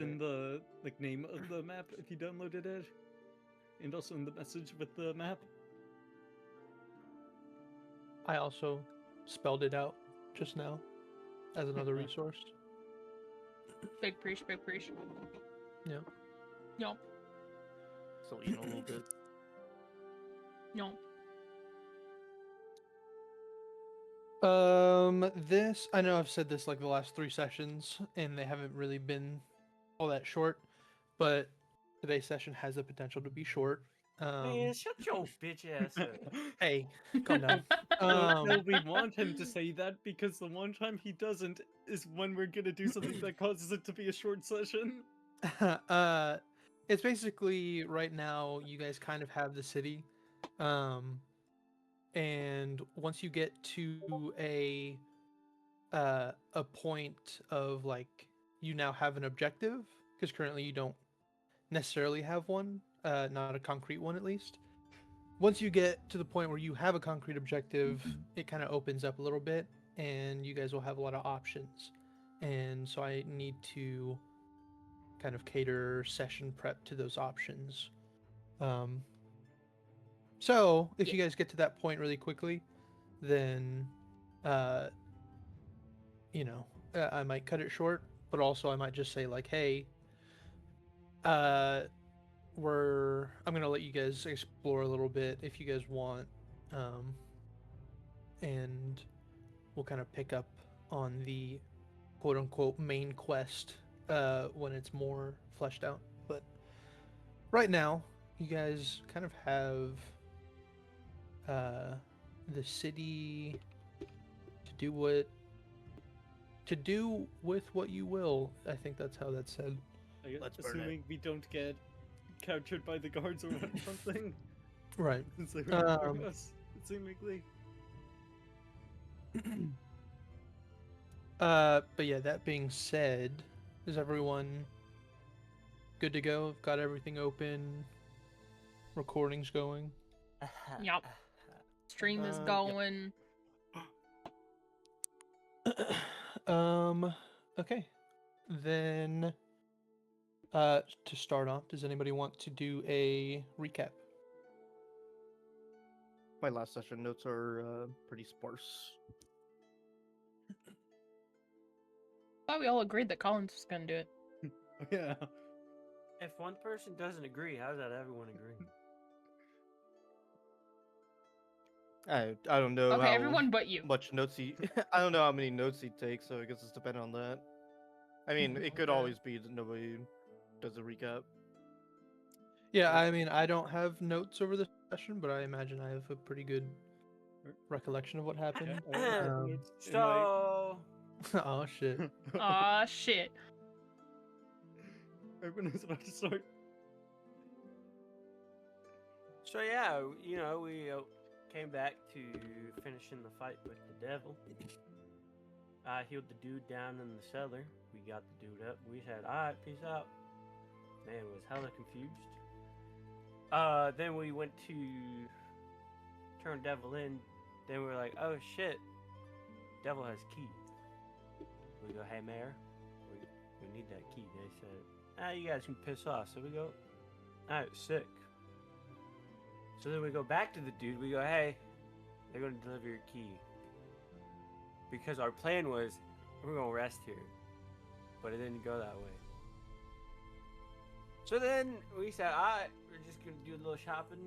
in the name of the map if you downloaded it, and also in the message with the map. I also spelled it out just now as another resource. Big preach, big preach. Yeah. No. So you know a little bit. No. This, I know I've said this like the last 3 sessions, and they haven't really been all that short, but today's session has the potential to be short. Man, shut your bitch ass up. Hey, calm down. No, we want him to say that because the one time he doesn't is when we're gonna do something that causes it to be a short session. It's basically right now you guys kind of have the city, and once you get to a point of like you now have an objective, because currently you don't necessarily have one, not a concrete one at least. Once you get to the point where you have a concrete objective, it kind of opens up a little bit, and you guys will have a lot of options. And so I need to kind of cater session prep to those options. So if you guys get to that point really quickly, then you know, I might cut it short, but also I might just say like, hey, I'm gonna let you guys explore a little bit if you guys want, and we'll kind of pick up on the quote unquote main quest when it's more fleshed out. But right now, you guys kind of have the city to do with what you will. I think that's how that's said. Let's burn Assuming we don't get captured by the guards or something. Right. Since they remember us, seemingly. But yeah, that being said, is everyone good to go? Got everything open? Recordings going? Yup. Stream is going. Okay. Then, to start off, does anybody want to do a recap? My last session notes are pretty sparse. I thought we all agreed that Collins was gonna do it. Yeah. If one person doesn't agree, how does everyone agree? I don't know Okay, how everyone but you. much notes he. I don't know how many notes he takes, so I guess it's dependent on that. I mean, it could Okay. always be that nobody does a recap. Yeah, I mean, I don't have notes over the session, but I imagine I have a pretty good recollection of what happened. So, Oh shit. Aw, shit. Everyone is about to start. so yeah, you know, we came back to finishing the fight with the devil. I healed the dude down in the cellar. We got the dude up. We said, "Alright, peace out." Man was hella confused. Then we went to turn devil in. Then we were like, "Oh shit, devil has key." We go, "Hey mayor, we need that key." They said, "You guys can piss off." So we go, "Alright, sick." So then we go back to the dude. We go, "Hey, they're going to deliver your key." Because our plan was, we're going to rest here. But it didn't go that way. So then we said, alright, we're just going to do a little shopping.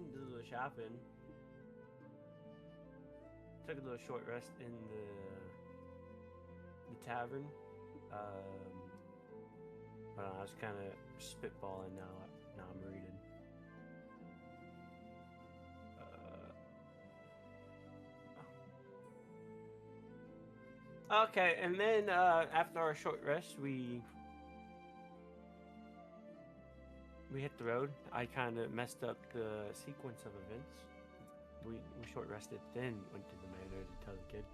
Took a little short rest in the tavern. But I was kind of spitballing now I'm reading. Okay, and then after our short rest, we hit the road. I kind of messed up the sequence of events. We short rested, then went to the manor to tell the kid.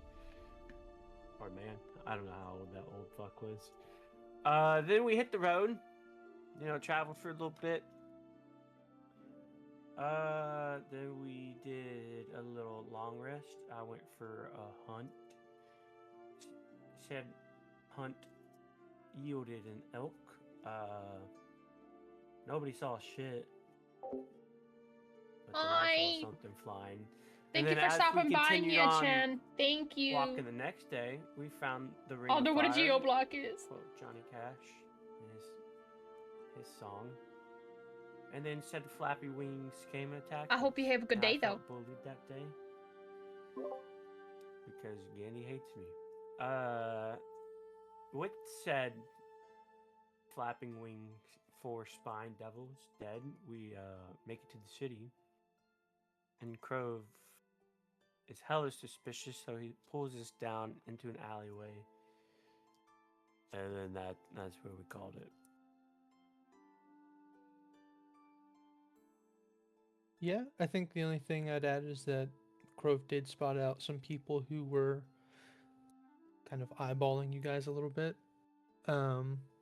Or man, I don't know how old that old fuck was. Then we hit the road. You know, traveled for a little bit. Then we did a little long rest. I went for a hunt. Said hunt yielded an elk, Nobody saw shit. But then I Hi. saw something flying. Thank and you then for as stopping we by, continued on Nia-chan. Thank you. walking the next day, we found the Ring I of don't know what a Fire. geoblock is. Quote Johnny Cash and his song. And then said Flappy Wings came and attacked I hope you us, have a good and I day, though. felt bullied that day. Because Gandy hates me. With said Flapping Wings 4 spine devils dead, we make it to the city. And Crove is hella suspicious, so he pulls us down into an alleyway. And then that's where we called it. Yeah, I think the only thing I'd add is that Grove did spot out some people who were kind of eyeballing you guys a little bit.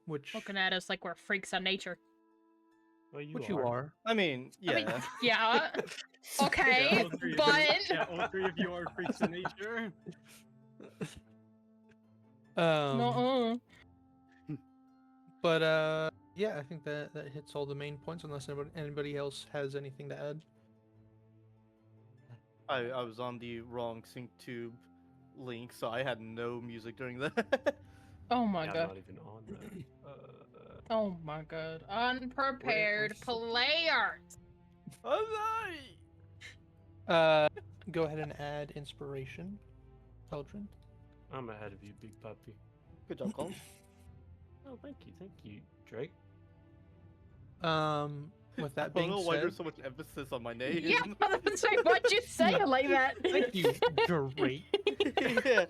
Which Looking at us like we're freaks of nature. Well, you are. I mean, yeah. I mean, yeah. Okay, Yeah, all three of you- but yeah, all three of you are freaks of nature. no. But yeah, I think that hits all the main points. Unless anybody else has anything to add. I was on the wrong sync tube link, so I had no music during that. Oh my Yeah, I'm god. not even on that. Oh my god. Unprepared so- players. Go ahead and add inspiration, Eldrin. I'm ahead of you, big puppy. Good job, Colin. Oh, thank you, Drake. With that I don't being know why said, there's so much emphasis on my name. Yeah, that's right. Why'd you say it like that? thank you, Drake. Yeah,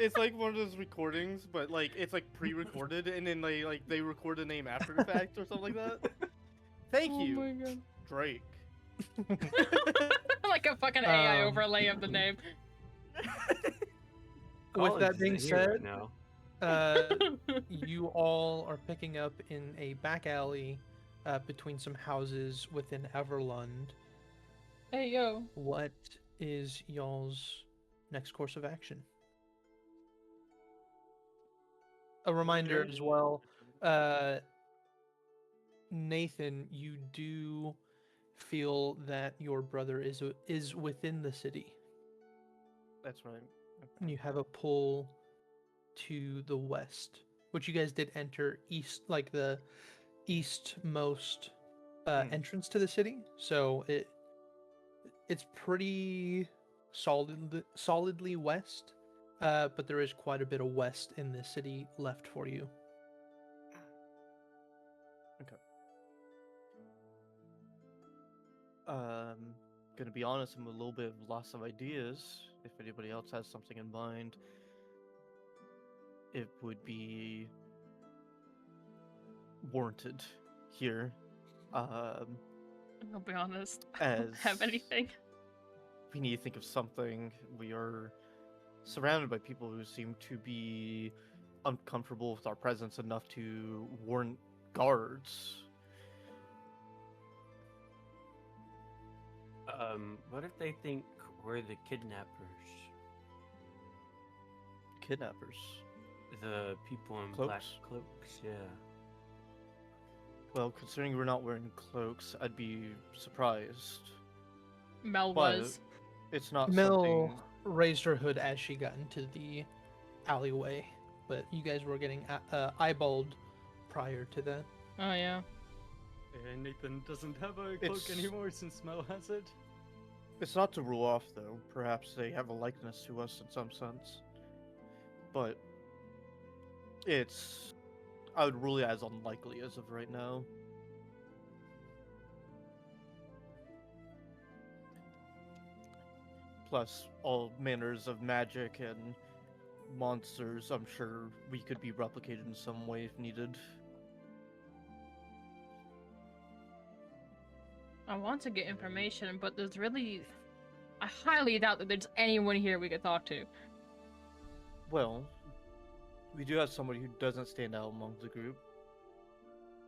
it's like one of those recordings, but like it's like pre-recorded, and then they record the name after the fact or something like that. Thank Oh you, my god. Drake. Like a fucking AI Um, overlay of the name. With that Collins being isn't here said, right now. you all are picking up in a back alley between some houses within Everlund. Hey yo. What is y'all's next course of action? A reminder as well, Nathan, you do feel that your brother is within the city. That's right. And you have a pull to the west, which you guys did enter east, like the eastmost entrance to the city. So it's pretty solidly west, but there is quite a bit of west in the city left for you. Gonna be honest, I'm a little bit lost of ideas. If anybody else has something in mind, it would be warranted here. I'll be honest. I As don't have anything. we need to think of something. We are surrounded by people who seem to be uncomfortable with our presence enough to warrant guards. What if they think we're the kidnappers? Kidnappers. The people in black Cloaks? cloaks, yeah. Well, considering we're not wearing cloaks, I'd be surprised. Mel But was. it's not Mel something. raised her hood as she got into the alleyway, but you guys were getting eyeballed prior to that. Oh yeah. And Nathan doesn't have a cloak It's- anymore since Mel has it. It's not to rule off, though. Perhaps they have a likeness to us in some sense. But I would rule it as unlikely as of right now. Plus, all manners of magic and monsters, I'm sure we could be replicated in some way if needed. I want to get information, but there's really... I highly doubt that there's anyone here we could talk to. Well, we do have somebody who doesn't stand out among the group.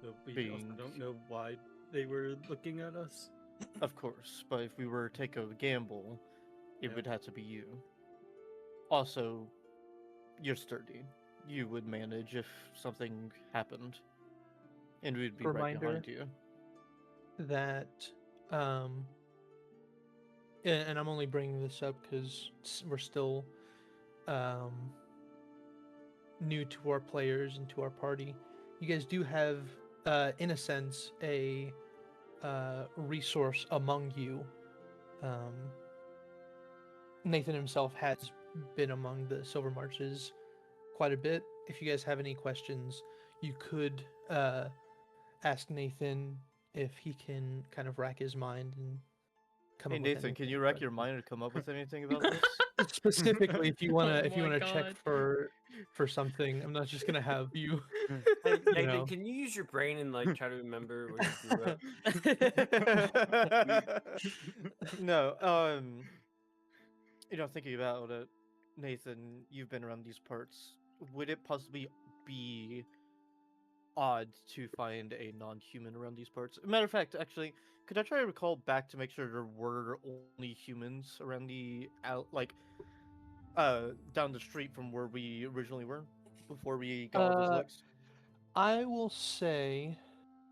But we also Being- don't know why they were looking at us. Of course, but if we were to take a gamble, it Yeah. would have to be you. Also, you're sturdy. You would manage if something happened. And we'd be right reminder behind you. that, um, and I'm only bringing this up because we're still new to our players and to our party. You guys do have, in a sense, a resource among you. Nathan himself has been among the Silver Marches quite a bit. If you guys have any questions, you could ask Nathan if he can kind of rack his mind and come Hey up with Nathan, can anything. you rack But your mind and come up with anything about this? specifically, if you wanna Oh if you my wanna check God. for something, I'm not just gonna have you. Hey, You Nathan, know. can you use your brain and like try to remember where you grew up? No, thinking about it, Nathan, you've been around these parts. Would it possibly be odd to find a non-human around these parts? Matter of fact, actually, could I try to recall back to make sure there were only humans around the down the street from where we originally were before we got all those Uh, looks? I will say,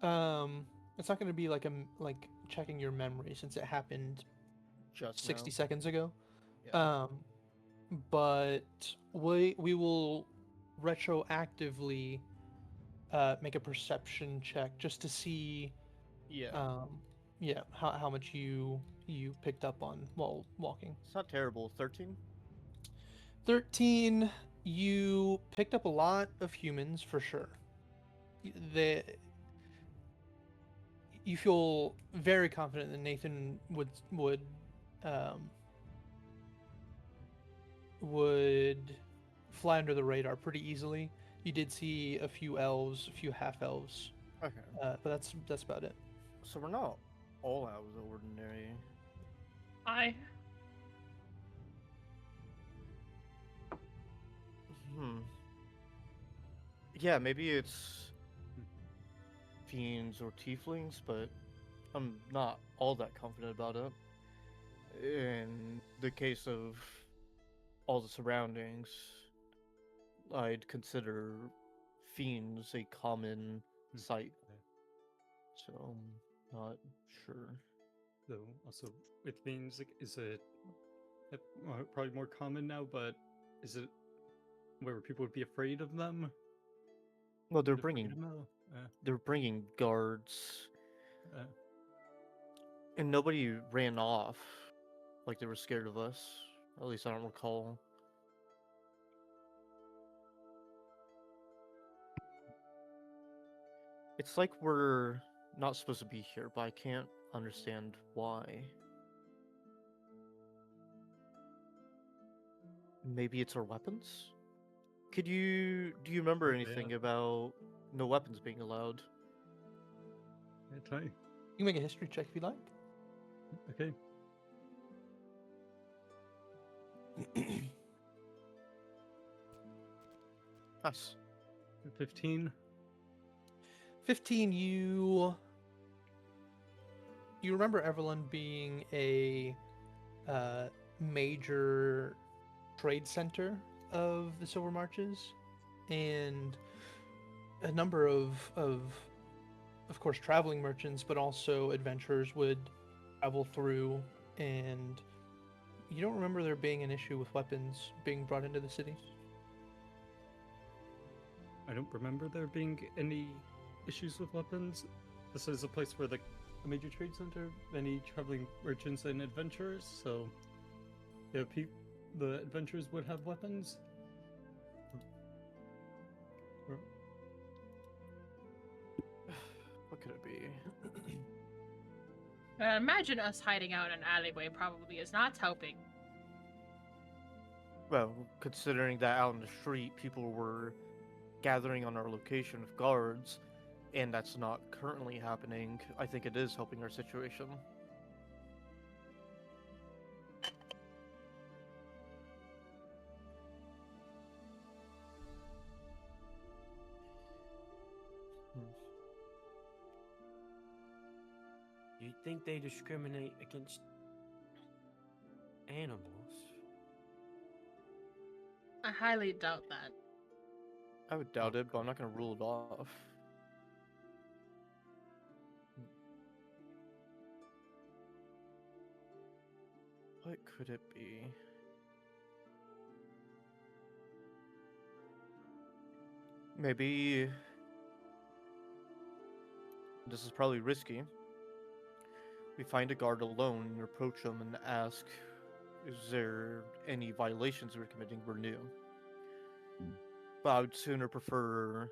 it's not gonna be like checking your memory since it happened Just 60 now. seconds ago. Yeah. But we will retroactively make a perception check just to see Yeah. yeah how much you picked up on while walking. It's not terrible. 13? 13, you picked up a lot of humans for sure. The You feel very confident that Nathan um, would fly under the radar pretty easily. You did see a few elves, a few half elves, Okay. but that's about it. So we're not all out of the ordinary. I Yeah, maybe it's fiends or tieflings, but I'm not all that confident about it. In the case of all the surroundings, I'd consider fiends a common sight. So I'm not sure. Though also with fiends, like, is it probably more common now? But is it where people would be afraid of them? Well, they're Afraid bringing of them? they're bringing guards, Uh, and nobody ran off like they were scared of us. At least I don't recall. It's like we're not supposed to be here, but I can't understand why. Maybe it's our weapons? Do you remember Yeah. anything about no weapons being allowed? yeah, try. You can make a history check if you like. Okay. Nice. 15. 15, you remember Everlund being a major trade center of the Silver Marches, and a number of course traveling merchants, but also adventurers would travel through. And you don't remember there being an issue with weapons being brought into the city? I don't remember there being any issues with weapons. This is a place where a major trade center, many traveling merchants and adventurers. So, yeah, the adventurers would have weapons. Or- What could it be? imagine us hiding out in an alleyway probably is not helping. Well, considering that out in the street people were gathering on our location with guards, and that's not currently happening, I think it is helping our situation. Do you think they discriminate against animals? I highly doubt that. I would doubt it, but I'm not going to rule it off. What could it be? Maybe this is probably risky. We find a guard alone and approach him and ask, is there any violations we're committing? We're new. But I would sooner prefer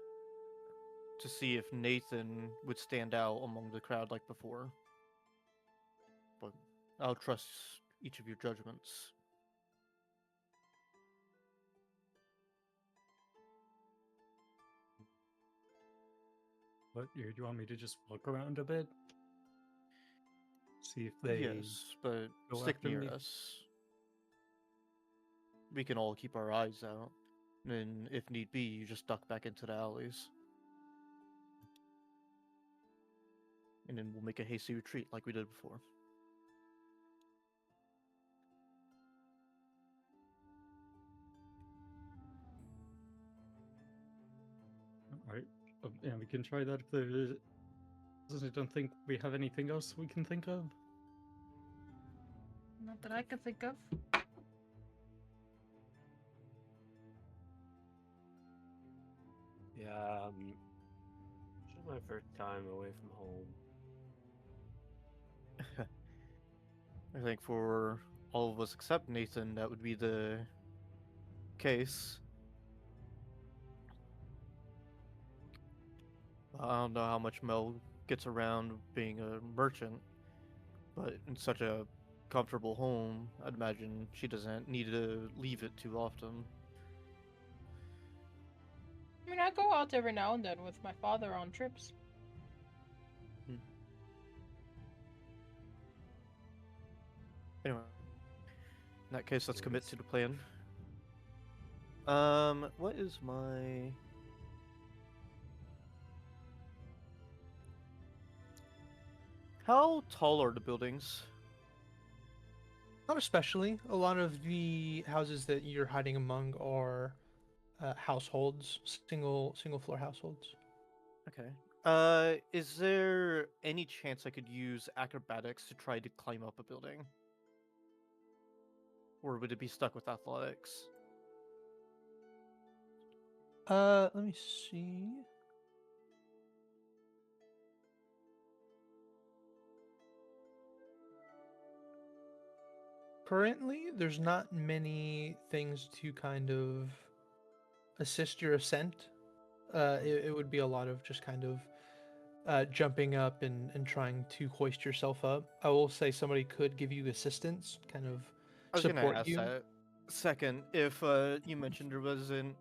to see if Nathan would stand out among the crowd like before. But I'll trust each of your judgments. What, do you want me to just walk around a bit? See if they Yes, but go stick after near me? us. We can all keep our eyes out. And if need be, you just duck back into the alleys. And then we'll make a hasty retreat like we did before. Alright. Yeah, we can try that if there is. I don't think we have anything else we can think of. Not that I can think of. Yeah, this is my first time away from home. I think for all of us except Nathan, that would be the case. I don't know how much Mel gets around being a merchant, but in such a comfortable home, I'd imagine she doesn't need to leave it too often. I mean, I go out every now and then with my father on trips. Anyway, in that case, let's commit Yes. to the plan. What is my... How tall are the buildings? Not especially. A lot of the houses that you're hiding among are households, single floor households. Okay. Is there any chance I could use acrobatics to try to climb up a building? Or would it be stuck with athletics? Let me see. Currently, there's not many things to kind of assist your ascent. It would be a lot of just kind of jumping up and trying to hoist yourself up. I will say somebody could give you assistance, kind of I was gonna support ask you. that. Second, if you mentioned there wasn't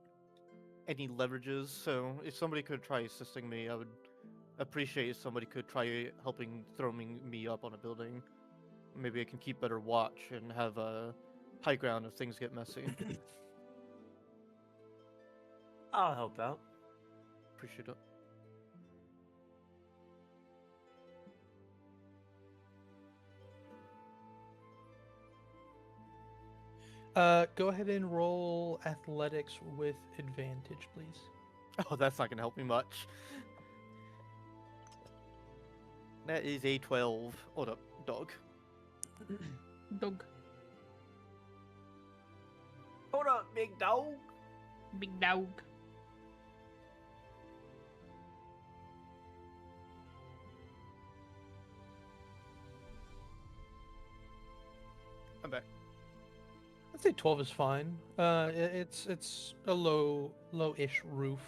any leverages, so if somebody could try assisting me, I would appreciate if somebody could try helping throwing me up on a building. Maybe I can keep better watch and have a high ground if things get messy. I'll help out. Appreciate it. Go ahead and roll athletics with advantage, please. Oh, that's not gonna help me much. That is a 12. Hold up, dog. Dog. Hold up, big dog. Big dog. I'm back. I'd say 12 is fine. It's a low-ish roof.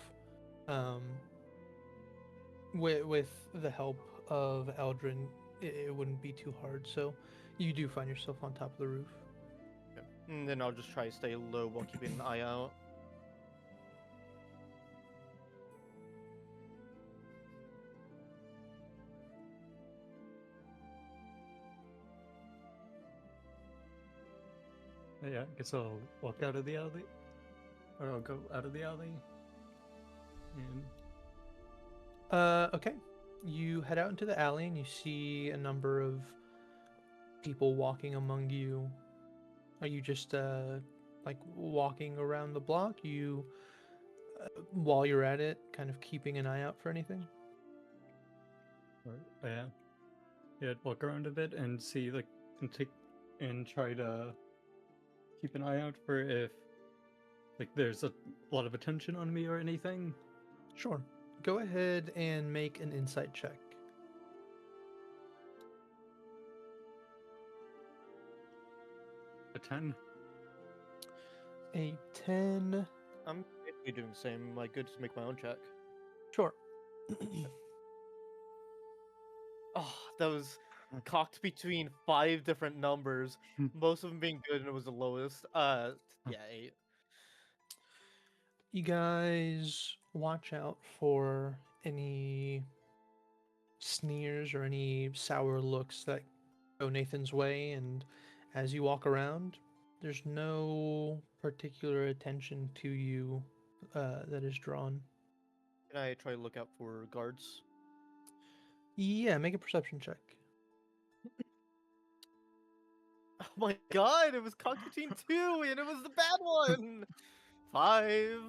With the help of Eldrin, it wouldn't be too hard. So you do find yourself on top of the roof. Okay. And then I'll just try to stay low while keeping an eye out. Yeah, I guess I'll walk out of the alley. Or I'll go out of the alley. And Okay. You head out into the alley and you see a number of people walking among you. Are you just like walking around the block? You while you're at it, kind of keeping an eye out for anything? yeah. Yeah, I'd walk around a bit and see, like, and take and try to keep an eye out for if like there's a lot of attention on me or anything. Sure. Go ahead and make an insight check. A 10. A 10. I'm basically doing the same. Like, good to make my own check. Sure. Oh, that was cocked between 5 different numbers, most of them being good, and it was the lowest. Yeah, 8. You guys watch out for any sneers or any sour looks that go Nathan's way, and as you walk around, there's no particular attention to you that is drawn. Can I try to look out for guards? Yeah, make a perception check. Oh my god, it was cocked between 2, and it was the bad one! 5.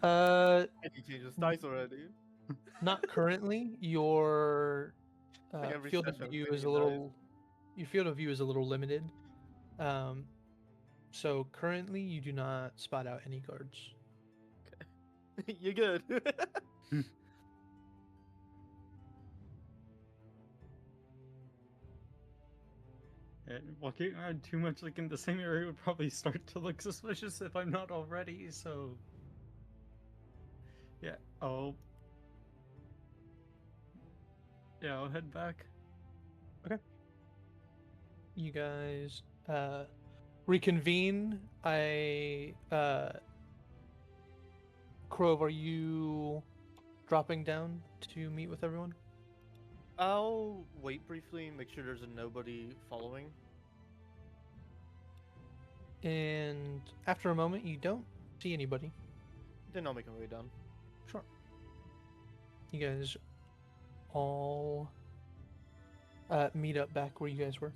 Uh, I can change this dice already. Not currently. Your Like every field of session, I'm view changing is a dice. little. Your field of view is a little limited. So currently you do not spot out any guards. You're good. And walking around too much like in the same area would probably start to look suspicious if I'm not already, so yeah, I'll head back. You guys reconvene. Krove, are you dropping down to meet with everyone? I'll wait briefly and make sure there's nobody following. And after a moment, you don't see anybody. Then I'll make my way down. Sure. You guys all meet up back where you guys were.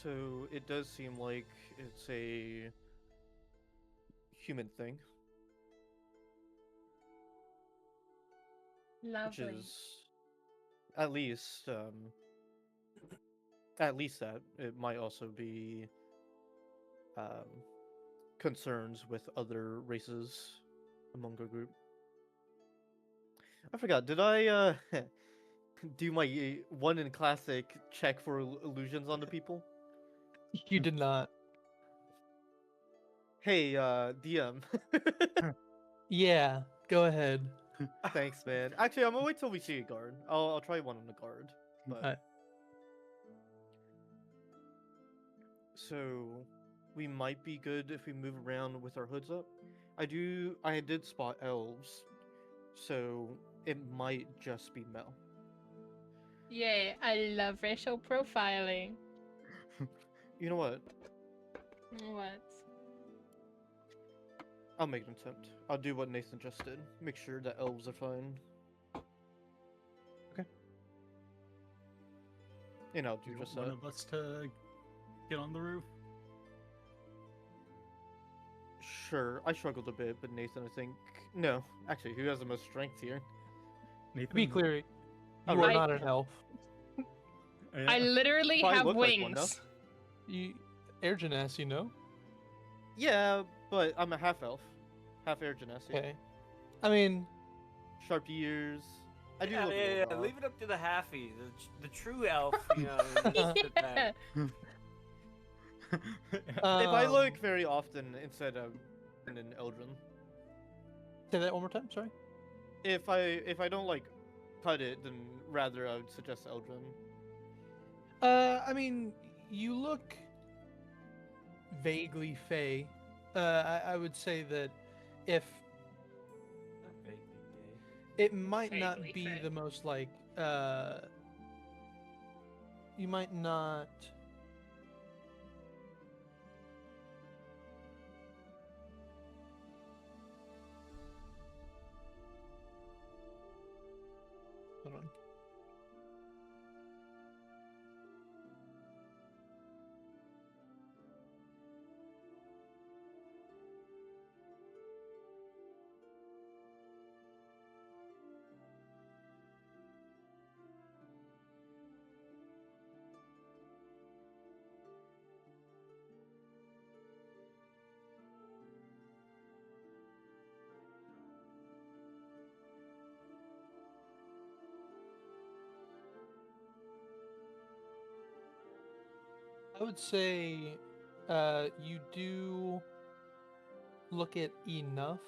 So it does seem like it's a human thing, which Lovely. is at least that. It might also be concerns with other races among our group. I forgot. Did I do my one in classic check for illusions on the people? You did not. Hey, DM. Yeah, go ahead. Thanks, man. Actually, I'm gonna wait till we see a guard. I'll try one on the guard. But Alright. so we might be good if we move around with our hoods up. I did spot elves, so it might just be Mel. Yay, I love racial profiling. You know what? What? I'll make an attempt. I'll do what Nathan just did. Make sure that elves are fine. Okay. And I'll Do do you just want that. one of us to get on the roof? Sure, I struggled a bit, but Nathan, I think... No, actually, who has the most strength here? Nathan, To be clear, you Oh, are right. not an elf. I literally Probably have look like one, no? wings. You, air genasi, you know? Yeah, but I'm a half elf. Half air genasi. Okay. I mean, Sharp ears. I do Yeah, look a yeah, little yeah. off. Leave it up to the halfie, the true elf. You know, just sit Yeah. back. If I um, look very often instead of an Eldrin. say that one more time. Sorry. If I don't like cut it, then rather I would suggest Eldrin. I mean, you look vaguely fey. I would say that if Not vaguely gay. it might not Vaguely be fey. the most like you might not hold on. I would say you do look at enough,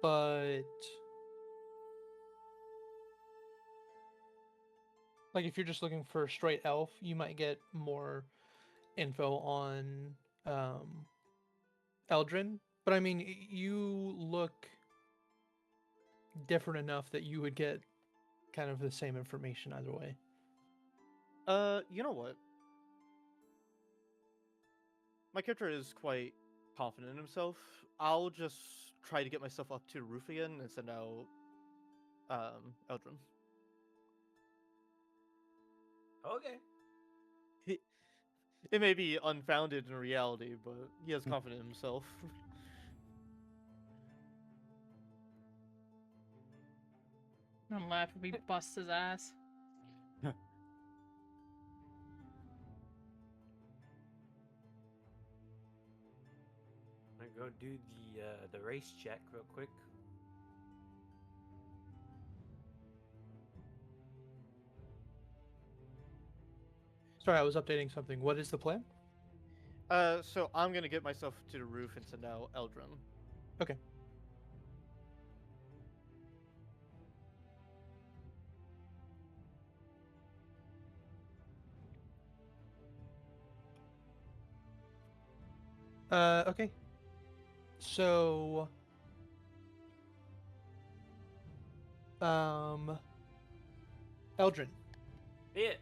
but like if you're just looking for a straight elf, you might get more info on Eldrin. But I mean, you look different enough that you would get kind of the same information either way. You know what? My character is quite confident in himself. I'll just try to get myself up to the roof again and send out Eldrin. Okay. It may be unfounded in reality, but he has confidence in himself. I'm laugh if he busts his ass. I go do the race check real quick. Sorry, I was updating something. What is the plan? So I'm gonna get myself to the roof and send out Eldrin. Okay. Okay. So, Eldrin, Yeah.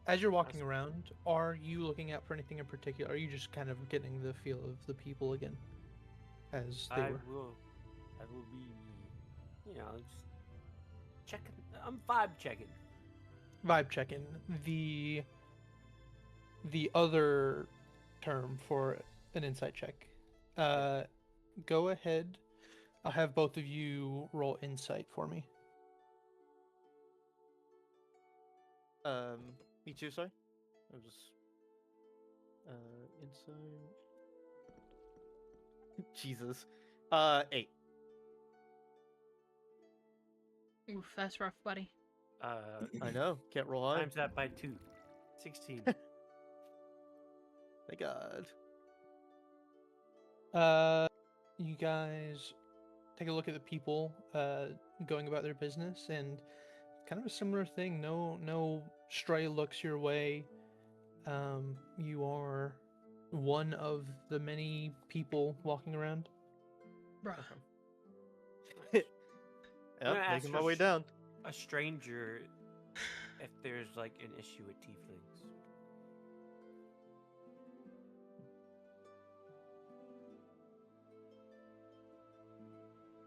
as you're walking around, are you looking out for anything in particular? Are you just kind of getting the feel of the people again, as they I were? will be, just checking. I'm vibe checking. Vibe checking. The other term for an insight check. Go ahead. I'll have both of you roll insight for me. Me too, sorry? I'm just... Insight... Jesus. 8. Oof, that's rough, buddy. I know, can't roll high. Times that by 2. 16. Thank God. You guys take a look at the people going about their business, and kind of a similar thing. No stray looks your way. You are one of the many people walking around. Bruh. Yep, gonna ask making my her way down. A stranger, if there's like an issue with tieflings.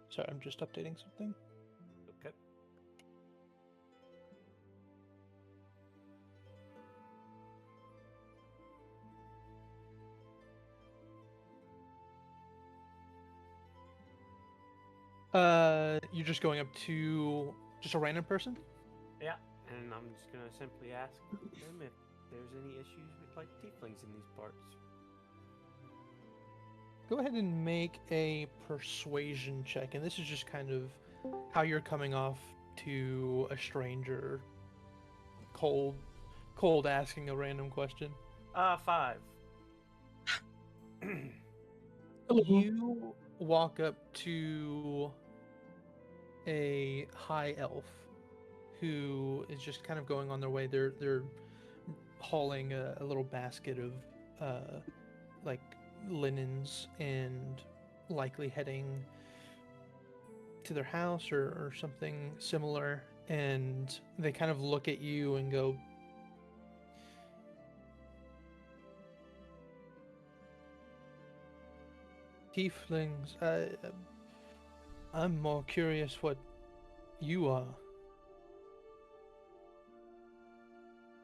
Sorry, I'm just updating something. Okay. You're just going up to just a random person? Yeah, and I'm just gonna simply ask them if there's any issues with like tieflings in these parts. Go ahead and make a persuasion check, and this is just kind of how you're coming off to a stranger, cold asking a random question. 5. You walk up to a high elf who is just kind of going on their way. They're hauling a little basket of like linens and likely heading to their house or something similar, and they kind of look at you and go, "Tieflings, I'm more curious what you are."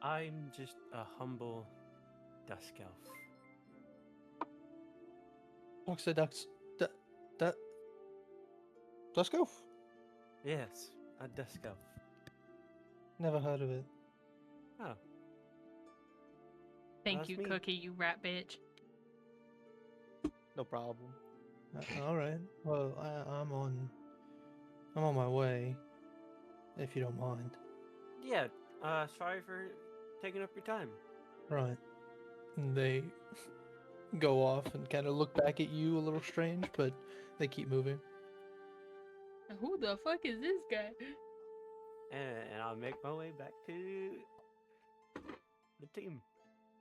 I'm just a humble dusk elf. Oxidux, Dusk Elf? Yes, a dusk elf. Never heard of it. Oh, Thank That's you, me. Cookie, you rat bitch. No problem. All right. Well, I'm on my way, if you don't mind. yeah. Sorry for taking up your time. Right. And they go off and kind of look back at you a little strange, but they keep moving. Who the fuck is this guy? And I'll make my way back to the team.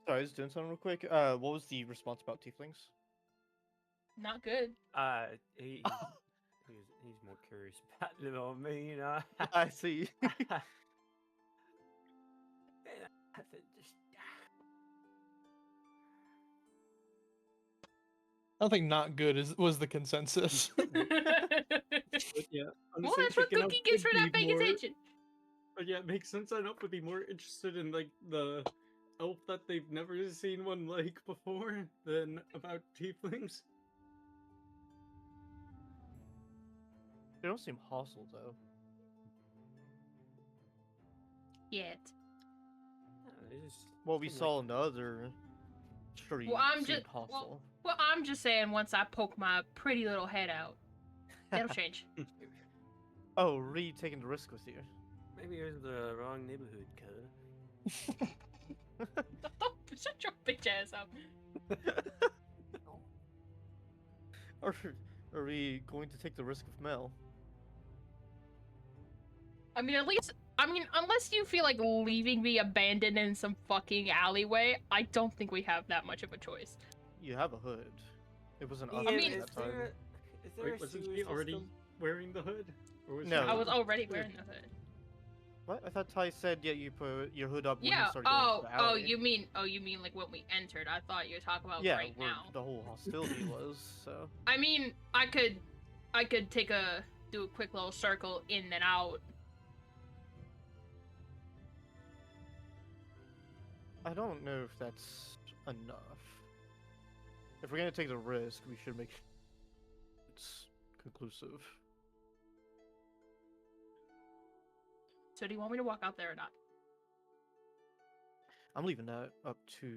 Sorry, I was doing something real quick. What was the response about tieflings? Not good. He's more curious about it on me, you know. I see. I said, just I don't think not good was the consensus. But yeah, Well, honestly, that's what picking up Cookie gets would for not be paying more- attention. But yeah, it makes sense. I would be more interested in like the elf that they've never seen one like before than about tieflings. They don't seem hostile though. Yet. Well, we saw another tree Well, I'm seemed just hostile. well, I'm just saying. Once I poke my pretty little head out, that'll change. Oh, Reed taking the risk with you. Maybe you're in the wrong neighborhood, cuz. Shut your bitch ass up. Are we going to take the risk of Mel? I mean, unless you feel like leaving me abandoned in some fucking alleyway, I don't think we have that much of a choice. You have a hood. It was an Yeah, I mean- at that time. Is there Wait, a wasn't sewer she already system? wearing the hood? Or was No. she I was not? already wearing the hood. What? I thought Ty said you put your hood up when Yeah. you started going to the alley. You mean like when we entered? I thought you were talking about yeah, right where now. the whole hostility was. So I mean, I could do a quick little circle in and out. I don't know if that's enough. If we're gonna take the risk, we should make sure it's conclusive. So do you want me to walk out there or not? I'm leaving that up to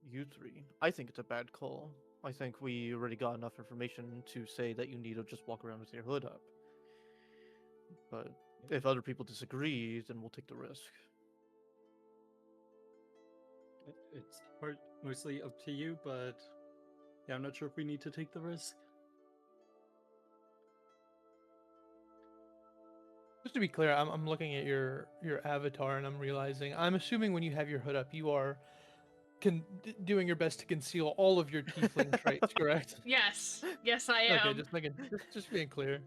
you three. I think it's a bad call. I think we already got enough information to say that you need to just walk around with your hood up. But if other people disagree, then we'll take the risk. It's mostly up to you, but yeah, I'm not sure if we need to take the risk. Just to be clear, I'm looking at your avatar and I'm realizing, I'm assuming when you have your hood up, you are doing your best to conceal all of your tiefling traits, correct? Yes. Yes, I am. Okay, just being clear.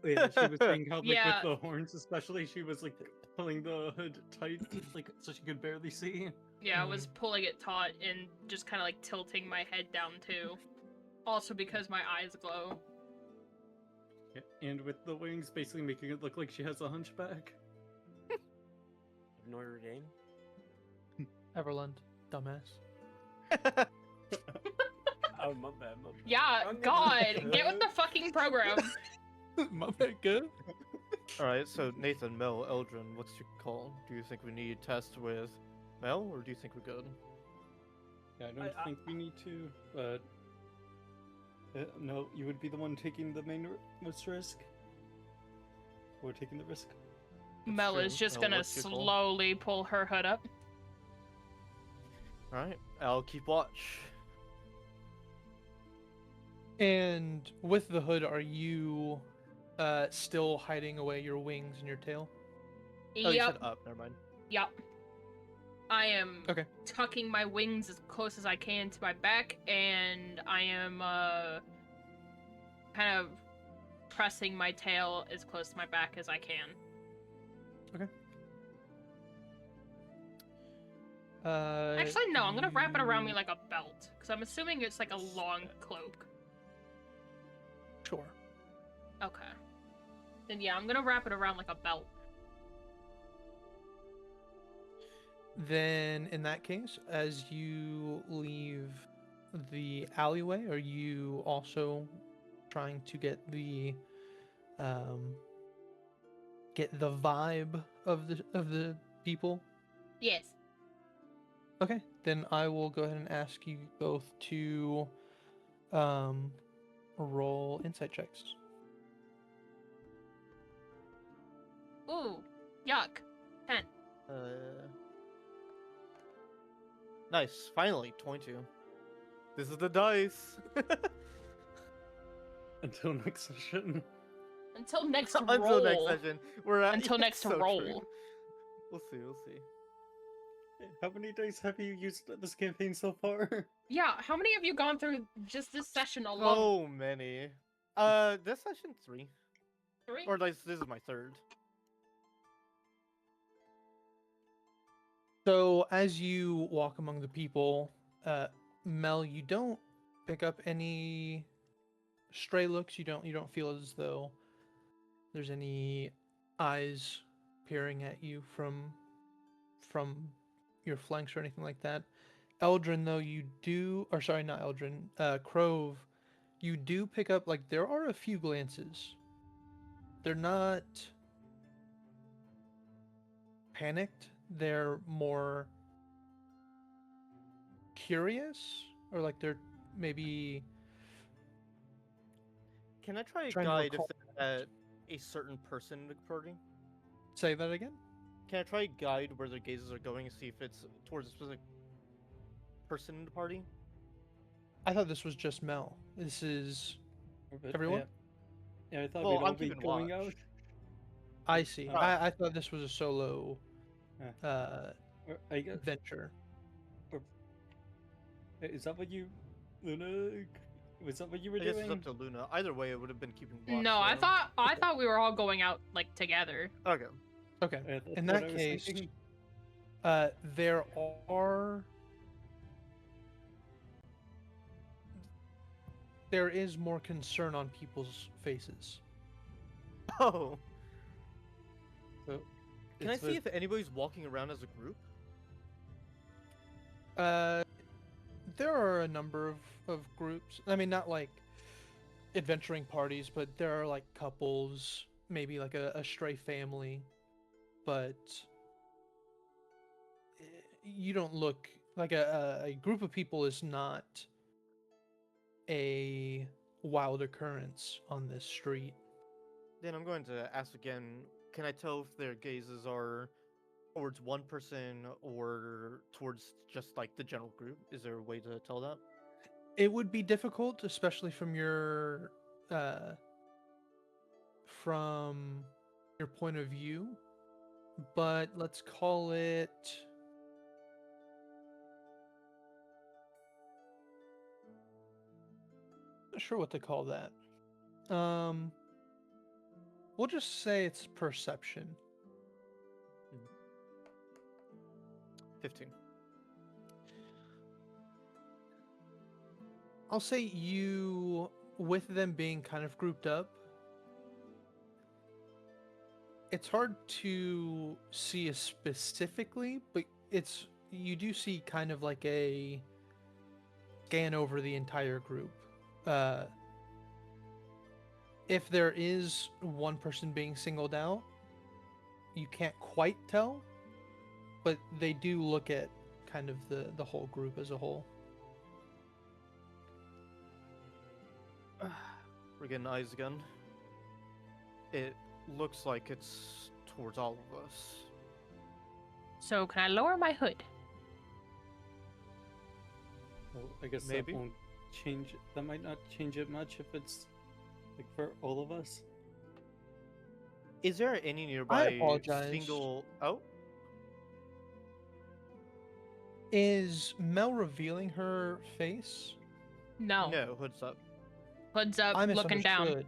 Yeah, she was saying how like Yeah. with the horns especially, she was like pulling the hood tight, like so she could barely see. Yeah, I was pulling it taut and just kind of like tilting my head down too. Also because my eyes glow. Yeah, and with the wings, basically making it look like she has a hunchback. Notre Dame? Everlund, dumbass. Oh, my bad, my bad. Yeah, I'm God, gonna- get with the fucking program. My bad, good. Alright, so Nathan, Mel, Eldrin, what's your call? Do you think we need test with Mel, or do you think we're good? Yeah, I don't think we need to, but no, you would be the one taking the most risk, or taking the risk. Mel is true. just Mel, gonna what's your call? slowly pull her hood up. Alright, I'll keep watch. And with the hood, are you still hiding away your wings and your tail? Oh, you Yep, said up, never mind. yep. I am Okay. tucking my wings as close as I can to my back, and I am kind of pressing my tail as close to my back as I can. Actually, no, I'm gonna wrap it around me like a belt, because I'm assuming it's like a long cloak. Sure. Okay. Then yeah, I'm gonna wrap it around like a belt. Then, in that case, as you leave the alleyway, are you also trying to get the vibe of the people? Yes. Okay, then I will go ahead and ask you both to roll insight checks. Ooh, yuck. 10. Nice. Finally, 22. This is the dice. Until next session. Until next roll. Until next session. We're at Until next so roll. true. We'll see. We'll see. How many days have you used this campaign so far? Yeah, how many have you gone through just this session alone? So many. This session 3, 3? or this is my 3rd. So as you walk among the people, Mel, you don't pick up any stray looks. You don't feel as though there's any eyes peering at you from your flanks or anything like that. Eldrin, though, you do, or sorry, not Eldrin, Crove, you do pick up, like, there are a few glances. They're not panicked. They're more curious, or like they're maybe Can I try a trying to guide if recall. there's a certain person in the party? Say that again? Can I try a guide where their gazes are going and see if it's towards a specific person in the party? I thought this was just Mel. This is But, everyone? Yeah, I thought Well, we'd all I'm be keeping going watch. out. I see. Oh. I thought this was a solo Or I guess, venture. is that what you, Luna? Was that what you were I guess it's doing? up to Luna. Either way, it would have been keeping watch. No, I so- thought we were all going out like together. Okay. Okay. That's In what that I was case, thinking. there are. There is more concern on people's faces. Oh. So, Can I it's see with- if anybody's walking around as a group? There are a number of groups. I mean, not like adventuring parties, but there are like couples, maybe like a stray family. But you don't look like a group of people is not a wild occurrence on this street. Then I'm going to ask again. Can I tell if their gazes are towards one person or towards just like the general group? Is there a way to tell that? It would be difficult, especially from your point of view. But let's call it. Not sure what to call that. We'll just say it's perception. 15. I'll say you, with them being kind of grouped up, it's hard to see it specifically, but you do see kind of like a scan over the entire group. If there is one person being singled out, you can't quite tell, but they do look at kind of the whole group as a whole. We're getting eyes again. It looks like it's towards all of us. So can I lower my hood? Well, I guess Maybe. that won't change. That might not change it much if it's like for all of us. Is there any nearby apologize. single? Oh, Is Mel revealing her face? No. no, hood's up. Hood's up, I looking down.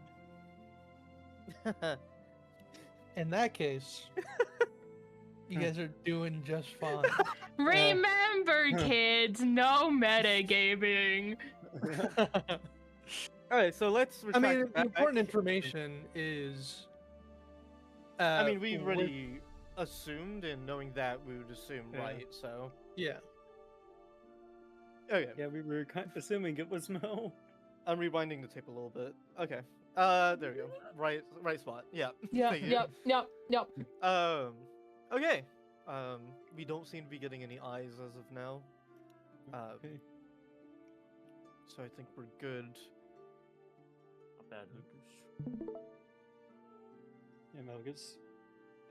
misunderstood. In that case, you guys are doing just fine. Remember, kids, no metagaming. All right, so let's. I mean, retract the that. important information is. I mean, we we're- already assumed, and knowing that, we would assume, Yeah. right? So, Yeah. okay. Yeah, we were kind of assuming it was Mel. I'm rewinding the tape a little bit. Okay. There we go. Right spot. Yeah. Yep, Thank you. yep. Okay. We don't seem to be getting any eyes as of now. Okay. So I think we're good. Not bad, Lucas. Yeah, Melgus.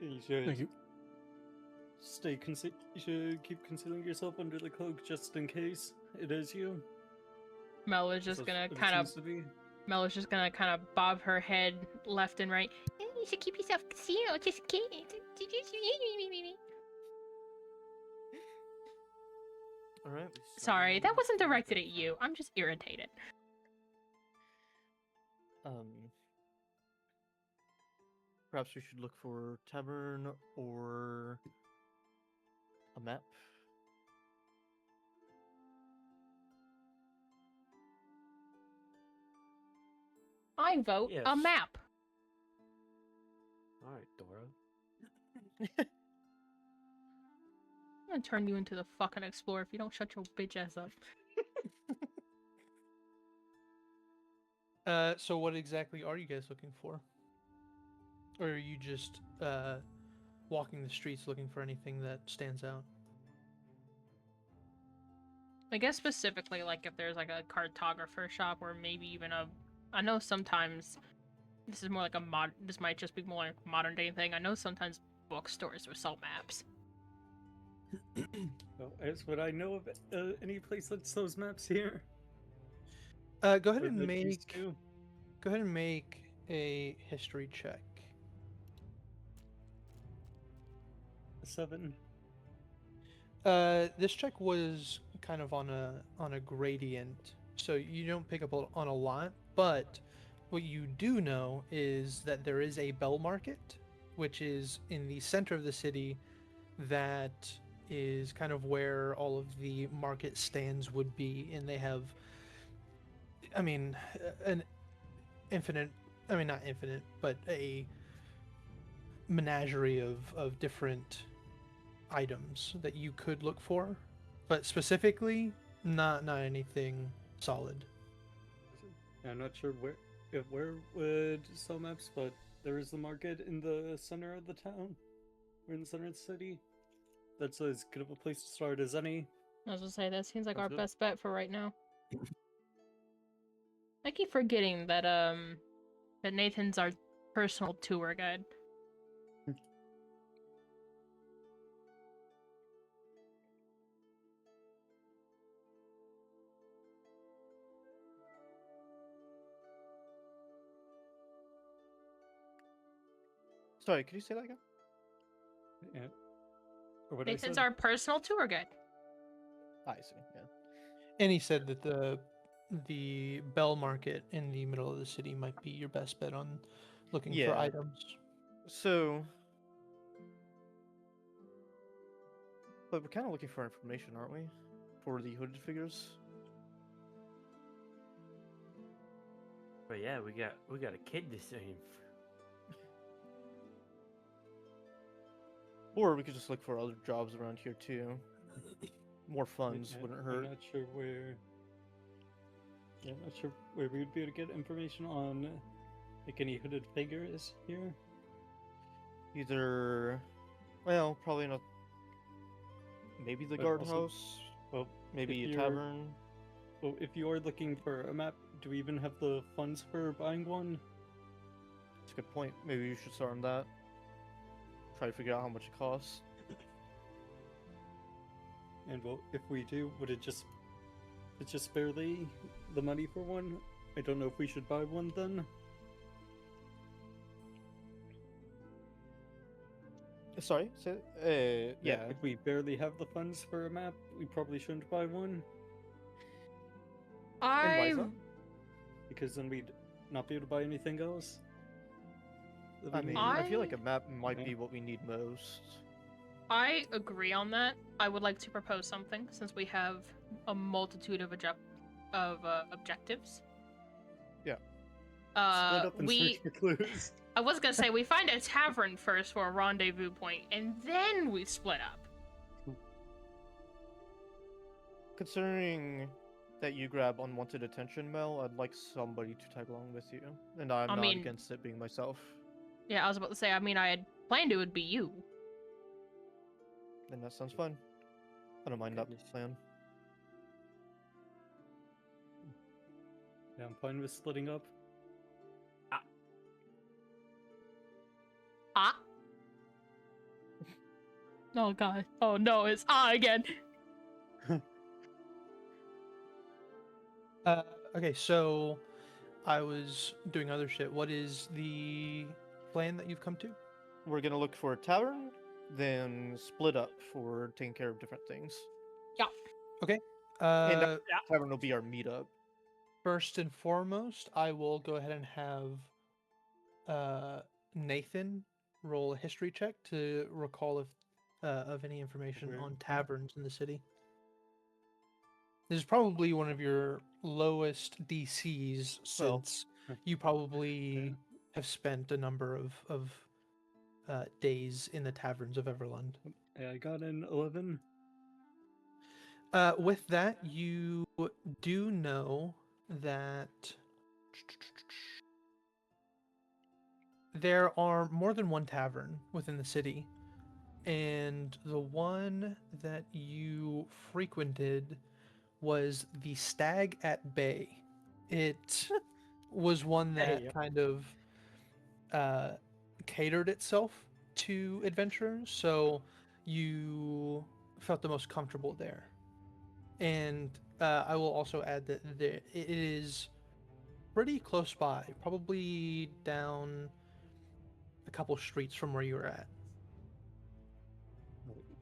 You should. Thank you. You should keep concealing yourself under the cloak just in case it is you. Mel is just So gonna if it kind of seems to be. Mel is just gonna kind of bob her head left and right. You should keep yourself concealed, just in case. All right. Sorry, that wasn't directed at you. I'm just irritated. Perhaps we should look for tavern or a map. I vote a Yes. map. All right, Dora. I'm gonna turn you into the fucking explorer if you don't shut your bitch ass up. So what exactly are you guys looking for? Or are you just walking the streets looking for anything that stands out? I guess specifically, like, if there's, like, a cartographer shop or maybe even a... I know sometimes... This is more like a mod... This might just be more like a modern day thing. I know sometimes bookstores will sell maps. Well, as what I know of any place that sells maps here. Go ahead or and that used make to. go ahead and make a history check. 7. This check was kind of on a gradient, so you don't pick up on a lot, but what you do know is that there is a bell market, which is in the center of the city, that is kind of where all of the market stands would be, and they have, I mean, an infinite, I mean, not infinite, but a menagerie of different items that you could look for, but specifically not anything solid. I'm not sure where would sell maps, but there is the market in the center of the town, or in the center of the city. That's as good of a place to start as any. I was gonna say, that seems like Sounds our good. best bet for right now. I keep forgetting that, that Nathan's our personal tour guide. Sorry, could you say that again? Yeah. Or what Nathan's I said. our personal tour guide. I see. Yeah. And he said that the bell market in the middle of the city might be your best bet on looking for Yeah. items. So, but we're kind of looking for information, aren't we? For the hooded figures. But yeah, we got a kid to save. Or we could just look for other jobs around here too. More funds Yeah, wouldn't I'm hurt. not sure where. Yeah, I'm not sure where we would be able to get information on, like, any hooded figures here. Either, well, probably not. Maybe the But guardhouse. also- Well, Maybe if a you're- tavern. Well, if you are looking for a map, do we even have the funds for buying one? That's a good point. Maybe you should start on that. Try to figure out how much it costs. And well, if we do, would it's just barely the money for one? I don't know if we should buy one then. Sorry, say yeah. If we barely have the funds for a map, we probably shouldn't buy one, And why I is that? because then we'd not be able to buy anything else. that we I mean, need. I feel like I- a map might Yeah. be what we need most. I agree on that. I would like to propose something since we have a multitude of objectives. Yeah. Split up and We search for clues. I was gonna say we find a tavern first for a rendezvous point, and then we split up. Considering that you grab unwanted attention, Mel, I'd like somebody to tag along with you, and I'm I not mean- against it being myself. Yeah, I was about to say. I mean, I had planned it would be you. And that sounds fun. I don't mind that Goodness. plan. Yeah, I'm fine with splitting up. Ah, Oh god. Oh no, it's again. Okay, so I was doing other shit. What is the plan that you've come to? We're gonna look for a tavern, then split up for taking care of different things. Okay. And Uh, tavern will be our meetup. First and foremost, I will go ahead and have Nathan roll a history check to recall if of any information Where? on taverns in the city. This is probably one of your lowest DCs Well, since you probably have spent a number of days in the taverns of Everlund. Yeah, I got an 11. With that, you do know that there are more than one tavern within the city, and the one that you frequented was the Stag at Bay. It was one that Hey, kind of catered itself to adventurers, so you felt the most comfortable there. And I will also add that it is pretty close by, probably down a couple streets from where you were at.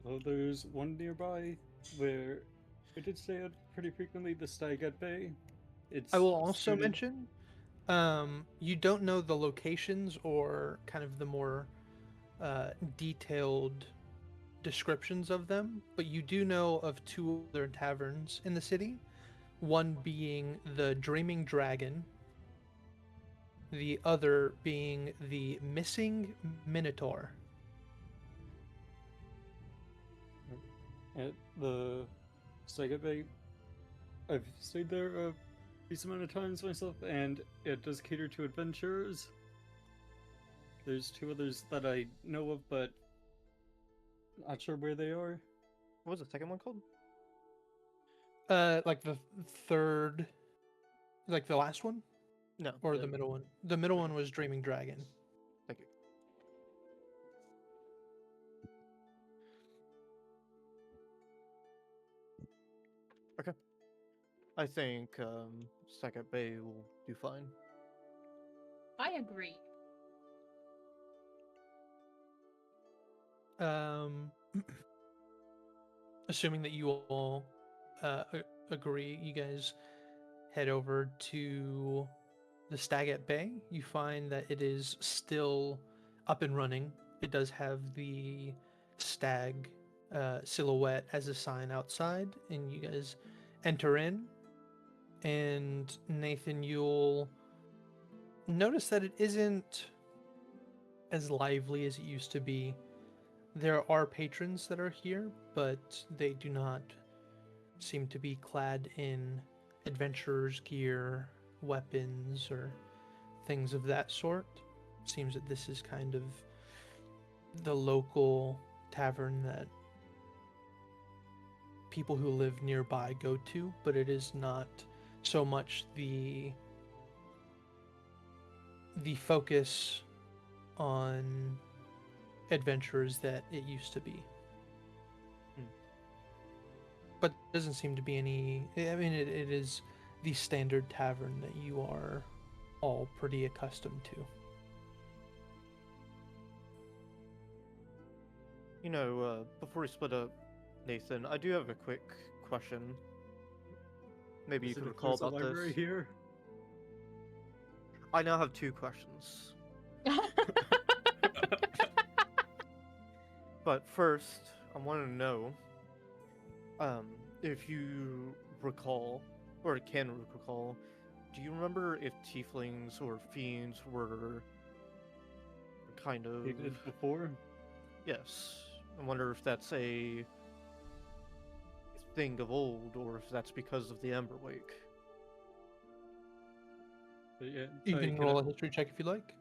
Well, there's one nearby where I did stay at pretty frequently, the Stag at Bay. It's I will also suited- mention you don't know the locations or kind of the more detailed descriptions of them, but you do know of two other taverns in the city. One being the Dreaming Dragon, the other being the Missing Minotaur. at the Stag at Bay. I've stayed there a decent amount of times myself, and it does cater to adventurers. There's two others that I know of, but not sure where they are. what was the second one called? Like the third, like the last one, No. or the middle one. The middle one was Dreaming Dragon. Thank you. Okay. I think Second Bay will do fine. I agree. Assuming that you all agree, you guys head over to the Stag at Bay. You find that it is still up and running. It does have the stag silhouette as a sign outside, and you guys enter in. And Nathan, you'll notice that it isn't as lively as it used to be. There are patrons that are here, but they do not seem to be clad in adventurer's gear, weapons, or things of that sort. Seems that this is kind of the local tavern that people who live nearby go to, but it is not so much the focus on adventurers that it used to be. But there doesn't seem to be any. I mean, it is the standard tavern that you are all pretty accustomed to. You know, before we split up, Nathan, I do have a quick question. Maybe you Is it can if recall there's a about library this. here? I now have two questions. But first, I want to know if you recall, or can recall, do you remember if tieflings or fiends were kind of... Hated before? Yes. I wonder if that's a thing of old, or if that's because of the Emberwake. But yeah, You I can get roll it. a history check if you like.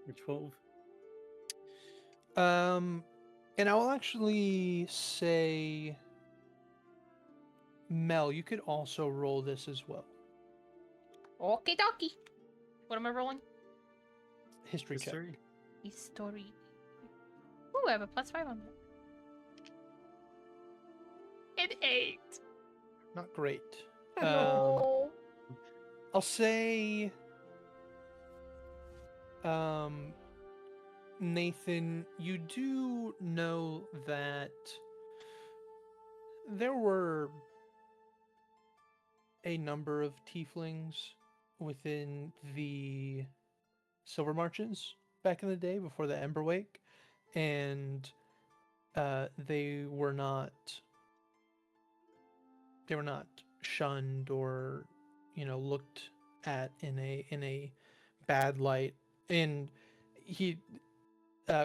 Or 12. And I will actually say, Mel, you could also roll this as well. Okie dokie. What am I rolling? History check. History? History. Ooh, I have a +5 on that. An 8. Not great. No. I'll say, Nathan, you do know that there were a number of tieflings within the Silver Marches back in the day before the Emberwake, and they were not shunned or looked at in a bad light. And he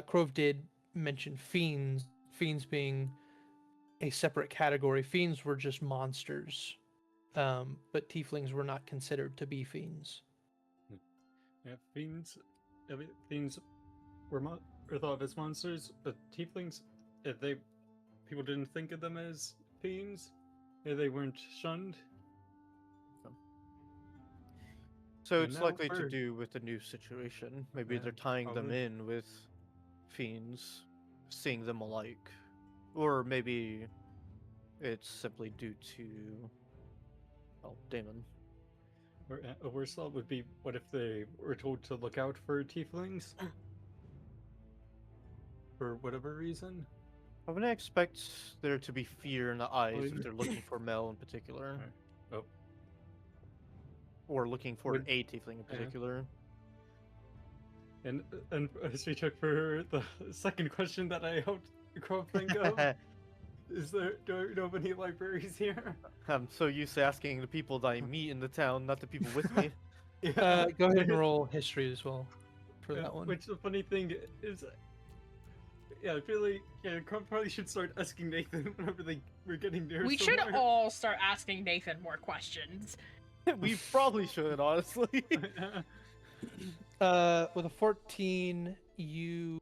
Crove did mention fiends being a separate category. Fiends were just monsters, but tieflings were not considered to be fiends. Yeah, fiends. Fiends were thought of as monsters, but tieflings, if they people didn't think of them as fiends, they weren't shunned. So And it's now likely to for- do with the new situation. Maybe Yeah, they're tying them probably. in with fiends, seeing them alike. Or maybe it's simply due to, well, Damon. Or a worse thought would be, what if they were told to look out for tieflings? For whatever reason? I wouldn't expect there to be fear in the eyes if Would- they're looking for Mel in particular. Alright. Oh, Or looking for Would- a tiefling in particular. and as we check for the second question that I helped Crow think of, do I know of any libraries here? I'm so used to asking the people that I meet in the town, not the people with me. Yeah. Go ahead and roll history as well for Yeah, that one. Which the funny thing is, yeah, I feel like Crow probably should start asking Nathan whenever we're getting near We should somewhere. all start asking Nathan more questions. We probably should, honestly. With a 14, you.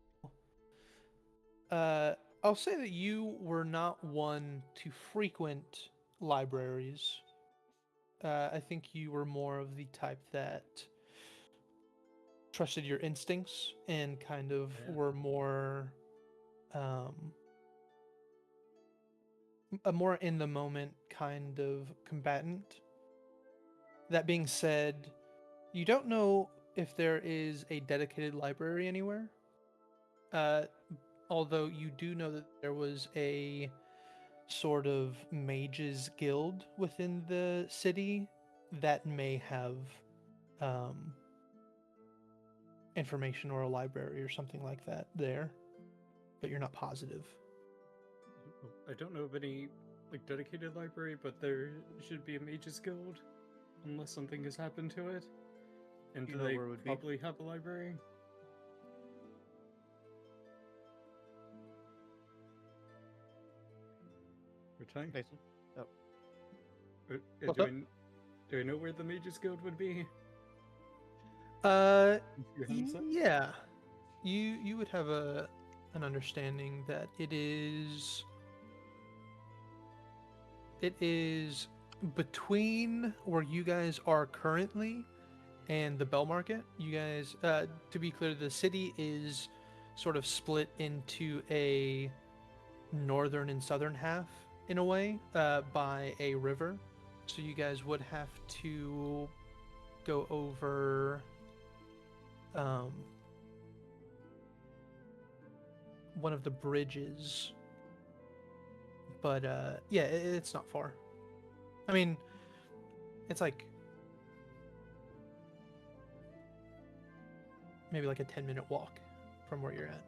I'll say that you were not one to frequent libraries. I think you were more of the type that trusted your instincts and kind of Yeah. were more, a more in the moment kind of combatant. That being said, you don't know if there is a dedicated library anywhere. Although you do know that there was a sort of mages guild within the city that may have information or a library or something like that there, but you're not positive. I don't know of any dedicated library, but there should be a mages guild, unless something has happened to it. And You do know they where it would be? probably have a library? We're trying. Nathan? Oh. What's Do up? do I know where the mages guild would be? Uh, Your hands up? yeah, you would have an understanding that it is between where you guys are currently and the Bell Market. You guys, to be clear, the city is sort of split into a northern and southern half in a way by a river. So you guys would have to go over one of the bridges. But yeah, it's not far. I mean, it's like maybe like a 10-minute walk from where you're at.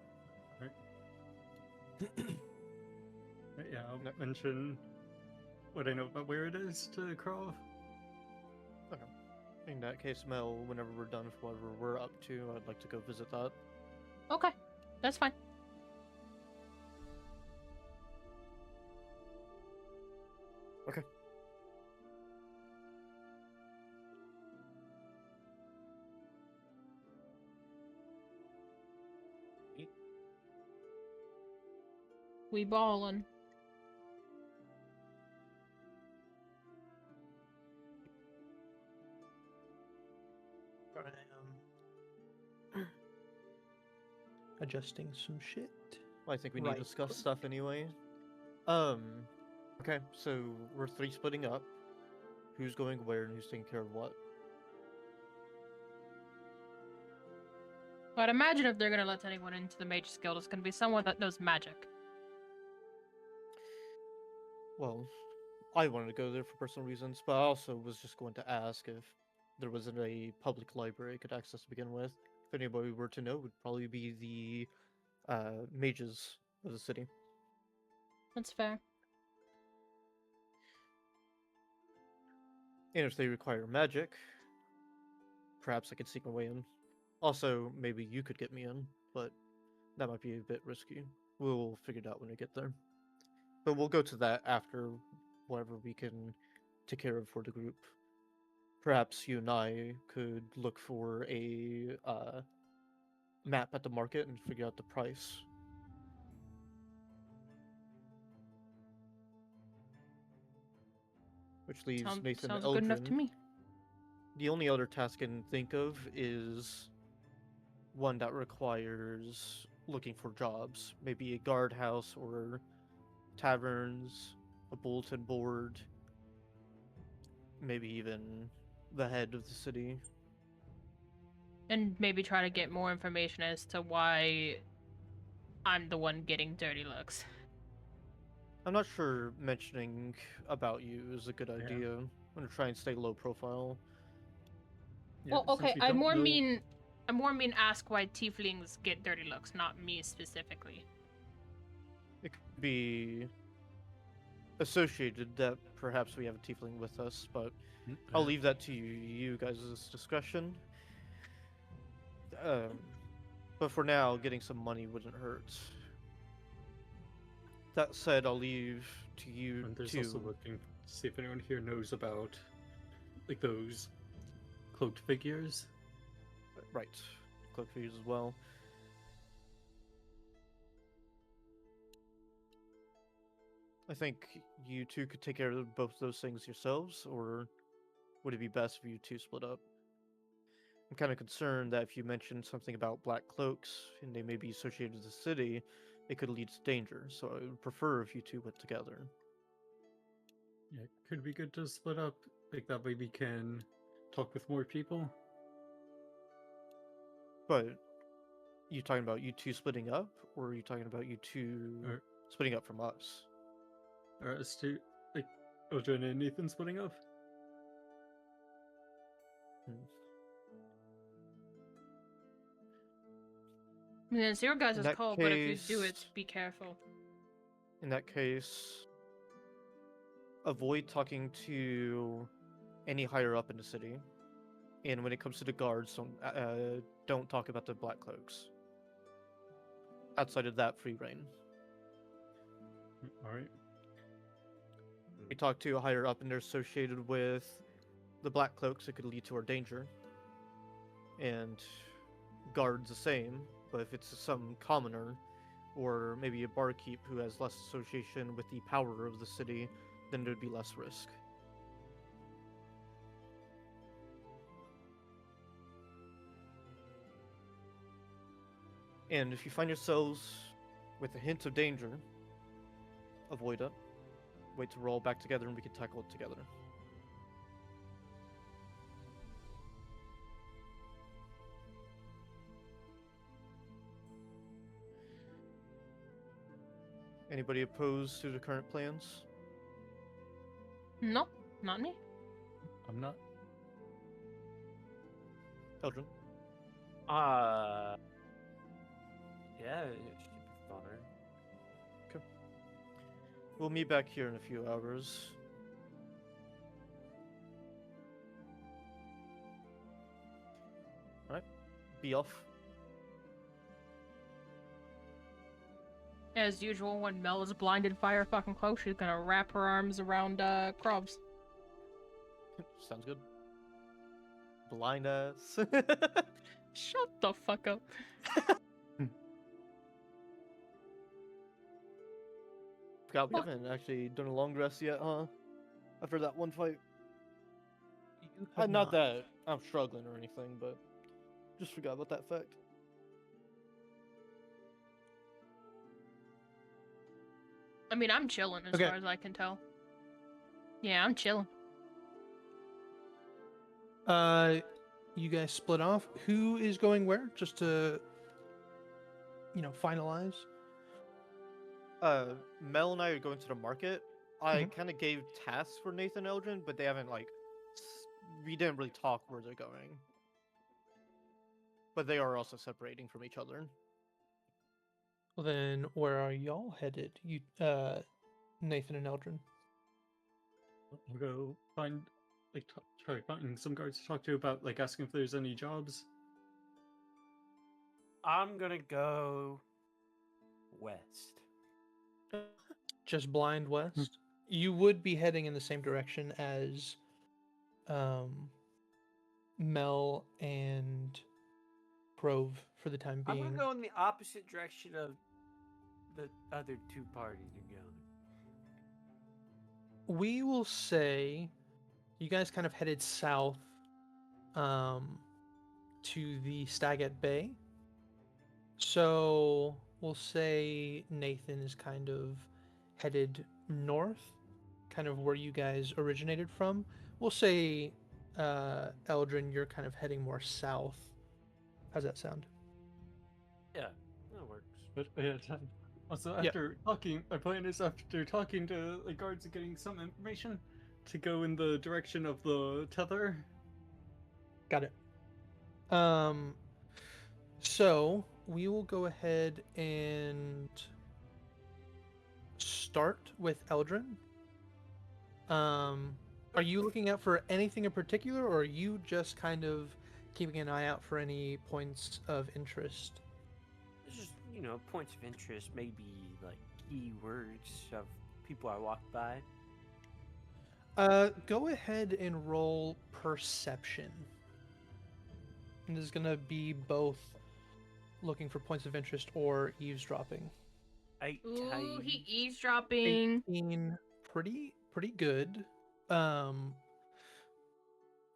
Yeah, I'll No. mention what I know about where it is to Krov. In that case, Mel, whenever we're done with whatever we're up to, I'd like to go visit that. Okay, that's fine. Okay. We ballin'. adjusting some shit. Well, I think we need to Right. discuss stuff anyway. Okay, so we're 3 splitting up. Who's going where and who's taking care of what? But I'd imagine if they're gonna let anyone into the Mage's Guild, it's gonna be someone that knows magic. Well, I wanted to go there for personal reasons, but I also was just going to ask if there wasn't a public library I could access to begin with. If anybody were to know, it would probably be the mages of the city. That's fair. And if they require magic, perhaps I could sneak my way in. Also, maybe you could get me in, but that might be a bit risky. We'll figure it out when we get there. But we'll go to that after whatever we can take care of for the group. Perhaps you and I could look for a map at the market and figure out the price. Which leaves Nathan and Sounds good enough to Eldrin. me. The only other task I can think of is one that requires looking for jobs. Maybe a guardhouse or taverns, a bulletin board, maybe even the head of the city. And maybe try to get more information as to why I'm the one getting dirty looks. I'm not sure mentioning about you is a good idea. I'm gonna try and stay low profile. Yeah, Well, okay, since we I don't more know- mean ask why tieflings get dirty looks, not me specifically. It could be associated that perhaps we have a tiefling with us, but I'll leave that to you guys' discretion. But for now, getting some money wouldn't hurt. That said, I'll leave to you And there's to also looking to see if anyone here knows about like those cloaked figures. right, cloak figures as well. I think you two could take care of both those things yourselves, or would it be best for you two split up? I'm kind of concerned that if you mention something about black cloaks and they may be associated with the city, it could lead to danger. So I would prefer if you two went together. Yeah, it could be good to split up. Like that way we can talk with more people. But you talking about you two splitting up, or are you talking about you two Or- splitting up from us? Or as to like Odin and Nathan splitting up. I mean, it's your guys' In that call, but if you do it, case- be careful. In that case, avoid talking to any higher up in the city. And when it comes to the guards, don't talk about the black cloaks. Outside of that, free reign. All right. We talk to a higher up and they're associated with the black cloaks, it could lead to our danger. And guards the same, but if it's some commoner or maybe a barkeep who has less association with the power of the city, then there'd be less risk. And if you find yourselves with a hint of danger, avoid it. Wait till we're all back together and we can tackle it together. Anybody opposed to the current plans? No, not me. I'm not. Eldrin? Yeah, it should be fine. We'll meet back here in a few hours. Alright, be off. As usual, when Mel is blinded by her fucking cloak, she's gonna wrap her arms around Krobs. Sounds good. Blind ass. Shut the fuck up. Forgot we Fuck. haven't actually done a long rest yet, huh? After that one fight. You have Not that I'm struggling or anything, but just forgot about that fact. I mean, I'm chilling as Okay. far as I can tell. Yeah, I'm chilling. You guys split off. Who is going where? Just to, finalize. Mel and I are going to the market. I Mhm. kind of gave tasks for Nathan Eldrin, but they haven't we didn't really talk where they're going. But they are also separating from each other. Well, then, where are y'all headed? Nathan and Eldrin. I'll go find, try finding some guards to talk to about, asking if there's any jobs. I'm gonna go west. Just blind west. You would be heading in the same direction as Mel and Grove for the time I'm being. gonna go in the opposite direction of the other two parties are going. We will say you guys kind of headed south to the Stagat Bay. So we'll say Nathan is kind of headed north, kind of where you guys originated from. We'll say Eldrin, you're kind of heading more south. How's that sound? Yeah, that works. But yeah, also Yeah. after talking, my plan is after talking to the guards and getting some information to go in the direction of the tether. Got it. So we will go ahead and start with Eldrin. Are you looking out for anything in particular, or are you just kind of keeping an eye out for any points of interest? It's just, points of interest, maybe like keywords of people I walked by. Go ahead and roll perception. And this is gonna be both looking for points of interest or eavesdropping. Ooh, he eavesdropping. 18, pretty good. Um,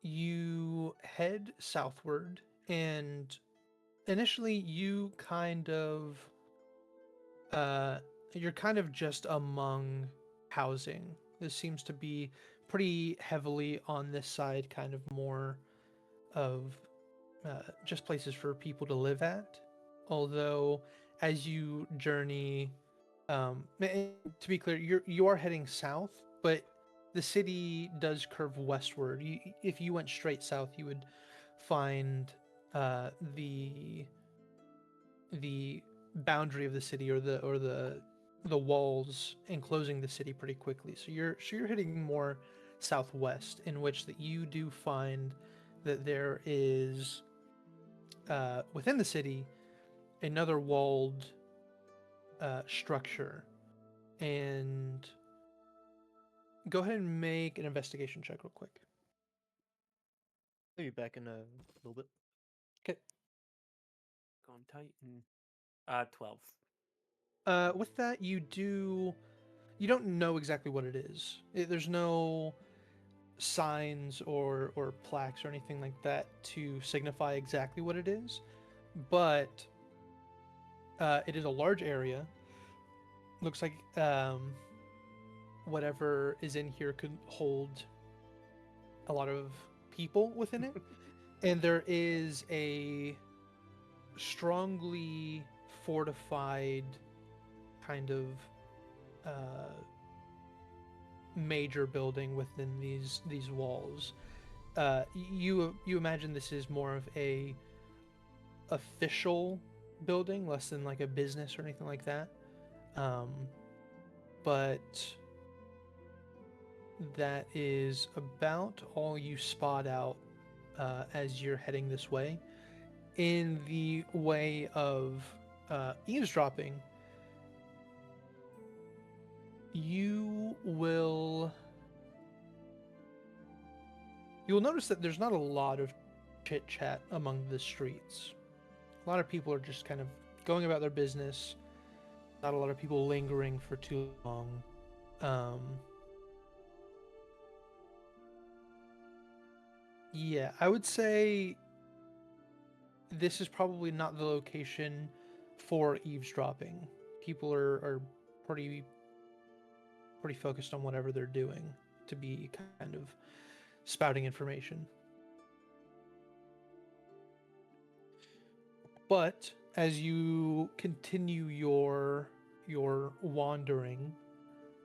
you head southward, and initially you you're kind of just among housing. This seems to be pretty heavily on this side, kind of more of just places for people to live at. Although, as you journey, to be clear, you are heading south, but the city does curve westward. If you went straight south, you would find the boundary of the city, or the walls enclosing the city pretty quickly. So you're heading more southwest, in which that you do find that there is within the city another walled structure. And go ahead and make an investigation check real quick. I'll be back in a little bit. Okay. Going Titan. 12. With that, you don't know exactly what it is. There's no signs or plaques or anything like that to signify exactly what it is, but it is a large area. Looks like whatever is in here could hold a lot of people within it. And there is a strongly fortified kind of major building within these walls. You imagine this is more of a official building, less than like a business or anything like that. But that is about all you spot out as you're heading this way. In the way of eavesdropping, you'll notice that there's not a lot of chit chat among the streets. A lot of people are just kind of going about their business. Not a lot of people lingering for too long. Yeah, I would say this is probably not the location for eavesdropping. People are pretty pretty focused on whatever they're doing to be kind of spouting information. But as you continue your wandering,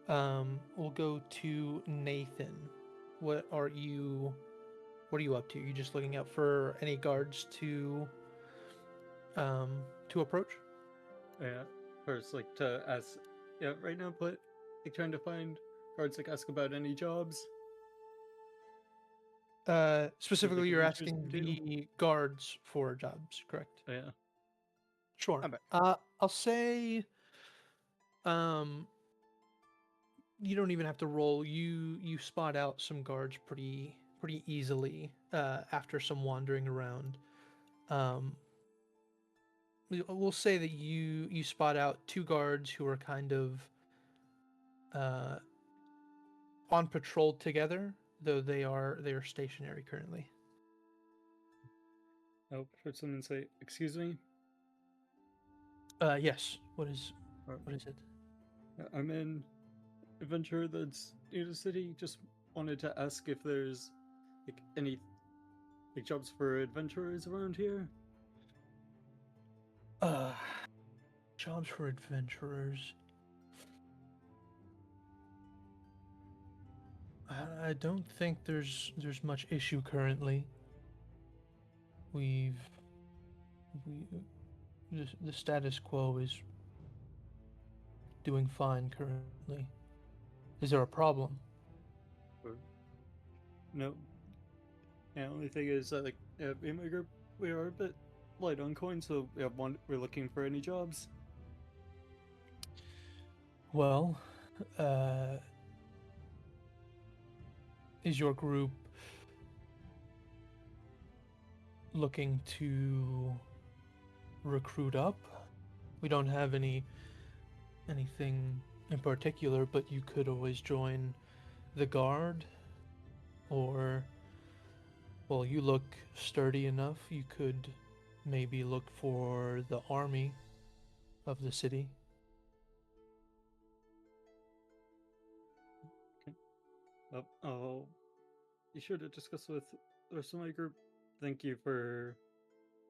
we'll go to Nathan. What are you up to? You just looking out for any guards to approach? Yeah. First, like to ask. Yeah, right now, but like trying to find guards, like ask about any jobs. Specifically, you're adventures asking can do. the guards for jobs, correct? Yeah. Sure. I'm back. I'll say, you don't even have to roll. You spot out some guards pretty easily after some wandering around. We'll say that you spot out two guards who are kind of on patrol together, though they are stationary currently. I'll heard someone say, "Excuse me." Yes. What is Or, it? I'm in adventure that's near the city. Just wanted to ask if there's like any like jobs for adventurers around here. Jobs for adventurers. I don't think there's much issue currently. We the status quo is doing fine currently. Is there a problem? Or no. The only thing is that like in my group we are a bit light on coins, so we're looking for any jobs. Well, is your group looking to recruit up? We don't have anything in particular, but you could always join the guard, or, well, you look sturdy enough, you could maybe look for the army of the city. I'll be sure to discuss with the rest of my group. Thank you for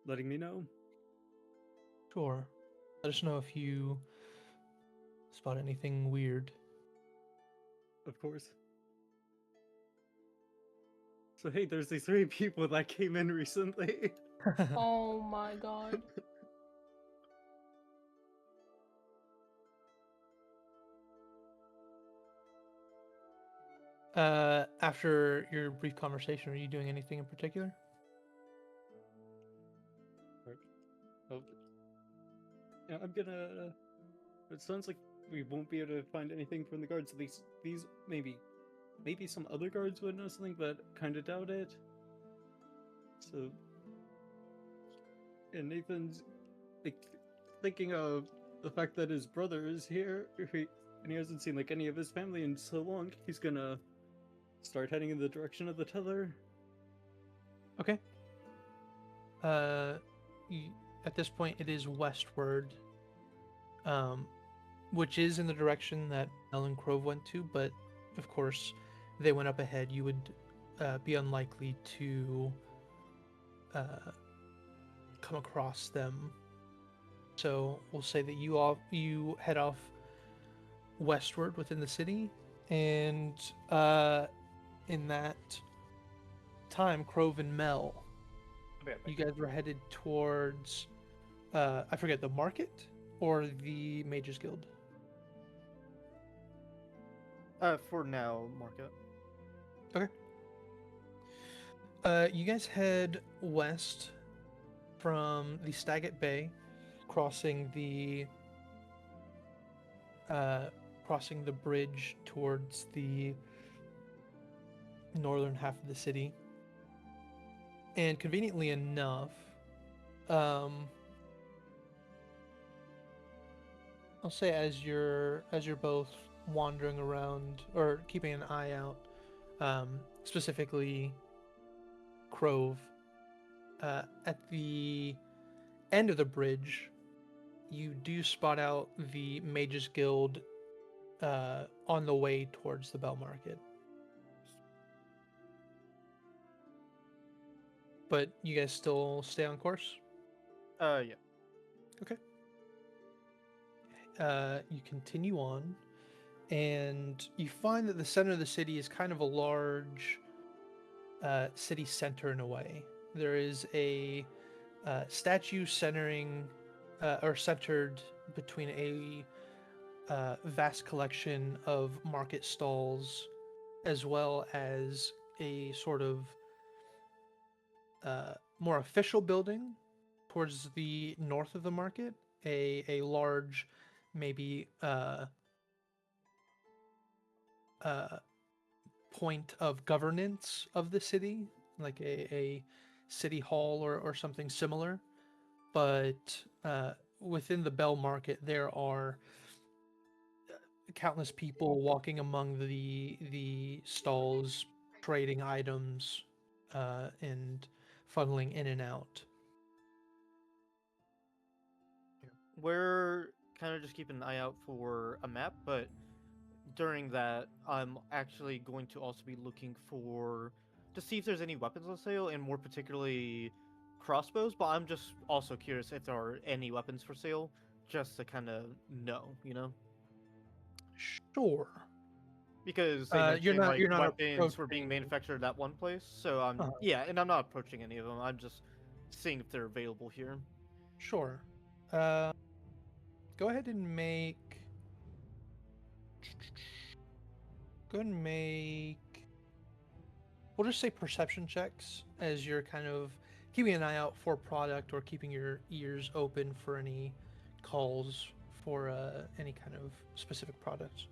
letting me know. Sure. Let us know if you spot anything weird. Of course. So hey, there's these 3 people that came in recently. Oh my god. After your brief conversation, are you doing anything in particular? Oh, yeah, I'm gonna. It sounds like we won't be able to find anything from the guards. These maybe some other guards would know something, but kind of doubt it. So, and Nathan's like thinking of the fact that his brother is here, and he hasn't seen like any of his family in so long. He's gonna start heading in the direction of the tether. Okay. At this point, it is westward, which is in the direction that Mel and Crove went to, but of course, they went up ahead. You would be unlikely to come across them. So we'll say that you head off westward within the city, and in that time, Crove and Mel, you guys were headed towards, I forget, the market or the Mages Guild? For now, market. Okay. You guys head west from the Staggett Bay, crossing the bridge towards the northern half of the city. And conveniently enough, I'll say as you're both wandering around or keeping an eye out, specifically Crove, at the end of the bridge, you do spot out the Mages Guild on the way towards the Bell Market. But you guys still stay on course? Yeah. You continue on, and you find that the center of the city is kind of a large city center in a way. There is a statue centering or centered between a vast collection of market stalls, as well as a sort of more official building towards the north of the market. A large, maybe point of governance of the city, like a city hall or something similar. But within the Bell Market, there are countless people walking among the stalls, trading items, and funneling in and out. We're kind of just keeping an eye out for a map, but during that, I'm actually going to also be looking for to see if there's any weapons on sale, and more particularly crossbows. But I'm just also curious if there are any weapons for sale, just to kind of know, you know, Sure. because they You're mentioned not like you're not weapons were being approaching. manufactured at that one place. So I'm Uh-huh. yeah, and I'm not approaching any of them. I'm just seeing if they're available here. Sure. Uh, go ahead and make. Go ahead and make. We'll just say perception checks as you're kind of keeping an eye out for product or keeping your ears open for any calls for any kind of specific products.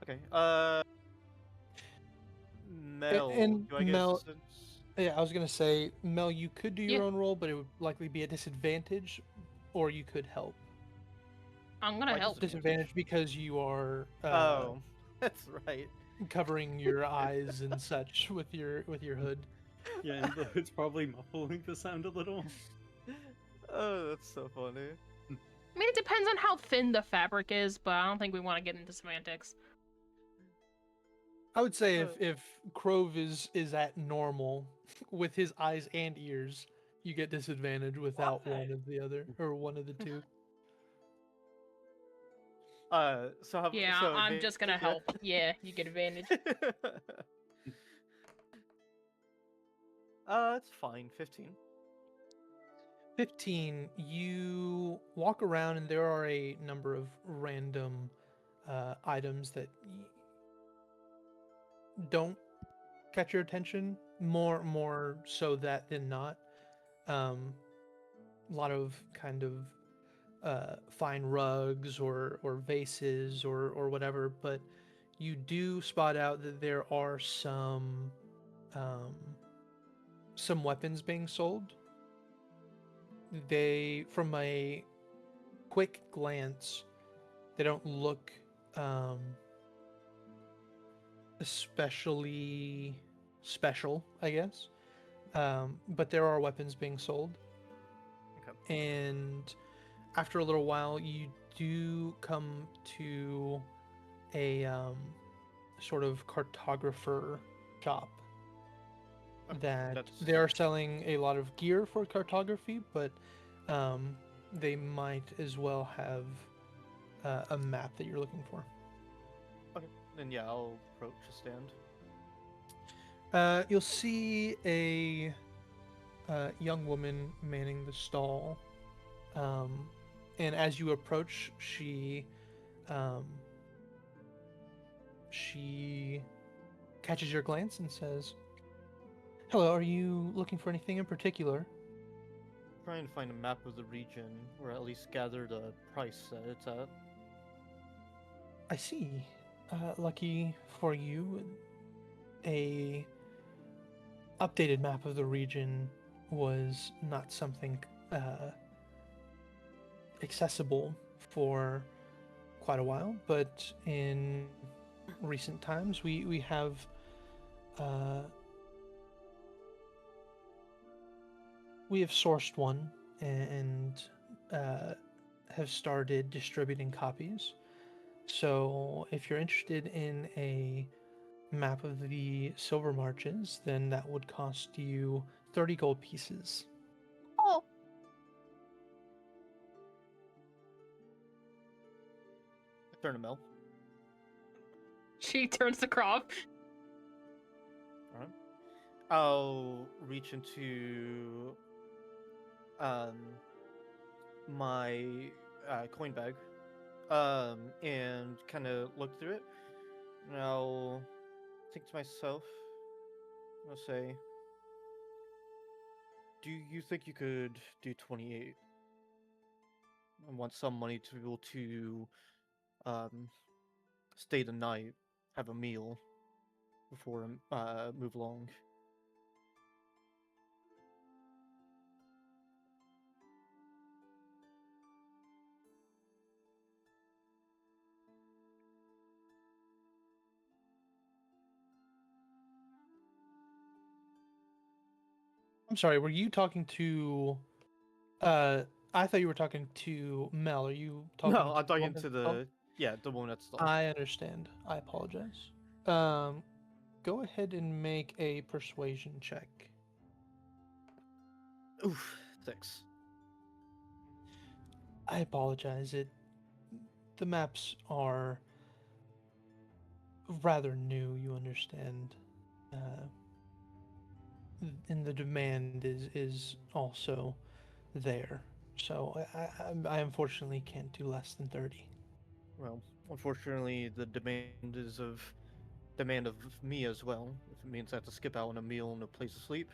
Okay. And Do I get Mel, assistance? yeah, I was gonna say, Mel, you could do Yeah. your own roll, but it would likely be a disadvantage, or you could help. I'm gonna Why help. Disadvantage because you are Oh, that's right. covering your eyes and such with your hood. Yeah, and the hood's probably muffling the sound a little. Oh, that's so funny. I mean, it depends on how thin the fabric is, but I don't think we want to get into semantics. I would say Uh, if Crove is at normal with his eyes and ears, you get disadvantage without Why? one of the other or one of the two. Yeah, so I'm just gonna advantage, help. Yeah, you get advantage. yeah. It's fine. 15. 15, you walk around and there are a number of random items that don't catch your attention, more so that than not. A lot of kind of fine rugs or vases or whatever, but you do spot out that there are um, some weapons being sold. They, from a quick glance, they don't look um, especially special, I guess. But there are weapons being sold. Okay. And after a little while, you do come to a sort of cartographer shop that That's they are selling a lot of gear for cartography, but they might as well have a map that you're looking for. okay. Then yeah, I'll approach a stand. You'll see a young woman manning the stall, and as you approach, um, she catches your glance and says, "Hello, are you looking for anything in particular?" Trying to find a map of the region, or at least gather the price that it's at. I see. Lucky for you, a updated map of the region was not something accessible for quite a while, but in recent times we have uh, sourced one and have started distributing copies. So if you're interested in a map of the Silver Marches, then that would cost you 30 gold pieces. Oh, Turn to Mel. she turns to Croft. Alright. I'll reach into my coin bag and kind of look through it. And I'll think to myself, I'll say, do you think you could do 28? I want some money to be able to stay the night, have a meal before move along. I'm sorry, were you talking to I thought you were talking to Mel. Are you talking No, I'm the talking woman to at all? the woman at the stall. I understand. I apologize. Go ahead and make a persuasion check. Oof, 6. I apologize. The maps are rather new, you understand. And the demand is also there. So I unfortunately can't do less than 30. Well, unfortunately, the demand of me as well. If it means I have to skip out on a meal and a place to sleep,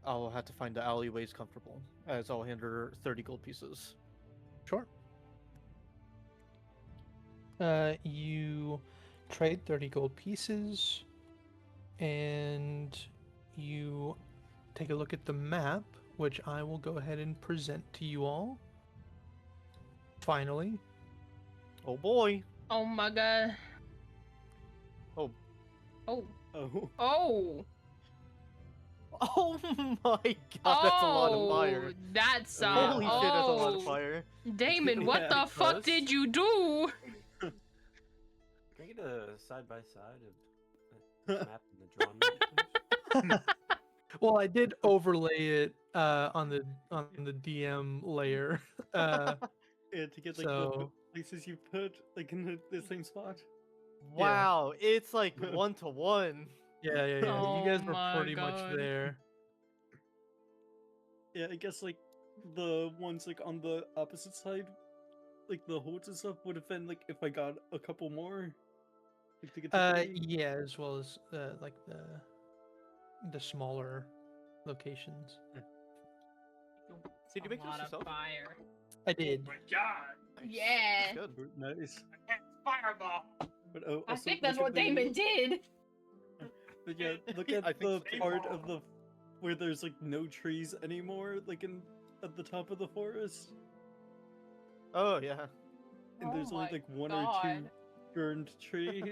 I'll have to find the alleyways comfortable, as I'll hand her 30 gold pieces. Sure. You trade 30 gold pieces, and you take a look at the map, which I will go ahead and present to you all. Finally. Oh boy! Oh my god. Oh. Oh. Oh. Oh. Oh my god, that's a lot of fire. That's Holy shit, that's a lot of oh. fire. Damon, what Yeah, the fuck close. did you do? Can I get a side by side of the map and the drawn map, please? Well, I did overlay it on the DM layer. Yeah, to get like So- the places you put like in the same spot. Wow, it's like 1-to-1. Yeah. You guys Oh were my pretty much God. there. Yeah, I guess like the ones like on the opposite side, like the holds and stuff would have been like if I got a couple more. Like, to get to 30. Yeah, as well as like the smaller locations. Did you make a lot this of yourself? fire. I did. my god! Nice. Yeah. Good. Nice. Fireball! But I also think that's look what at the- Damon did. But yeah, look I at think the so. part of the where there's like no trees anymore, like at the top of the forest, Oh yeah. and Oh there's only my like one or two God. burned trees.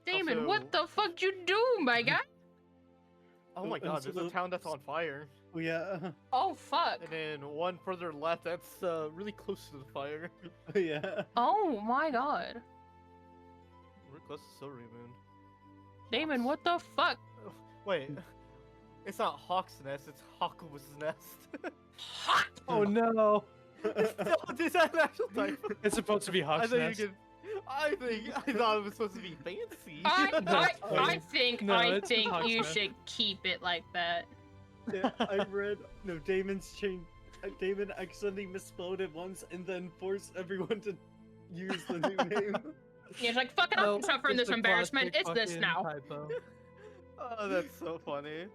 Damon, Also- what the fuck you do, my guy? Oh my and god, so there's a the- town that's on fire. Oh yeah, Oh fuck. And then one further left that's really close to the fire. oh yeah. Oh my god. We're close to Silvery Moon. Damon, what the fuck? Wait. It's not Hawk's Nest, it's Hawk's Nest. Oh no! Is that an actual type? It's supposed to be I Hawk's thought Nest. I thought it was supposed to be fancy. I think No, I it's think Hawk's you Nest. should keep it like that. Yeah, I read. No, Damon's changed. Damon accidentally misspelled it once and then forced everyone to use the new name. Yeah, it's like fuck it, I'm No, suffering it's this a embarrassment. classic It's this fucking now. typo. Oh, that's so funny.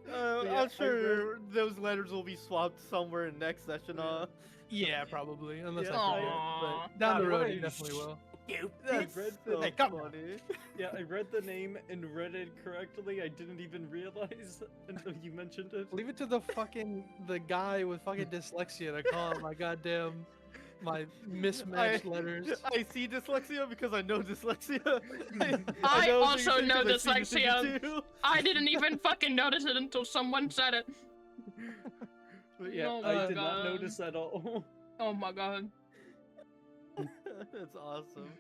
Yeah, I'm I sure those letters will be swapped somewhere in next session. Yeah, probably. Unless Yeah, I forget. Aw. But down the God, road, what you a definitely will. That's read so the- Hey, come on. funny. Yeah, I read the name and read it correctly. I didn't even realize until you mentioned it. Leave it to the guy with fucking dyslexia to call it my mismatched letters. I see dyslexia because I know dyslexia. I know also things know because I've seen dyslexia. it too. I didn't even fucking notice it until someone said it. But yeah, Oh I my did not God. notice at all. Oh my god. That's awesome.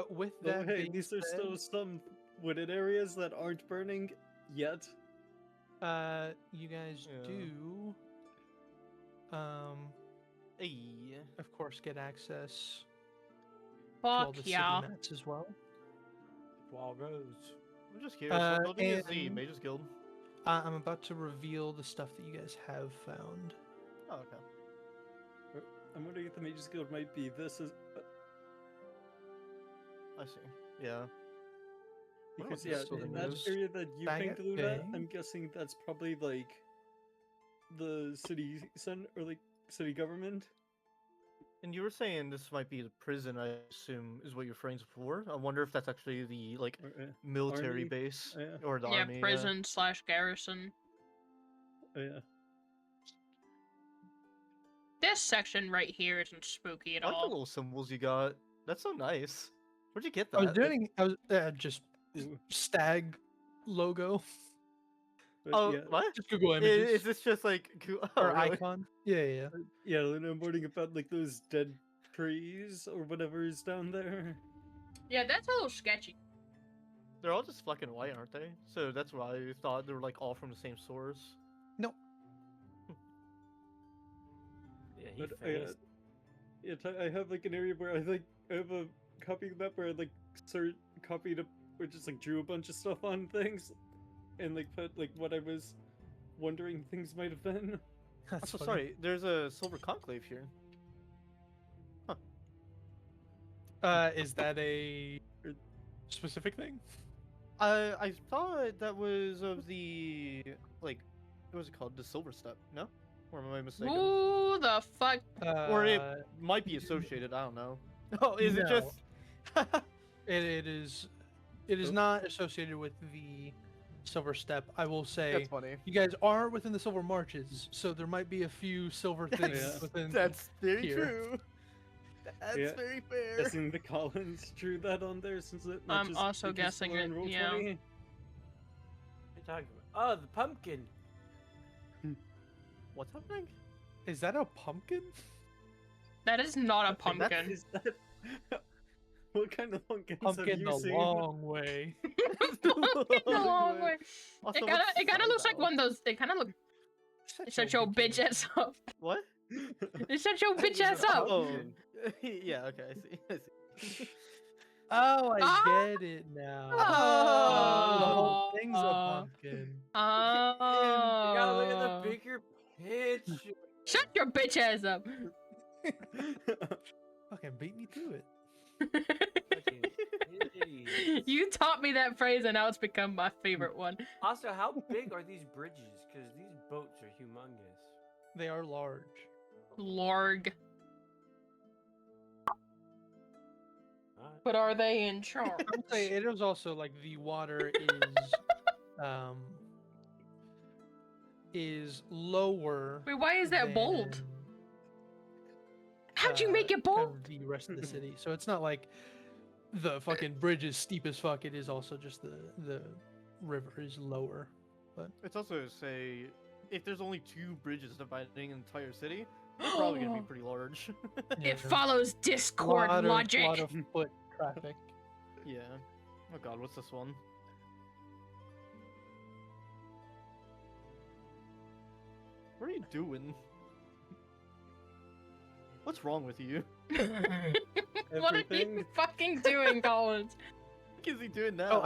With Oh, that hey, being these are said, still some wooded areas that aren't burning yet. you guys Yeah. do, Hey. of course, get access to all Fuck the city yeah. maps as well. Wall goes. I'm just curious. What building is the and- Mages Guild? I'm about to reveal the stuff that you guys have found. Oh, okay. I'm wondering if the Mages Guild might be this is I see. Yeah. Wonder what because yeah, this building that is. area that you Bag picked, it, Luna, okay. I'm guessing that's probably like the city center or like city government. And you were saying this might be the prison, I assume, is what you're referring to for. I wonder if that's actually the Or, military army? base Yeah. or the Yeah, army. prison slash garrison. Yeah. This section right here isn't spooky at I like the all. little symbols you got. That's so nice. Where'd you get I was that? doing, just Ooh. stag logo But Oh, yeah, what? just Google Is Images this just like oh, or really? icon. Yeah. yeah, Luna, I'm wondering about like those dead trees or whatever is down there. Yeah, that's a little sketchy. They're all just black and white, aren't they? So that's why I thought they were like all from the same source. Nope. Yeah, he But phased. yeah, I have like an area where I have a copy of the map where I like copied up or just like drew a bunch of stuff on things and like put like what I was wondering things might have been. I'm That's so funny. sorry. There's a silver conclave here. Is that a specific thing? I thought that was of the like, what was it called? The Silver Step? No, or am I mistaken? Who the fuck? Or it might be associated. I don't know. Oh, is it no. just? It is Oh. not associated with the Silver Step. I will say That's funny. you guys are within the Silver Marches, so there might be a few silver things Yeah. within. That's very here. true. That's Yeah. very fair. Guessing the Collins drew that on there since it I'm matches also the guessing Gisela it, in Roll yeah. 20. What are you talking about? Oh, the pumpkin. What's happening? Is that a pumpkin? That is not a Okay, that's- pumpkin. Is that what kind of pumpkins Pumpkin have you the seen? long way. Pumpkin the long way. Also, It what's kind of looks like eyebrow? one of those. It kind of look. Shut your bitch ass up. What? Shut your bitch He's ass a up. Oh, pumpkin. yeah. Okay, I see. Oh, I Ah! get it now. Oh. The whole thing's a Oh. pumpkin. You gotta look at Oh. the bigger picture. Shut your bitch ass up. Fucking beat me to it. Fucking idiots. You taught me that phrase, and now it's become my favorite one. Also, how big are these bridges? Because these boats are humongous. They are large. Lorg. Alright. But are they in charge? I would say it is also like the water is lower. Wait, why is that bold? than, How'd you make it kind bold? of the rest of the city. So it's not like the fucking bridge is steep as fuck. It is also just the river is lower. It's also say if there's only 2 bridges dividing an entire city, they're probably gonna be pretty large. It follows Discord logic. Lot of foot traffic. Yeah. Oh god, what's this one? What are you doing? What's wrong with you? What are you Everything. fucking doing, Collins? What is he doing now? Oh,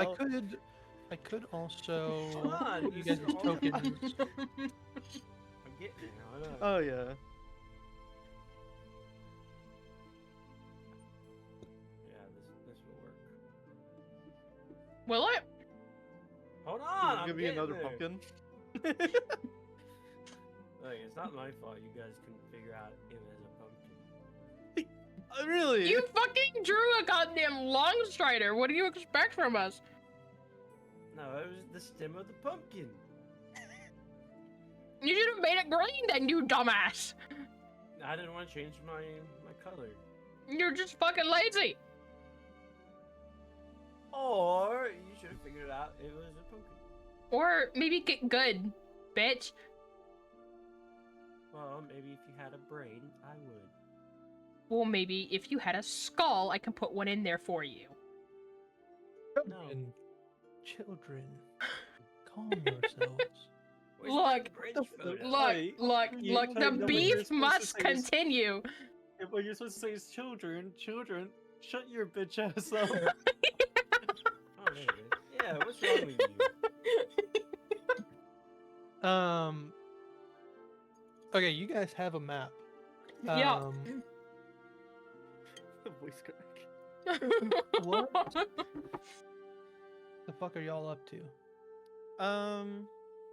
I could also Come on, you these guys' are all- tokens. I'm getting there. Hold on. Oh yeah. Yeah, this will work. Will it? Hold on. I'm Give me getting another there. pumpkin. Look, it's not my fault. You guys couldn't figure out it was a pumpkin. Really? You fucking drew a goddamn long strider. What do you expect from us? No, it was the stem of the pumpkin. You should have made it green then, you dumbass. I didn't want to change my color. You're just fucking lazy. Or you should have figured out it was a pumpkin. Or maybe get good, bitch. Well, maybe if you had a brain, I would. Well, maybe if you had a skull, I can put one in there for you. No. Children, calm yourselves. Where's Look, my bridge photo? Wait, Look, you look, the typed that what you're beef supposed to must say is- continue. What you're supposed to say is children. Shut your bitch ass up. Oh, there it is. Yeah, what's wrong with you? Okay, you guys have a map. Yeah. Voice crack. What the fuck are y'all up to?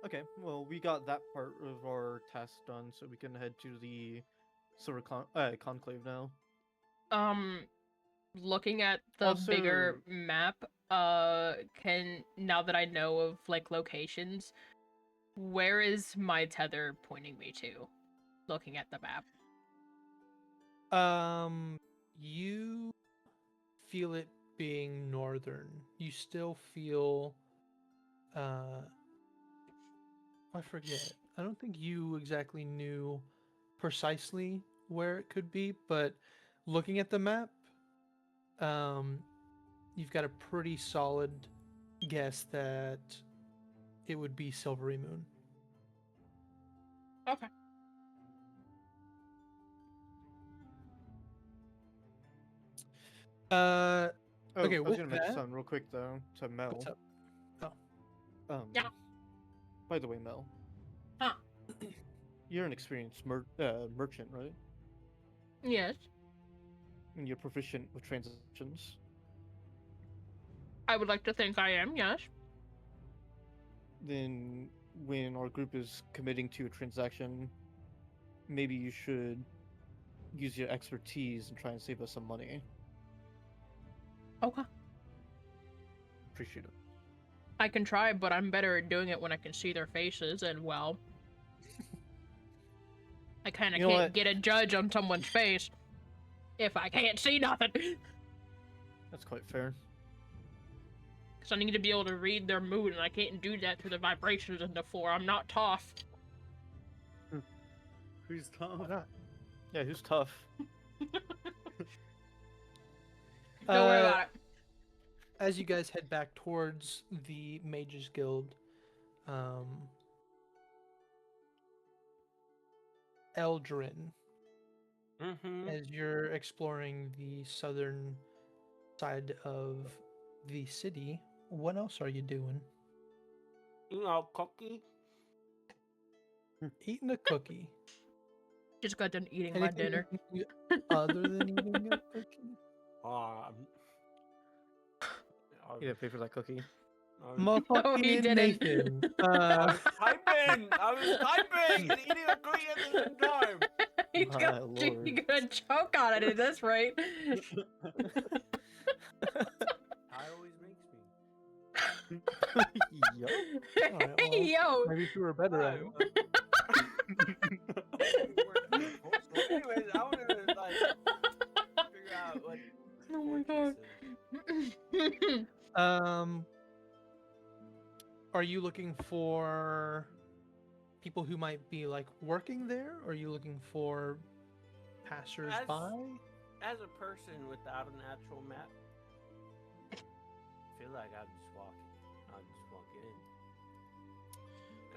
Okay, well, we got that part of our task done, so we can head to the Silver Conclave now. Looking at the bigger map, now that I know of like locations, where is my tether pointing me to? Looking at the map. You feel it being northern. You still feel I forget. I don't think you exactly knew precisely where it could be, but looking at the map, you've got a pretty solid guess that it would be Silvery Moon. Okay. Okay, I was with gonna mention that, something real quick though to Mel. what's up? Yeah. By the way, Mel. Huh. You're an experienced merchant, right? Yes. And you're proficient with transactions. I would like to think I am, yes. Then, when our group is committing to a transaction, maybe you should use your expertise and try and save us some money. Okay. Appreciate it. I can try, but I'm better at doing it when I can see their faces, and well, I kind of You know can't what? get a judge on someone's face if I can't see nothing. That's quite fair. Because I need to be able to read their mood, and I can't do that through the vibrations in the floor. I'm not tough. Who's Tom? Why not? Yeah, who's tough? Don't worry about it. As you guys head back towards the Mages Guild, Eldrin, Mm-hmm. as you're exploring the southern side of the city, what else are you doing? You know, cookie. Eating a cookie. Just got done eating my Anything dinner. other than eating a cookie? Um, You didn't pay for that cookie. Motherfucking he didn't. Nathan. I was typing and eating a cookie at the same time. He's My gonna, lord. he's gonna choke on it at this rate. I always makes me. Yup. Alright, well, Yo! maybe if you were better at it. Anyways, I want to like figure out what. Oh my god. Are you looking for people who might be like working there? Or are you looking for passers-by? As a person without an actual map, I feel like I'd just walk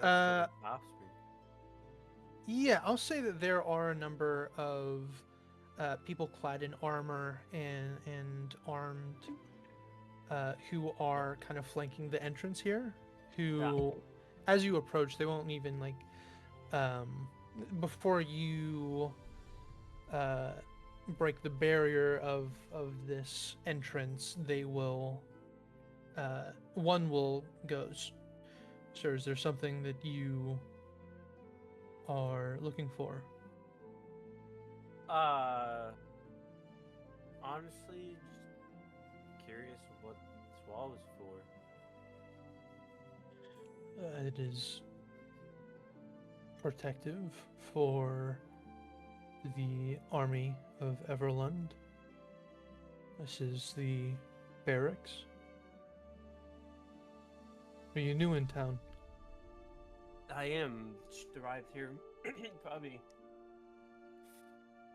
in. Offspring. Yeah, I'll say that there are a number of people clad in armor and armed who are kind of flanking the entrance here. Who, as you approach, they won't even like before you break the barrier of this entrance. They will one will goes, "Sir, is there something that you are looking for?" Honestly, just curious what this wall is for. It is protective for the army of Everlund. This is the barracks. Are you new in town? I am just arrived here probably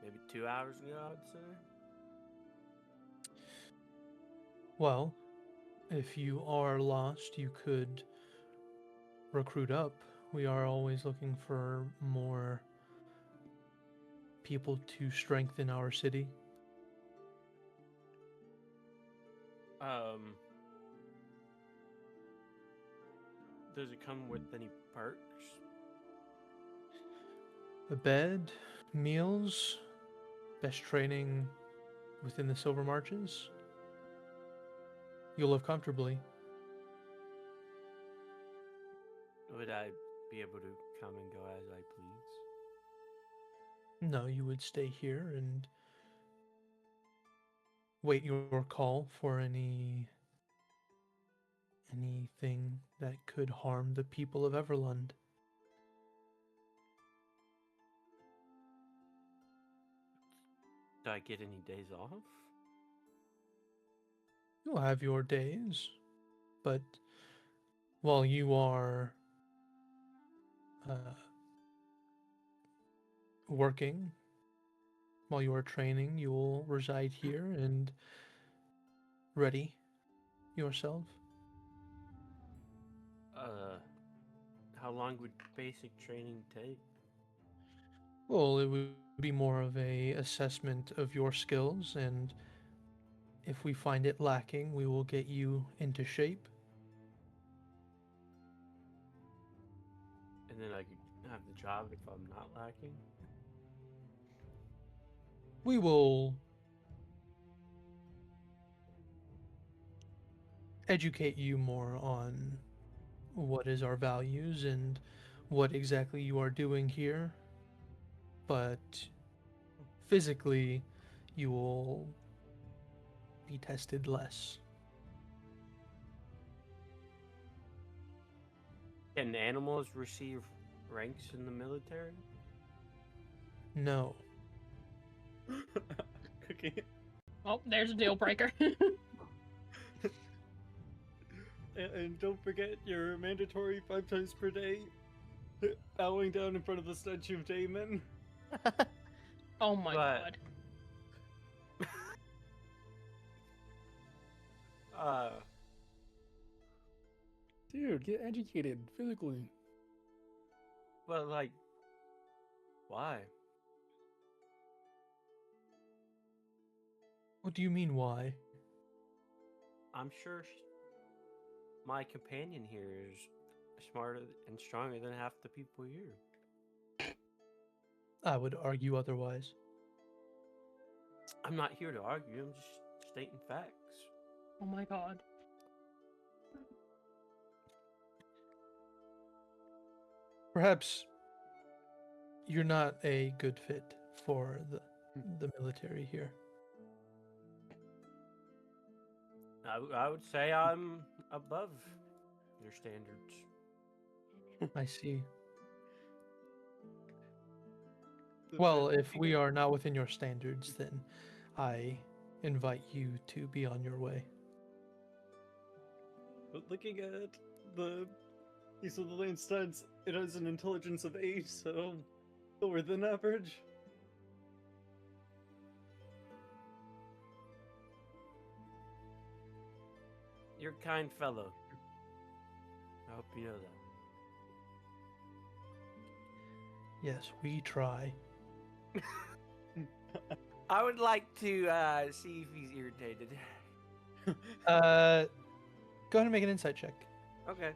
maybe 2 hours ago, I'd say. Well, if you are lost, you could recruit up. We are always looking for more people to strengthen our city. Does it come with any perks? A bed, meals, best training within the Silver Marches. You'll live comfortably. Would I be able to come and go as I please? No, you would stay here and wait your call for anything that could harm the people of Everlund. Do I get any days off? You'll have your days, but while you are working, while you are training, you will reside here and ready yourself. How long would basic training take? Well, it would be more of a assessment of your skills, and if we find it lacking, we will get you into shape. And then I could have the job if I'm not lacking? We will educate you more on what is our values and what exactly you are doing here. But physically, you will be tested less. Can animals receive ranks in the military? No. Cookie. Oh, there's a deal breaker. And don't forget your mandatory 5 times per day bowing down in front of the statue of Damon. Oh my But- god. Dude, get educated physically. But like, why? What do you mean, why? I'm sure my companion here is smarter and stronger than half the people here. I would argue otherwise. I'm not here to argue, I'm just stating facts. Oh my god. Perhaps you're not a good fit for the military here. I would say I'm above your standards. I see. Well, if we are not within your standards, then I invite you to be on your way. But looking at the piece of the land stats, it has an intelligence of 8, so lower than average. You're a kind fellow. I hope you know that. Yes, we try. I would like to see if he's irritated. Go ahead and make an insight check. Okay.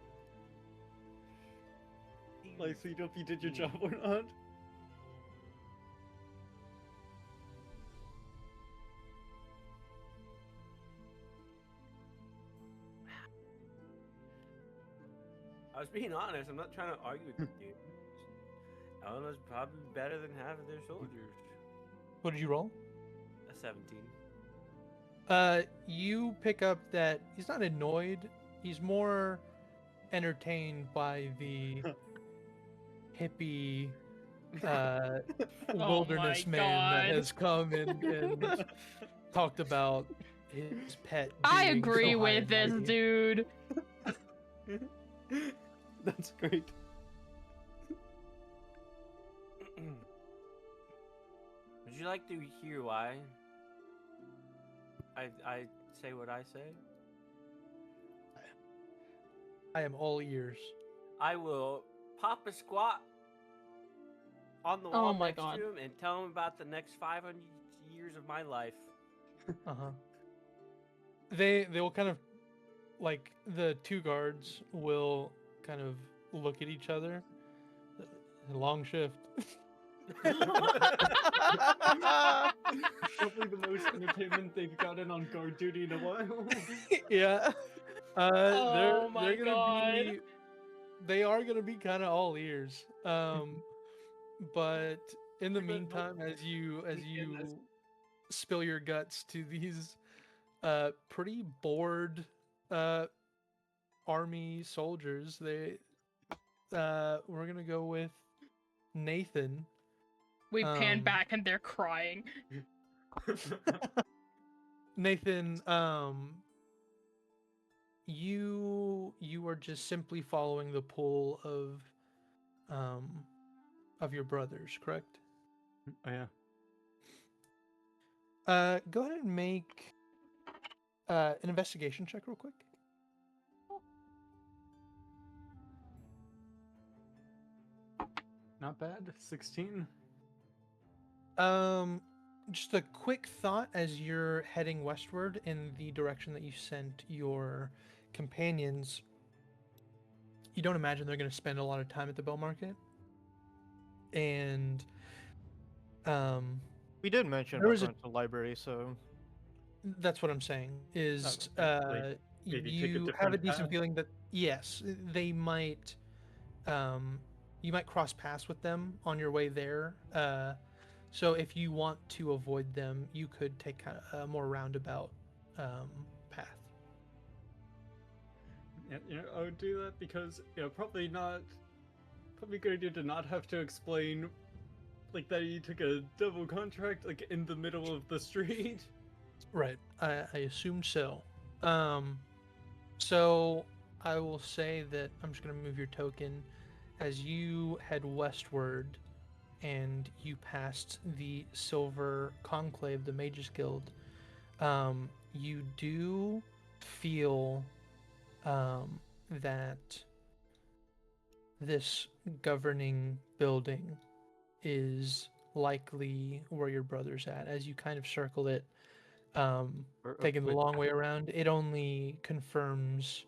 Like, so you know if you did your job or not. I was being honest. I'm not trying to argue with you, dude. Elena's probably better than half of their soldiers. What did you roll? A 17. You pick up that he's not annoyed. He's more entertained by the hippie wilderness my man that God. has come and talked about his pet. I being agree so high with and this mighty. dude. That's great. you like to hear why I say what I say? I am all ears. I will pop a squat on the Oh wall my next God. to him and tell him about the next 500 years of my life. Uh-huh. They will kind of, like, the two guards will kind of look at each other. Long shift. Probably the most entertainment they've gotten on guard duty in a while. Yeah. Oh my they're gonna God. be, they are gonna be kind of all ears. But in the But no- meantime, as you Weekend spill your guts to these pretty bored army soldiers, we're gonna go with Nathan. We pan Um, back and they're crying. Nathan, you are just simply following the pull of your brothers, correct? Oh yeah. Go ahead and make an investigation check real quick. Not bad. 16. Just a quick thought as you're heading westward in the direction that you sent your companions. You don't imagine they're going to spend a lot of time at the Bell Market, and We did mention There about was a- going to the library, so that's what I'm saying. Is Like, maybe take a you have a different decent path. feeling that yes, they might. You might cross paths with them on your way there. So if you want to avoid them, you could take kind of a more roundabout path. Yeah, I would do that because probably good idea to not have to explain like that you took a double contract like in the middle of the street. Right. I assumed so. So I will say that I'm just going to move your token as you head westward and you passed the Silver Conclave, the Mages Guild. You do feel that this governing building is likely where your brother's at. As you kind of circle it, taking the wait. long way around, it only confirms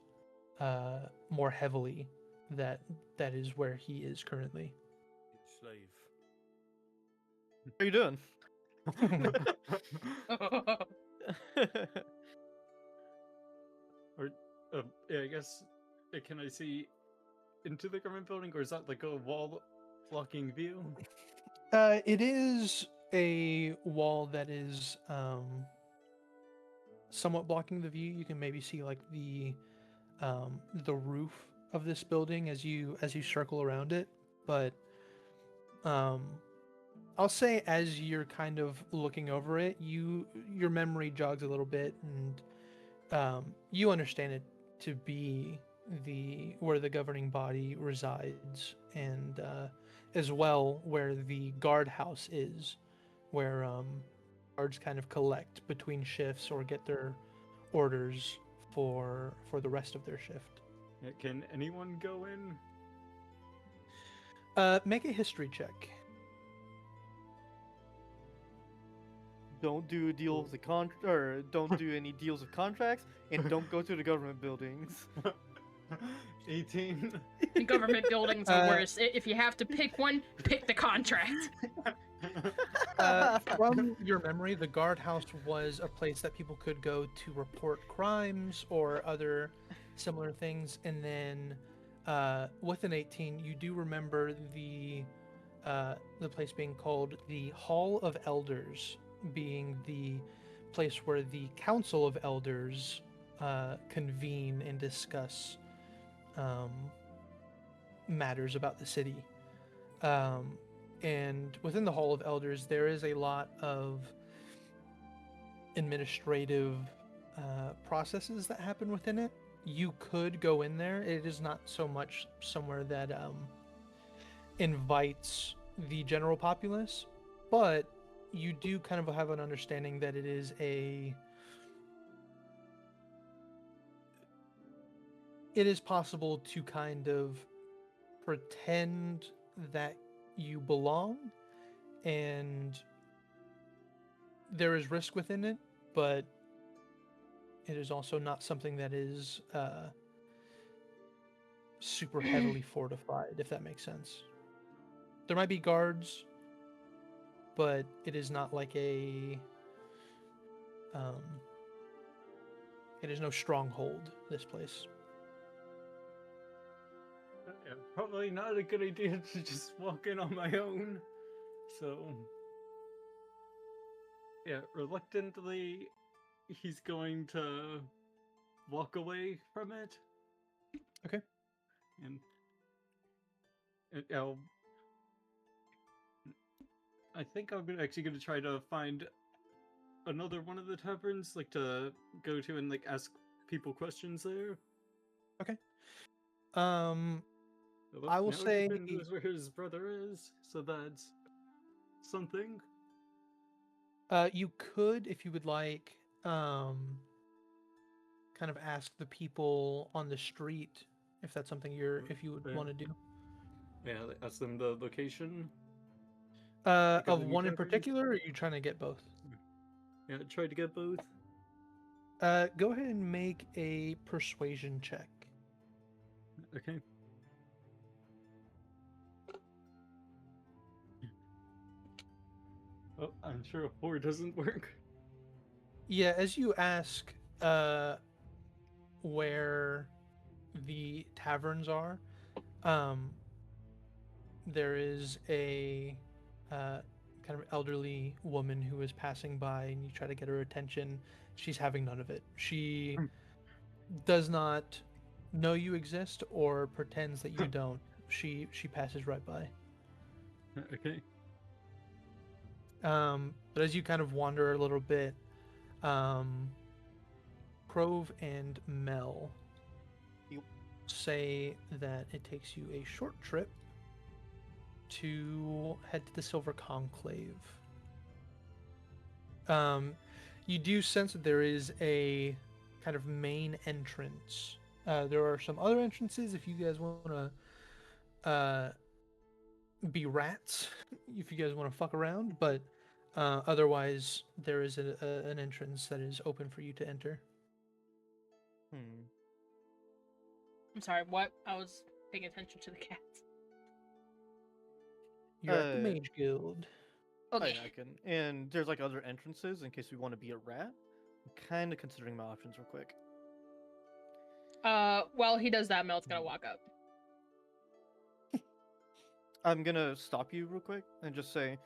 more heavily that that is where he is currently. Slave. what are you doing? Or yeah, I guess can I see into the government building, or is that like a wall blocking view? It is a wall that is somewhat blocking the view. You can maybe see like the roof of this building as you circle around it, but I'll say as you're kind of looking over it, your memory jogs a little bit, and you understand it to be where the governing body resides, and as well where the guardhouse is, where guards kind of collect between shifts or get their orders for the rest of their shift. Yeah, can anyone go in? Make a history check. Don't do deals of or don't do any deals of contracts, and don't go to the government buildings. 18. The government buildings are Uh, worse. If you have to pick one, pick the contract. From your memory, the guardhouse was a place that people could go to report crimes or other similar things. And then, with an 18, you do remember the place being called the Hall of Elders, being the place where the Council of Elders convene and discuss matters about the city. And within the Hall of Elders, there is a lot of administrative processes that happen within it. You could go in there. It is not so much somewhere that invites the general populace, but you do kind of have an understanding that it is it is possible to kind of pretend that you belong, and there is risk within it, but it is also not something that is super heavily fortified, if that makes sense. There might be guards, but it is not like it is no stronghold, this place. Yeah, probably not a good idea to just walk in on my own. So, yeah, reluctantly, he's going to walk away from it. Okay. And I'll, I think I'm actually going to try to find another one of the taverns, like to go to and like ask people questions there. Okay. Although I will now say- Japan knows where his brother is, so that's something. You could, if you would like, kind of ask the people on the street if that's something if you would Yeah. want to do. Yeah, ask them the location. Of the new one in tavern? particular, or are you trying to get both? Yeah, try to get both. Go ahead and make a persuasion check. Okay. Oh, I'm sure a 4 doesn't work. Yeah, as you ask where the taverns are, there is a kind of elderly woman who is passing by, and you try to get her attention. She's having none of it. She does not know you exist or pretends that you don't. She passes right by. Okay. But as you kind of wander a little bit, Crove and Mel Yep. say that it takes you a short trip to head to the Silver Conclave. You do sense that there is a kind of main entrance. There are some other entrances if you guys want to be rats, if you guys want to fuck around, but otherwise there is an entrance that is open for you to enter. I'm sorry, what? I was paying attention to the cats. You're at the Uh, Mage Guild. Okay. Oh, yeah, I can. And there's like other entrances in case we want to be a rat. I'm kind of considering my options real quick. While he does that, Mel's gonna walk up. I'm gonna stop you real quick and just say,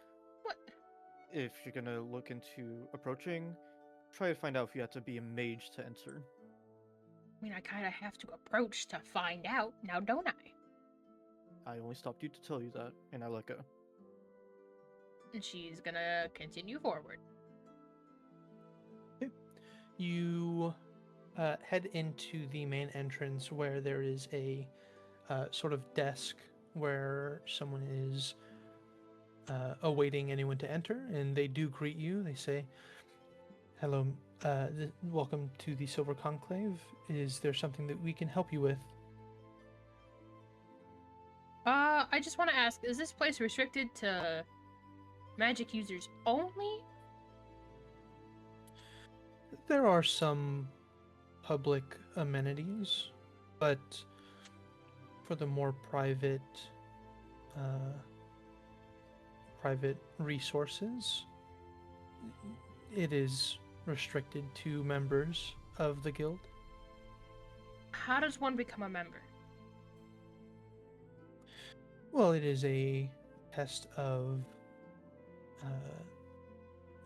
What? if you're gonna look into approaching, try to find out if you have to be a mage to enter. I mean, I kind of have to approach to find out, now don't I? I only stopped you to tell you that, and I let go. And she's gonna continue forward. You head into the main entrance where there is a sort of desk where someone is awaiting anyone to enter, and they do greet you. They say, "Hello, welcome to the Silver Conclave. Is there something that we can help you with?" I just want to ask, is this place restricted to magic users only? There are some public amenities, but for the more private resources, it is restricted to members of the guild. How does one become a member? Well, it is a test of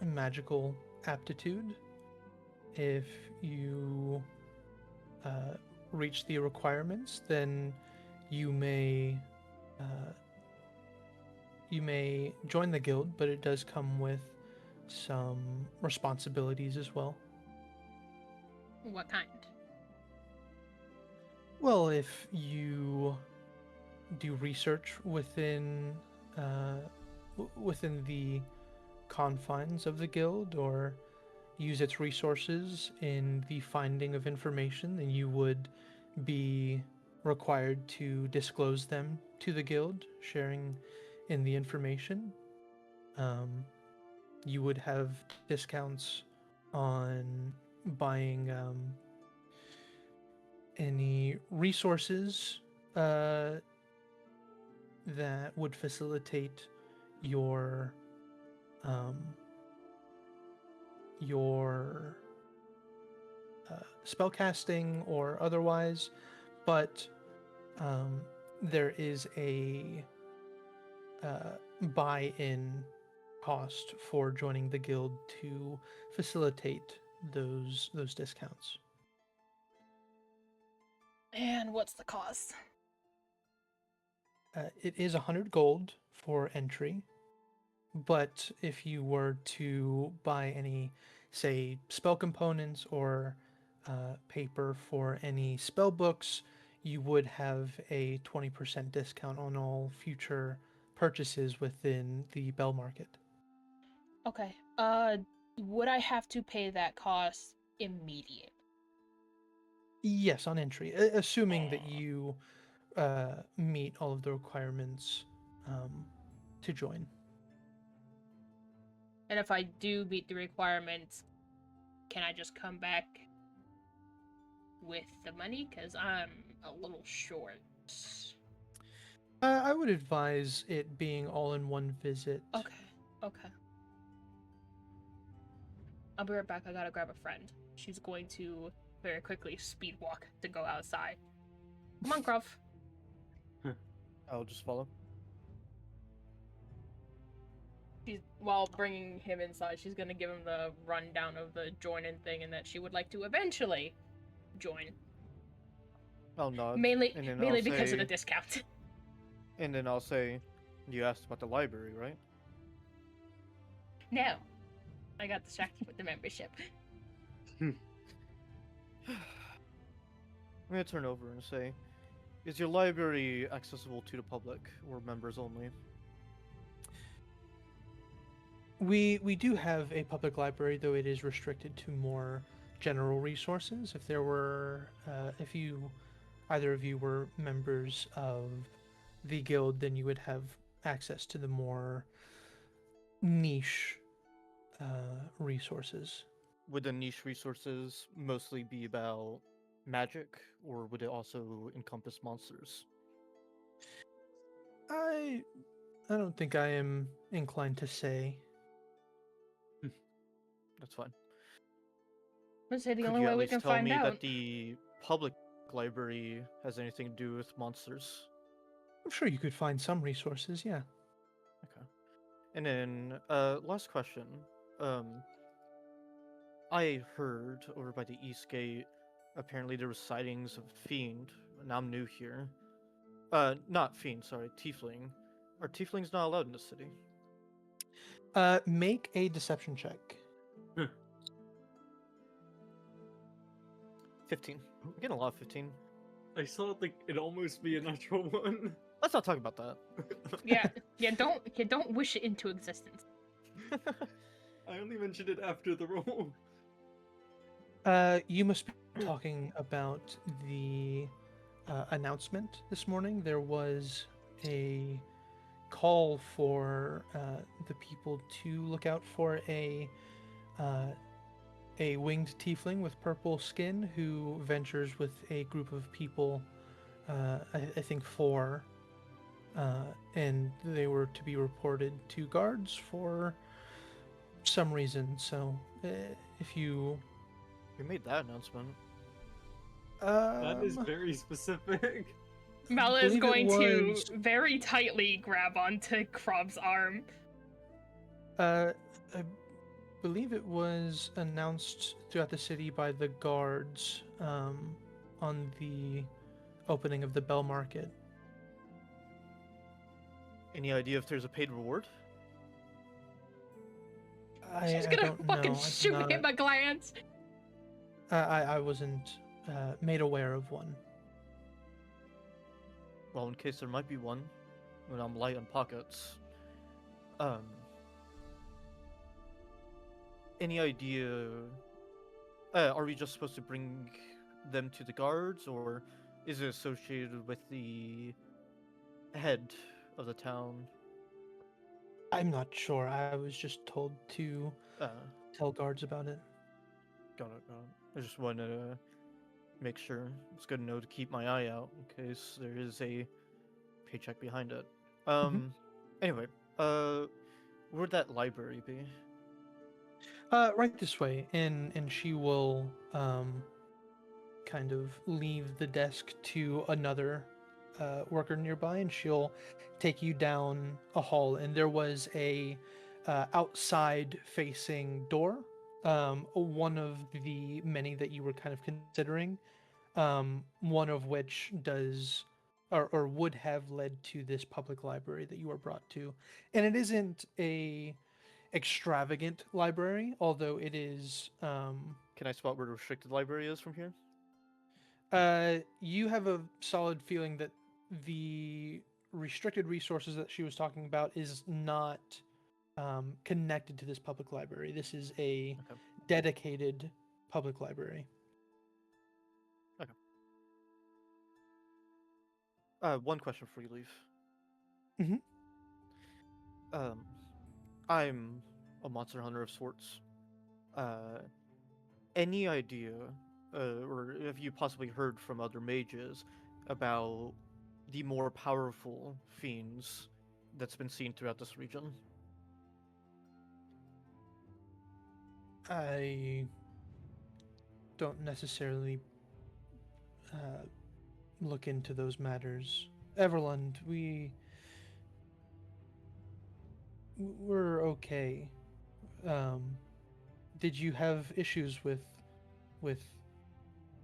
magical aptitude. If you reach the requirements, then you may join the guild, but it does come with some responsibilities as well. What kind? Well, if you do research within the confines of the guild or use its resources in the finding of information, then you would be required to disclose them to the guild, sharing in the information. You would have discounts on buying any resources that would facilitate your your spellcasting or otherwise, but there is a buy-in cost for joining the guild to facilitate those discounts. And what's the cost? It is 100 gold for entry, but if you were to buy any, say, spell components or paper for any spell books, you would have a 20% discount on all future purchases within the Bell Market. Okay. Would I have to pay that cost immediate? Yes, on entry, assuming that you meet all of the requirements to join. And if I do meet the requirements, can I just come back with the money? Because I'm a little short. I would advise it being all in one visit. Okay. I'll be right back. I gotta grab a friend. She's going to very quickly speed walk to go outside. Come on, Gruff. I'll just follow. While bringing him inside, she's gonna give him the rundown of the join-in thing and that she would like to eventually join. I'll nod. Mainly and then I'll because of the say- discount. And then I'll say, you asked about the library, right? No. I got distracted with the membership. I'm gonna turn over and say, is your library accessible to the public or members only? We do have a public library, though it is restricted to more general resources. If there were, if either of you were members of the guild, then you would have access to the more niche resources. Would the niche resources mostly be about magic, or would it also encompass monsters? I don't think I am inclined to say. That's fine. Let's say the Could only you way at we least can tell find me out. that the public library has anything to do with monsters? I'm sure you could find some resources, yeah. Okay. And then, last question. I heard over by the East Gate, apparently there were sightings of Fiend, and I'm new here. Not Fiend, sorry, Tiefling. Are Tieflings not allowed in the city? Make a deception check. 15. I'm getting a lot of 15. I saw it almost be a natural one. Let's not talk about that. Yeah, don't wish it into existence. I only mentioned it after the roll. You must be talking about the announcement this morning. There was a call for the people to look out for a winged tiefling with purple skin who ventures with a group of people, I think 4, and they were to be reported to guards for some reason. So if you made that announcement. That is very specific. Mala is believe it going was- to very tightly grab onto Krob's arm. I believe it was announced throughout the city by the guards on the opening of the Bell Market. Any idea if there's a paid reward? She's I gonna don't fucking know. I'm shoot not- him a glance. I wasn't made aware of one. Well, in case there might be one, when I'm light on pockets. any idea? Are we just supposed to bring them to the guards, or is it associated with the head of the town? I'm not sure. I was just told to Uh, tell guards about it. got it, got it. I just want to make sure. It's good to know to keep my eye out in case there is a paycheck behind it. Anyway, where'd that library be? Right this way, and she will kind of leave the desk to another worker nearby, and she'll take you down a hall. And there was a outside facing door, one of the many that you were kind of considering, one of which does or would have led to this public library that you were brought to. And it isn't a extravagant library, although it is Can I spot where the restricted library is from here? you have a solid feeling that the restricted resources that she was talking about is not connected to this public library. This is a Okay. dedicated public library. One question before you leave. Mhm. I'm a monster hunter of sorts. Any idea, or have you possibly heard from other mages about the more powerful fiends that's been seen throughout this region? I don't necessarily look into those matters. Everlund, we're okay. Did you have issues with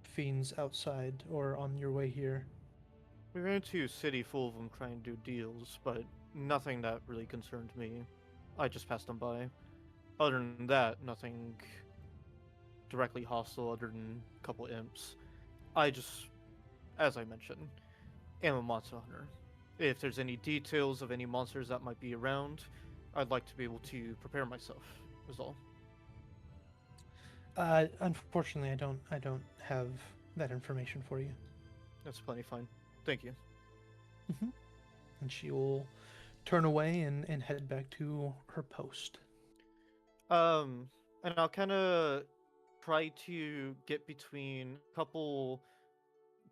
fiends outside or on your way here? We ran into a city full of them trying to do deals, but nothing that really concerned me. I just passed them by. Other than that, nothing directly hostile other than a couple imps. I just, as I mentioned, am a monster hunter. If there's any details of any monsters that might be around, I'd like to be able to prepare myself, is all. Unfortunately, I don't have that information for you. That's plenty fine. Thank you. And she will turn away and head back to her post. And I'll kind of try to get between a couple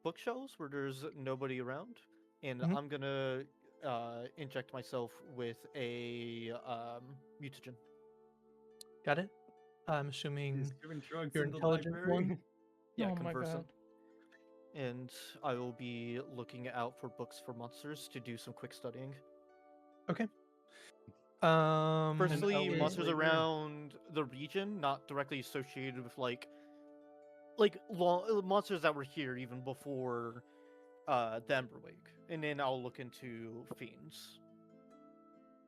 bookshelves where there's nobody around, and Mhm. I'm gonna inject myself with a mutagen. Got it? I'm assuming He's doing drugs you're in the intelligent library. one. Yeah, Oh my conversant. god. And I will be looking out for books for monsters to do some quick studying. Okay. Firstly, hours monsters later. around the region, not directly associated with monsters that were here even before the Emberwake, and then I'll look into fiends.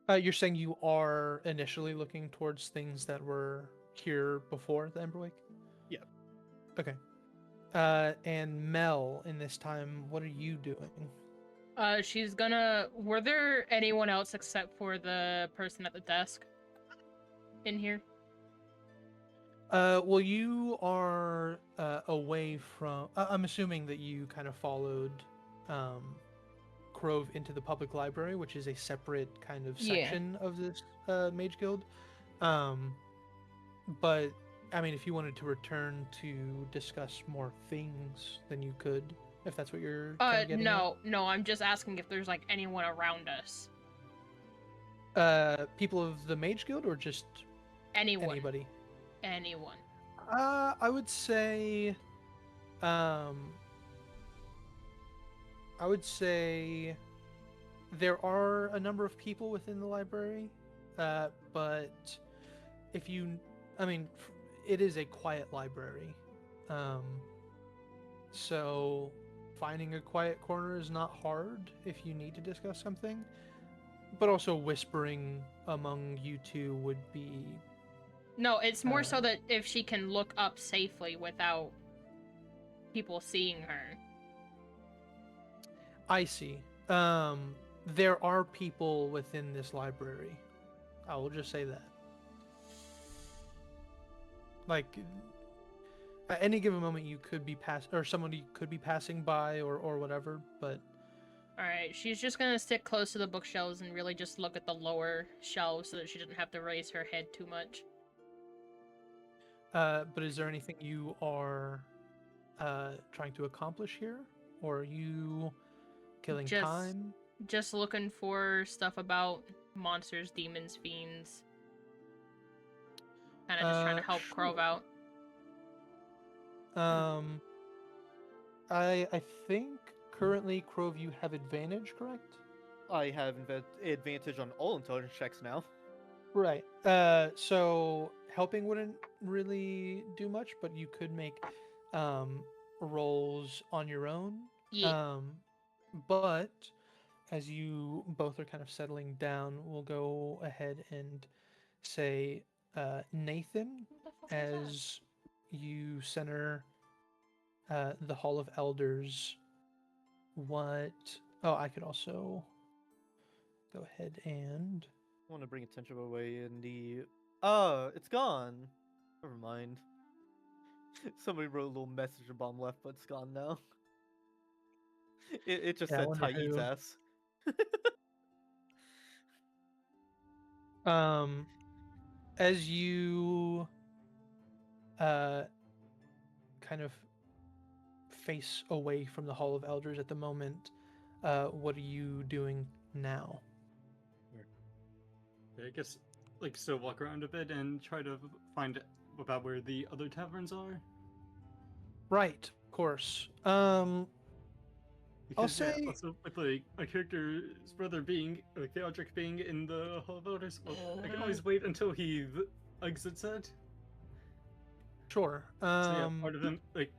You're saying you are initially looking towards things that were here before the Emberwake? Yeah. Okay. And Mel, in this time, what are you doing? She's gonna. Were there anyone else except for the person at the desk in here? Well, you are away from. I'm assuming that you kind of followed Crove into the public library, which is a separate kind of Yeah. section of this mage guild. But I mean, if you wanted to return to discuss more things, then you could, if that's what you're kind of getting No. I'm just asking if there's like anyone around us. at. People of the mage guild, or just Anyone. anybody? Anyone. I would say, I would say there are a number of people within the library, but if you, I mean, it is a quiet library, so finding a quiet corner is not hard if you need to discuss something, but also whispering among you two would be. No, it's more so that if she can look up safely without people seeing her. I see. There are people within this library. I will just say that. Like at any given moment, you could be or somebody could be passing by or whatever. But Alright, she's just gonna stick close to the bookshelves and really just look at the lower shelves so that she doesn't have to raise her head too much. but is there anything you are trying to accomplish here, or are you killing Just- time? Just looking for stuff about monsters, demons, fiends. Kind of just trying to help Krov Sure. out. I think currently, Krove, you have advantage, correct? I have advantage on all intelligence checks now. Right. So helping wouldn't really do much, but you could make rolls on your own. Yeah. But as you both are kind of settling down, we'll go ahead and say Nathan, What the fuck was as you center the Hall of Elders. What? Oh, I could also go ahead and. I want to bring attention away in the. Oh, it's gone. Never mind. Somebody wrote a little message bomb left, but it's gone now. It just Yeah, I said wonder Ty eats who. ass. As you kind of face away from the Hall of Elders at the moment, what are you doing now? I guess, like, still walk around a bit and try to find about where the other taverns are. Right, of course. Because say- yeah, also with like my character's brother being like Theodric being in the Hall of Elders, well, I can always wait until he exits it. Sure. So yeah, part of him, like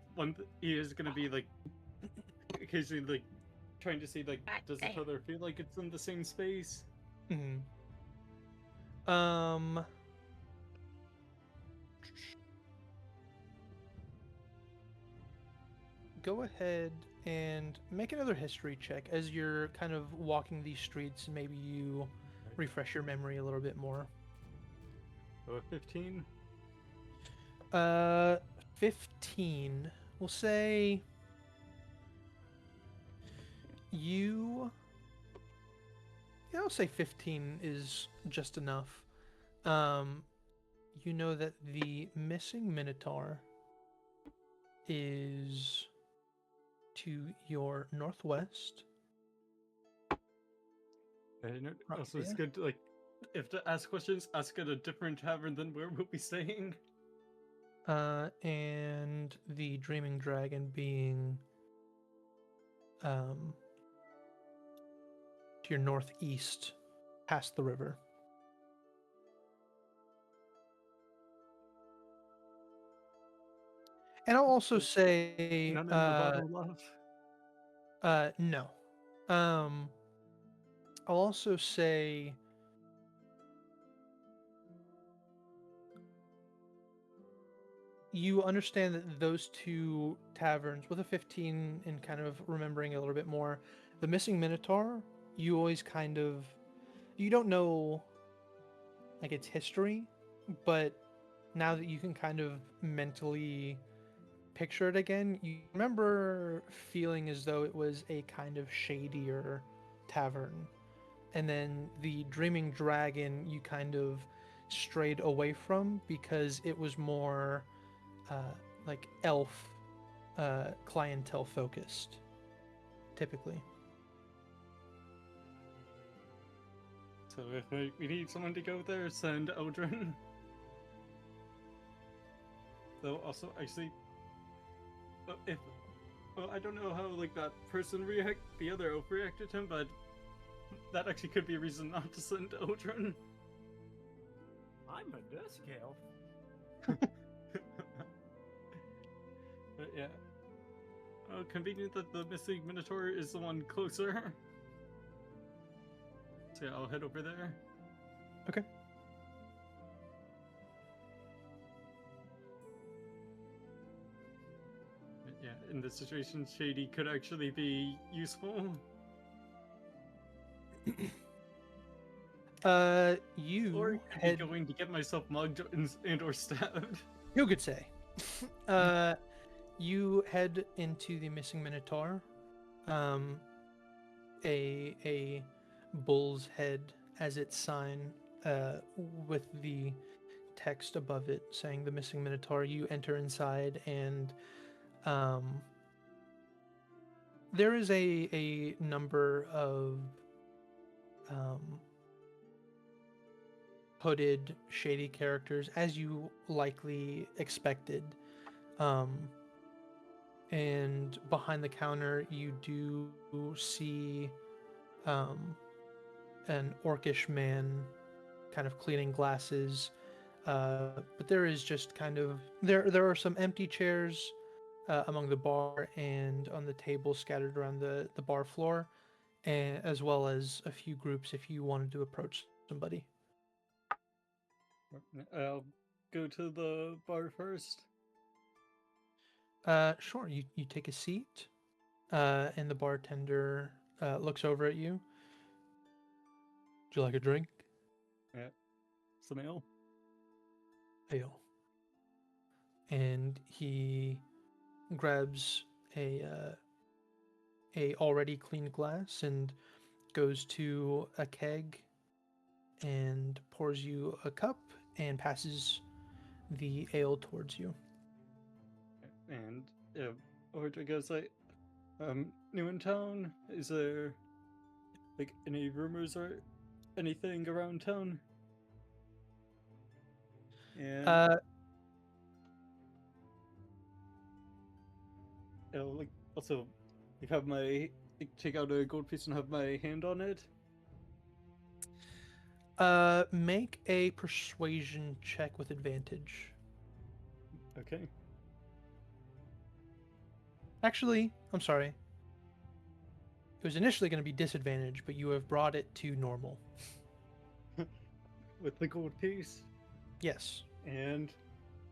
he is gonna be like occasionally like trying to see like does the brother feel like it's in the same space? mhm. Go ahead and make another history check as you're kind of walking these streets. Maybe you refresh your memory a little bit more. Oh, 15. 15. We'll say you. Yeah, I'll say 15 is just enough. You know that the missing Minotaur is to your northwest. And Right, also, it's yeah. good to like if to ask questions, ask at a different tavern than where we'll be staying. And the Dreaming Dragon being to your northeast, past the river. And I'll also say, None in the bottom left. no. I'll also say, you understand that those two taverns, with a 15 and kind of remembering a little bit more, the missing Minotaur, you always kind of, you don't know like its history, but now that you can kind of mentally picture it again, you remember feeling as though it was a kind of shadier tavern. And then the Dreaming Dragon you kind of strayed away from because it was more like elf clientele focused, typically. So if we need someone to go there, send Eldrin. Though also, actually, if I don't know how like that person the other elf reacted to him, but that actually could be a reason not to send Eldrin. I'm a dusk elf. But yeah. Oh, convenient that the missing Minotaur is the one closer. So yeah, I'll head over there. Okay. But yeah, in this situation, Shady could actually be useful. You Or could be head going to get myself mugged and or stabbed. You could say. You head into the Missing Minotaur. A bull's head as its sign, with the text above it saying the Missing Minotaur. You enter inside, and there is a number of hooded, shady characters, as you likely expected. And behind the counter, you do see an orcish man kind of cleaning glasses. But there is just kind of there are some empty chairs among the bar and on the table scattered around the bar floor, and as well as a few groups if you wanted to approach somebody. I'll go to the bar first. Sure, you take a seat, and the bartender looks over at you. Would you like a drink? Yeah. Some ale. Ale. And he grabs a already cleaned glass and goes to a keg and pours you a cup and passes the ale towards you. And Audrey goes like, new in town? Is there like any rumors or anything around town? And like also like have my take out a gold piece and have my hand on it. Make a persuasion check with advantage. Okay. Actually, I'm sorry. It was initially going to be disadvantage, but you have brought it to normal. With the gold piece. Yes. And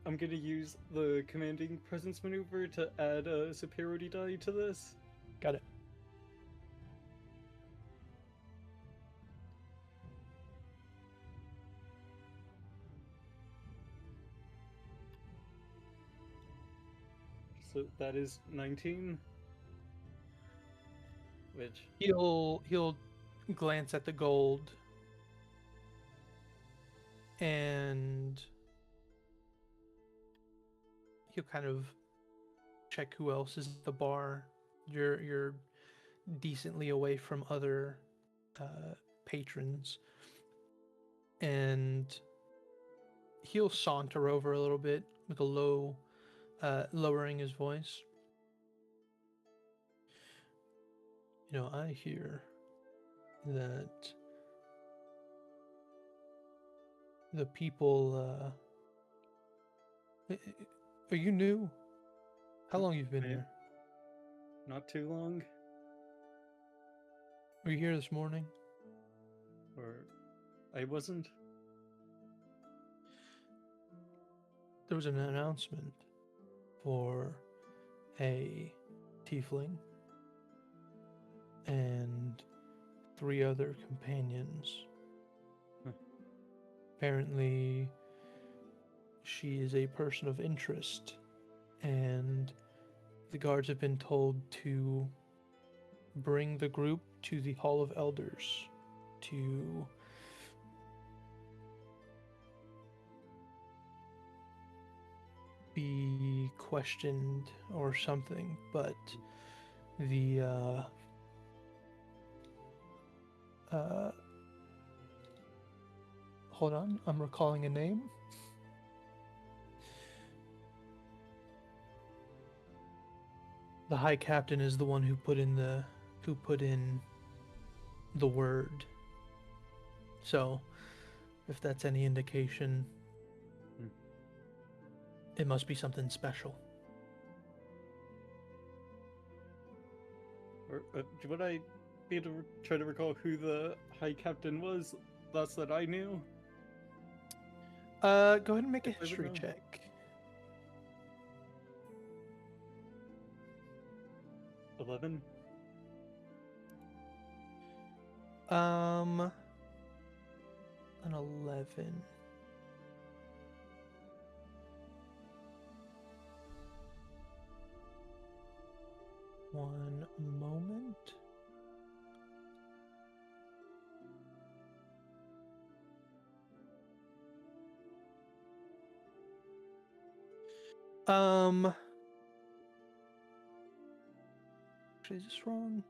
I'm gonna use the commanding presence maneuver to add a superiority die to this. Got it. So that is 19. Which He'll glance at the gold and he'll kind of check who else is at the bar. You're decently away from other patrons, and he'll saunter over a little bit with a low, lowering his voice. You know, I hear that the people. Are you new? How long you've been here? not too long. Were you here this morning? Or I wasn't. There was an announcement for a tiefling and 3 other companions. Apparently, she is a person of interest, and the guards have been told to bring the group to the Hall of Elders to be questioned or something, but the hold on, I'm recalling a name. The High Captain is the one who put in the word. So, if that's any indication, it must be something special. Or would I be able to try to recall who the High Captain was? Last that I knew. Go ahead and make a If I would history know. check. 11. An 11. Actually, is this wrong?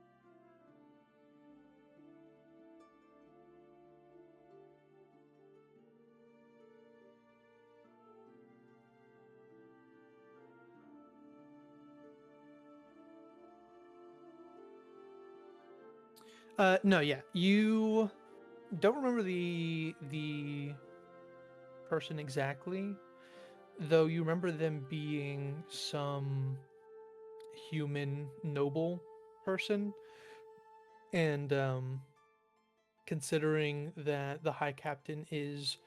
No, yeah. You don't remember the person exactly, though you remember them being some human noble person, and considering that the High Captain is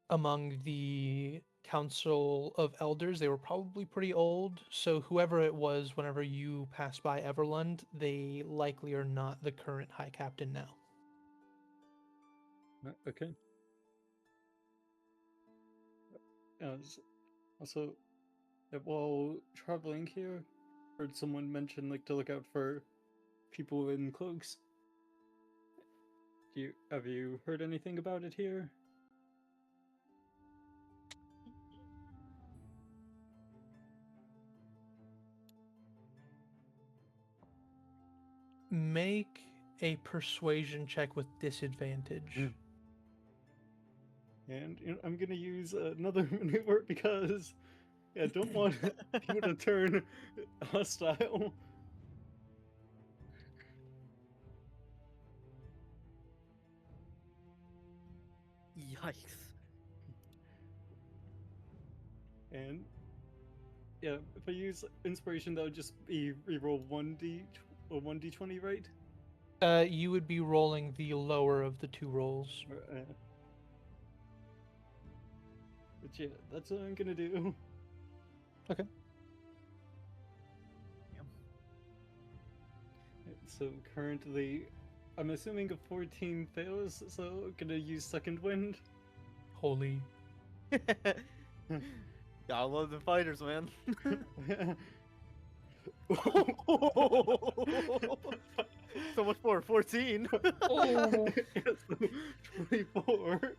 among the Council of Elders, they were probably pretty old. So whoever it was, whenever you pass by Everlund, they likely are not the current High Captain now. Okay. Also, while traveling here, heard someone mention like to look out for people in cloaks. Have you heard anything about it here? Make a persuasion check with disadvantage. And I'm gonna use another maneuver because I don't want people to turn hostile. Yikes. And yeah, if I use inspiration, that would just be reroll 1d or 1d20, right? You would be rolling the lower of the two rolls. But yeah, that's what I'm gonna do. Okay. So currently, I'm assuming a 14 fails, so I'm gonna use second wind. Holy. Gotta love the fighters, man. So much for 14. Oh, Yes, 24.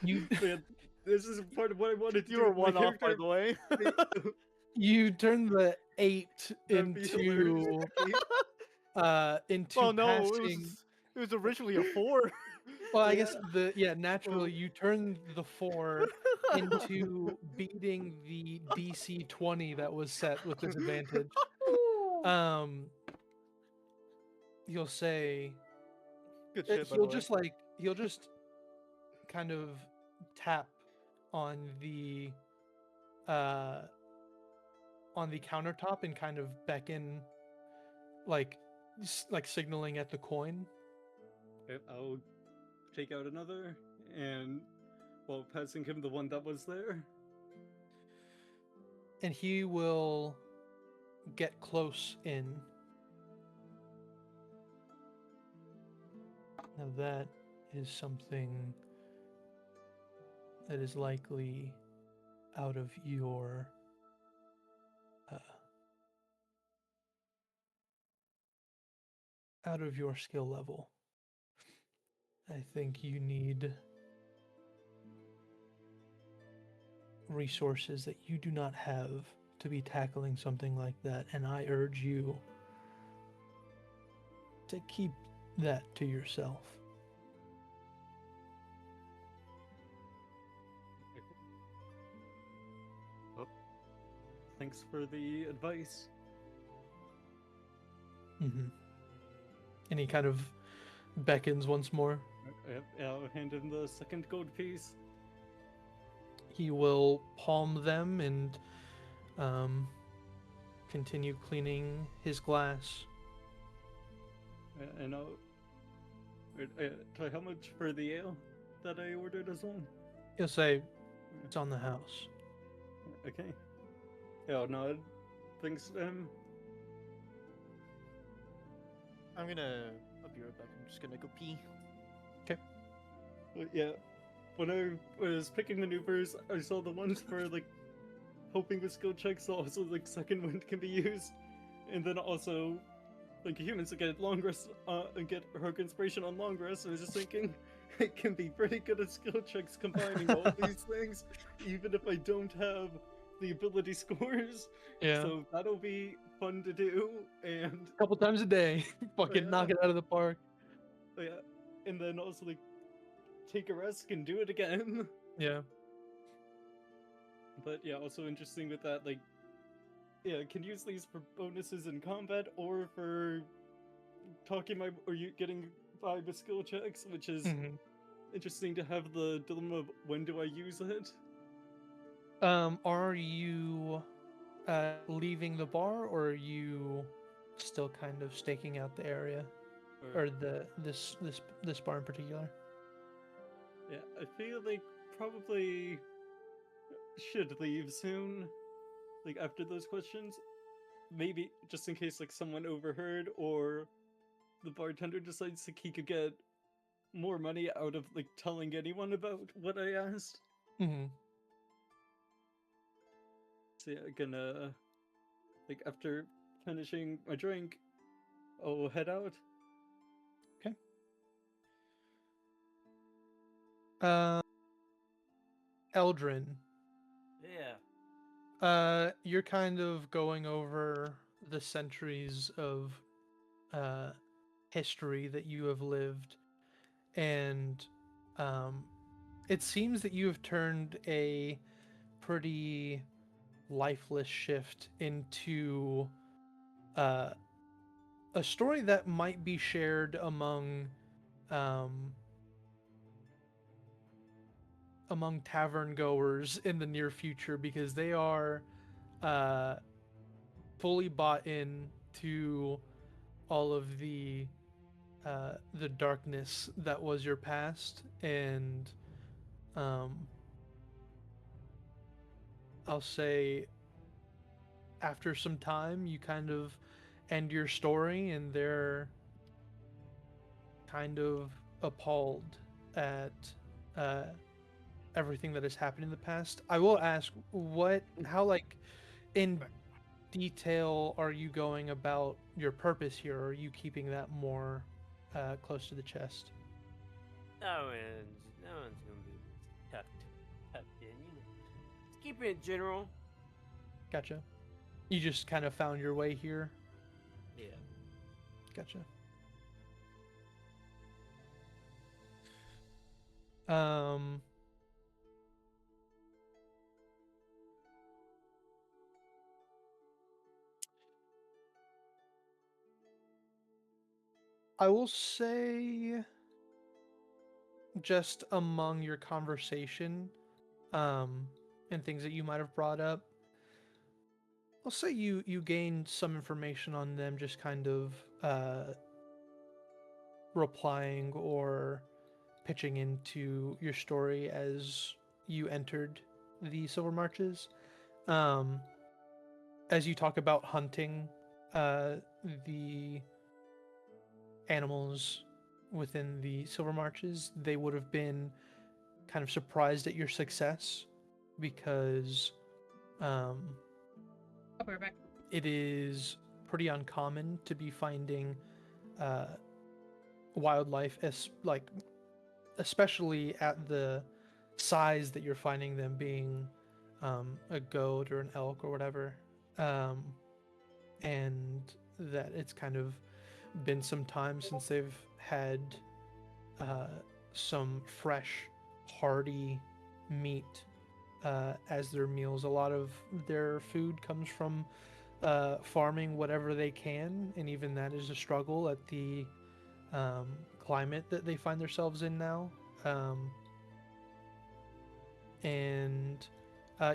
You Yeah, this is part of what I wanted to You do. were with my one off, by character. the way. you turn the 8 That'd be hilarious. into Oh no, passing. it was originally a 4. Well, I guess Yeah. naturally Well- you turn the 4 into beating the DC 20 that was set with disadvantage. Um, You'll say Good shit, by the way. he'll just kind of tap on the uh on the countertop and kind of beckon, like like signaling at the coin. I'll take out another, and while passing him the one that was there. And he will get close in. Now that is something that is likely out of your skill level. I think you need resources that you do not have to be tackling something like that, and I urge you to keep that to yourself. Oh, thanks for the advice. Mm-hmm. And he kind of beckons once more. I'll hand him the second gold piece. He will palm them and continue cleaning his glass. And I'll. Try how much for the ale that I ordered as well? He'll say, "It's on the house." Okay. Yeah, I'll nod. Thanks, I'll be right back. I'm just gonna go pee. But yeah, when I was picking maneuvers, I saw the ones for like hoping with skill checks, also like second wind can be used, and then also like humans to get long rest and get heroic inspiration on long rest. I was just thinking, I can be pretty good at skill checks combining all these things, even if I don't have the ability scores. Yeah. So that'll be fun to do, and A couple times a day. Fucking yeah. knock it out of the park. yeah, and then also like take a rest and do it again. Yeah. But yeah, also interesting with that, like, yeah, can use these for bonuses in combat or for talking my or you getting by with skill checks, which is hmm interesting to have the dilemma of when do I use it. Are you leaving the bar, or are you still kind of staking out the area, Or or this bar in particular? yeah, I feel like probably should leave soon. Like after those questions, maybe just in case like someone overheard or the bartender decides like he could get more money out of like telling anyone about what I asked. Mm-hmm. So yeah, gonna like after finishing my drink, I'll head out. Okay. Uh, Eldrin, Yeah. you're kind of going over the centuries of uh, history that you have lived, and um, it seems that you have turned a pretty lifeless shift into uh, a story that might be shared um, among tavern goers in the near future, because they are uh, fully bought in to all of the darkness that was your past, and um, I'll say after some time you kind of end your story, and they're kind of appalled at uh, everything that has happened in the past. I will ask, how like in detail are you going about your purpose here? Or are you keeping that more close to the chest? No one's gonna be tucked in. Just keeping it general. Gotcha. You just kind of found your way here. Yeah. Gotcha. Um, I will say, just among your conversation, um, and things that you might have brought up, I'll say you gained some information on them, just kind of replying or pitching into your story as you entered the Silver Marches. Um, as you talk about hunting the animals within the Silver Marches, they would have been kind of surprised at your success, because um, Oh, we're back. it is pretty uncommon to be finding uh, wildlife, as like especially at the size that you're finding them, being a goat or an elk or whatever, um, and that it's kind of been some time since they've had uh, some fresh, hearty meat as their meals. A lot of their food comes from farming whatever they can, and even that is a struggle at the climate that they find themselves in now. Um, and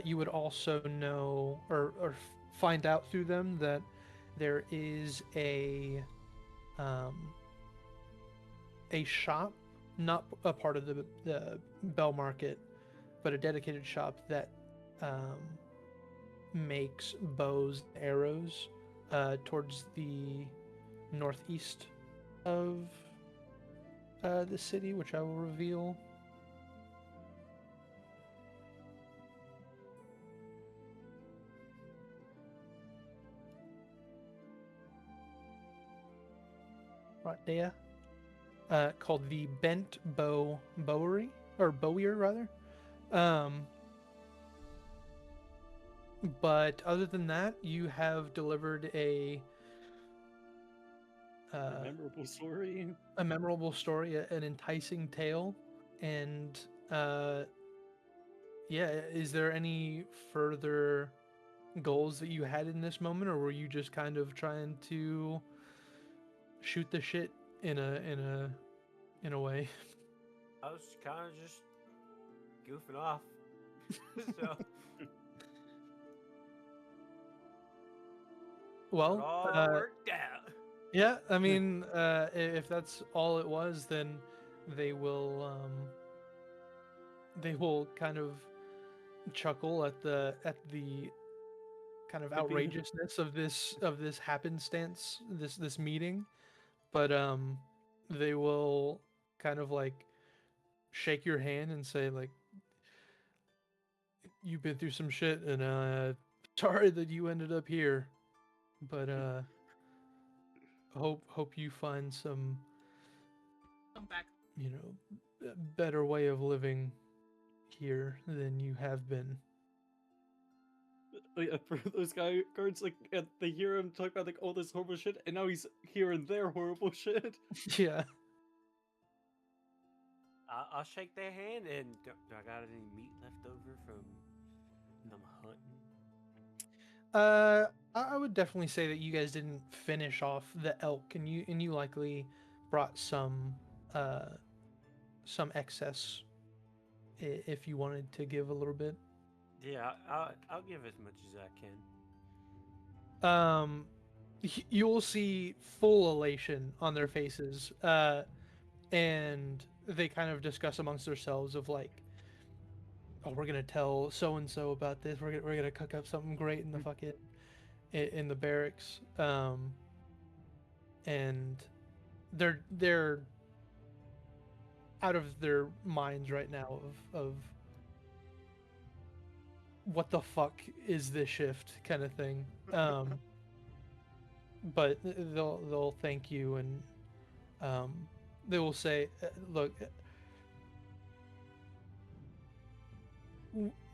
you would also know, or find out through them, that there is a shop, not a part of the Bell Market, but a dedicated shop that um, makes bows and arrows towards the northeast of the city, which I will reveal. Right there. called the Bent Bow Bowery, or Bowyer rather. But other than that, you have delivered a memorable story. a memorable story, an enticing tale, and yeah. Is there any further goals that you had in this moment, or were you just kind of trying to shoot the shit in a way? I was kind of just goofing off. So it Well, all worked out. yeah. I mean, if that's all it was, then they will kind of chuckle at the kind of Could be. outrageousness of this happenstance, this meeting, but they will kind of like shake your hand and say like, you've been through some shit, and sorry that you ended up here, but hope you find some, I'm back. you know, better way of living here than you have been. Like, for those guards, like, they hear him talk about like all this horrible shit, and now he's hearing their horrible shit. Yeah. I'll shake their hand, and do I got any meat left over from them hunting? I would definitely say that you guys didn't finish off the elk, and you likely brought some excess if you wanted to give a little bit. Yeah, I'll give as much as I can. You'll see full elation on their faces, and they kind of discuss amongst themselves of like, oh, we're gonna tell so and so about this. We're gonna cook up something great in the fucking in the barracks. And they're out of their minds right now of what the fuck is this shift kind of thing. But they'll thank you, and they will say, look,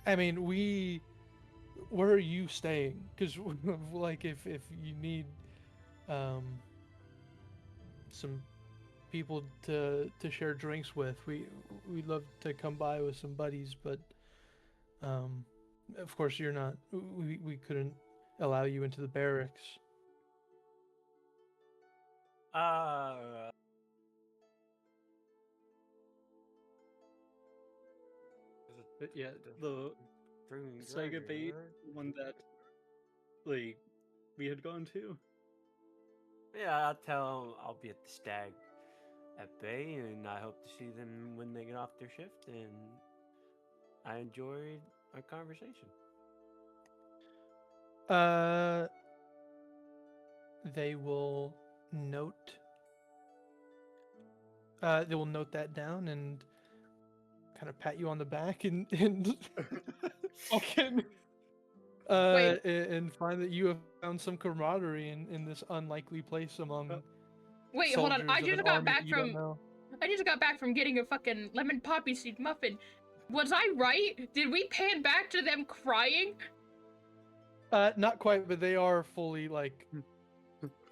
I mean, where are you staying? Because like if you need some people to share drinks with, we'd love to come by with some buddies, but of course you're not, we couldn't allow you into the barracks. But yeah, the Sega bait one that like we had gone to. Yeah, I'll tell them I'll be at the stag at bay, and I hope to see them when they get off their shift. And I enjoyed our conversation. They will note. They will note that down and kind of pat you on the back and fucking Wait. and find that you have found some camaraderie in this unlikely place among Wait, hold on. soldiers I of just an got army back that you don't from. know. I just got back from getting a fucking lemon poppy seed muffin. Was I right? Did we pan back to them crying? Not quite, but they are fully like.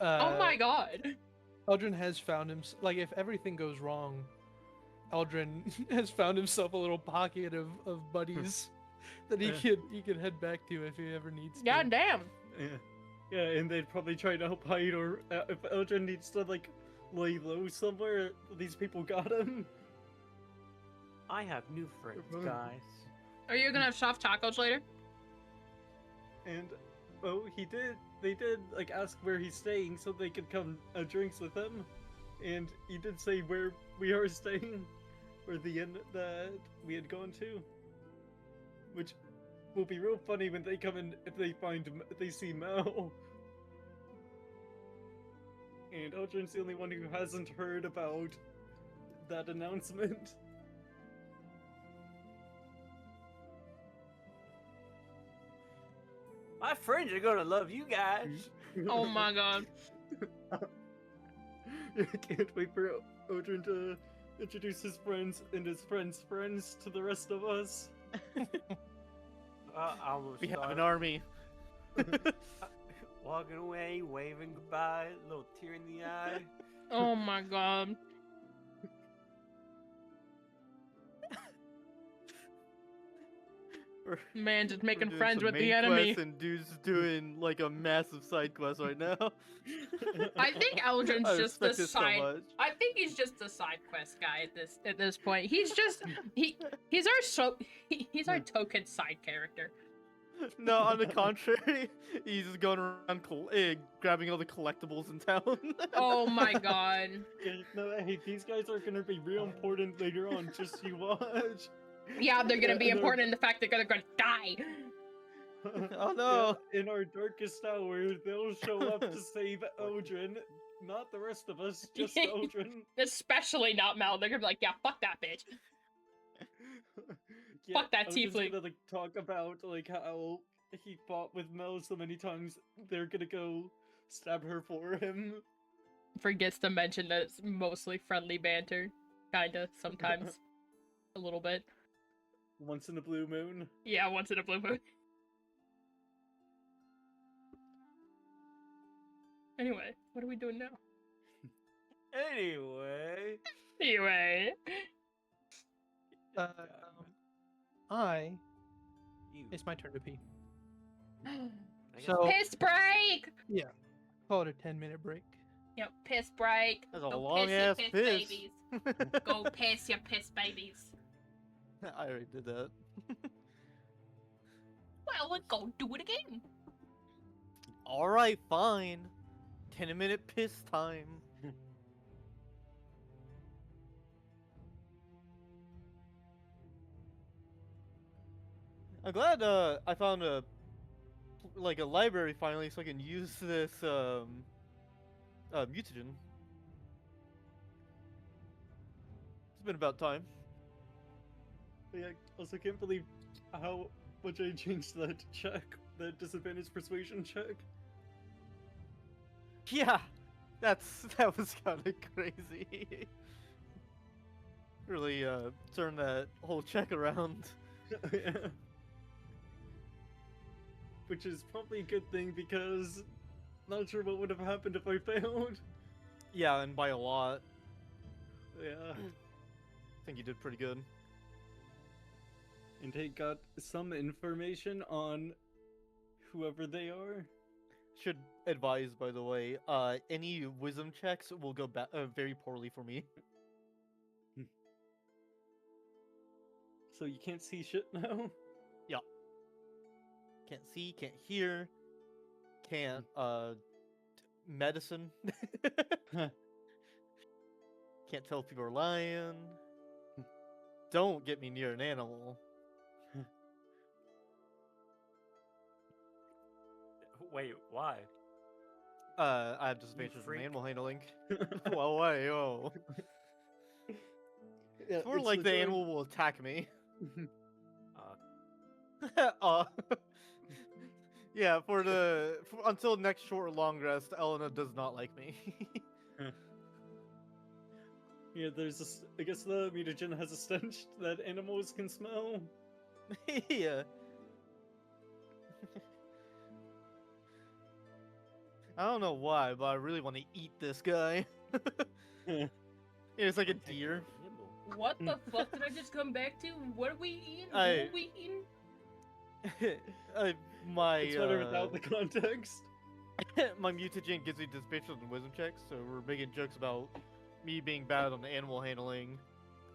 Oh my god. Eldrin has found him. Like, if everything goes wrong, Eldrin has found himself a little pocket of buddies that he could head back to if he ever needs to. God damn. Yeah, and they'd probably try to help hide, or if Eldrin needs to like lay low somewhere, these people got him. I have new friends, guys. Are you gonna have soft tacos later? And they did like ask where he's staying so they could come drinks with him, and he did say where we are staying, or the inn that we had gone to, which will be real funny when they come in if they see Mel. And Eldrin's the only one who hasn't heard about that announcement. My friends are gonna love you guys. Oh my god. I can't wait for Odrin to introduce his friends and his friends' friends to the rest of us. I will We have start an army. walking away, waving goodbye, a little tear in the eye. Oh my god. We're- Man, just we're making doing friends some with the main enemy. quests and dude's doing like a massive side quest right now. I think Eldrin's I just the respect it so side. much. I think he's just a side quest guy at this point. He's just he's he's our token side character. No, on the contrary, he's just going around grabbing all the collectibles in town. Oh my god. Yeah, no, hey, these guys are gonna be real important later on. Just you watch. Yeah, they're gonna be And they're- important in the fact they're gonna die. Oh no! Yeah, in our darkest hour, they'll show up to save Odrin, not the rest of us, just Odrin. Especially not Mel. They're gonna be like, yeah, fuck that bitch. Yeah, Fuck that Odrin's tiefling. gonna like talk about like how he fought with Mel so many times. They're gonna go stab her for him. Forgets to mention that it's mostly friendly banter. Kinda, sometimes. A little bit. Once in a blue moon. Yeah, once in a blue moon. Anyway, what are we doing now? Anyway. Anyway. It's my turn to pee. I guess So- Piss break! Call it a 10-minute break. Yep, piss break. That's a Go long piss, you ass piss piss. babies. Go piss, you piss babies. I already did that. Well, let's go do it again. All right, fine. 10-minute piss time. I'm glad I found a library finally, so I can use this mutagen. It's been about time. But yeah, also can't believe how much I changed that check, that disadvantage persuasion check. Yeah, that was kind of crazy. Really turned that whole check around. Yeah. Which is probably a good thing because not sure what would have happened if I failed. Yeah, and by a lot. Yeah. I think you did pretty good. And they got some information on whoever they are. Should advise, by the way, any wisdom checks will go very poorly for me. So you can't see shit now? Can't see, can't hear, can't medicine. Can't tell if people are lying. Don't get me near an animal. Wait, why? I have disadvantages in freak. animal handling. Well, wait, oh. Yeah, It's more like the animal will attack me. Yeah, until next short or long rest, Elena does not like me. Yeah, there's this. I guess the mutagen has a stench that animals can smell. Yeah. I don't know why, but I really want to eat this guy. Yeah, it's like a Take deer. nibble. What the fuck did I just come back to? What are we eating? Who I- are we eating? My It's better without the context. my mutagen gives me disadvantage on wisdom checks, so we're making jokes about me being bad on the animal handling.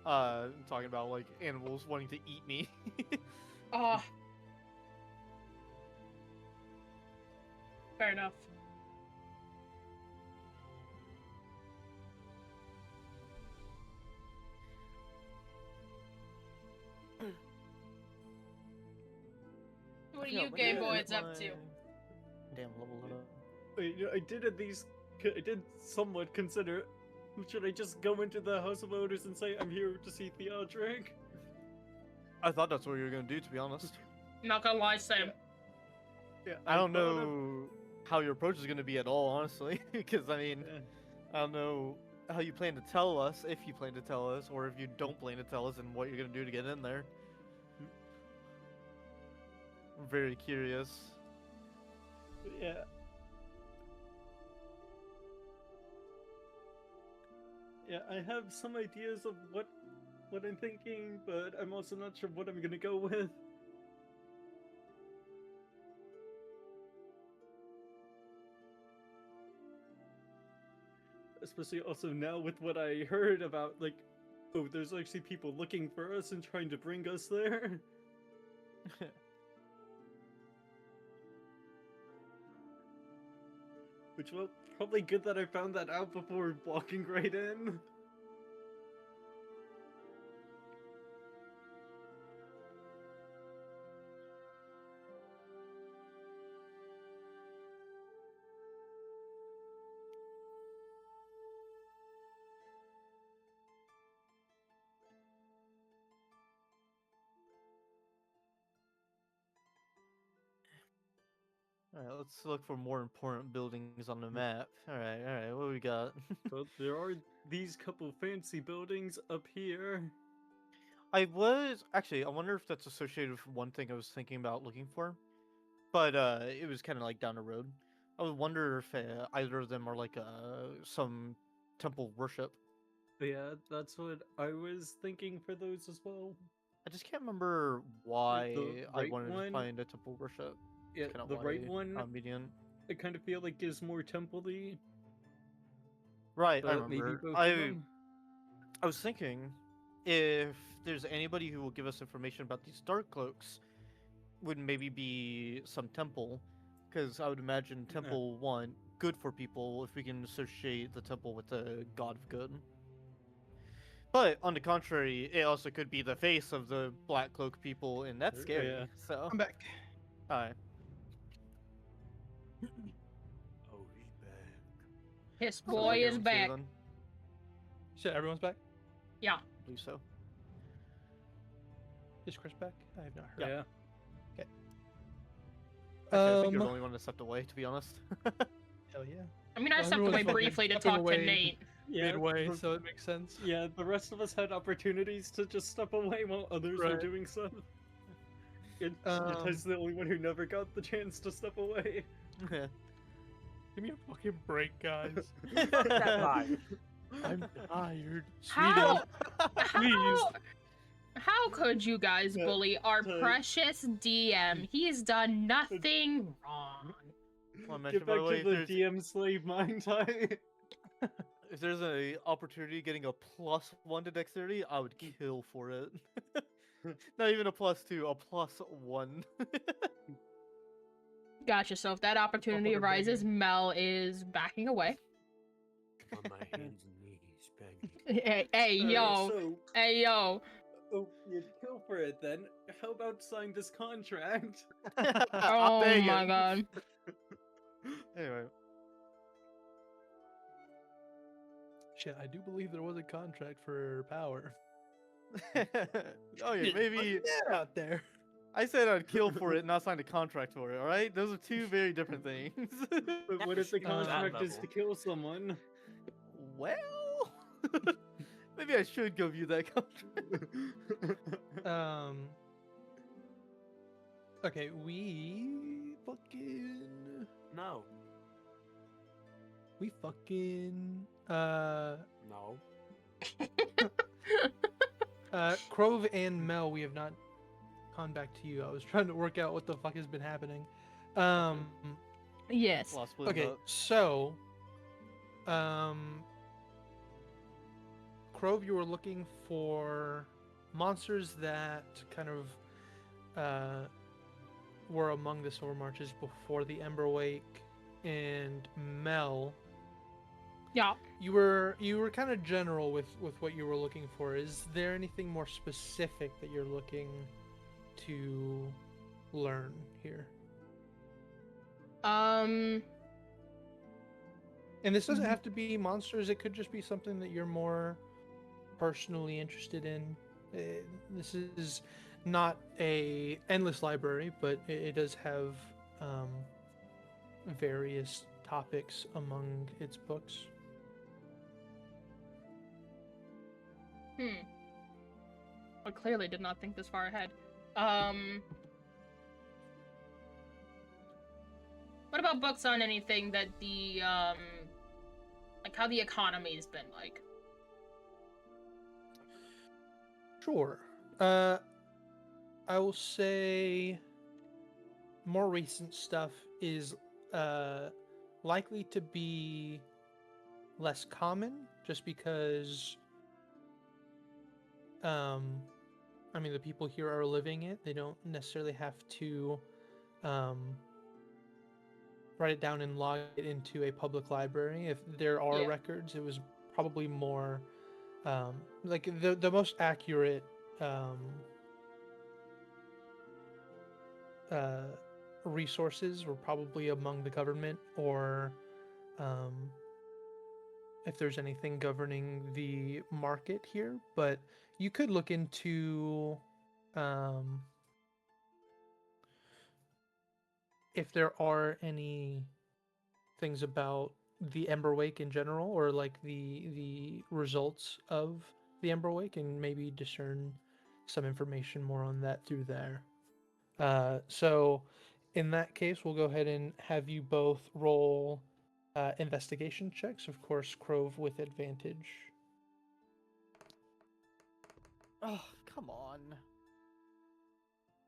Talking about like animals wanting to eat me. Ah. Fair enough. What are Yeah, you but Game yeah, Boys up my- to? Damn, level it up. Wait, I did at least. I did somewhat consider. Should I just go into the House of Odors and say I'm here to see Theodric? I thought that's what you were gonna do, to be honest. Not gonna lie, Sam. Yeah, I don't thought of- know how your approach is gonna be at all, honestly, because I mean, Yeah. I don't know how you plan to tell us, if you plan to tell us, or if you don't plan to tell us, and what you're gonna do to get in there. I'm very curious. Yeah. Yeah, I have some ideas of what I'm thinking, but I'm also not sure what I'm gonna go with. Especially also now with what I heard about, like, oh, there's actually people looking for us and trying to bring us there. Which, well, probably good that I found that out before walking right in. Alright, let's look for more important buildings on the map. Alright, what do we got? But there are these couple fancy buildings up here. I wonder if that's associated with one thing I was thinking about looking for. But it was kind of like down the road. I would wonder if either of them are like some temple worship. Yeah, that's what I was thinking for those as well. I just can't remember why I right wanted to one- find a temple worship. Yeah, Kind of the right why one, median. I kind of feel like is more temple-y, Right, I but maybe remember. both of them. I was thinking if there's anybody who will give us information about these dark cloaks, would maybe be some temple, because I would imagine temple one good for people if we can associate the temple with the god of good. But on the contrary, it also could be the face of the black cloak people, and that's scary. Yeah. So, I'm back. alright. Oh, he's back. His So boy is everyone's here back. then? Shit, everyone's back? Yeah. I believe so. Is Chris back? I have not heard. Yeah. Actually, I think you're the only one that stepped away, to be honest. Hell yeah. I mean, I Well, stepped everyone's away fucking briefly to stepping talk away to Nate. Yeah, Midway, the- so it makes sense. Yeah, the rest of us had opportunities to just step away while others were Right. doing stuff. Um, Yatai's the only one who never got the chance to step away. Give me a fucking break, guys. Fuck that guy. I'm tired. How? Sweetie, please. How could you guys Yeah, bully our so- precious DM? He's done nothing wrong. Well, I mentioned, Get by back the way, to the DM slave mind tie. if there's an opportunity getting a +1 to dexterity, I would kill for it. Not even a +2, a +1. Gotcha. So if that opportunity Fuck, arises, Mel is backing away. On my hands and knees, begging. Hey, yo. So, Hey, yo. oh, you'd kill for it then. How about sign this contract? I'll Oh take my it. god. Anyway, Shit, I do believe there was a contract for power. oh yeah, maybe Putting that out there. I said I'd kill for it, not sign a contract for it. All right, those are two very different things. But what if the Never seen that contract is level. to kill someone? Well, maybe I should give you that contract. Okay, we fucking No. No. Crove and Mel, we have not gone back to you. I was trying to work out what the fuck has been happening. Yes. Lost split Okay, up. so Crove, you were looking for monsters that kind of were among the Silver Marches before the Emberwake, and Mel, Yeah. you were kind of general with what you were looking for. Is there anything more specific that you're looking to learn here? Um. And this doesn't have to be monsters. It could just be something that you're more personally interested in. This is not a endless library, but it does have various topics among its books. I clearly did not think this far ahead. What about books on anything that the, like how the economy's been like? Sure. I will say more recent stuff is likely to be less common just because I mean the people here are living it. They don't necessarily have to write it down and log it into a public library. If there are Yeah. records, it was probably more like the most accurate uh, resources were probably among the government, or if there's anything governing the market here. But you could look into if there are any things about the Emberwake in general, or like the results of the Emberwake, and maybe discern some information more on that through there. So in that case, we'll go ahead and have you both roll investigation checks. Of course, Crove with advantage. Oh, come on.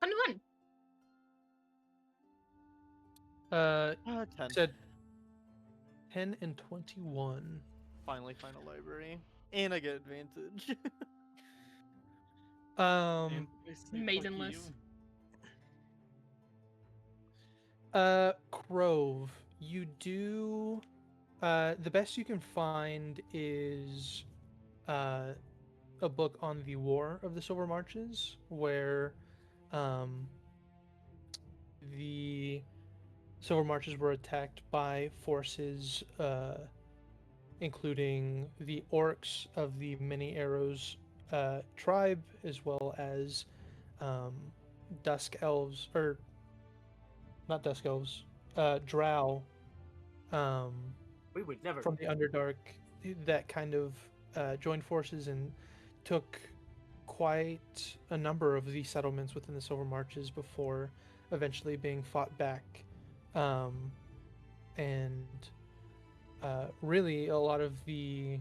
21. You 10. said 10 and 21. Finally find a library. And I get advantage. Um, I say, "Fuck Maidenless. Crove, you do. The best you can find is a book on the War of the Silver Marches, where the Silver Marches were attacked by forces, including the orcs of the Many Arrows tribe, as well as Dusk Elves, or not Dusk Elves, Drow We would never. from the Underdark, that kind of joined forces and took quite a number of the settlements within the Silver Marches before eventually being fought back. And really, a lot of the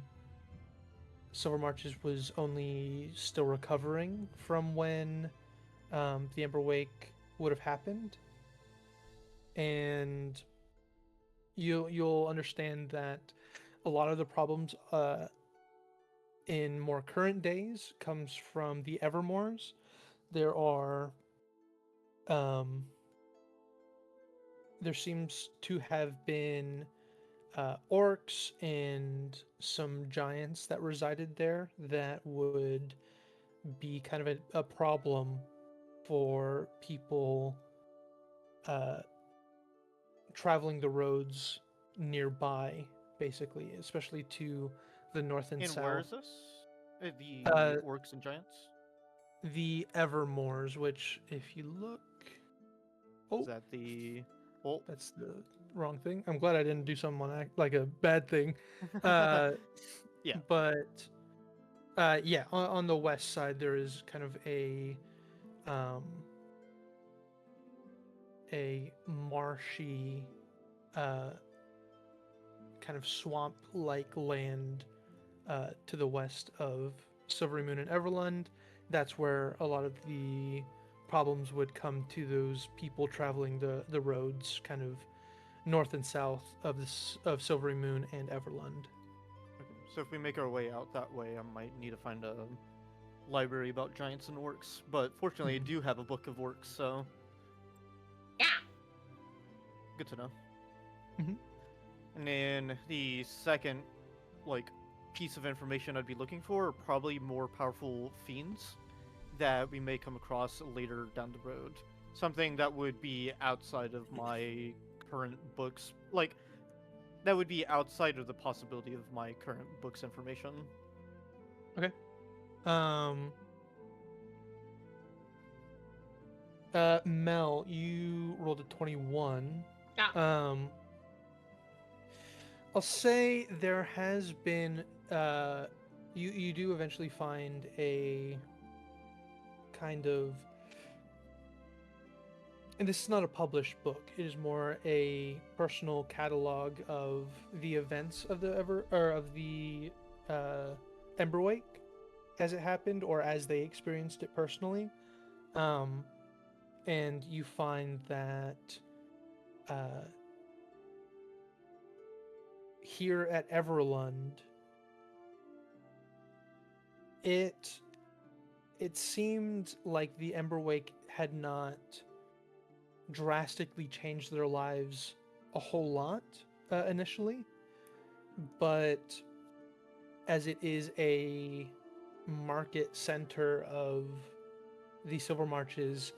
Silver Marches was only still recovering from when the Emberwake would have happened. And you'll understand that a lot of the problems in more current days comes from the Evermoors. There are there seems to have been orcs and some giants that resided there that would be kind of a problem for people traveling the roads nearby, basically, especially to the north and And south. where is this? The orcs and giants? The Evermoors, which, if you look, Is that the... Well, that's the wrong thing. I'm glad I didn't do something on like a bad thing. Uh, yeah. But yeah, on the west side there is kind of a marshy, kind of swamp-like land to the west of Silvery Moon and Everlund. That's where a lot of the problems would come to those people traveling the roads, kind of north and south of of Silvery Moon and Everlund. Okay. So if we make our way out that way, I might need to find a library about giants and orcs. But fortunately, I do have a book of orcs, so Yeah. good to know. Mhm. And then the second, like, piece of information I'd be looking for are probably more powerful fiends that we may come across later down the road. Something that would be outside of my current books, like, that would be outside of the possibility of my current book's information. Mel, you rolled a 21. Yeah. I'll say there has been You do eventually find a kind of, and this is not a published book. It is more a personal catalog of the events of the Emberwake as it happened or as they experienced it personally. And you find that here at Everlund, it seemed like the Emberwake had not drastically changed their lives a whole lot initially, but as it is a market center of the Silver Marches,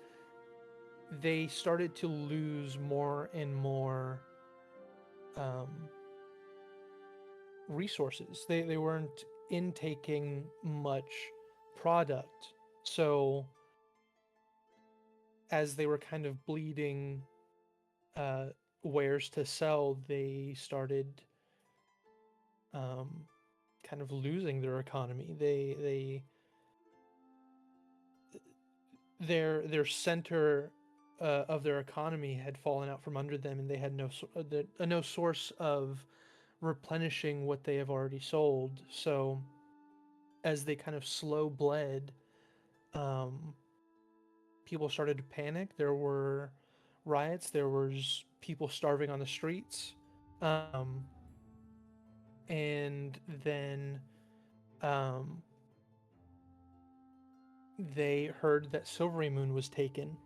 they started to lose more and more resources. They weren't intaking much product. So as they were kind of bleeding wares to sell, they started kind of losing their economy. Their center of their economy had fallen out from under them, and they had no source of replenishing what they have already sold. So as they kind of slow bled, people started to panic. There were riots. There was people starving on the streets. And then they heard that Silvery Moon was taken,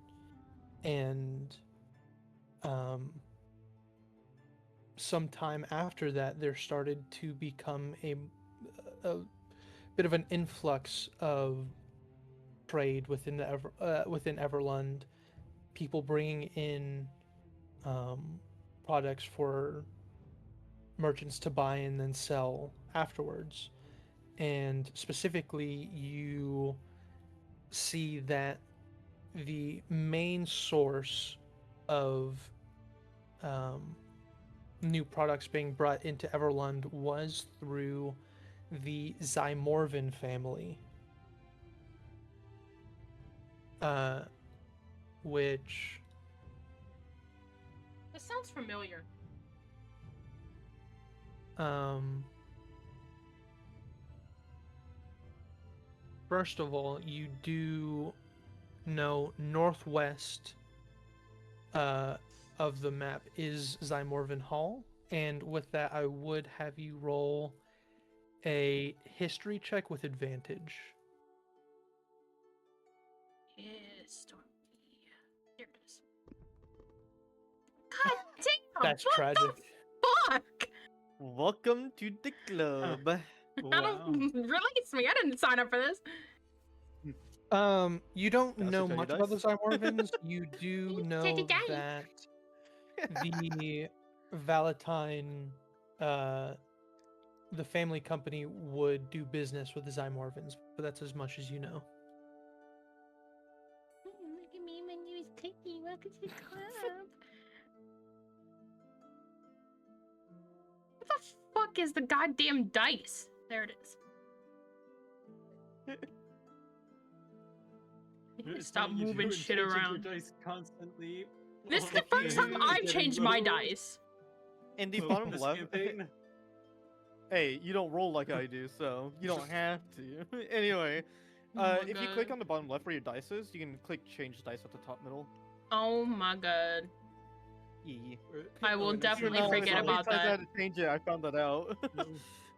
and sometime after that, there started to become a bit of an influx of trade within within Everlund. People bringing in products for merchants to buy and then sell afterwards. And specifically, you see that the main source of new products being brought into Everlund was through the Zymorvin family, which This sounds familiar. First of all, you do know northwest of the map is Zymorvin Hall, and with that, I would have you roll a history check with advantage. History. Here it is. God damn! That's what tragic. the fuck? Welcome to the club. I don't release me. I didn't sign up for this. You don't Pass it know to you, much about the dice. Zymorvins. You do know that the Valentine, the family company would do business with the Zymorvins, but that's as much as you know. Look at me, my name is Cookie. Welcome to the club. What the fuck is the goddamn dice? There it is. Stop moving shit around. Your dice constantly. This is the first time I've changed my dice. In the So, bottom this left, campaign? hey, you don't roll like I do, so you don't have to. Anyway, Oh my if you click God. on the bottom left where your dice is, you can click change dice at the top middle. Oh my god. E. I will and definitely it's- forget about I that. had to change it. I found that out.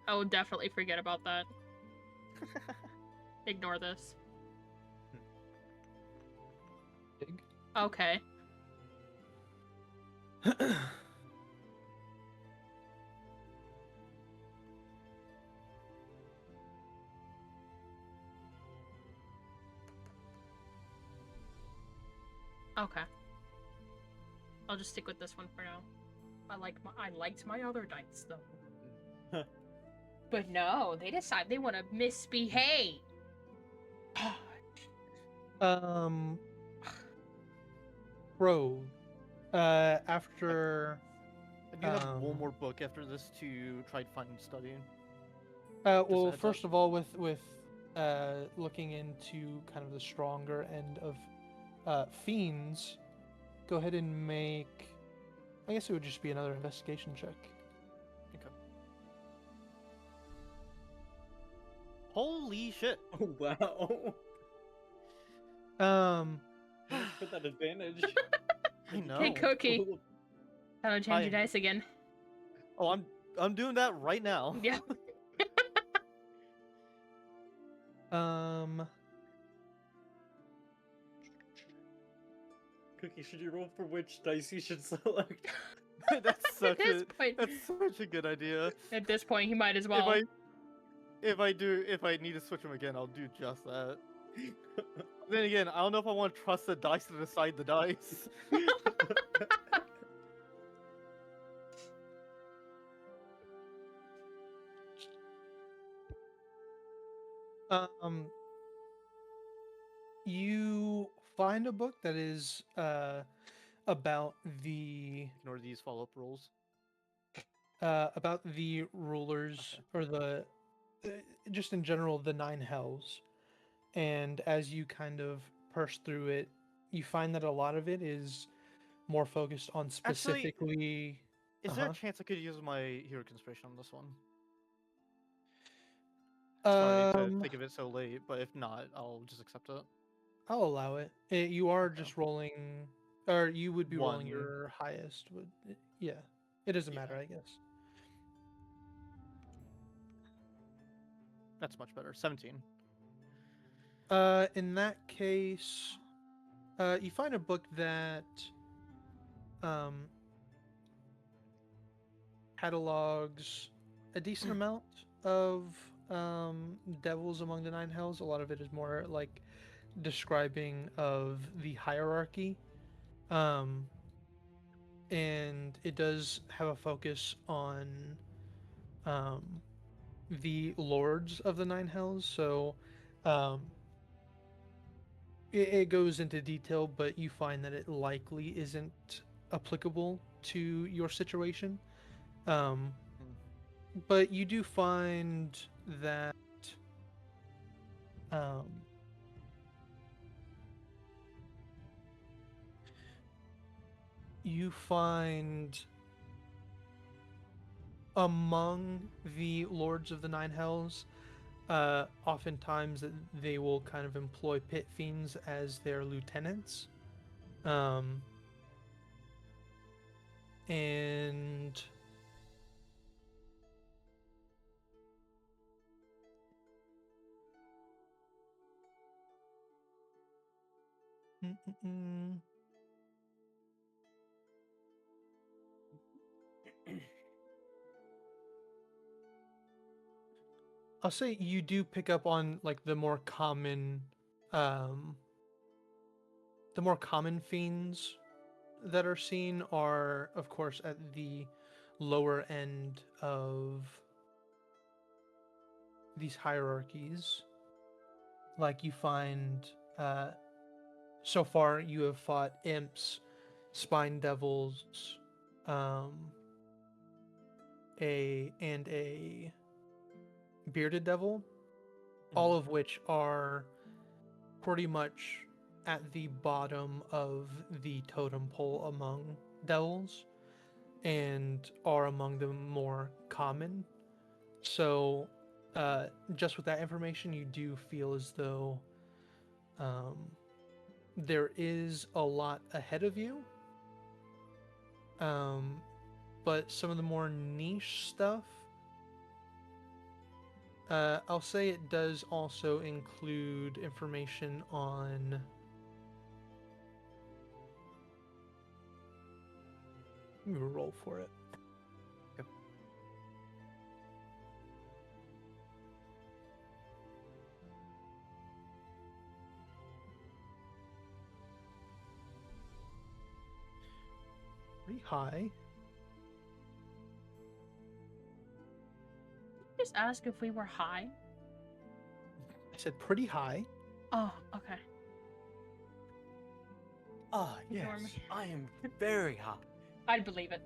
I will definitely forget about that. Ignore this. Okay. Okay. I'll just stick with this one for now. I liked my other dice though. But no, they decide they want to misbehave. Rove, after I do have one Um, more book after this to try to find and studying. a Well, heads up. first of all, with looking into kind of the stronger end of fiends, go ahead and make. I guess it would just be another investigation check. Okay. Holy shit! Oh wow. For that advantage. I know. Hey, Cookie. How to change Hi. your dice again? Oh, I'm doing that right now. Yeah. Cookie, should you roll for which dice you should select? That's such this a point- that's such a good idea. At this point, he might as well. If I need to switch them again, I'll do just that. Then again, I don't know if I want to trust the dice to decide the dice. You find a book that is about the Ignore these follow-up rules. rulers or the just in general the nine hells, and as you kind of parse through it, you find that a lot of it is more focused on specifically. Is there a chance I could use my hero conspiration on this one? Sorry to think of it so late, but if not, I'll just accept it. I'll allow it. You are Okay. just rolling, or you would be rolling One. your highest. Yeah, it doesn't matter, I guess. That's much better. 17. In that case, you find a book that catalogs a decent amount of devils among the nine hells. A lot of it is more like describing of the hierarchy, and it does have a focus on the lords of the nine hells. So it goes into detail, but you find that it likely isn't applicable to your situation. But you do find that you find among the lords of the nine hells, oftentimes they will kind of employ pit fiends as their lieutenants, and I'll say you do pick up on like the more common fiends that are seen are, of course, at the lower end of these hierarchies. Like you find, so far you have fought imps, spine devils, a bearded devil, all of which are pretty much at the bottom of the totem pole among devils and are among the more common. So just with that information, you do feel as though there is a lot ahead of you, but some of the more niche stuff, I'll say it does also include information on. Let me roll for it. Okay. Pretty high. Just ask if we were high. I said pretty high. Oh, okay. Ah, Ignore yes. me. I am very hot. I'd believe it.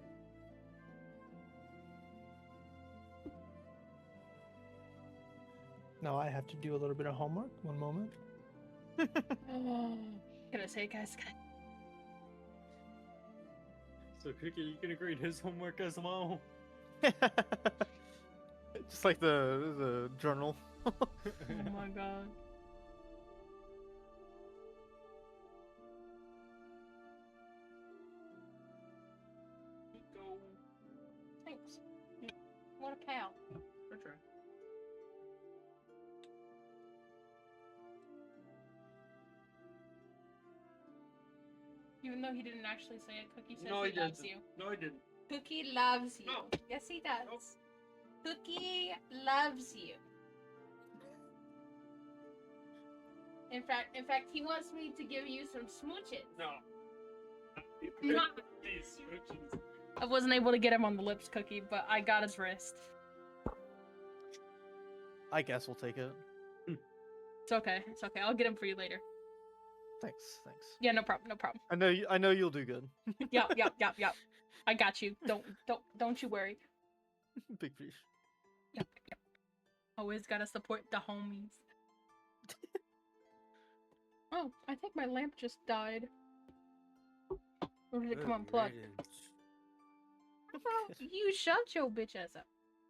Now I have to do a little bit of homework. One moment. Gonna say, guys. So, Cookie, you can grade his homework as well. Just like the journal. Oh my god. Go. Thanks. What a pal. For sure. Even though he didn't actually say it, Cookie says he loves you. No, I didn't. Cookie loves you. No. Yes, he does. Cookie loves you. In fact, he wants me to give you some smooches. No. Mwah. These switches. I wasn't able to get him on the lips, Cookie, but I got his wrist. I guess we'll take it. It's okay. It's okay. I'll get him for you later. Thanks. Yeah, no problem. No problem. I know you'll do good. Yup. I got you. Don't you worry. Big fish. Yup. Always gotta support the homies. Oh, I think my lamp just died. Or did it come unplugged? Well, you shut your bitch ass up.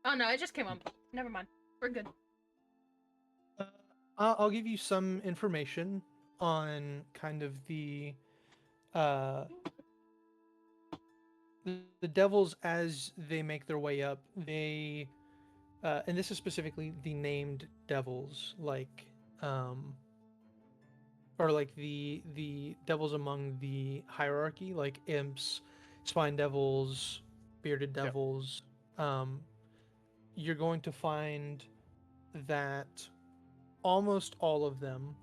Oh no, it just came unplugged. Never mind. We're good. I'll give you some information on kind of the devils as they make their way up. They and this is specifically the named devils, like or like the devils among the hierarchy, like imps, spine devils, bearded devils. You're going to find that almost all of them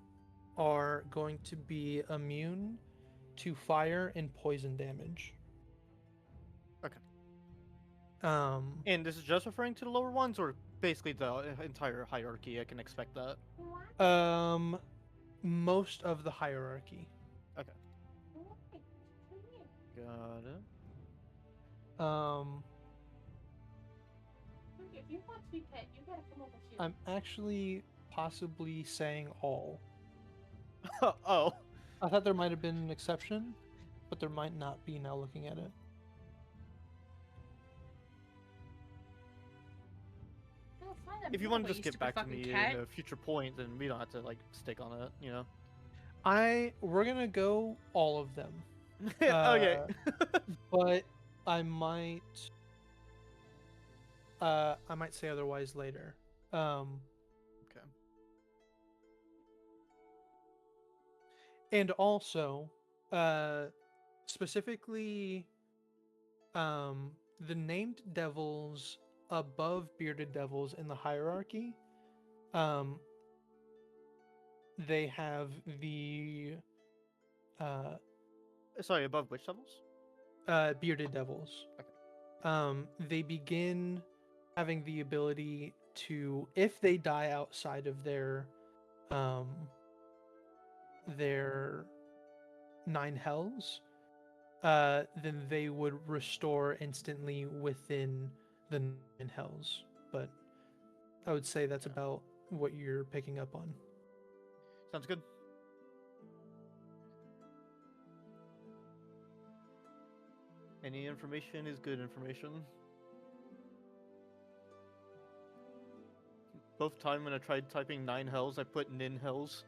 are going to be immune to fire and poison damage. Okay. Um, And this is just referring to the lower ones, or basically the entire hierarchy? I can expect that. Most of the hierarchy. Okay. Got it. If you want to be pet, you gotta come over here. I'm actually possibly saying all. Oh. I thought there might have been an exception, but there might not be now looking at it. You'll find a If you want to better just ways get back to fucking me cat. in a future point, then we don't have to like stick on it, you know. We're gonna go all of them. Okay. But I might say otherwise later. Okay. And also, specifically, the named devils above bearded devils in the hierarchy, they have the Sorry, above which levels? bearded devils. Okay. They begin having the ability to, if they die outside of their 9 hells, then they would restore instantly within the 9 hells. But I would say that's about what you're picking up on. Sounds good. Any information is good information. Both time when I tried typing 9 hells, I put nin hells.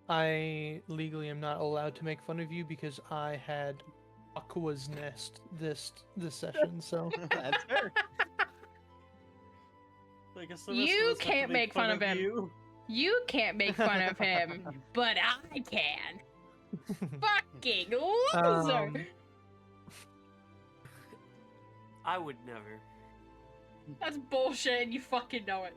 I legally am not allowed to make fun of you because I had Aqua's Nest this session, so That's fair. I guess the rest You of us have to can't make fun of him. you. You can't make fun of him, but I can. Fucking loser. Um, I would never. That's bullshit, and you fucking know it.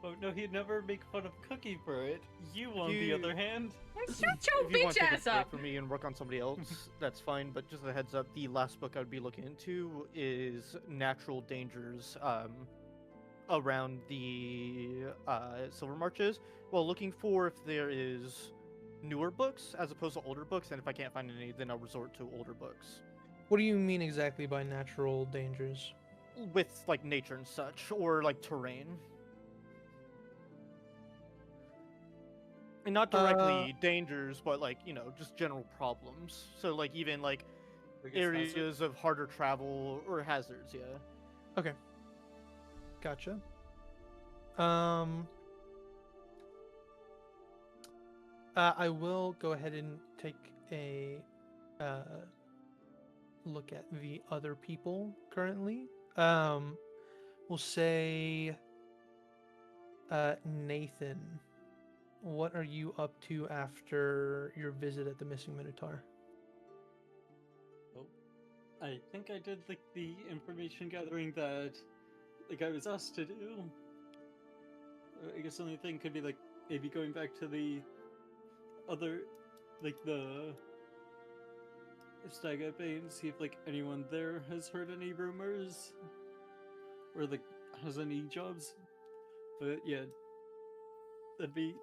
Oh no, he'd never make fun of Cookie for it. You, on the You- other hand. Shut your If you want bitch to take ass a break up. from me and work on somebody else, that's fine. But just a heads up, the last book I would be looking into is Natural Dangers around the Silver Marches. Well, looking for if there is newer books as opposed to older books, and if I can't find any, then I'll resort to older books. what do you mean exactly by natural dangers? with like nature and such, or like terrain. And not directly dangers, but like, just general problems. So like even like Biggest hazard? areas of harder travel or hazards, yeah. Okay. Gotcha. I will go ahead and take a look at the other people currently. We'll say Nathan. What are you up to after your visit at the Missing Minotaur? Oh, I think I did like the information gathering that like I was asked to do. I guess the only thing could be like maybe going back to the other, like the Stag Bay and see if like anyone there has heard any rumors or like has any jobs. But yeah, that'd be.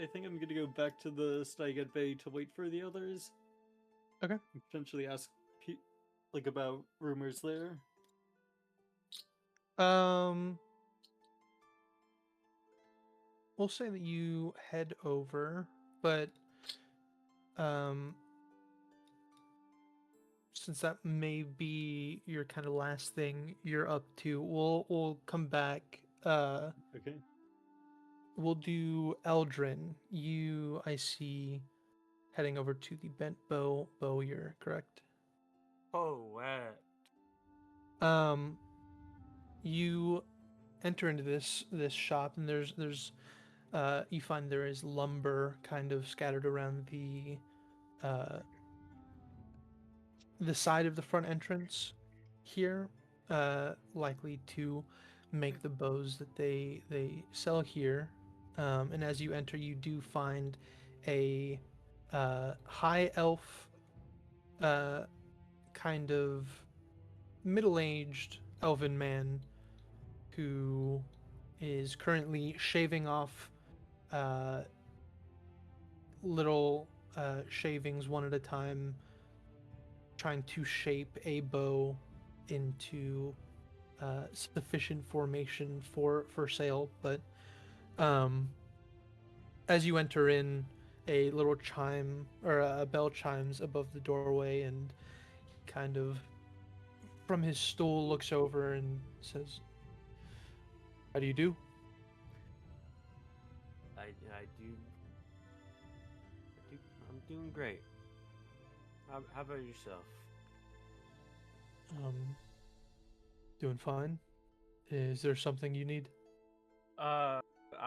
I think I'm gonna go back to the Stag Bay to wait for the others. Okay. And potentially ask like about rumors there. We'll say that you head over, but since that may be your kind of last thing you're up to, we'll come back. Okay. We'll do Eldrin. I see heading over to the bent bowyer, correct? Oh, wow. You enter into this shop, and there's you find there is lumber kind of scattered around the side of the front entrance here, likely to make the bows that they sell here. And as you enter, you do find a high elf, kind of middle-aged elven man who is currently shaving off little shavings one at a time, trying to shape a bow into sufficient formation for sale. But as you enter in, a little chime or a bell chimes above the doorway, and kind of from his stool looks over and says, "How do you do?" I do. I'm doing great. How about yourself? Doing fine. Is there something you need? I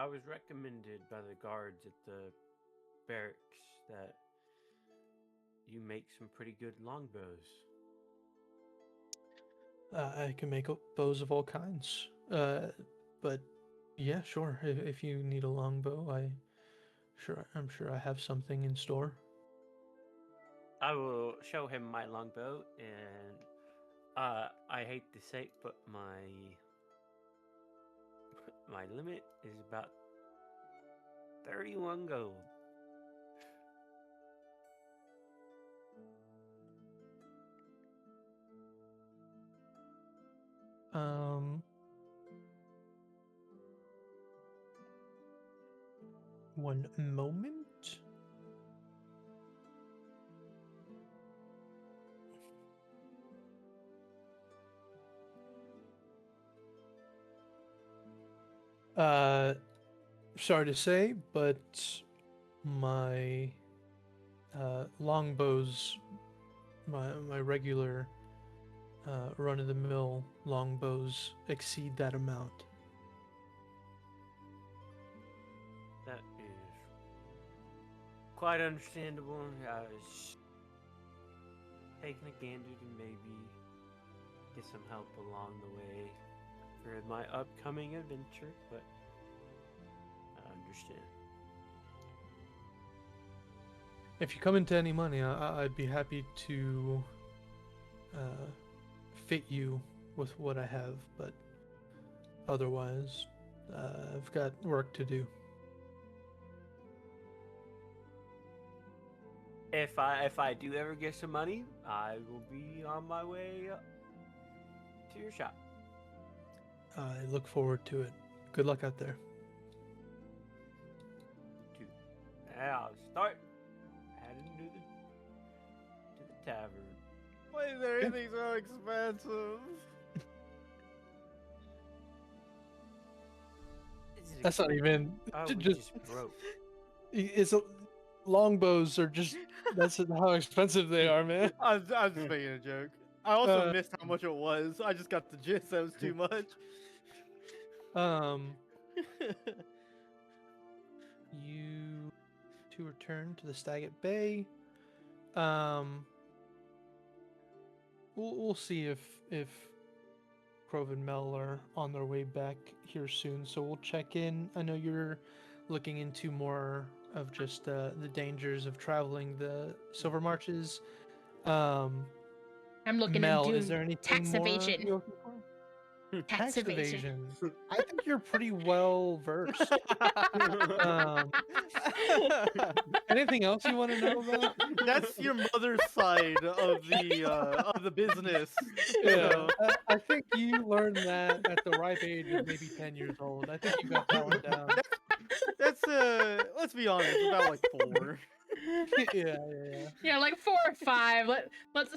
was recommended by the guards at the barracks that you make some pretty good longbows. I can make bows of all kinds. But yeah, sure. If you need a longbow, I'm sure I have something in store. I will show him my longbow, and I hate to say it, but my limit is about 31 gold. Um, One moment. Sorry to say, but my longbows, my regular run-of-the-mill longbows exceed that amount. That is quite understandable. I was taking a gander to maybe get some help along the way for my upcoming adventure, but I understand. If you come into any money, I'd be happy to fit you with what I have, but otherwise, I've got work to do. If I do ever get some money, I will be on my way to your shop. I look forward to it. Good luck out there. Two. I'll start heading to the tavern. Why is everything so expensive? Is it That's not expensive? even. Oh, ju- we just, just broke. it's longbows are just. That's how expensive they are, man. I was just making a joke. I also Uh, missed how much it was. I just got the gist that it was too much. You to return to the Staggett Bay. We'll see if Crove and Mel are on their way back here soon. So we'll check in. I know you're looking into more of just the dangers of traveling the Silver Marches. I'm looking Mel, into is there anything tax more evasion. you're looking for? Tax evasion. I think you're pretty well versed. Anything else you want to know about? That's your mother's side of the business. you Yeah, know. I think you learned that at the ripe age of maybe 10 years old. I think you got that one down. That's let's be honest, about like 4. Yeah. Yeah, like 4 or 5. Let's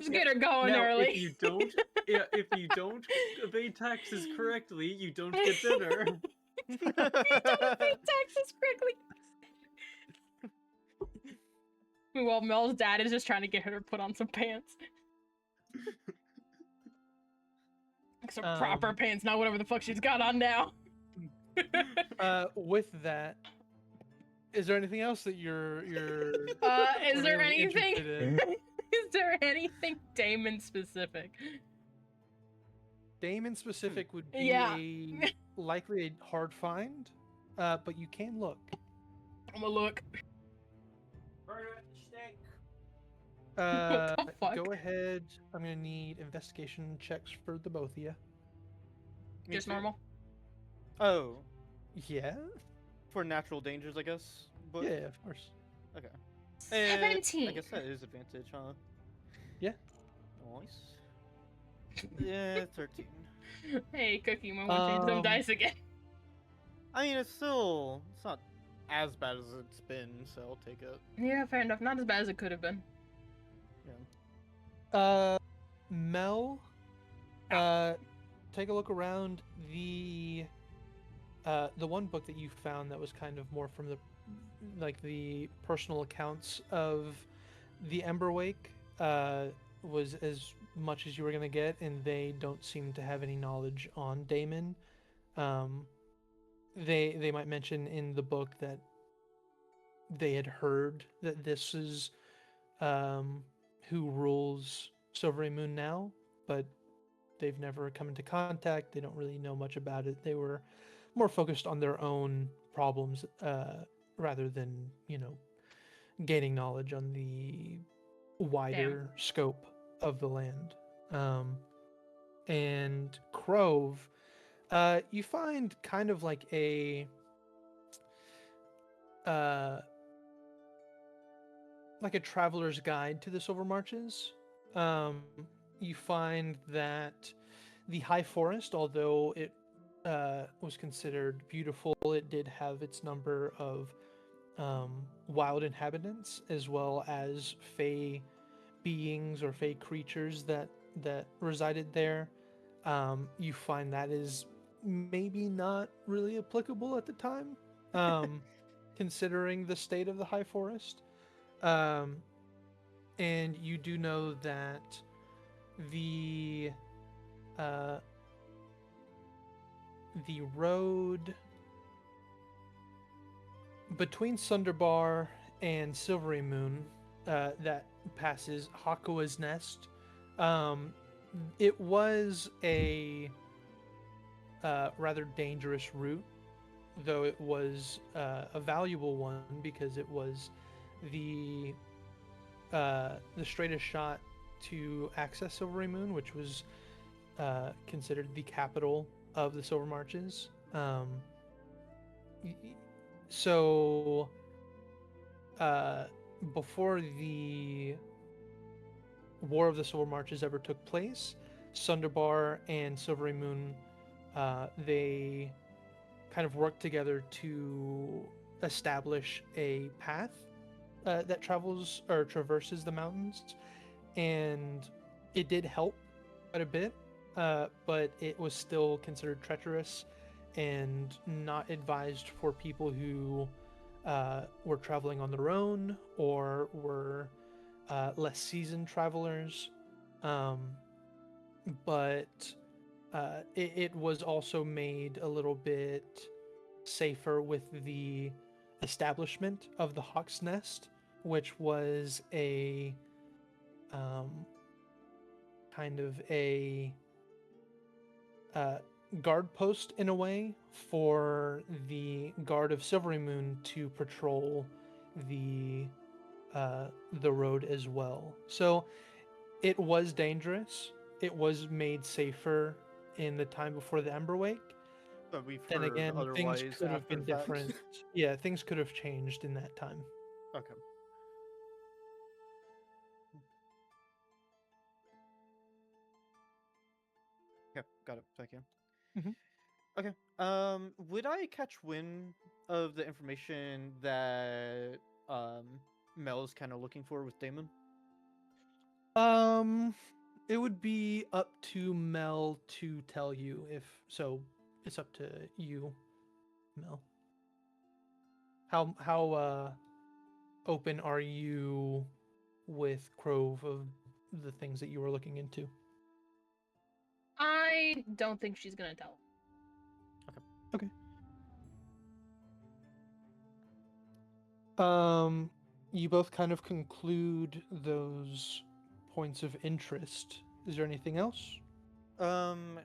get her going Now, early. if you don't, if you don't evade taxes correctly, you don't get dinner. Pay taxes quickly. Meanwhile, Mel's dad is just trying to get her to put on some pants. Some proper pants, not whatever the fuck she's got on now. With that, is there anything else that you're Is there really anything? interested in? Is there anything Damon specific? Damon specific would be Yeah. likely a hard find, but you can look. I'm gonna look. Burn at the stake. What the fuck? Go ahead. I'm gonna need investigation checks for the both of you. Me Just too. normal. Oh, Yeah. for natural dangers, I guess. But Yeah, of course. okay. 17. I guess that is advantage, huh? Yeah. Nice. Yeah, 13. Hey, Cookie, I'm gonna change them dice again. I mean, it's not as bad as it's been, so I'll take it. Yeah, fair enough. Not as bad as it could have been. Mel, take a look around. The one book that you found that was kind of more from the personal accounts of the Emberwake was as much as you were gonna get, and they don't seem to have any knowledge on Damon. They might mention in the book that they had heard that this is who rules Silvery Moon now, but they've never come into contact. They don't really know much about it. They were more focused on their own problems rather than, gaining knowledge on the wider scope of the land. And Crove, you find kind of like a traveler's guide to the Silver Marches. You find that the High Forest, although it was considered beautiful, it did have its number of wild inhabitants, as well as fey beings or fey creatures that resided there. You find that is maybe not really applicable at the time, considering the state of the High Forest. And you do know that the road between Sunderbar and Silvery Moon that passes Hakua's Nest, it was a rather dangerous route, though it was a valuable one because it was the straightest shot to access Silvery Moon, which was considered the capital of the Silver Marches. So before the War of the Silver Marches ever took place, Sunderbar and Silvery Moon they kind of work together to establish a path that travels or traverses the mountains, and it did help quite a bit, but it was still considered treacherous and not advised for people who were traveling on their own or were less seasoned travelers. Um, but it was also made a little bit safer with the establishment of the Hawk's Nest, which was a um, kind of a uh, guard post in a way for the guard of Silvery Moon to patrol the the road as well. So it was dangerous. It was made safer in the time before the Emberwake. But we've Then heard again, things otherwise could have after been the fact. different. Yeah, things could have changed in that time. Okay. Okay, got it. Thank you. Mhm. Okay. Would I catch wind of the information that Mel is kind of looking for with Damon? Um, it would be up to Mel to tell you if so. It's up to you, Mel. How open are you with Crove of the things that you were looking into? I don't think she's gonna tell. Okay. You both kind of conclude those points of interest. Is there anything else? Um,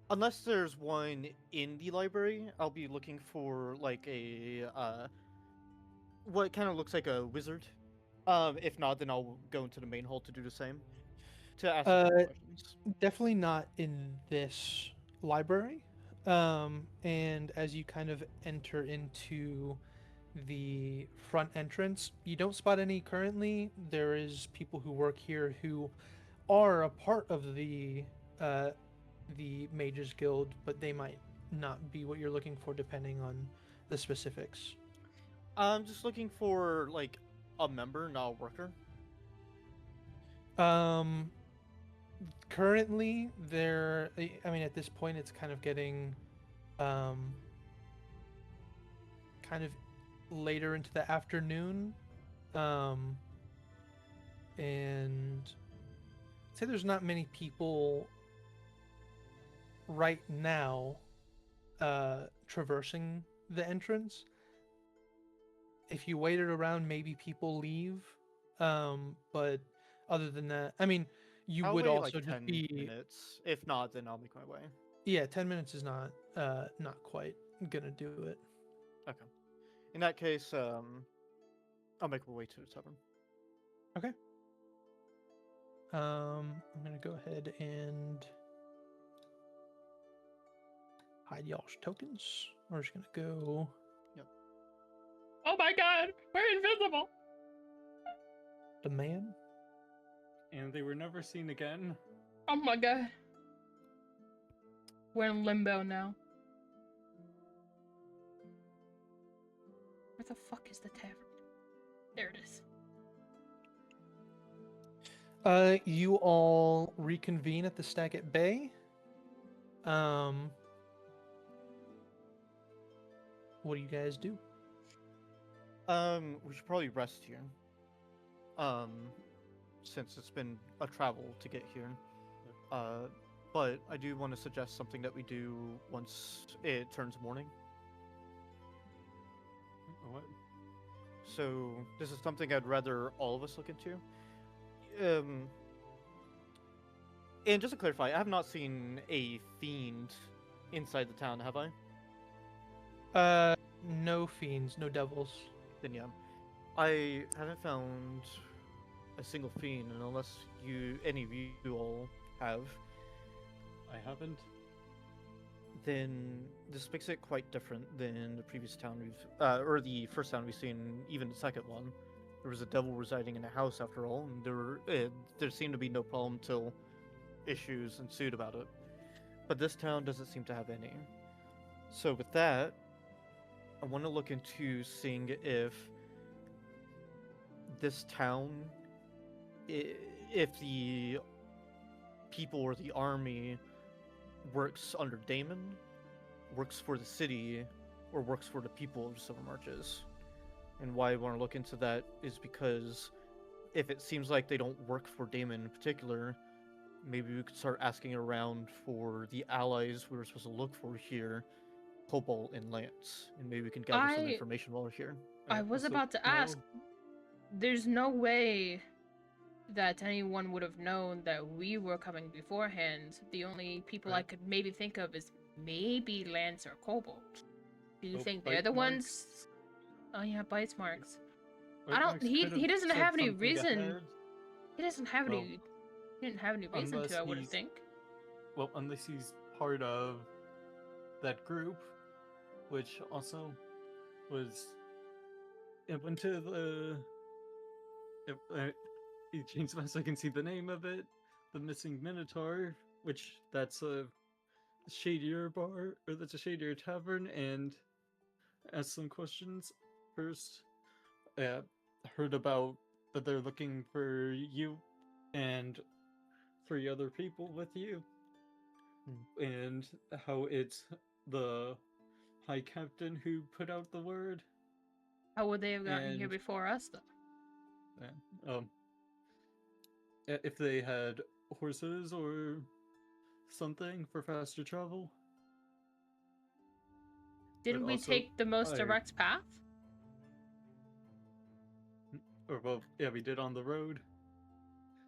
unless there's one in the library, I'll be looking for like a what kind of looks like a wizard. If not, then I'll go into the main hall to do the same. To ask a couple questions. Definitely not in this library. And as you kind of enter into the front entrance, you don't spot any currently. There is people who work here who are a part of the Mages Guild, but they might not be what you're looking for depending on the specifics. I'm just looking for like a member, not a worker. Um, Currently, I mean, at this point, it's kind of getting, um, kind of later into the afternoon, um, and I'd say there's not many people right now, traversing the entrance. If you waited around, maybe people leave. But other than that, I mean, you I'll would wait also like 10 just be minutes. If not, then I'll make my way. yeah, 10 minutes is not quite gonna do it. Okay. In that case, I'll make my way to the tavern. Okay. I'm gonna go ahead and hide y'all's tokens. We're just gonna go. Oh my god, we're invisible! The man. And they were never seen again. Oh my god. We're in limbo now. Where the fuck is the tavern? There it is. You all reconvene at the Stagget Bay. What do you guys do? We should probably rest here. Since it's been a travel to get here. But I do want to suggest something that we do once it turns morning. What? So this is something I'd rather all of us look into. And just to clarify, I have not seen a fiend inside the town, have I? No fiends, no devils. Then yeah, I haven't found a single fiend, and unless any of you all have, I haven't. then this makes it quite different than the previous town or the first town we've seen, even the second one. There was a devil residing in a house after all, and there seemed to be no problem till issues ensued about it. but this town doesn't seem to have any. So with that, I want to look into seeing if this town, if the people or the army works under Damon, works for the city, or works for the people of Silver Marches. And why I want to look into that is because if it seems like they don't work for Damon in particular, maybe we could start asking around for the allies we were supposed to look for here, Cobalt and Lance, and maybe we can gather some I- information while we're here. I was Also, about to ask. There's no way that anyone would have known that we were coming beforehand. The only people I Right. could maybe think of is maybe Lance or Cobalt. Do you Oh, think they're bite the marks? ones? Oh yeah, bites marks. Bite I don't. marks He could doesn't said have any something reason. ahead. He doesn't have Well, any. He didn't have any reason unless to. I wouldn't he's- think. Well, unless he's part of that group, which also was. It went to the. He changed my so I can see the name of it. The Missing Minotaur, which that's a shadier bar, or that's a shadier tavern, and asked some questions first. Heard about that they're looking for you and 3 other people with you, and how it's the High Captain who put out the word. How would they have gotten here And- before us, though? If they had horses or something for faster travel. Didn't we also, take the most I- direct path? Or well, yeah, we did on the road.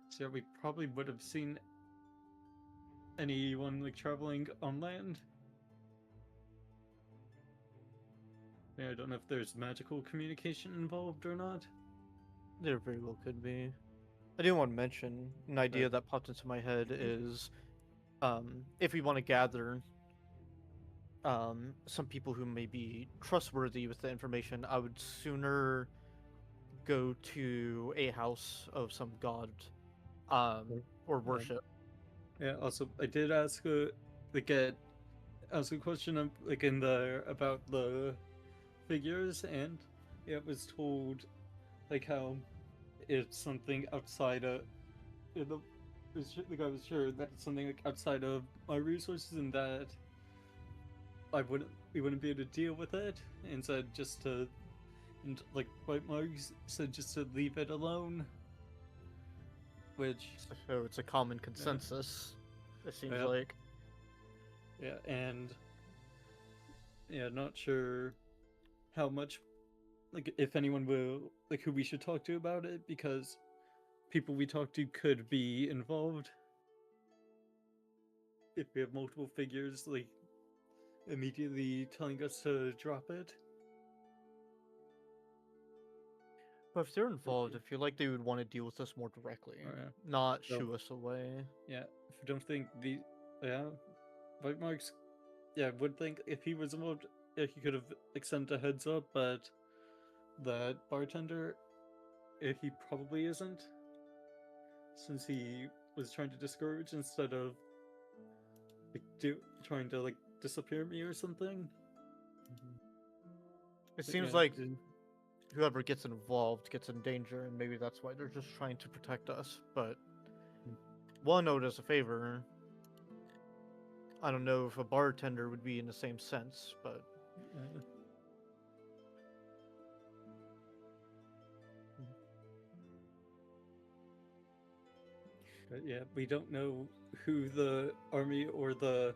So yeah, we probably would have seen anyone like traveling on land. Yeah, I don't know if there's magical communication involved or not. There very well could be. I didn't want to mention an idea Right. that popped into my head is, if we want to gather some people who may be trustworthy with the information, I would sooner go to a house of some god, or worship. Yeah. Also, I did ask ask a question like in the about the figures, and yeah, it was told like how it's something outside of the guy was sure that it's something like outside of my resources, and that we wouldn't be able to deal with it, and said just to, and like White Mugs said just to leave it alone, which So it's a common consensus. It seems Yeah. like. yeah, and yeah, not sure how much like if anyone will like who we should talk to about it, because people we talk to could be involved if we have multiple figures like immediately telling us to drop it. But if they're involved, I feel like they would want to deal with us more directly, Oh, yeah. not So- shoo us away. Yeah, if you don't think the White Marks, yeah, would think if he was involved, yeah, he could have like sent a heads up, but that bartender, he probably isn't, since he was trying to discourage instead of like trying to like disappear me or something. It But seems yeah, like didn't- whoever gets involved gets in danger, and maybe that's why they're just trying to protect us. But one note as a favor, I don't know if a bartender would be in the same sense, but uh, But yeah, we don't know who the army or the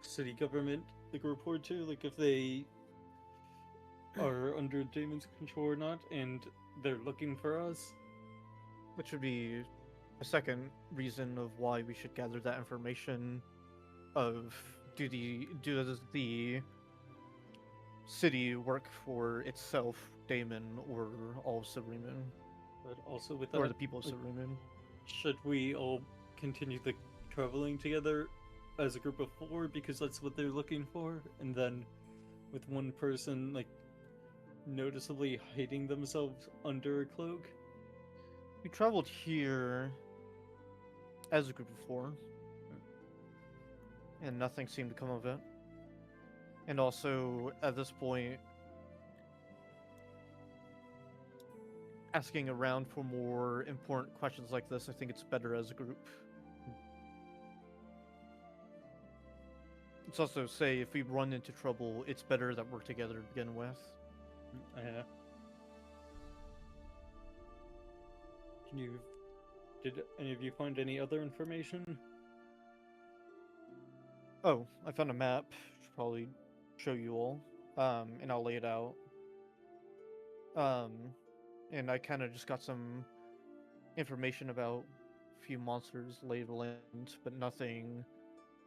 city government like report to, like if they are under Damon's control or not, and they're looking for us. which would be a second reason of why we should gather that information. Of does the city work for itself, Damon, or all of Silvermoon, But also with or that, the people of like, Silvermoon? should we all continue the traveling together as a group of 4 because that's what they're looking for, and then with one person like noticeably hiding themselves under a cloak? We traveled here as a group of 4. and nothing seemed to come of it. And also, at this point, asking around for more important questions like this, I think it's better as a group. Let's also say if we run into trouble, it's better that we're together to begin with. Yeah. Did any of you find any other information? Oh, I found a map. Should probably show you all. And I'll lay it out. And I kind of just got some information about a few monsters, lay of the land, but nothing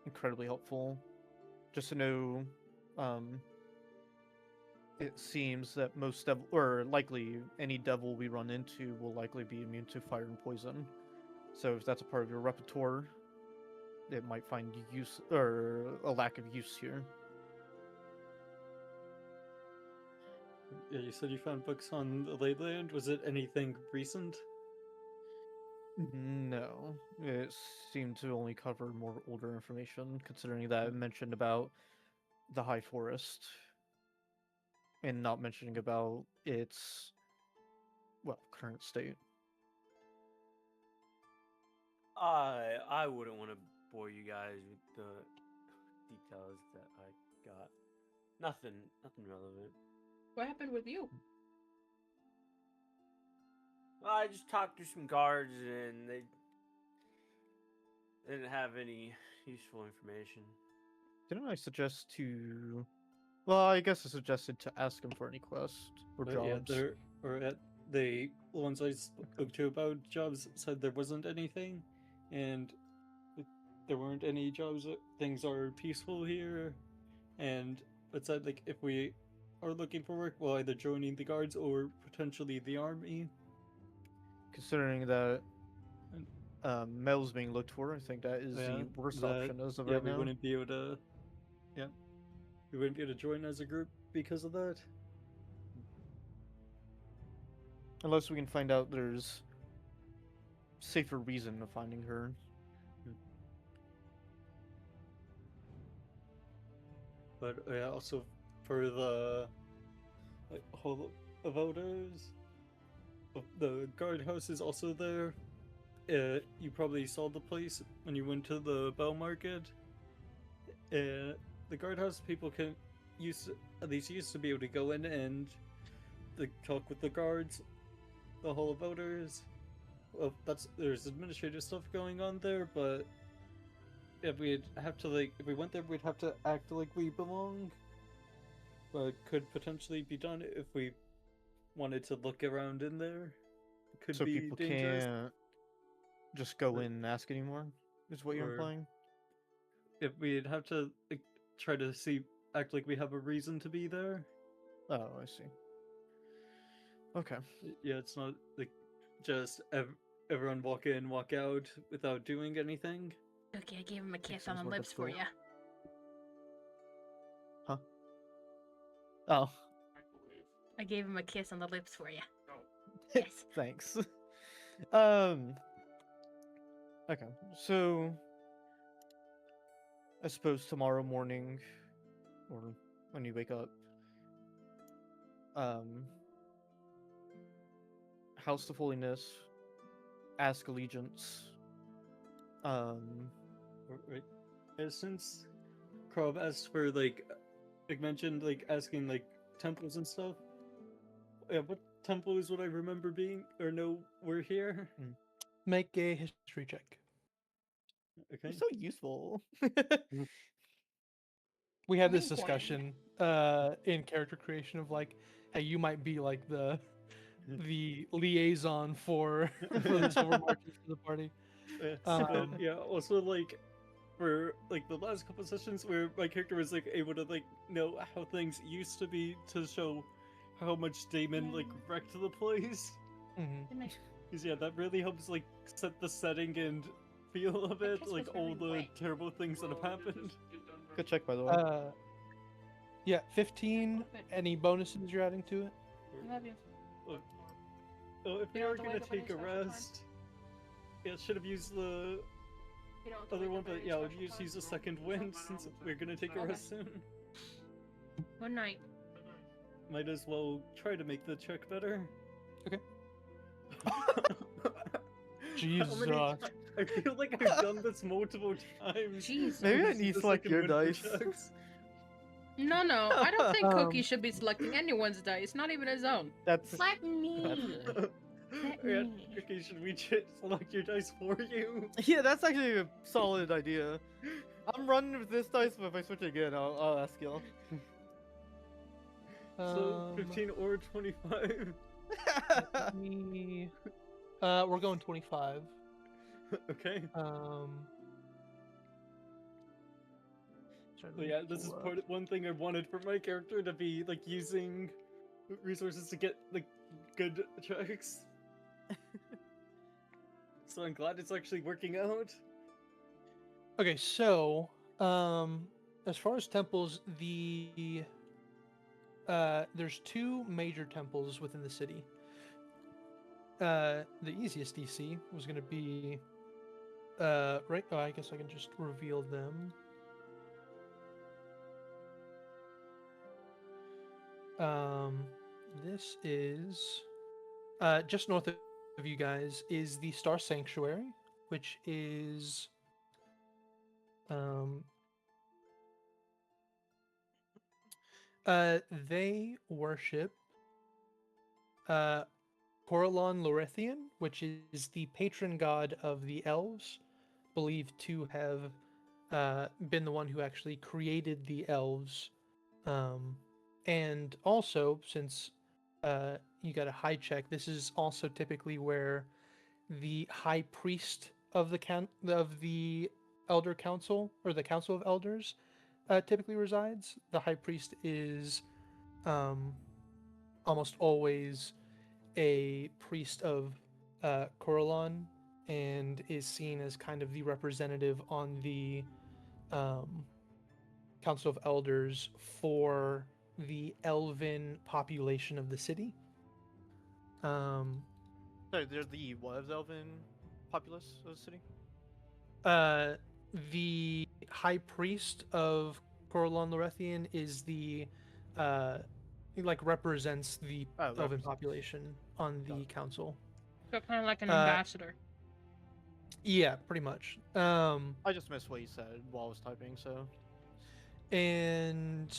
incredibly helpful. Just to know, it seems that most devil, or likely any devil we run into, will likely be immune to fire and poison. So if that's a part of your repertoire, it might find use or a lack of use here. Yeah, you said you found books on the ley land. Was it anything recent? No, it seemed to only cover more older information, considering that it mentioned about the High Forest, and not mentioning about its, well, current state. I wouldn't want to bore you guys with the details that I got. Nothing relevant. What happened with you? I just talked to some guards and they didn't have any useful information. Didn't I suggest to? Well, I guess I suggested to ask him for any quest or Yeah, jobs. the ones I spoke to about jobs said there wasn't anything, and there weren't any jobs. Things are peaceful here, and it said like if we are looking for work, well, either joining the guards or potentially the army. Considering that Mel's being looked for, I think that is the worst option as of right we now. wouldn't be able to. Yeah, we wouldn't be able to join as a group because of that. Unless we can find out there's safer reason of finding her. But also for the whole voters, the guardhouse is also there. You probably saw the place when you went to the Bell Market. The guardhouse people at least used to be able to go in and talk with the guards, the whole voters. Well, there's administrative stuff going on there, but if we went there, we'd have to act like we belong. But could potentially be done if we wanted to look around in there. Could So be people dangerous. can't just go But- in and ask anymore, is what you're or- implying? If we'd have to try to act like we have a reason to be there. Oh, I see. Okay. Yeah, it's not like just everyone walk in, walk out without doing anything. Okay, I gave him a kiss sounds on the like a lips for thought. you. Oh, I gave him a kiss on the lips for you. Yes. thanks. Okay, so I suppose tomorrow morning, or when you wake up, House of Holiness, ask allegiance. Right. Since Krov asked for mentioned asking temples and stuff. Yeah, what temples would I remember being or know were here? Make a history check. Okay. You're so useful. We had I'm this important. discussion in character creation of hey, you might be the liaison for the silver marches for the party. But yeah, also for the last couple sessions where my character was able to know how things used to be to show how much Damon wrecked the place. Mhm. Didn't I- Because yeah, that really helps set the setting and feel of it, kiss was all very the wet. terrible things that have happened. Good check, by the way. Yeah, 15. Any bonuses you're adding to it? I love you. Oh, if You you don't were have to gonna wake up on take a your special time. rest, yeah, should have used the other one, but yeah, I'll just use a second wind since we're gonna take a rest soon. Good night. Might as well try to make the check better. Okay. How Jesus. many I feel like I've done this multiple times. Jesus. Maybe I This is need the to select second your win for dice. checks. No, I don't think Cookie Um, should be selecting anyone's dice, not even his own. That's Let me. Let Yeah, me. okay, should we select your dice for you? yeah, that's actually a solid idea. I'm running with this dice, but if I switch it again, I'll ask y'all. So 15 or 25. We're going 25. Okay. Sorry, So let me yeah, this is pull up. one thing I wanted for my character to be like using resources to get like good checks. So I'm glad it's actually working out. Okay, so as far as temples, there's two major temples within the city. The easiest DC was going to be right. Oh, I guess I can just reveal them. This is just north of you guys is the Star Sanctuary, which is they worship Corellon Lorethian, which is the patron god of the elves, believed to have been the one who actually created the elves. And also, since you got a high check, this is also typically where the high priest of the elder council or the council of elders typically resides. The high priest is almost always a priest of Corellon and is seen as kind of the representative on the council of elders for the elven population of the city. Sorry, they're the what of the elven populace of the city? The high priest of Corellon Lorethian is the he like represents the elven represents. population on Got the it. council. So kind of like an Uh, ambassador. Yeah, pretty much. I just missed what you said while I was typing, so. And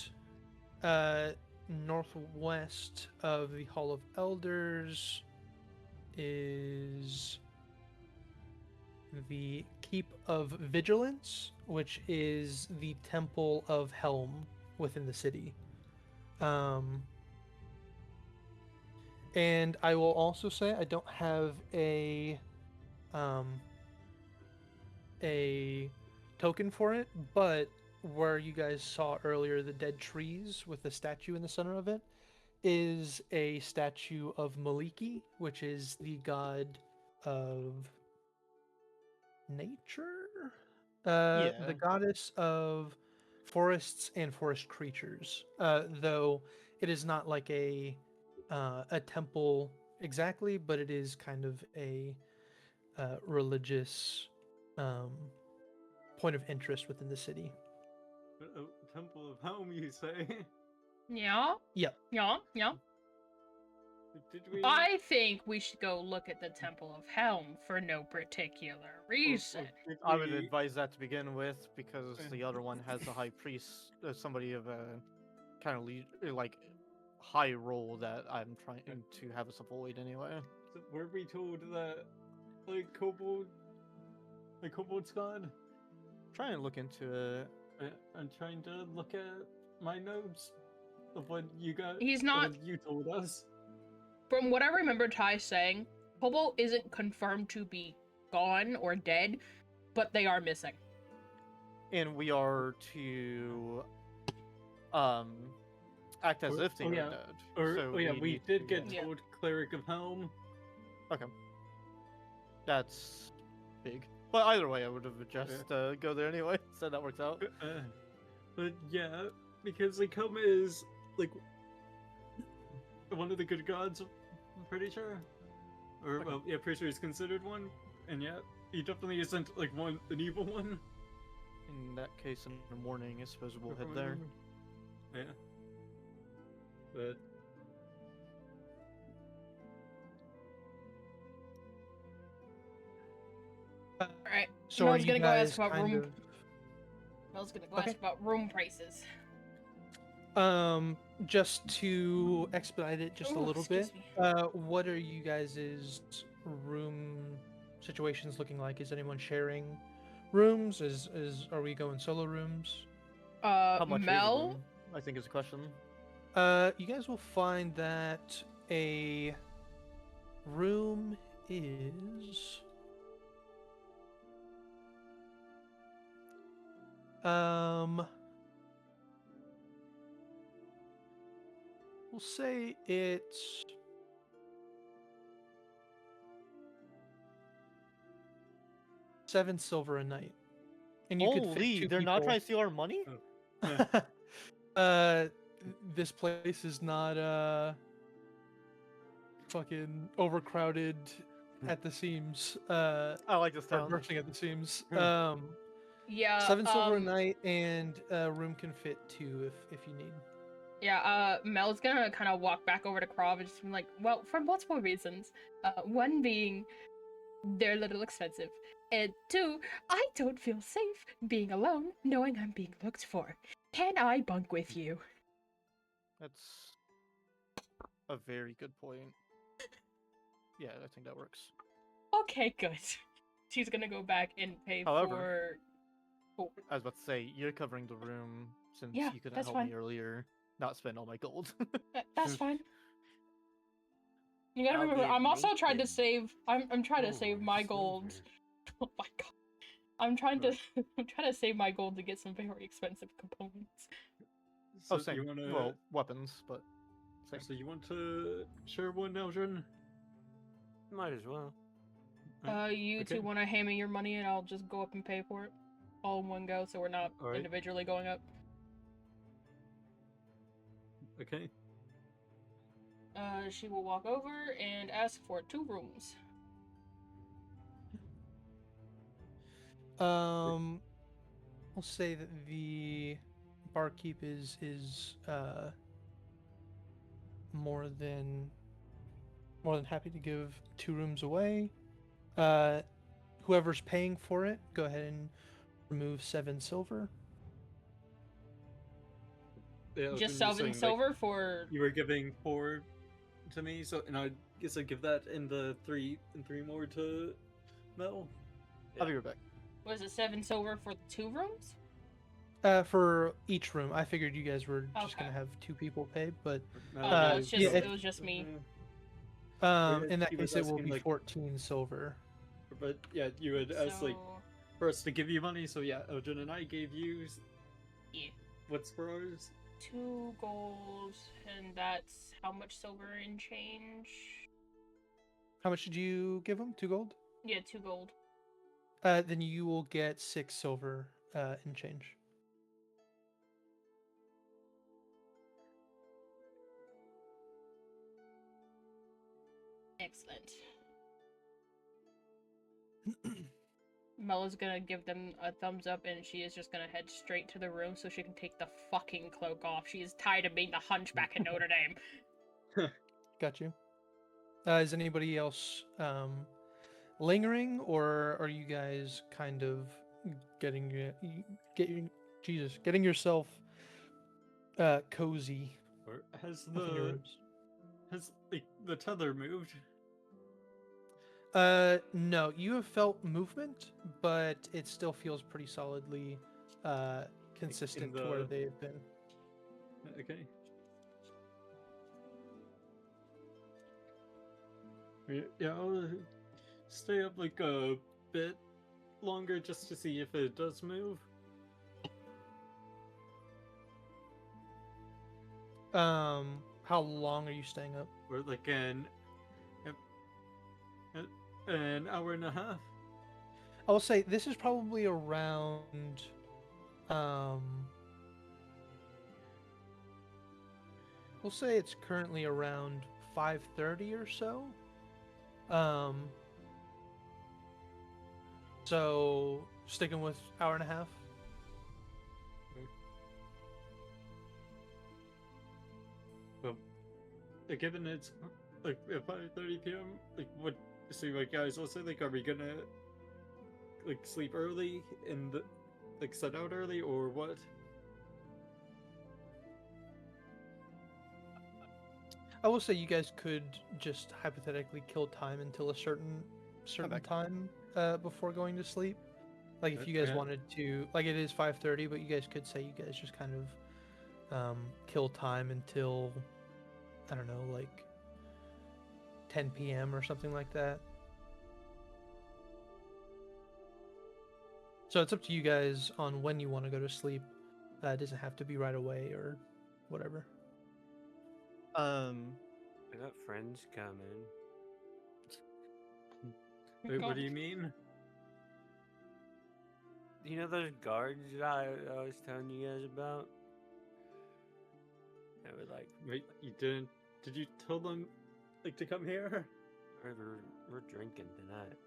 northwest of the Hall of Elders is the Keep of Vigilance, which is the Temple of Helm within the city. And I will also say I don't have a token for it, but where you guys saw earlier the dead trees with the statue in the center of it is a statue of Maliki, which is the god of nature, Yeah. the goddess of forests and forest creatures. Though it is not like a temple exactly, but it is kind of a religious point of interest within the city. Temple of Home, you say? Yeah. Yep. Yeah. Did we? I think we should go look at the Temple of Helm for no particular reason. did I would we- advise that to begin with because the other one has a high priest, somebody of a kind of like high role that I'm trying to have us avoid anyway. Were we told that like kobolds god? Trying to look into it. I'm trying to look at my notes of what you got. He's not- What you told us. From what I remember Ty saying, Kobo isn't confirmed to be gone or dead, but they are missing. And we are to act as if they oh, were yeah. dead. Or So we need did to- get Yeah. told Cleric of Helm. Okay. That's big. But either way, I would have just go there anyway, so that works out. But yeah, because like Helm is like one of the good gods, I'm pretty sure. Or Okay. well, yeah, pretty sure he's considered one, and yeah, he definitely isn't like an evil one. In that case, in the morning, I suppose we'll If head I there. remember. Yeah. But Alright. So Mel's are you gonna go guys ask about kind room. of Mel's gonna go Okay. ask about room prices. just to expedite it just a Ooh, little excuse bit? me. What are you guys' room situations looking like? Is anyone sharing rooms? Are we going solo rooms? How much is a Mel? room? I think is a question. You guys will find that a room is we'll say it's 7 silver a night. And you could fit Holy, 2 they're not people. trying to steal our money? uh this place is not fucking overcrowded at the seams. I like this Or town. bursting at the seams. Yeah. 7 silver a night, and a room can fit 2 if you need. Yeah, Mel's gonna kind of walk back over to Krav and just be like, well, for multiple reasons. One being, they're a little expensive. And 2, I don't feel safe being alone, knowing I'm being looked for. Can I bunk with you? That's a very good point. Yeah, I think that works. Okay, good. She's gonna go back and pay However, for... I was about to say, you're covering the room since Yeah, you couldn't that's help fine. me earlier. Not spend all my gold. That's fine. You gotta I'll remember, give I'm also trying to Nathan save... I'm trying to save my gold. silver. Oh my god. I'm trying to I'm trying to save my gold to get some very expensive components. so Oh, same. you wanna Well, weapons, but same. so you want to share one, Eldrin? Might as well. You Okay. two want to hand me your money and I'll just go up and pay for it all in one go, so we're not All right. individually going up. Okay. She will walk over and ask for 2 rooms. We'll say that the barkeep is more than happy to give 2 rooms away. Whoever's paying for it, go ahead and remove 7 silver. Yeah, I was Just gonna 7 say, silver for... you were giving 4 to me, so and I guess I'd give that in the 3 more to Mel. I'll be right back. Was it 7 silver for the 2 rooms? For each room. I figured you guys were just Okay. gonna have 2 people pay, but Oh, no, it's just, yeah, it was just me. in that he was case it will asking, be like- 14 silver. But yeah, you had asked like So, for us to give you money, so yeah, Eldrin and I gave you yeah. what's for ours? 2 gold, and that's how much silver in change? How much did you give them? 2 gold? Yeah, 2 gold. Then you will get 6 silver in change. Excellent. Mella's gonna give them a thumbs up, and she is just gonna head straight to the room so she can take the fucking cloak off. She is tired of being the hunchback in Notre Dame. Got you. Is anybody else lingering, or are you guys kind of getting yourself cozy Or has within your rooms? the tether moved? No, you have felt movement, but it still feels pretty solidly consistent to where the- they've been. Okay. Yeah, I'll stay up like a bit longer just to see if it does move. How long are you staying up? Or like an hour and a half. I will say this is probably around we'll say it's currently around 5:30 or so. So sticking with hour and a half. Well, given it's like at 5:30 p.m., like what? So, like, guys, also like, are we gonna like sleep early and like set out early, or what? I will say you guys could just hypothetically kill time until a certain Okay. time before going to sleep. Like if you guys Okay. wanted to, like it is 5:30, but you guys could say you guys just kind of kill time until I don't know, like 10 p.m. or something like that. So it's up to you guys on when you want to go to sleep. It doesn't have to be right away or whatever. I got friends coming. Wait, what do you mean? You know those guards that I was telling you guys about? They were like, Wait, you didn't? Did you tell them like to come here? we're drinking tonight.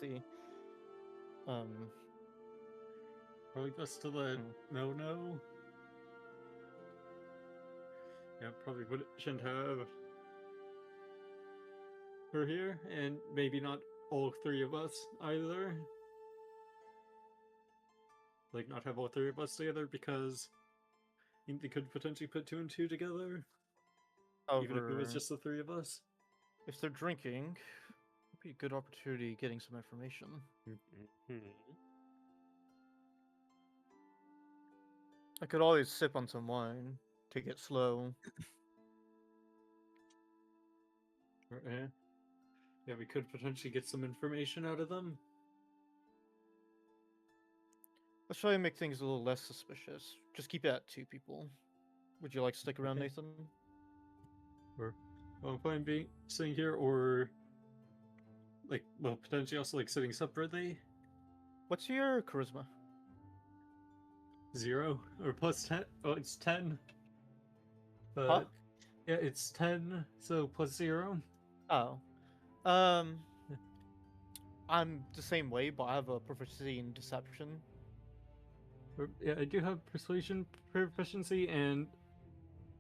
See. Probably best to let Mel know. Yeah, probably shouldn't have her here, and maybe not all three of us either. Like, not have all three of us together because they could potentially put two and two together, even if it was However, just the three of us. if they're drinking, it'd be a good opportunity getting some information. I could always sip on some wine, take it slow. Yeah. Yeah, we could potentially get some information out of them. Let's try to make things a little less suspicious. Just keep it at 2 people. Would you like to stick around, Okay. Nathan? Or, well, if I'm being sitting here, or like, well, potentially also like sitting separately. What's your charisma? 0 or plus 10. Oh, it's 10. But Huh? yeah, it's 10, so plus 0. Oh. I'm the same way, but I have a proficiency in deception. Yeah, I do have persuasion proficiency, and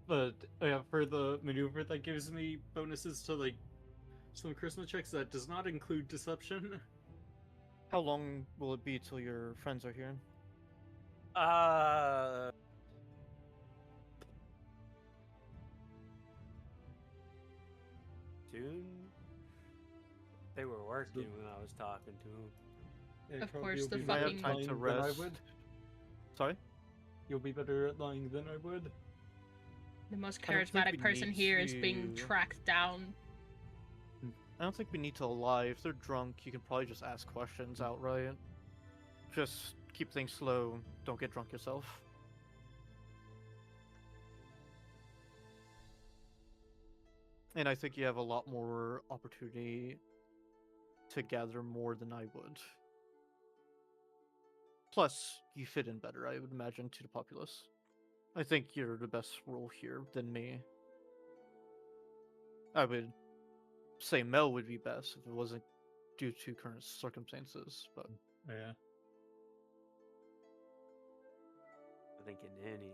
but yeah, for the maneuver that gives me bonuses to like some charisma checks, that does not include deception. How long will it be till your friends are here? Soon? They were working when I was talking to them. Yeah, Of probably course, you'll the be You might better have fucking- at time to lying than I rest. would. Sorry? You'll be better at lying than I would. The most I don't think charismatic we person need here is being to- tracked down. I don't think we need to lie. If they're drunk, you can probably just ask questions outright. Just keep things slow. Don't get drunk yourself. And I think you have a lot more opportunity to gather more than I would. Plus, you fit in better, I would imagine, to the populace. I think you're the best role here than me. I would say Mel would be best if it wasn't due to current circumstances, but Yeah. I think in any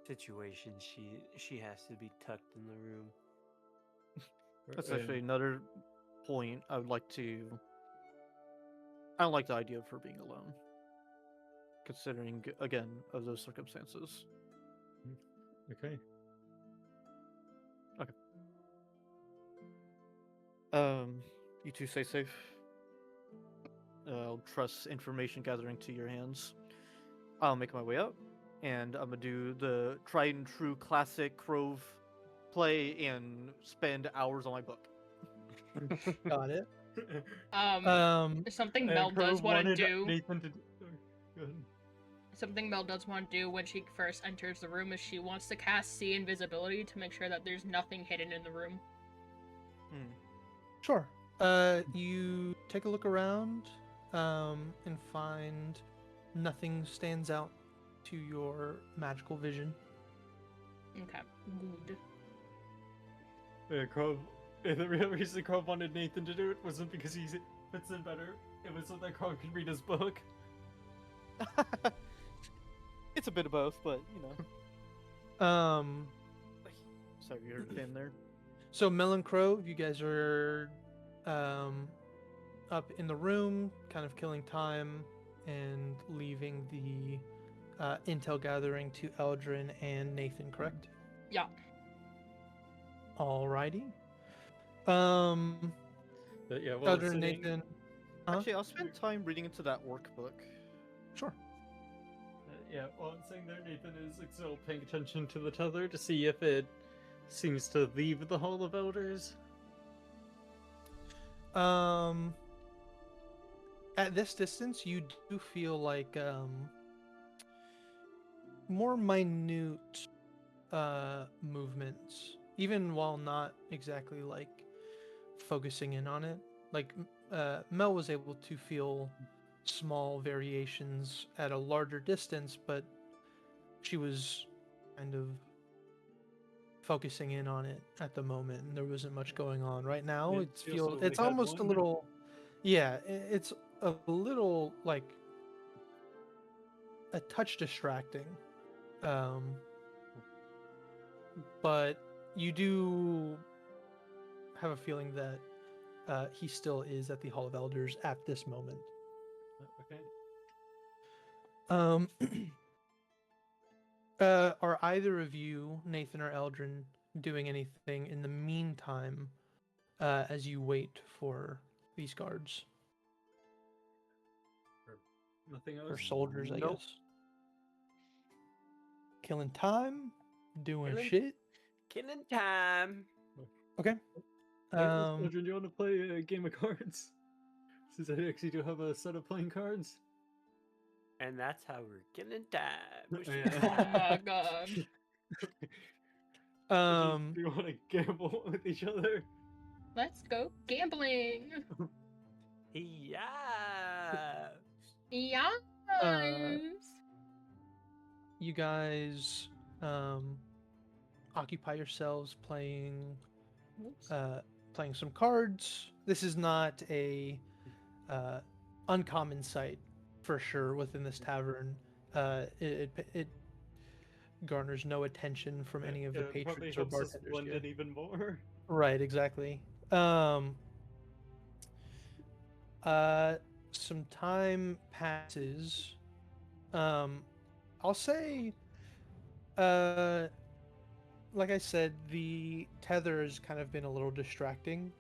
situation, she has to be tucked in the room. that's actually another point I would like to. I don't like the idea of her being alone, considering again of those circumstances. Okay. You two stay safe. I'll trust information gathering to your hands. I'll make my way up, and I'm gonna do the tried and true classic Crove play and spend hours on my book. Got it. Something And Mel does Crow want to wanted do. Nathan to. Go ahead. Something Mel does want to do when she first enters the room is she wants to cast See Invisibility to make sure that there's nothing hidden in the room. Sure. You take a look around, and find nothing stands out to your magical vision. Okay, good. Crow. The real reason Crow wanted Nathan to do it wasn't because he fits in better. It was so that Carl could read his book. It's a bit of both, but you know. Sorry, you're in there. So Mel and Crow, you guys are up in the room, kind of killing time and leaving the intel gathering to Eldrin and Nathan, correct? Yeah. Alrighty. But yeah, well, Eldrin and Nathan. Huh? Actually, I'll spend time reading into that workbook. Sure. Yeah, while I'm saying there, Nathan is like, still paying attention to the tether to see if it seems to leave the Hall of Elders. At this distance, you do feel like more minute movements, even while not exactly like focusing in on it. Like Mel was able to feel small variations at a larger distance, but she was kind of focusing in on it at the moment, and there wasn't much going on. Right now, It feels sort of it's like almost a one. little, yeah, it's a little like a touch distracting, but you do have a feeling that he still is at the Hall of Elders at this moment. Okay. Are either of you, Nathan or Eldrin, doing anything in the meantime as you wait for these guards? Nothing else? Or soldiers, I Nope. guess. Killing time? Doing Killing- shit? Killing time. Okay. Eldrin, do you want to play a game of cards? Since I actually do have a set of playing cards. And that's how we're killing time. Oh my god. Do you want to gamble with each other? Let's go gambling. Yeah. Yes. You guys occupy yourselves playing playing some cards. This is not a uncommon sight for sure within this tavern. It garners no attention from any of the It probably patrons or helps us bartenders blend here. in even more. Right, exactly. Some time passes. I'll say, like I said, the tether has kind of been a little distracting.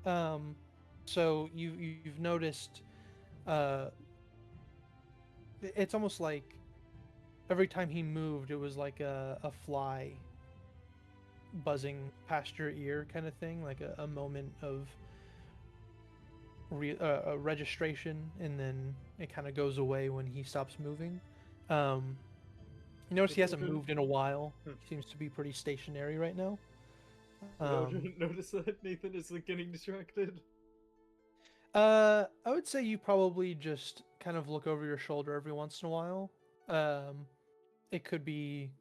So you've noticed, it's almost like every time he moved, it was like a fly buzzing past your ear kind of thing, like a moment of a registration, and then it kind of goes away when he stops moving. You notice he hasn't moved in a while. He seems to be pretty stationary right now. Eldrin, notice that Nathan is like getting distracted. I would say you probably just kind of look over your shoulder every once in a while. It could be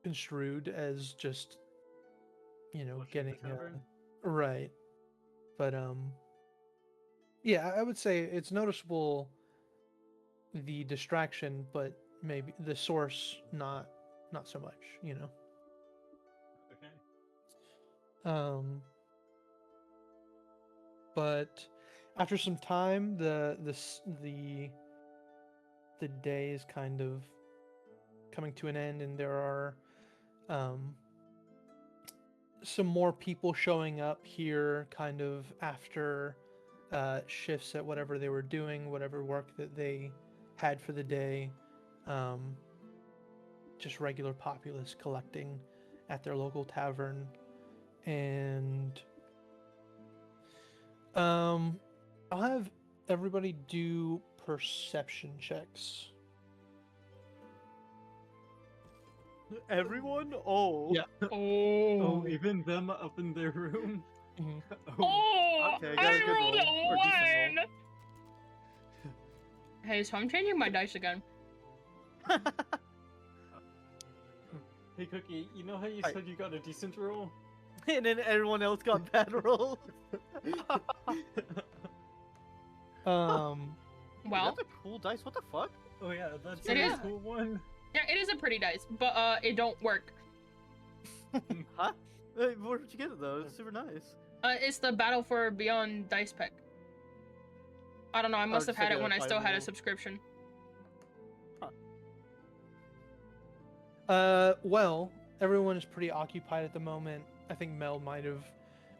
construed as just, Watching getting the tavern. right. But yeah, I would say it's noticeable, the distraction, but maybe the source not so much, Okay. But after some time, the day is kind of coming to an end, and there are some more people showing up here kind of after shifts at whatever they were doing, whatever work that they had for the day. Just regular populace collecting at their local tavern. And I'll have everybody do perception checks. Everyone? Oh. Yeah. Oh, even them up in their room? Mhm. Oh, Okay, I got a good rolled roll, or decent roll. Hey, so I'm changing my dice again. Hey, Cookie, you know how you Hi. said you got a decent roll? And then everyone else got bad rolls. Um, Well, That's a cool dice. What the fuck? Oh yeah, that's It a is. cool one. yeah, it is a pretty dice, but it don't work. Huh? Where'd you get it though? It's super nice. It's the Battle for Beyond dice pack. I don't know. I must have just like had it a when I still had a fireball. subscription. well, everyone is pretty occupied at the moment. I think Mel might have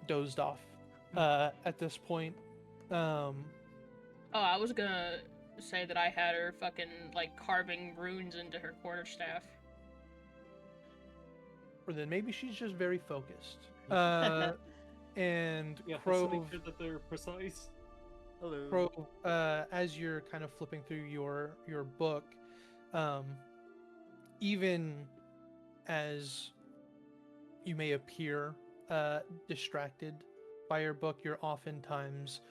dozed off at this point. Oh, I was gonna say that I had her fucking like carving runes into her quarterstaff. Or then maybe she's just very focused. And Yeah, just to Crow, make sure that they're precise. Hello. as you're kind of flipping through your book, even as you may appear distracted by your book, you're oftentimes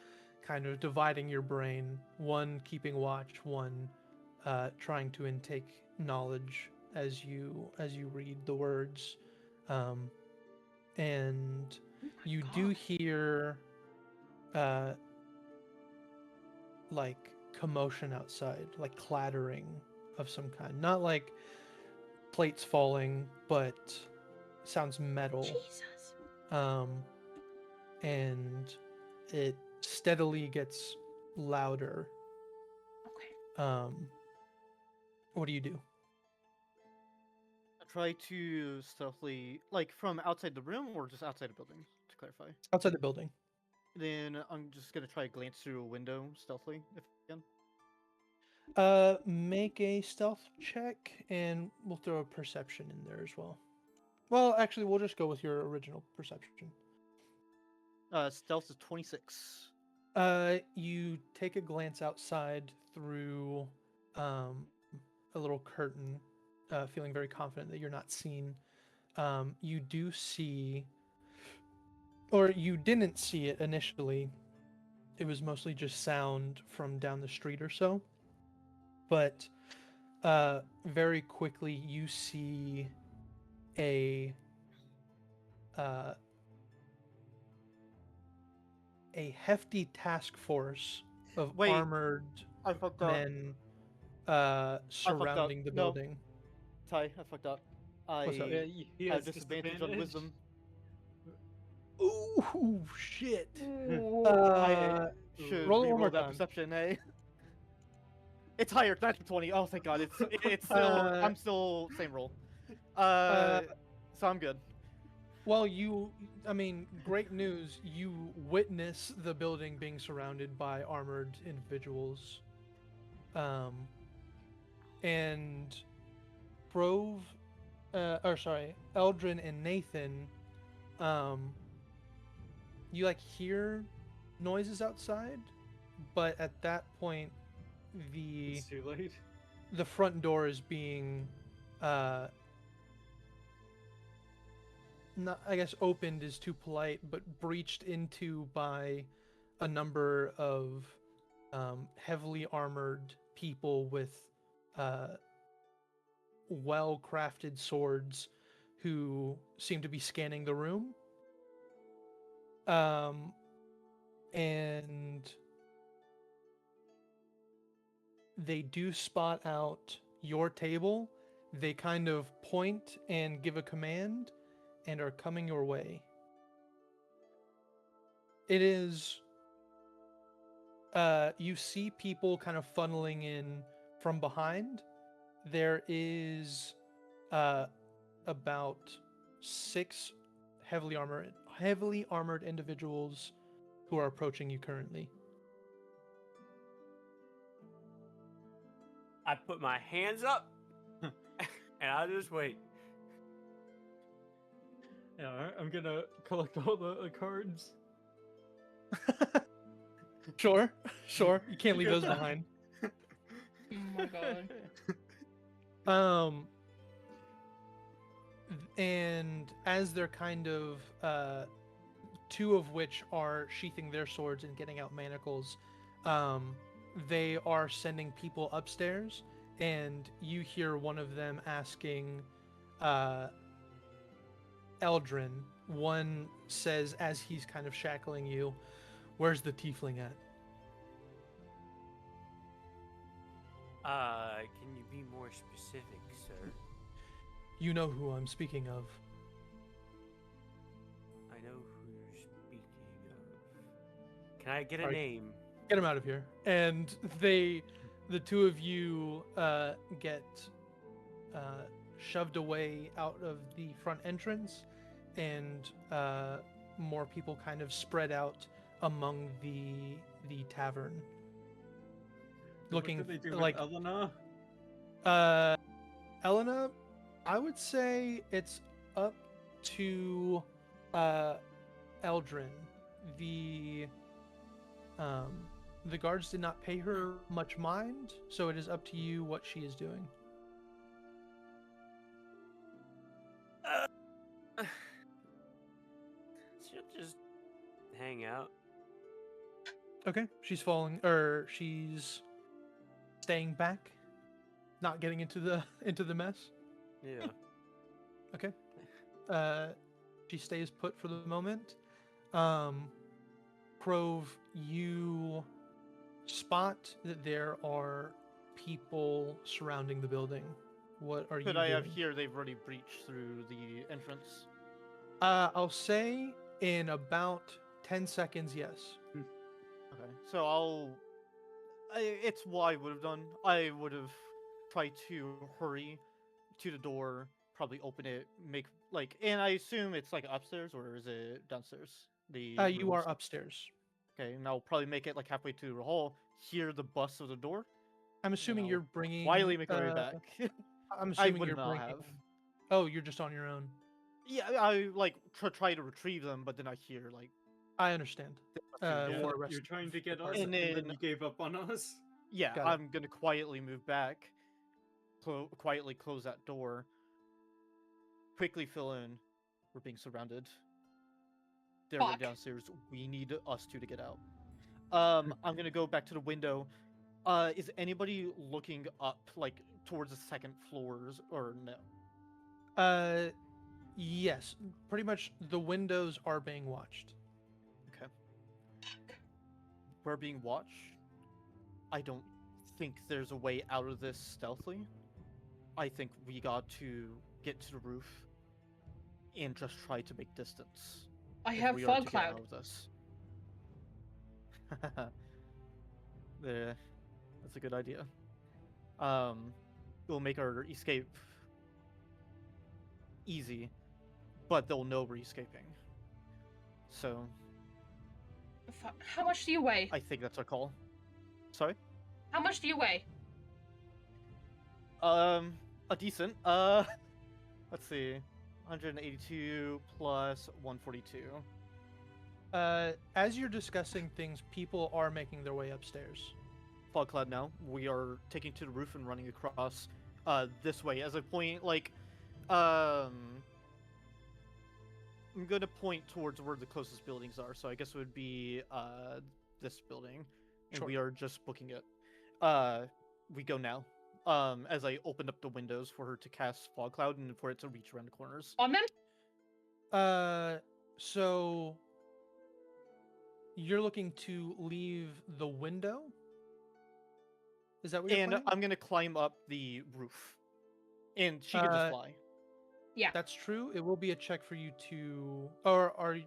kind of dividing your brain, one keeping watch, one trying to intake knowledge as you read the words, and you do hear like commotion outside, like clattering of some kind, not like plates falling, but sounds metal. Jesus. And it steadily gets louder. Okay. What do you do? I try to stealthily, like from outside the room or just outside the building, to clarify. Outside the building. Then I'm just gonna try to glance through a window stealthily, if I can. Make a stealth check, and we'll throw a perception in there as well. Well, actually, we'll just go with your original perception. Stealth is 26. You take a glance outside through a little curtain, feeling very confident that you're not seen. You do see, or you didn't see it initially. It was mostly just sound from down the street or so. But very quickly you see a hefty task force of Wait, armored I fucked up. men surrounding the No. building. Ty, I fucked up. What's up? Yeah, he has have disadvantage on wisdom. Ooh, shit. I should roll it one reroll more that time. perception, eh? It's higher, that's 20. Oh, thank God. It's still, I'm still same roll. So I'm good. Well, great news. You witness the building being surrounded by armored individuals. And Eldrin and Nathan, you like hear noises outside, but at that point, It's too late. the front door is being not, I guess opened is too polite, but breached into by a number of heavily armored people with well-crafted swords who seem to be scanning the room. And they do spot out your table. They kind of point and give a command and are coming your way. It is you see people kind of funneling in from behind. There is about 6 heavily armored individuals who are approaching you currently. I put my hands up, and I'll just wait. Yeah, I'm gonna collect all the cards. Sure. You can't leave those behind. Oh my god. And as they're kind of 2 of which are sheathing their swords and getting out manacles, they are sending people upstairs, and you hear one of them asking Eldrin, one says as he's kind of shackling you, "Where's the tiefling at?" Can you be more specific, sir? You know who I'm speaking of. I know who you're speaking of. Can I get a Alright. name? Get him out of here. And the two of you get shoved away out of the front entrance, and more people kind of spread out among the tavern, looking what did they do like with Elena? Elena. I would say it's up to Eldrin. The the guards did not pay her much mind, so it is up to you what she is doing. She'll just hang out. Okay, she's she's staying back, not getting into the mess. Yeah. Okay. She stays put for the moment. Crove, you spot that there are people surrounding the building. What are you Could doing? I have here? They've already breached through the entrance. I'll say in about 10 seconds, yes. Okay, so it's what I would have done. I would have tried to hurry to the door, probably open it, and I assume it's like upstairs or is it downstairs? You are rooms? upstairs. Okay, and I'll probably make it like halfway to the hall, hear the bust of the door. I'm assuming I'll you're bringing. quietly make my way back. I'm I assuming would you're not bringing. have. Oh, you're just on your own. Yeah, I like try to retrieve them, but then I hear like. I understand. Yeah, more you're trying to get us, And and then then- you gave up on us. Yeah, Got it. I'm gonna quietly move back, quietly close that door, quickly fill in. We're being surrounded. They're Fuck. downstairs. We need us two to get out. I'm gonna go back to the window. Is anybody looking up, like towards the second floors, or no? Yes, pretty much the windows are being watched. Okay. We're being watched. I don't think there's a way out of this stealthily. I think we got to get to the roof and just try to make distance. I if have we are fog to get cloud. out of this. That's a good idea. We'll make our escape easy, but they'll know we're escaping. So How much do you weigh? I think that's our call. Sorry? How much do you weigh? A decent. Let's see. 182 plus 142. As you're discussing things, people are making their way upstairs. Fog cloud now. We are taking to the roof and running across this way. As I point, I'm gonna point towards where the closest buildings are. So I guess it would be this building, and Sure. we are just booking it. We go now. As I opened up the windows for her to cast fog cloud and for it to reach around the corners. On them? So you're looking to leave the window? Is that what you're And planning? I'm gonna climb up the roof, and she can just fly. Yeah. That's true. It will be a check for you to, or are you?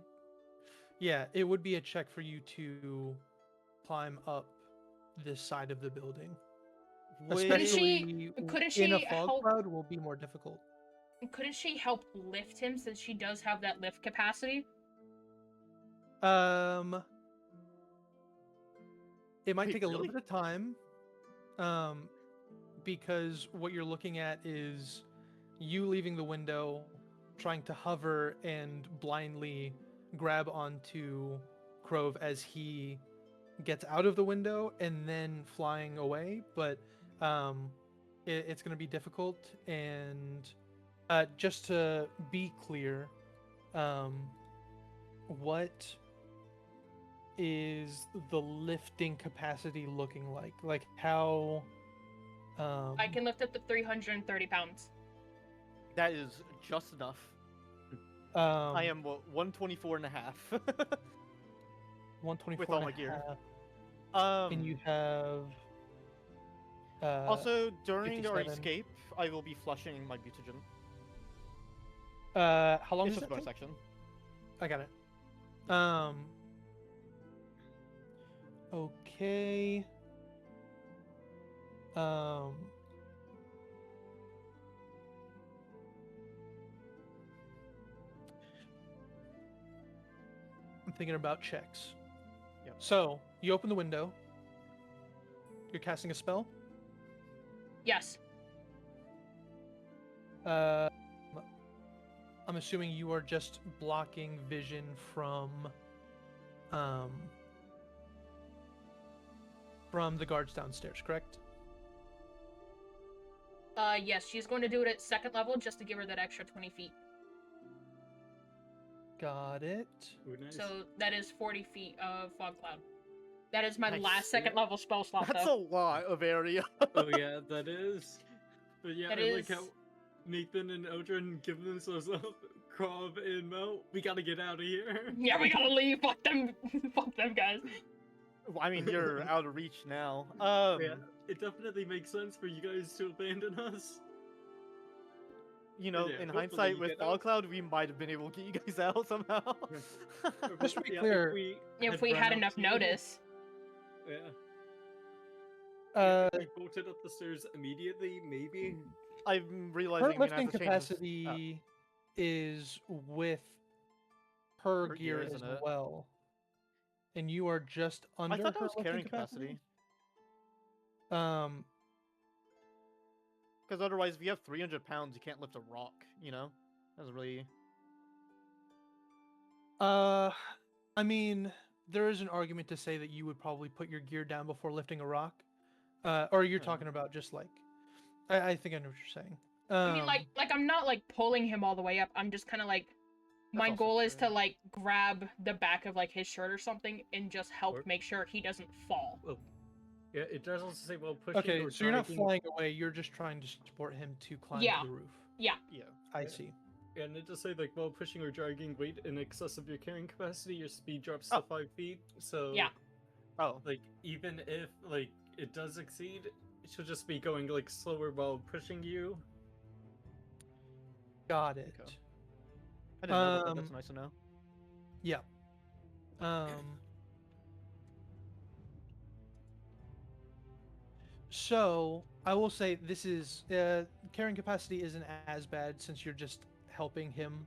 Yeah, it would be a check for you to climb up this side of the building. Especially couldn't in a she fog help- cloud will be more difficult. Couldn't she help lift him since she does have that lift capacity? It might Wait, take a little really? bit of time. Because what you're looking at is you leaving the window, trying to hover and blindly grab onto Crove as he gets out of the window and then flying away. But it's going to be difficult. And just to be clear, what is the lifting capacity looking like? Like how? I can lift up to 330 pounds. That is just enough. I am what, 124 and a half. 124 with all and my a gear. half, and you have. Also, during our 57. escape, I will be flushing my mutagen. How long It's does just that a bonus take? section. I got it. Okay. I'm thinking about checks. Yep. So you open the window. You're casting a spell. Yes. I'm assuming you are just blocking vision from the guards downstairs, correct? Yes, she's going to do it at second level just to give her that extra 20 feet. Got it. Ooh, nice. So that is 40 feet of fog cloud. That is my Nice. last second level spell slot, That's though. a lot of area. Oh yeah, that is. But yeah, That I like is- how Nathan and Eldrin give themselves up. Krav and Mo, we gotta get out of here. Yeah, we gotta leave. Fuck them. Fuck them, guys. I mean, you're out of reach now. Yeah, it definitely makes sense for you guys to abandon us. You know, yeah, in hopefully hindsight, you with get Fog out. Cloud, we might have been able to get you guys out somehow. Just to be Yeah, clear, If we run had up enough to you, notice. Yeah. uh, If we bolted up the stairs immediately, maybe. I'm her realizing I'm gonna lifting have to change this. capacity is with her Her gear gear, as isn't it? well, and you are just I under thought that her was lifting carrying capacity. Um, Because otherwise, if you have 300 pounds, you can't lift a rock, you know? That's really... I mean, there is an argument to say that you would probably put your gear down before lifting a rock. Or you're Yeah. talking about just like, I think I know what you're saying. I mean, like I'm not like pulling him all the way up. I'm just kind of like, my also goal is true. to like grab the back of like his shirt or something and just help Or- make sure he doesn't fall. Well, yeah, it does also say while pushing okay, or so you're not dragging. flying away. You're just trying to support him to climb Yeah. to the roof. Yeah. Yeah. I Yeah. see. And it does say like while pushing or dragging weight in excess of your carrying capacity, your speed drops to Oh. 5 feet. So Yeah. Oh. like even if like it does exceed, she'll just be going like slower while pushing you. Got it. Okay. I didn't know about that. That's nice to know. Yeah. So I will say this is carrying capacity isn't as bad since you're just helping him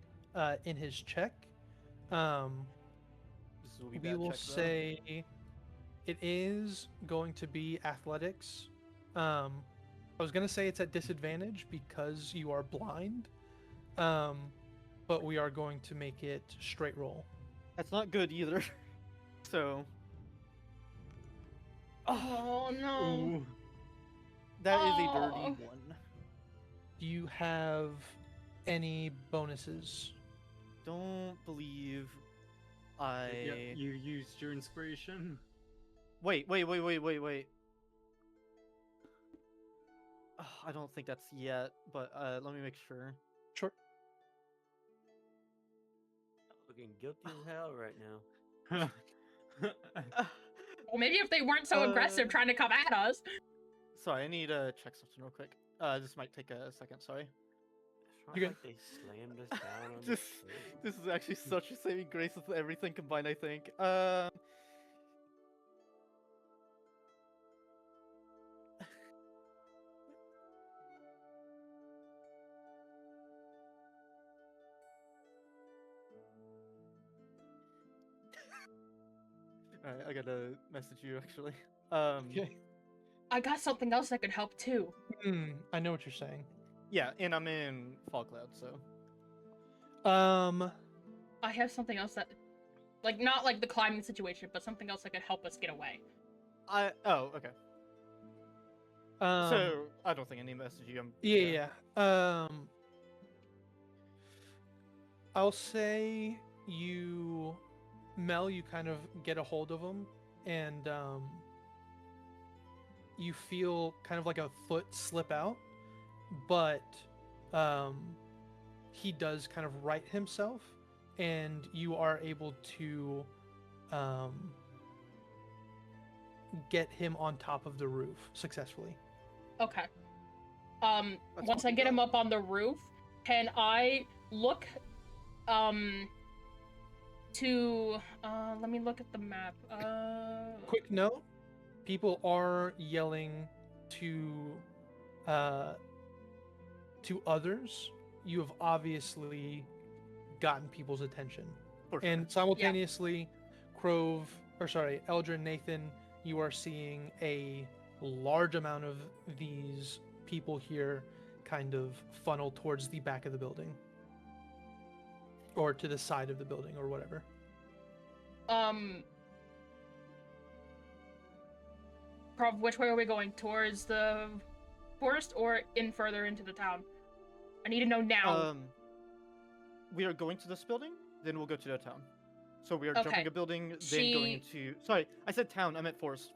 in his check. This will be We bad will check, though. say it is going to be athletics. I was gonna say it's at disadvantage because you are blind, but we are going to make it straight roll. That's not good either. So... Oh no. Ooh. That is a Oh. dirty one. Do you have any bonuses? Don't believe Yeah, I... you used your inspiration. Wait. I don't think that's yet, but let me make sure. Sure. Looking guilty as hell right now. Well, maybe if they weren't so aggressive trying to come at us. Sorry, I need to check something real quick. This might take a second, sorry. It's not You're like they slammed us down on This, the stairs. this is actually such a saving grace with everything combined, I think. Alright, I gotta message you actually. Okay. I got something else that could help too. I know what you're saying. Yeah, and I'm in Fog Cloud, so. I have something else that, like, not like the climbing situation, but something else that could help us get away. Oh, okay. Um, So, I don't think I need to message you. yeah. I'll say you, Mel, you kind of get a hold of him, and you feel kind of like a foot slip out, but he does kind of right himself, and you are able to get him on top of the roof successfully. Okay. That's Once I awesome. get him up on the roof, can I look, to, let me look at the map. Quick note: people are yelling to others. You have obviously gotten people's attention. For sure. And simultaneously, Eldrin, Nathan, you are seeing a large amount of these people here kind of funnel towards the back of the building. Or to the side of the building, or whatever. Prov, which way are we going? Towards the forest or further into the town? I need to know now. We are going to this building, then we'll go to the town. So we are Okay. jumping a building, then going into... Sorry, I said town, I meant forest.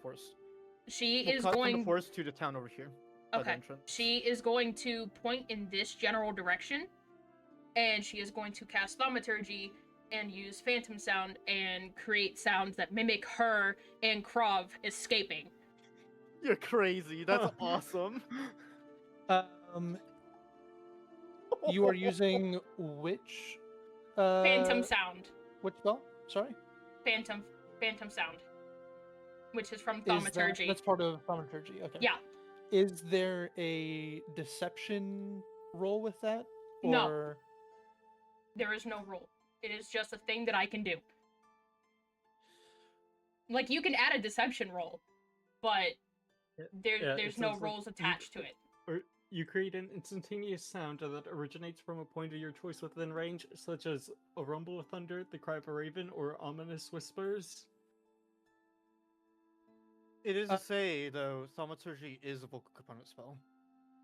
She We'll is cut from going... the forest to the town over here. By the Okay. entrance. She is going to point in this general direction, and she is going to cast Thaumaturgy and use Phantom Sound and create sounds that mimic her and Krov escaping. You're crazy. That's awesome. You are using which? Phantom Sound. Which spell? Sorry. Phantom Sound. Which is from Is Thaumaturgy. that's part of Thaumaturgy. Okay. Yeah. Is there a deception roll with that? Or... No. There is no rule. It is just a thing that I can do. Like, you can add a deception roll, but there's no rules attached to it. Or you create an instantaneous sound that originates from a point of your choice within range, such as a rumble of thunder, the cry of a raven, or ominous whispers. It is to say, though, Thaumaturgy is a vocal component spell.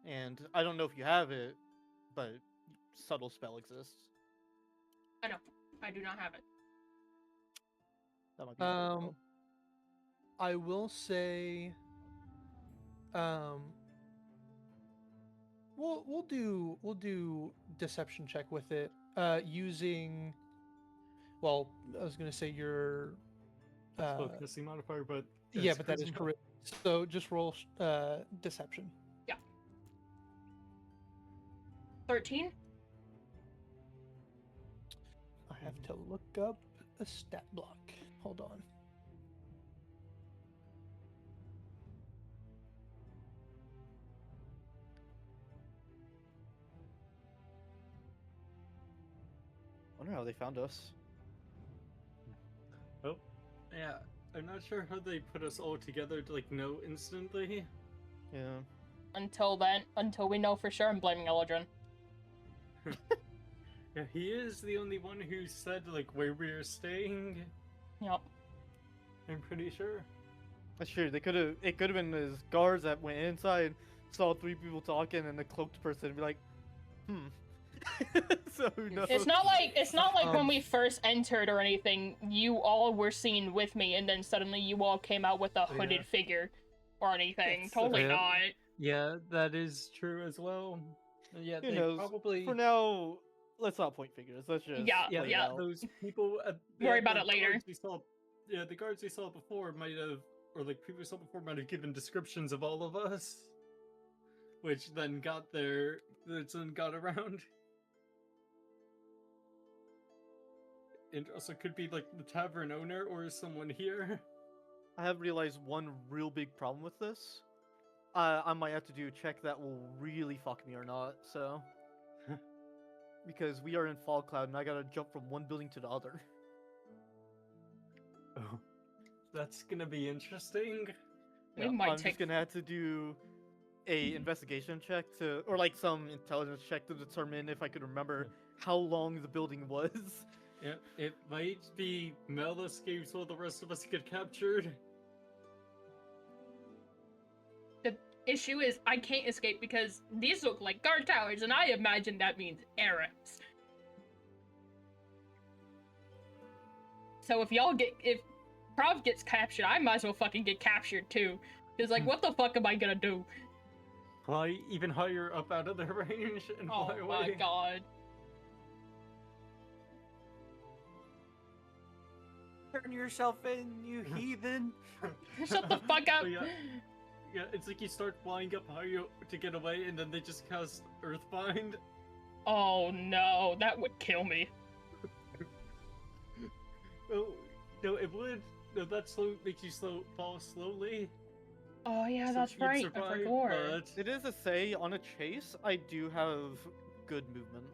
And I don't know if you have it, but subtle spell exists. I know. I do not have it. That might be helpful. I will say, we'll do deception check with it, using. Well, I was gonna say your. Spellcasting modifier, but Yeah, but that is correct. So just roll deception. Yeah. 13. I have to look up a stat block. Hold on. I wonder how they found us. Oh, yeah. I'm not sure how they put us all together to like know instantly. Yeah. Until we know for sure, I'm blaming Eldrin. Yeah, he is the only one who said like where we are staying. Yep. I'm pretty sure. That's true. It could have been his guards that went inside, saw three people talking, and the cloaked person would be like, So who knows? It's not like when we first entered or anything, you all were seen with me, and then suddenly you all came out with a hooded figure or anything. Totally not. Yeah, that is true as well. Yeah, Who they knows? probably. For now, let's not point fingers. Let's just play it out. Those people. Worry about it later. The guards we saw before might have, or like people we saw before might have given descriptions of all of us, which then got around. It also could be like the tavern owner or someone here. I have realized one real big problem with this. I might have to do a check that will really fuck me or not, so. Because we are in Fall Cloud and I gotta jump from one building to the other. Oh, that's gonna be interesting. We might I'm just gonna have to do a investigation check or like some intelligence check to determine if I could remember how long the building was. Yeah, it might be Mel escapes while the rest of us get captured. The issue is I can't escape because these look like guard towers, and I imagine that means arrows. So if Prov gets captured, I might as well fucking get captured too. Cause like, what the fuck am I gonna do? Fly even higher up out of their range and fly away. Oh my god. Turn yourself in, you heathen! Shut the fuck up. Oh, yeah. Yeah, it's like you start flying up higher to get away, and then they just cast Earthbind. Oh no, that would kill me. Oh, no, it would. No, that makes you fall slowly. Oh yeah, So that's you'd right. I survive, forgot. but It is to say, on a chase, I do have good movement.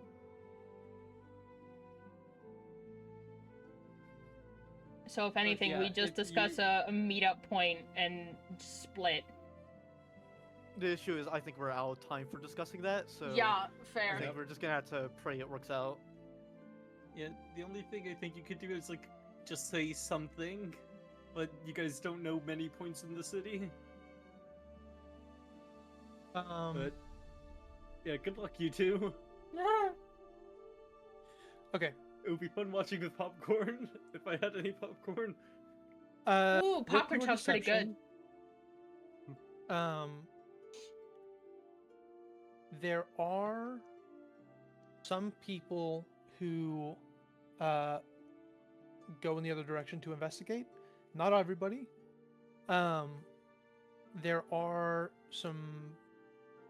So if anything, we yeah, just if discuss you- a meetup point and split. The issue is, I think we're out of time for discussing that, so Yeah, I fair. think we're just gonna have to pray it works out. Yeah, the only thing I think you could do is like just say something, but you guys don't know many points in the city. But yeah, good luck, you two. Okay. It would be fun watching with popcorn if I had any popcorn. Ooh, With popcorn your sounds pretty good. deception, there are some people who go in the other direction to investigate. Not everybody. There are some.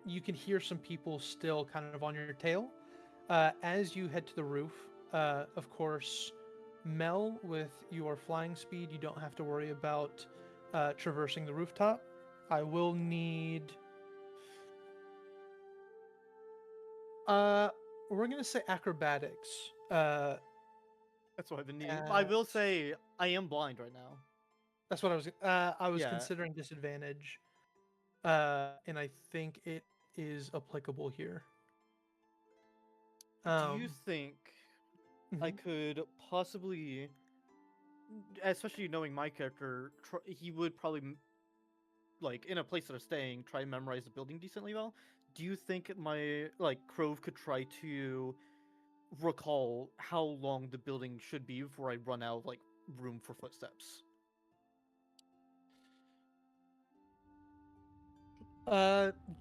You can hear some people still kind of on your tail. As you head to the roof, of course, Mel, with your flying speed, you don't have to worry about traversing the rooftop. I will need. We're gonna say acrobatics. That's what I've been needing. I will say, I am blind right now. That's what I was. I was Yeah. considering disadvantage, and I think it is applicable here. Do you think I mhm. could possibly, especially knowing my character, he would probably, like, in a place that I'm staying, try and memorize the building decently well? Do you think my, like, Crove could try to recall how long the building should be before I run out of, like, room for footsteps?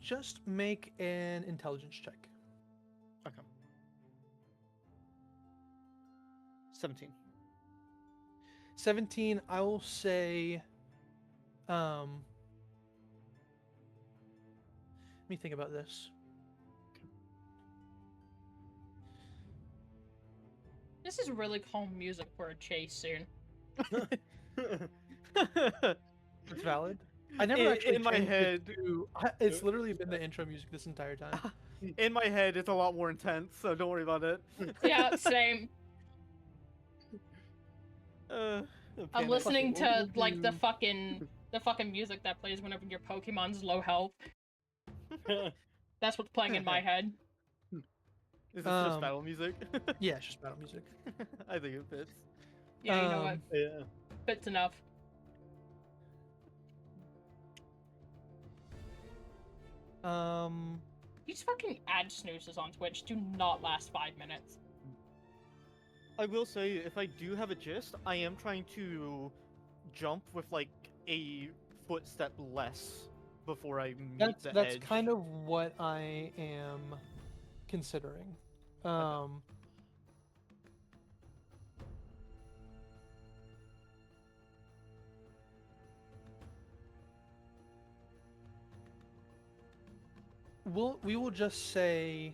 Just make an intelligence check. Okay. 17. 17. I will say. Let me think about this. This is really calm music for a chase soon. It's valid. I never actually in my changed it head. It's literally been the intro music this entire time. In my head, it's a lot more intense, so don't worry about it. Yeah, same. Uh, I'm panic. listening Fuck it, what to we'll like do- the fucking music that plays whenever your Pokemon's low health. That's what's playing in my head. Is this just Um, battle music? Yeah, it's just battle music. I think it fits. Yeah, you know what? Yeah. Fits enough. These fucking ad snoozes on Twitch do not last 5 minutes. I will say, if I do have a gist, I am trying to jump with like a footstep less before I meet the That's edge. kind of what I am considering. We will just say,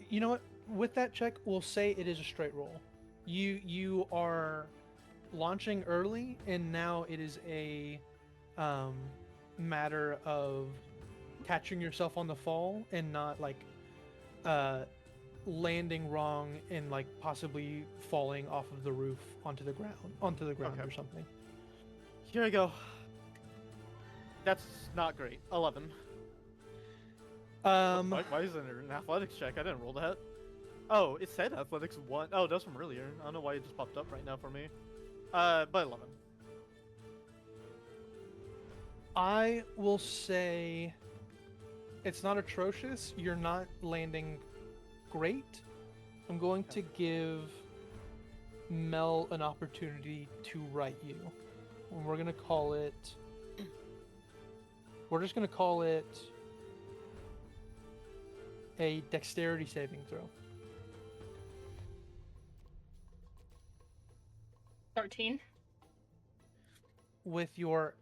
you know what? With that check, we'll say it is a straight roll. You are launching early, and now it is a matter of catching yourself on the fall and not like landing wrong and like possibly falling off of the roof onto the ground Okay. or something. Here I go. That's not great. 11. Why isn't it an athletics check? I didn't roll that. Oh, it said athletics 1. Oh, that's from earlier. I don't know why it just popped up right now for me. But 11. I will say it's not atrocious. You're not landing great. I'm going to give Mel an opportunity to right you. And we're gonna call it. We're just gonna call it a dexterity saving throw. 13. With your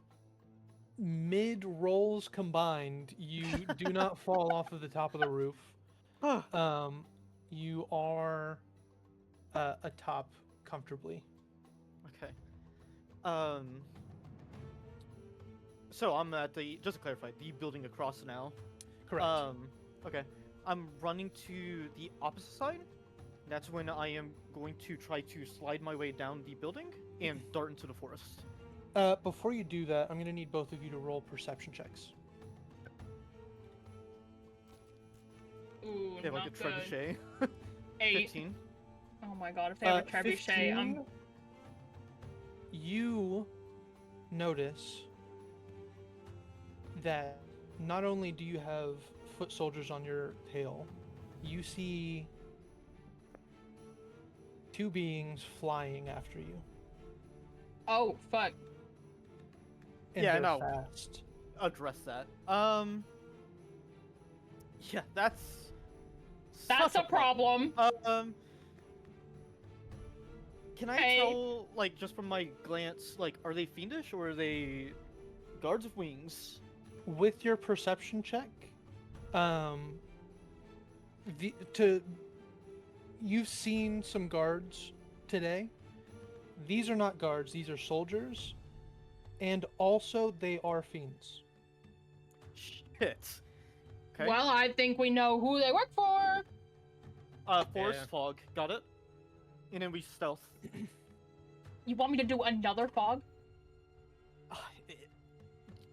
mid rolls combined, you do not fall off of the top of the roof. You are atop comfortably. Okay. So I'm at the, just to clarify, the building across now. Correct. Okay. I'm running to the opposite side. That's when I am going to try to slide my way down the building and dart into the forest. Before you do that, I'm going to need both of you to roll perception checks. Ooh, Yeah, not like a good. trebuchet. 8. 15. Oh my god, if they have a trebuchet, 15, you notice that not only do you have foot soldiers on your tail, you see two beings flying after you. Oh, fuck. And Yeah, I they're know. fast. Address that. Yeah, that's That's such a problem. Can I Hey. tell, like, just from my glance, like, are they fiendish or are they guards of wings? With your perception check, you've seen some guards today. These are not guards, these are soldiers. And also, they are fiends. Shit. Okay. Well, I think we know who they work for. Forest Yeah. fog. Got it. And then we stealth. You want me to do another fog?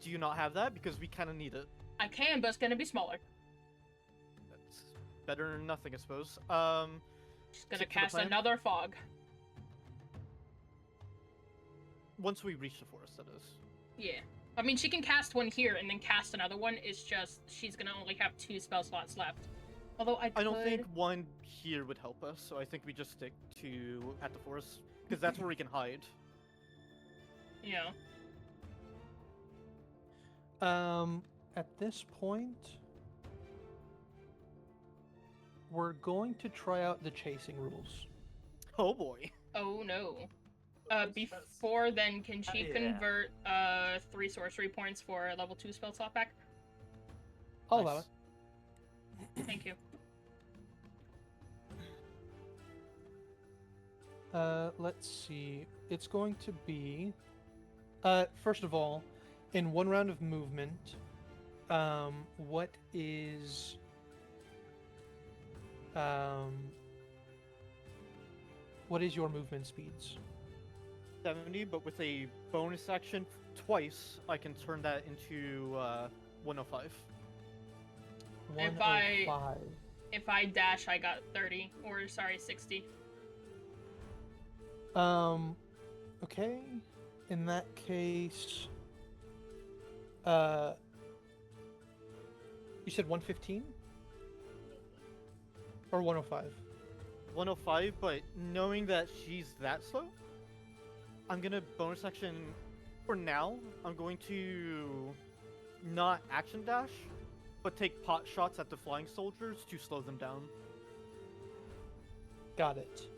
Do you not have that? Because we kind of need it. I can, but it's gonna be smaller. That's better than nothing, I suppose. Just gonna Stick to the cast plan? another fog. Once we reach the forest, that is. Yeah. I mean, she can cast one here and then cast another one. It's just she's gonna only have 2 spell slots left. Although I don't think one here would help us, so I think we just stick to at the forest, because that's where we can hide. Yeah. At this point, we're going to try out the chasing rules. Oh boy. Oh no. Before then, can she Yeah. convert 3 sorcery points for a level 2 spell slot back? I'll allow it. Thank you. Let's see. It's going to be, first of all, in one round of movement, what is, what is your movement speeds? 70, but with a bonus action twice, I can turn that into 105. If I- 105. If I dash, I got 30. Or, sorry, 60. Okay. In that case, you said 115? Or 105? 105, but knowing that she's that slow, I'm gonna bonus action for now. I'm going to not action dash, but take pot shots at the flying soldiers to slow them down. Got it.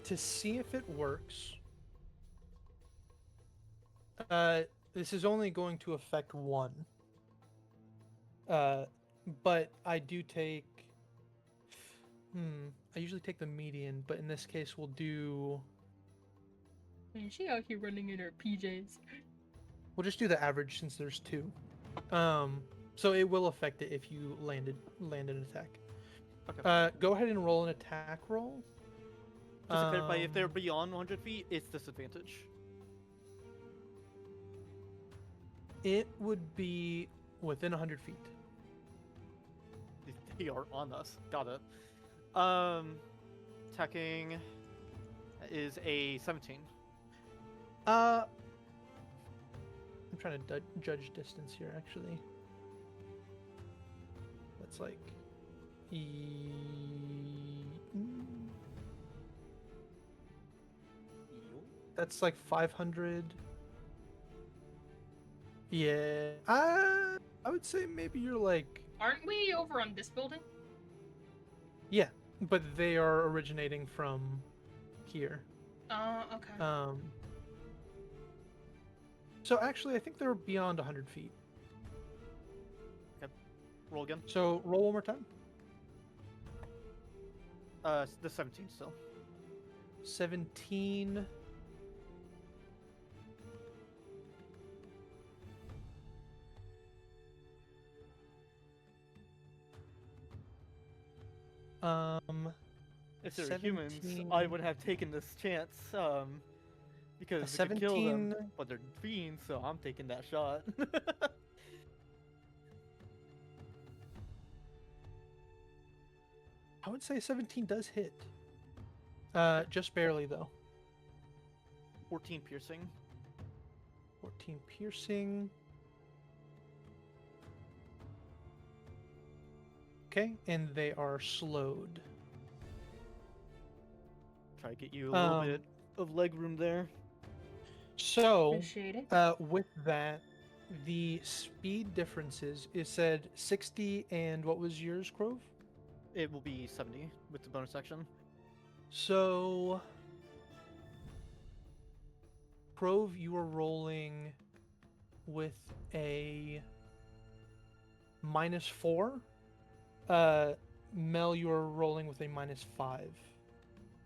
To see if it works, this is only going to affect one. But I do take... I usually take the median, but in this case we'll do... Man, she out here running in her PJs. We'll just do the average since there's 2. So it will affect it if you land an attack. Okay. Go ahead and roll an attack roll. Just to clarify, if they're beyond 100 feet, it's disadvantage. It would be within 100 feet. They are on us. Got it. Attacking is a 17. I'm trying to judge distance here, actually. That's like... That's like 500. Yeah. I would say maybe you're like... Aren't we over on this building? Yeah, but they are originating from here. Okay. So actually, I think they're beyond 100 feet. Roll again. So roll one more time. The 17 still. 17. If they were humans, I 17 would have taken this chance. Because A we could kill them, 17 but they're fiends, so I'm taking that shot. I would say 17 does hit. Just barely though. 14 piercing. 14 piercing. Okay, and they are slowed. Try to get you a little Um, bit of leg room there. So, Appreciate it. with that, the speed differences is said 60, and what was yours, Grove? It will be 70 with the bonus action. So, Grove, you are rolling with a -4. Mel, you are rolling with a -5.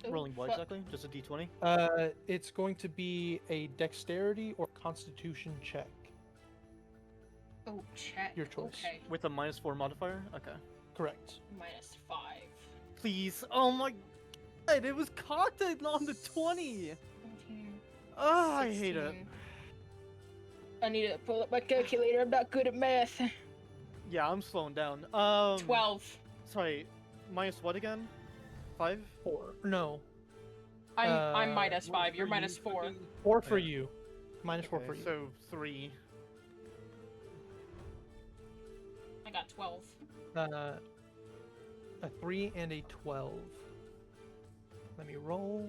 Ooh, Rolling what fuck. exactly? Just a d20? It's going to be a dexterity or constitution check. Oh, check. Your choice. Okay. With a -4 modifier? Okay. Correct. -5. Please. Oh my god, it was cocked on the 20! 17, Oh, I hate it. 16. I need to pull up my calculator. I'm not good at math. Yeah, I'm slowing down. 12. Sorry, minus what again? 5? 4. No. I'm Uh, -5. You're -4. 4 for you. -4 for you. So 3. I got 12. A 3 and a 12. Let me roll.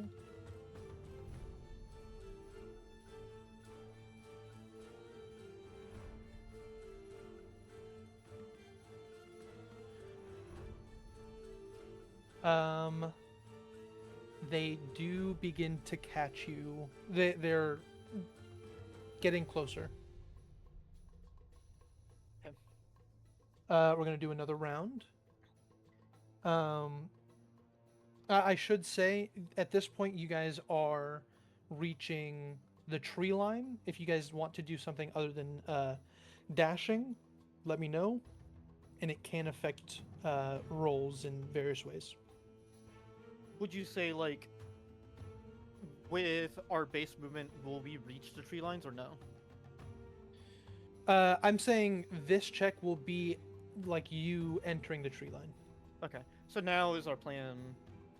They do begin to catch you. They're getting closer. Okay. We're gonna do another round. I should say at this point you guys are reaching the tree line. If you guys want to do something other than dashing, let me know, and it can affect rolls in various ways. Would you say, like, with our base movement, will we reach the tree lines or no? I'm saying this check will be like you entering the tree line. Okay, so now is our plan.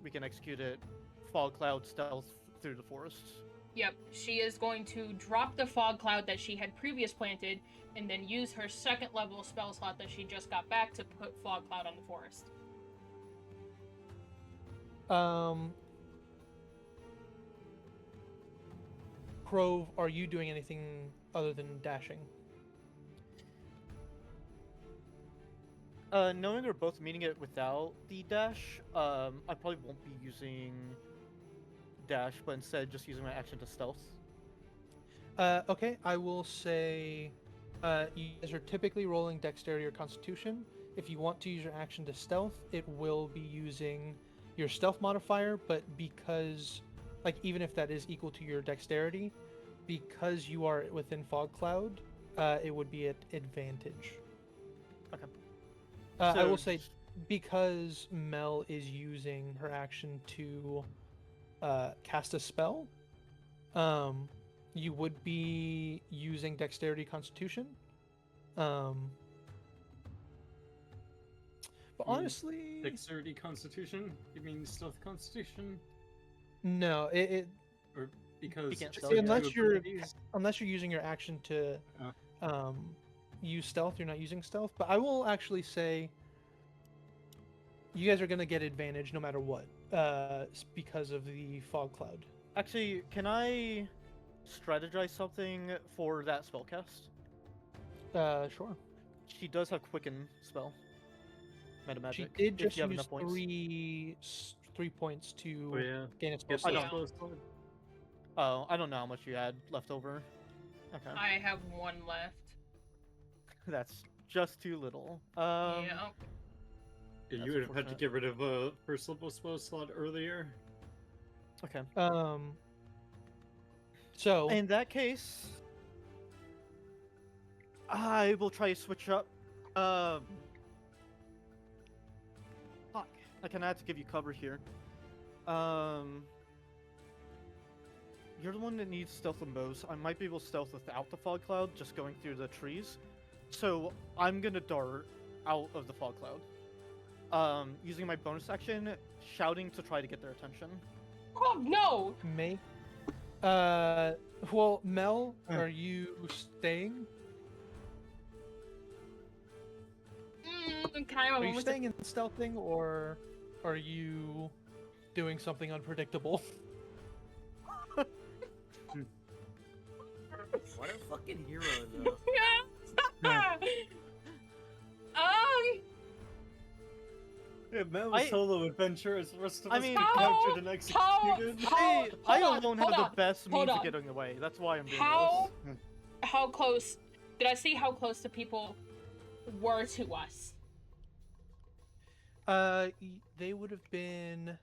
We can execute it. Fog cloud stealth through the forest. Yep, she is going to drop the fog cloud that she had previous planted, and then use her second level spell slot that she just got back to put fog cloud on the forest. Crove, are you doing anything other than dashing? Knowing we're both meeting it without the dash, I probably won't be using dash, but instead just using my action to stealth. Okay, I will say you guys are typically rolling dexterity or constitution. If you want to use your action to stealth, it will be using your stealth modifier, but because, like, even if that is equal to your dexterity, because you are within fog cloud, it would be at advantage. Okay. I will So say, because Mel is using her action to cast a spell, you would be using dexterity constitution. But honestly, Dexterity Constitution? You mean Stealth Constitution? no. It Or because can't just stealth the yet. unless two you're abilities- unless you're using your action to Oh. use stealth, you're not using stealth. But I will actually say you guys are gonna get advantage no matter what, because of the fog cloud. Actually, can I strategize something for that spellcast? Sure. She does have quicken spell. Metamagic. She did if just you have use enough points. 3 points to Oh yeah. gain its Guess spell I that's don't. slot. close. Oh, I don't know how much you had left over. Okay. I have one left. That's just too little. Yep. Yeah, That's you would have had to unfortunate. get rid of a first level spell slot earlier. Okay. So In that case, I will try to switch up. Fuck. I kind of have to give you cover here. You're the one that needs stealth and bows. I might be able to stealth without the fog cloud, just going through the trees. So I'm gonna dart out of the fog cloud. Using my bonus action, shouting to try to get their attention. Oh no! May. Well, Mel, are you staying? Can I have a Are you moment? staying in stealthing, or are you doing something unpredictable? What a fucking hero, though. Yeah, man was I- solo adventurers. The rest of I us mean, get captured and executed. How- I hold on, alone hold have on, the best hold means on. of getting away. That's why I'm doing How this. how close did I see how close the people were to us? They would have been.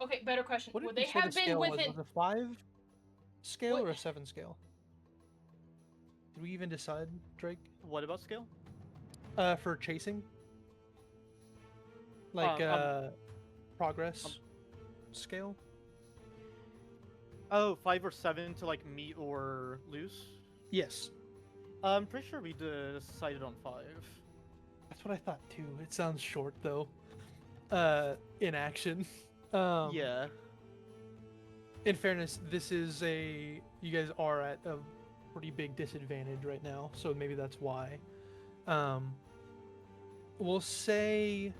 Okay, better question. What Would did they you say have the been scale was? within? Was it 5 scale What- or a 7 scale? Did we even decide, Drake? What about scale? For chasing? Like, progress scale? Oh, 5 or 7 to like meet or lose? Yes. I'm pretty sure we decided on 5. That's what I thought too. It sounds short though. In action. Yeah. In fairness, this is you guys are at a pretty big disadvantage right now, so maybe that's why. We'll say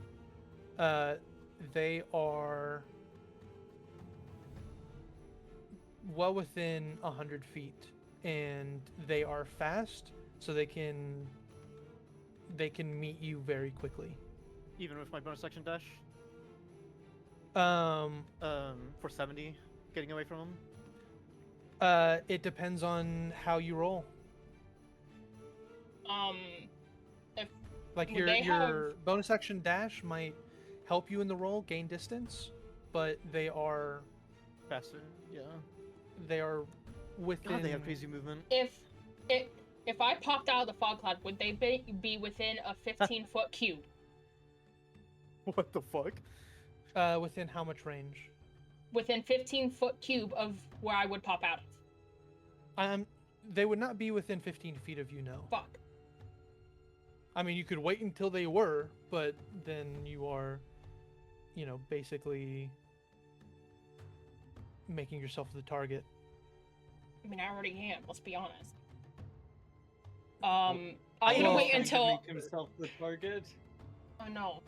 they are well within 100 feet, and they are fast, so they can meet you very quickly. Even with my bonus action dash? For 70, getting away from him? It depends on how you roll. If Like Would they your bonus action dash might help you in the roll, gain distance, but they are Faster, yeah. within. God, they have crazy movement. if I popped out of the fog cloud, would they be within a 15-foot cube? What the fuck? Within how much range? Within 15-foot cube of where I would pop out of. They would not be within 15 feet of you, no. Fuck. I mean, you could wait until they were, but then you are, basically making yourself the target. I mean, I already am. Let's be honest. I'm gonna well, wait Trying to until. make himself the target. Oh no.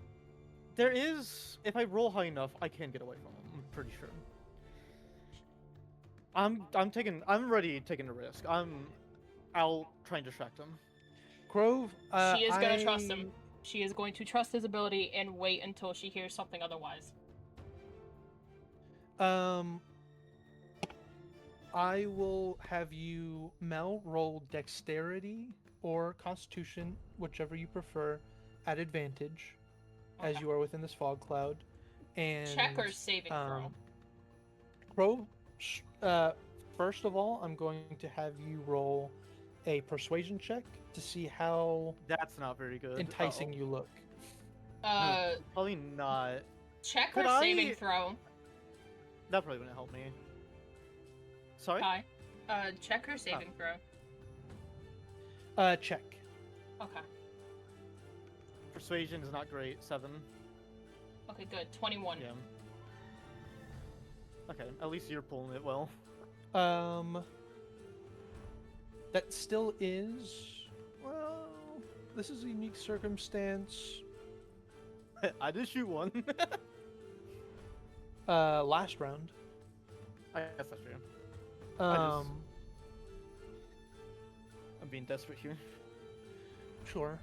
There is, if I roll high enough, I can get away from him. I'm pretty sure. I'm ready taking the risk. I'm out trying to distract him. Grove, She is gonna trust him. She is going to trust his ability and wait until she hears something otherwise. I will have you, Mel, roll dexterity or constitution, whichever you prefer, at advantage, as Okay. you are within this fog cloud. And Check or saving throw. Grove, first of all, I'm going to have you roll a persuasion check to see how That's not very good. enticing Uh-oh. you look. Probably not. Check Could or I- saving throw. That probably wouldn't help me. Sorry? Hi. Check or saving throw. Check. Okay. Persuasion is not great. 7. Okay, good. 21. Yeah. Okay, at least you're pulling it well. That still is. Well, this is a unique circumstance. I did shoot one. Last round. I guess that's true. Um, I'm being desperate here. sure.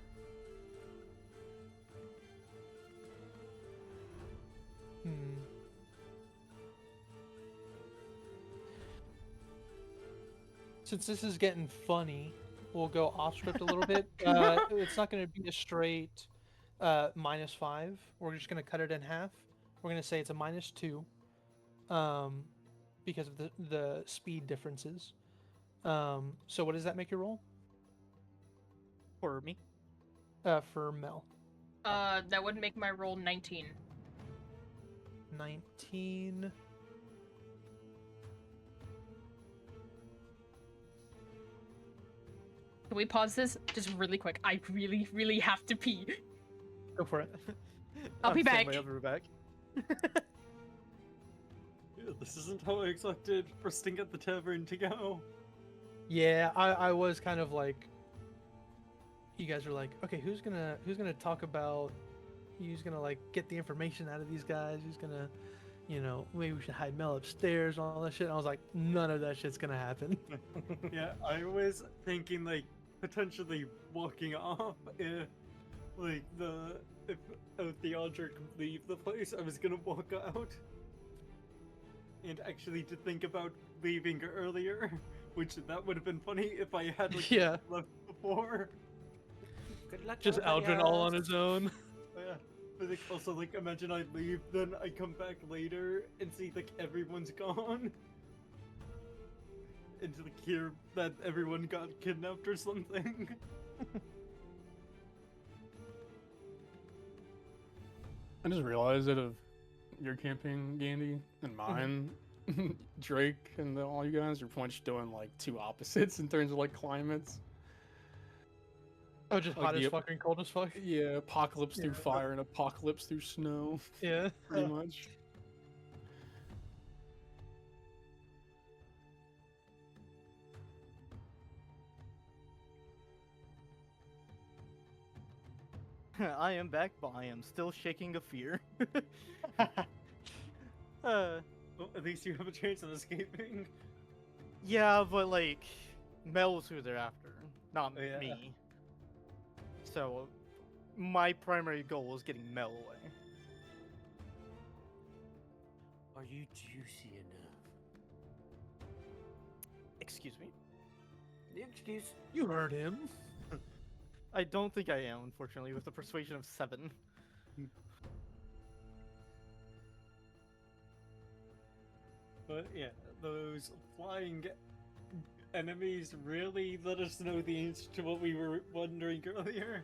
since this is getting funny, we'll go off script a little bit. It's not going to be a straight -5. We're just going to cut it in half. We're going to say it's a -2, because of the speed differences. So what does that make your roll? For me. For Mel. That would make my roll 19. 19. Can we pause this just really quick? I really, really have to pee. Go for it. I'll be Same back. way, I'll be back. Yeah, this isn't how I expected Bursting at the Tavern to go. Yeah, I was kind of like, you guys are like, okay, who's gonna talk about, who's gonna like get the information out of these guys, who's gonna, maybe we should hide Mel upstairs, all that shit. And I was like, none of that shit's gonna happen. Yeah, I was thinking like potentially walking off if like if Theodric could leave the place, I was gonna walk out. And actually to think about leaving earlier, which that would have been funny if I had like Yeah. left before. Good luck, Just everybody Aldrin all else. on his own. Yeah. But like, also like imagine I leave, then I come back later and see like everyone's gone. And to like hear that everyone got kidnapped or something. I just realized that of your camping, Gandy, and mine, Drake, and all you guys are pretty much doing like two opposites in terms of like climates. Oh, just Like hot as the- fuck and cold as fuck. Yeah, apocalypse through Yeah. fire and apocalypse through snow, Yeah. pretty much. I am back, but I am still shaking of fear. Well, at least you have a chance of escaping. Yeah, but like, Mel's who they're after, not Oh, yeah. me. So, my primary goal was getting Mel away. Are you juicy enough? Excuse me? The excuse. You heard him. I don't think I am, unfortunately, with a persuasion of 7. But yeah, those flying enemies really let us know the answer to what we were wondering earlier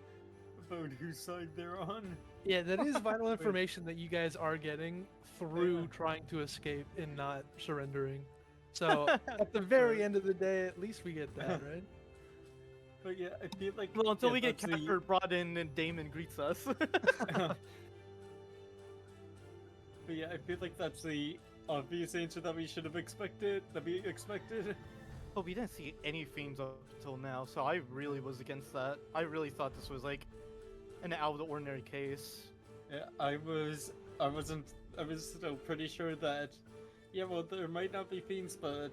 about whose side they're on. Yeah, that is vital information that you guys are getting through Yeah. trying to escape and not surrendering. So at the very end of the day, at least we get that, right? But yeah, I feel like Well, until yeah, we get that's the- captured, brought in, and Damon greets us. But yeah, I feel like that's the obvious answer that we should have expected. But we didn't see any fiends up until now, so I really was against that. I really thought this was like an out of the ordinary case. Yeah, I was still pretty sure that, yeah, well, there might not be fiends, but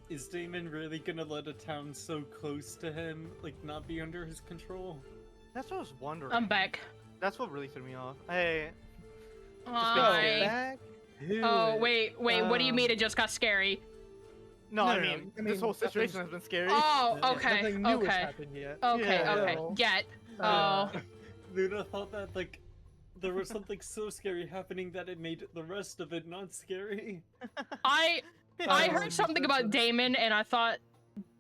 is Damon really gonna let a town so close to him, like, not be under his control? That's what I was wondering. I'm back. That's what really threw me off. Hey, Hi. Back to Oh, it. wait, what do you mean it just got scary? no, No, I no, mean, I this mean, whole situation nothing's- has been scary. Oh, Yeah, okay, Nothing new has okay. happened yet. Okay, Yeah. okay. So, Get. uh, Oh. Luna thought that, like, there was something so scary happening that it made the rest of it not scary. I Oh, heard something that's about a- Damon, and I thought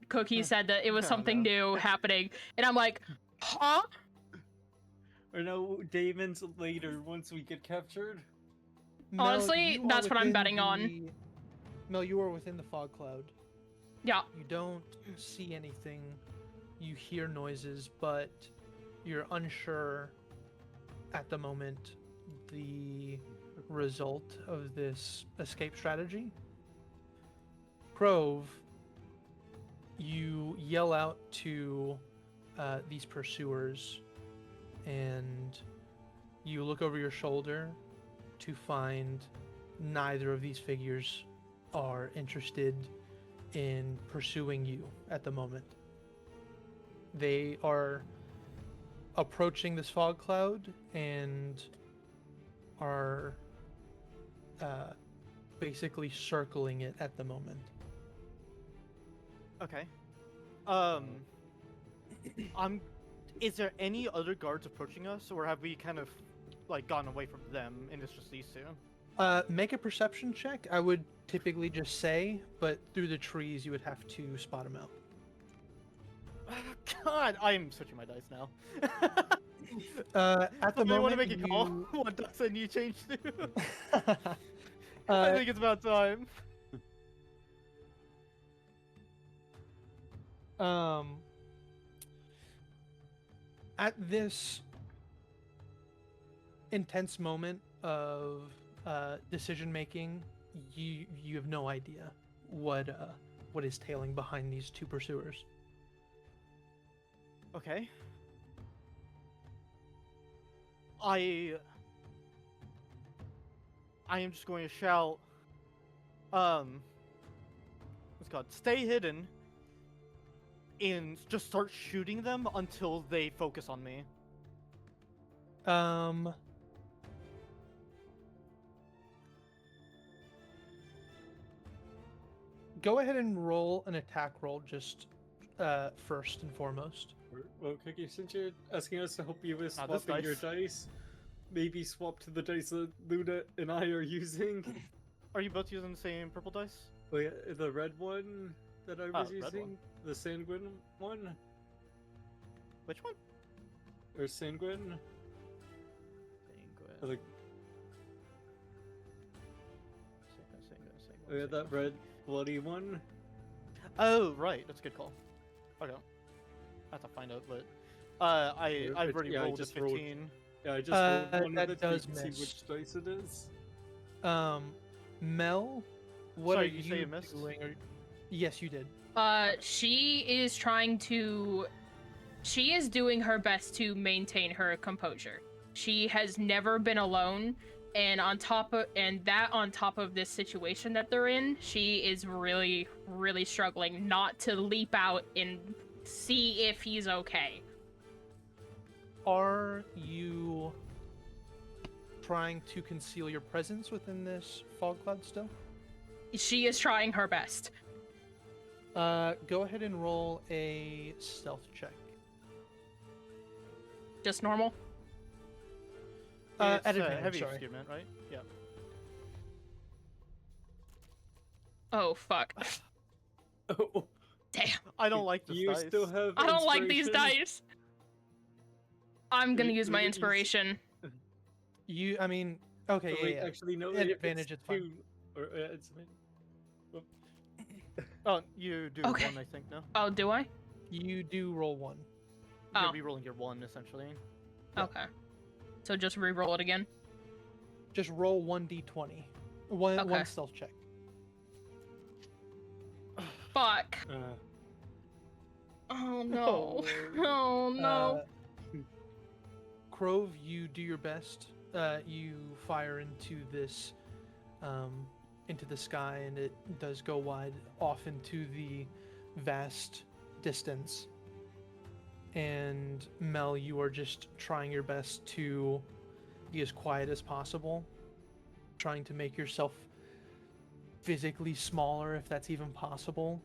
Cookie said that it was No, something new happening, and I'm like, huh? Or no, Damon's later once we get captured. Mel, Honestly, you are that's what I'm within betting on. the- Mel, you are within the fog cloud. Yeah. You don't see anything. You hear noises, but you're unsure at the moment the result of this escape strategy. Crove, you yell out to these pursuers, and you look over your shoulder to find neither of these figures are interested in pursuing you at the moment. They are approaching this fog cloud and are basically circling it at the moment. Okay. I'm. Is there any other guards approaching us, or have we kind of like gone away from them and it's just these two? Make a perception check. I would typically just say, but through the trees you would have to spot them out. God, I'm switching my dice now. At the I want to moment, make a call. you... What dice I need change to? I uh, think it's about time. At this intense moment of decision making, you have no idea what is tailing behind these two pursuers. Okay. I am just going to shout, what's it called? Stay hidden, and just start shooting them until they focus on me. Go ahead and roll an attack roll just first and foremost. Well, Cookie, since you're asking us to help you with Ah, this swapping your dice. dice, maybe swap to the dice that Luna and I are using. Are you both using the same purple dice? Oh, yeah, the red one that I was the red using, one. the sanguine one, Which one? or sanguine. I think, oh yeah, that red bloody one. Oh, right. That's a good call. Okay. I have to find out, but I've already yeah, I rolled a just rolled. 15. Yeah, I just rolled one that of it so you does can see miss. which dice it is. Mel, what Sorry, are you say you missed? doing? Yes, you did. She is trying to. She is doing her best to maintain her composure. She has never been alone, and on top of this situation that they're in, she is really, really struggling not to leap out and see if he's okay. Are you trying to conceal your presence within this fog cloud still? She is trying her best. Go ahead and roll a stealth check. Just normal. It's, At advantage, heavy sorry. achievement, right? Yeah. Oh fuck. Oh, Damn. I don't like this you dice. still have. I don't like these inspiration? dice. I'm gonna You- use you my could use- inspiration. I mean, okay, Oh, wait, yeah. actually, no. At it's advantage, it's fine. 2. Or, it's. Oh, you do Okay. one, I think, no? Oh, do I? You do roll one. Oh. You're re-rolling your one, essentially. Yeah. Okay. So just re-roll it again. Just roll 1d20. One Okay. stealth check. Fuck. Oh no. Oh no. Crove, you do your best. You fire into this, into the sky, and it does go wide off into the vast distance. And Mel, you are just trying your best to be as quiet as possible, trying to make yourself physically smaller if that's even possible.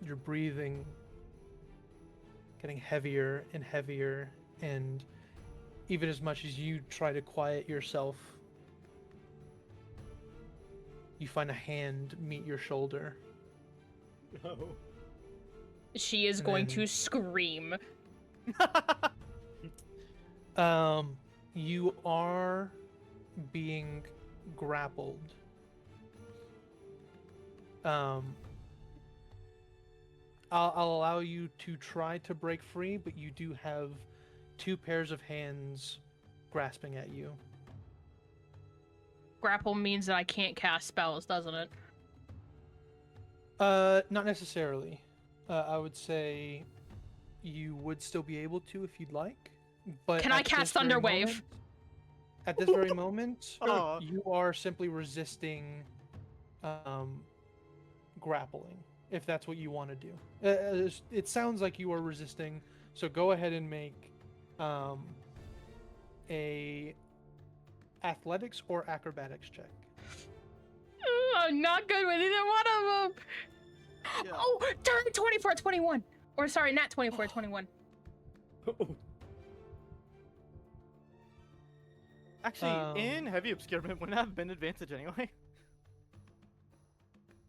You're breathing getting heavier and heavier, and even as much as you try to quiet yourself, you find a hand meet your shoulder. No. She is And going then- to scream. You are being grappled. I'll allow you to try to break free, but you do have 2 pairs of hands grasping at you. Grapple means that I can't cast spells, doesn't it? Not necessarily. I would say you would still be able to if you'd like. But Can I at cast this very Thunderwave? moment- At this very moment, Aw. you are simply resisting grappling, if that's what you want to do. It sounds like you are resisting, so go ahead and make a athletics or acrobatics check. I'm not good with either one of them. Yeah. Oh, darn 24-21. Or sorry, not 24-21. Actually, in heavy obscurement, wouldn't have been advantage anyway.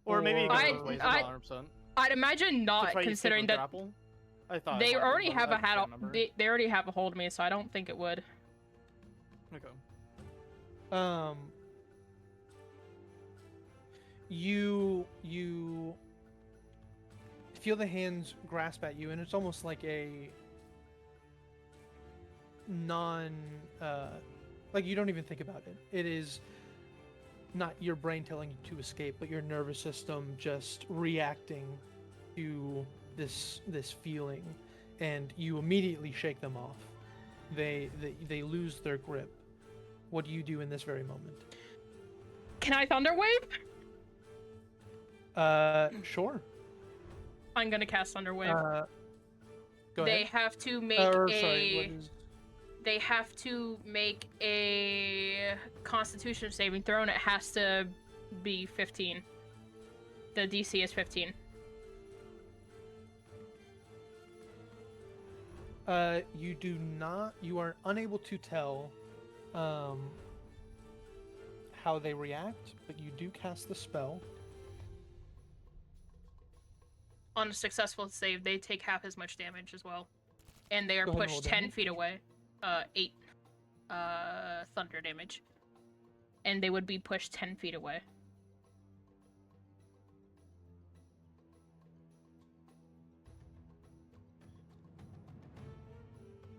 Or maybe it goes both ways. I'm not 100%. I'd imagine not, try to considering escape on that grapple? I thought they it might already be, have but a I had. can't remember. They already have a hold of me, so I don't think it would. Okay. You feel the hands grasp at you, and it's almost like a like you don't even think about it. It is not your brain telling you to escape, but your nervous system just reacting to this feeling, and you immediately shake them off. They lose their grip. What do you do in this very moment? Can I Thunder Wave? Sure. I'm gonna cast Thunder Wave. Go They ahead. have to make They have to make a Constitution saving throw, and it has to be 15. The DC is 15. You do not. You are unable to tell how they react, but you do cast the spell. On a successful save, they take half as much damage as well, and they are Go ahead and pushed roll 10 damage. feet away. 8 thunder damage, and they would be pushed 10 feet away.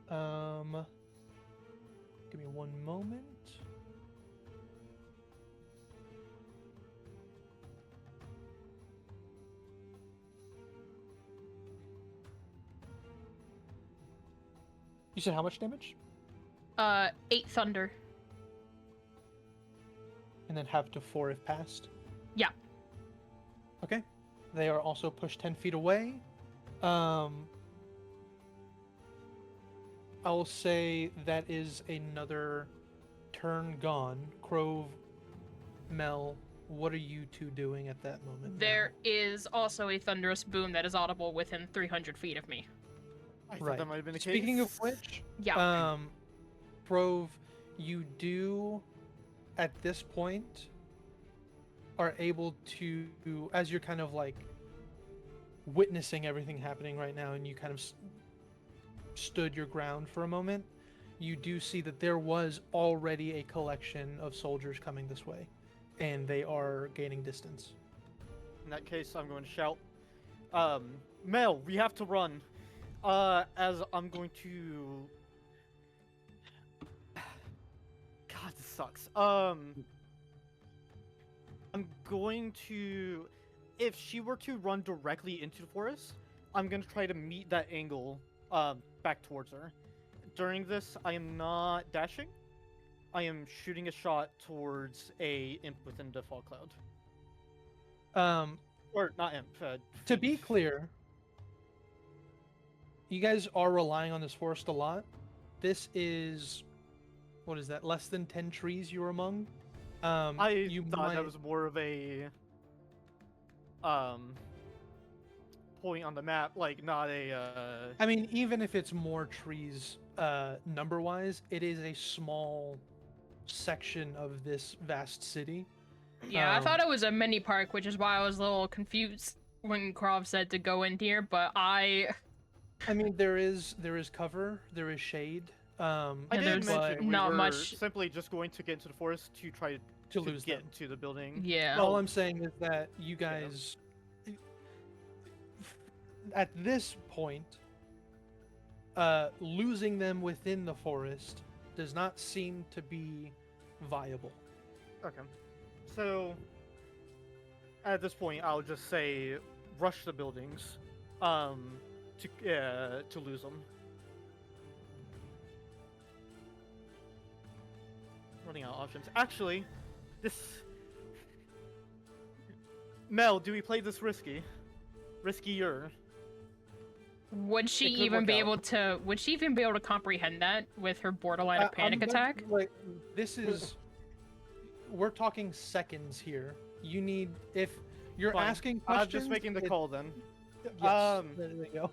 Give me one moment. You said how much damage? 8 thunder. And then have to 4 if passed? Yeah. Okay. They are also pushed 10 feet away. I'll say that is another turn gone. Crove, Mel, what are you two doing at that moment? There is also a thunderous boom that is audible within 300 feet of me. I thought Right. that might have been the case. Speaking of which, Yeah. Crove, you do, at this point, are able to, as you're kind of like witnessing everything happening right now, and you kind of stood your ground for a moment, you do see that there was already a collection of soldiers coming this way, and they are gaining distance. In that case, I'm going to shout, Mel, we have to run. As I'm going to... God, this sucks. I'm going to... If she were to run directly into the forest, I'm going to try to meet that angle, back towards her. During this, I am not dashing. I am shooting a shot towards a imp within the fog cloud. Or not imp. To be clear, you guys are relying on this forest a lot. This is, what is that, less than 10 trees you're among? I thought that was more of a point on the map, like not a I mean, even if it's more trees number-wise, it is a small section of this vast city. Yeah, I thought it was a mini park, which is why I was a little confused when Krov said to go in here, but I mean, there is cover, there is shade. I and did there's mention we not were much simply just going to get into the forest to try to lose get them. into the building. Yeah. All I'm saying is that you guys, at this point, losing them within the forest does not seem to be viable. Okay. So at this point, I'll just say rush the buildings, to lose them. Running out of options. Actually, this. Mel, do we play this risky? Riskier. Would she It could even work be out. able to? Would she even be able to comprehend that with her borderline of panic attack? Like, this is, we're talking seconds here. You need, if You're Fine. asking questions. I'm just making the call then. Yes, there you go.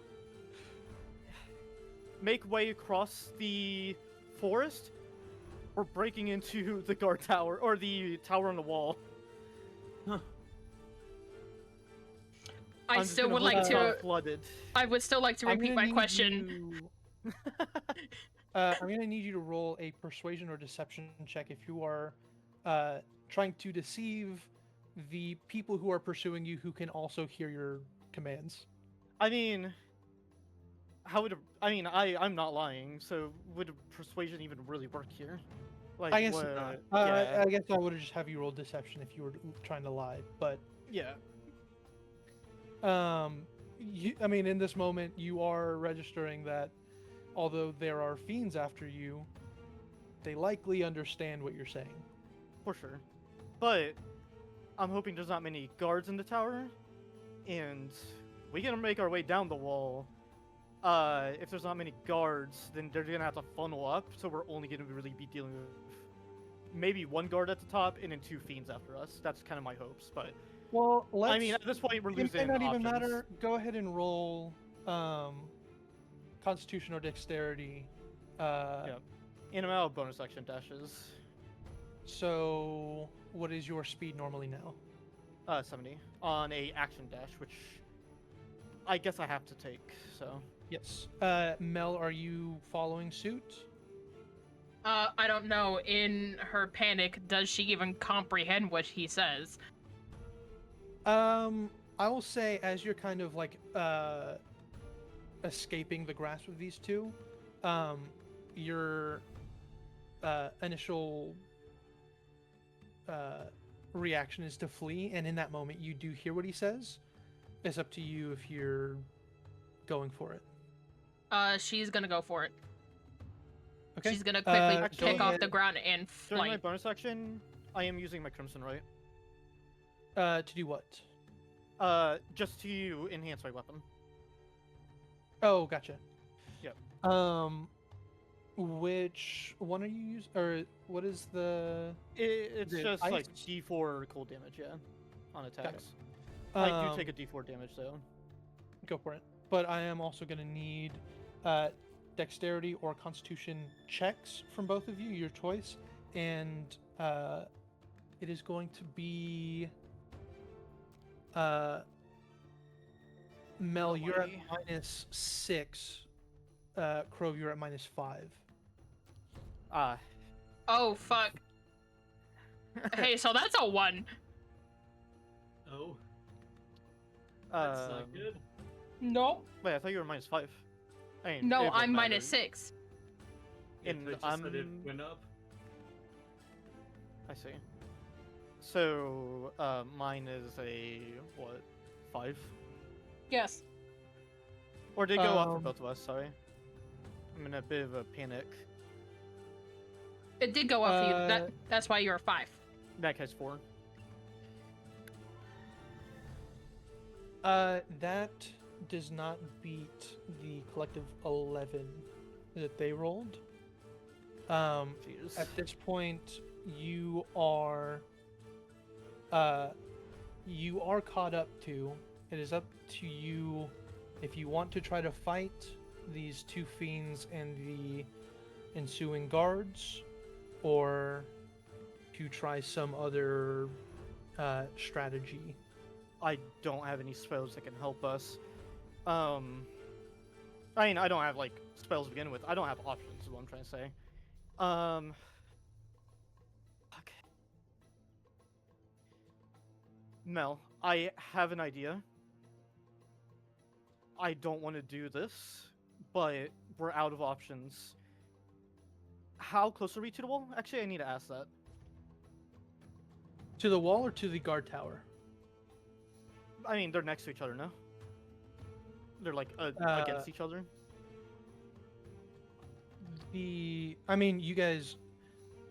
Make way across the forest, or breaking into the guard tower or the tower on the wall. I I'm just still gonna would hope like it's to. not flooded. I would still like to I'm repeat gonna my need question. I'm gonna need you to roll a persuasion or deception check if you are trying to deceive the people who are pursuing you, who can also hear your commands. I mean, how would I'm not lying, so would persuasion even really work here? Like, I guess what? not. Yeah, I guess I would have just have you roll deception if you were trying to lie, but yeah. I mean, in this moment, you are registering that although there are fiends after you, they likely understand what you're saying. For sure. But I'm hoping there's not many guards in the tower, and we can make our way down the wall. If there's not many guards, then they're gonna have to funnel up, so we're only gonna really be dealing with maybe one guard at the top and then 2 fiends after us. That's kind of my hopes, but Well, I mean, at this point, we're it losing may not even options. matter. Go ahead and roll Constitution or Dexterity. Yep. And I'm out of bonus action dashes. So, what is your speed normally now? 70 on a action dash, which I guess I have to take. So Yes. Mel, are you following suit? I don't know. In her panic, does she even comprehend what he says? I will say, as you're kind of like escaping the grasp of these two, your initial reaction is to flee, and in that moment, you do hear what he says. It's up to you if you're going for it. She's gonna go for it. Okay. She's gonna quickly Actually, kick off the ground and during my flight. bonus action, I am using my crimson right. To do what? Just to enhance my weapon. Oh, gotcha. Yep. Which one are you using? Or what is the? It's Is it just like ice? D4 cold damage, yeah, on attacks. it. I do take a D4 damage though. Go for it. But I am also going to need dexterity or constitution checks from both of you, your choice. And it is going to be... Mel, you're at -6. Crow, you're at -5. Ah, Oh fuck. Hey, so that's a 1. Oh, that's not um, good. No. wait, I thought you were -5. I mean, No, it I'm wouldn't matter. -6. And I just said it I'm- went up. I see. So, mine is a what, 5? Yes. Or did it go up for Um, both of us? Sorry, I'm in a bit of a panic. It did go up for you. That's why you're a 5. That guy's 4. That does not beat the collective 11 that they rolled. Jeez. At this point, you are caught up to. It is up to you if you want to try to fight these 2 fiends and the ensuing guards, or to try some other strategy. I don't have any spells that can help us. I mean, I don't have like spells to begin with. I don't have options. Is what I'm trying to say. Okay. Mel, I have an idea. I don't want to do this, but we're out of options. How close are we to the wall? Actually, I need to ask that. To the wall or to the guard tower? I mean, they're next to each other, no? They're like against each other. I mean, you guys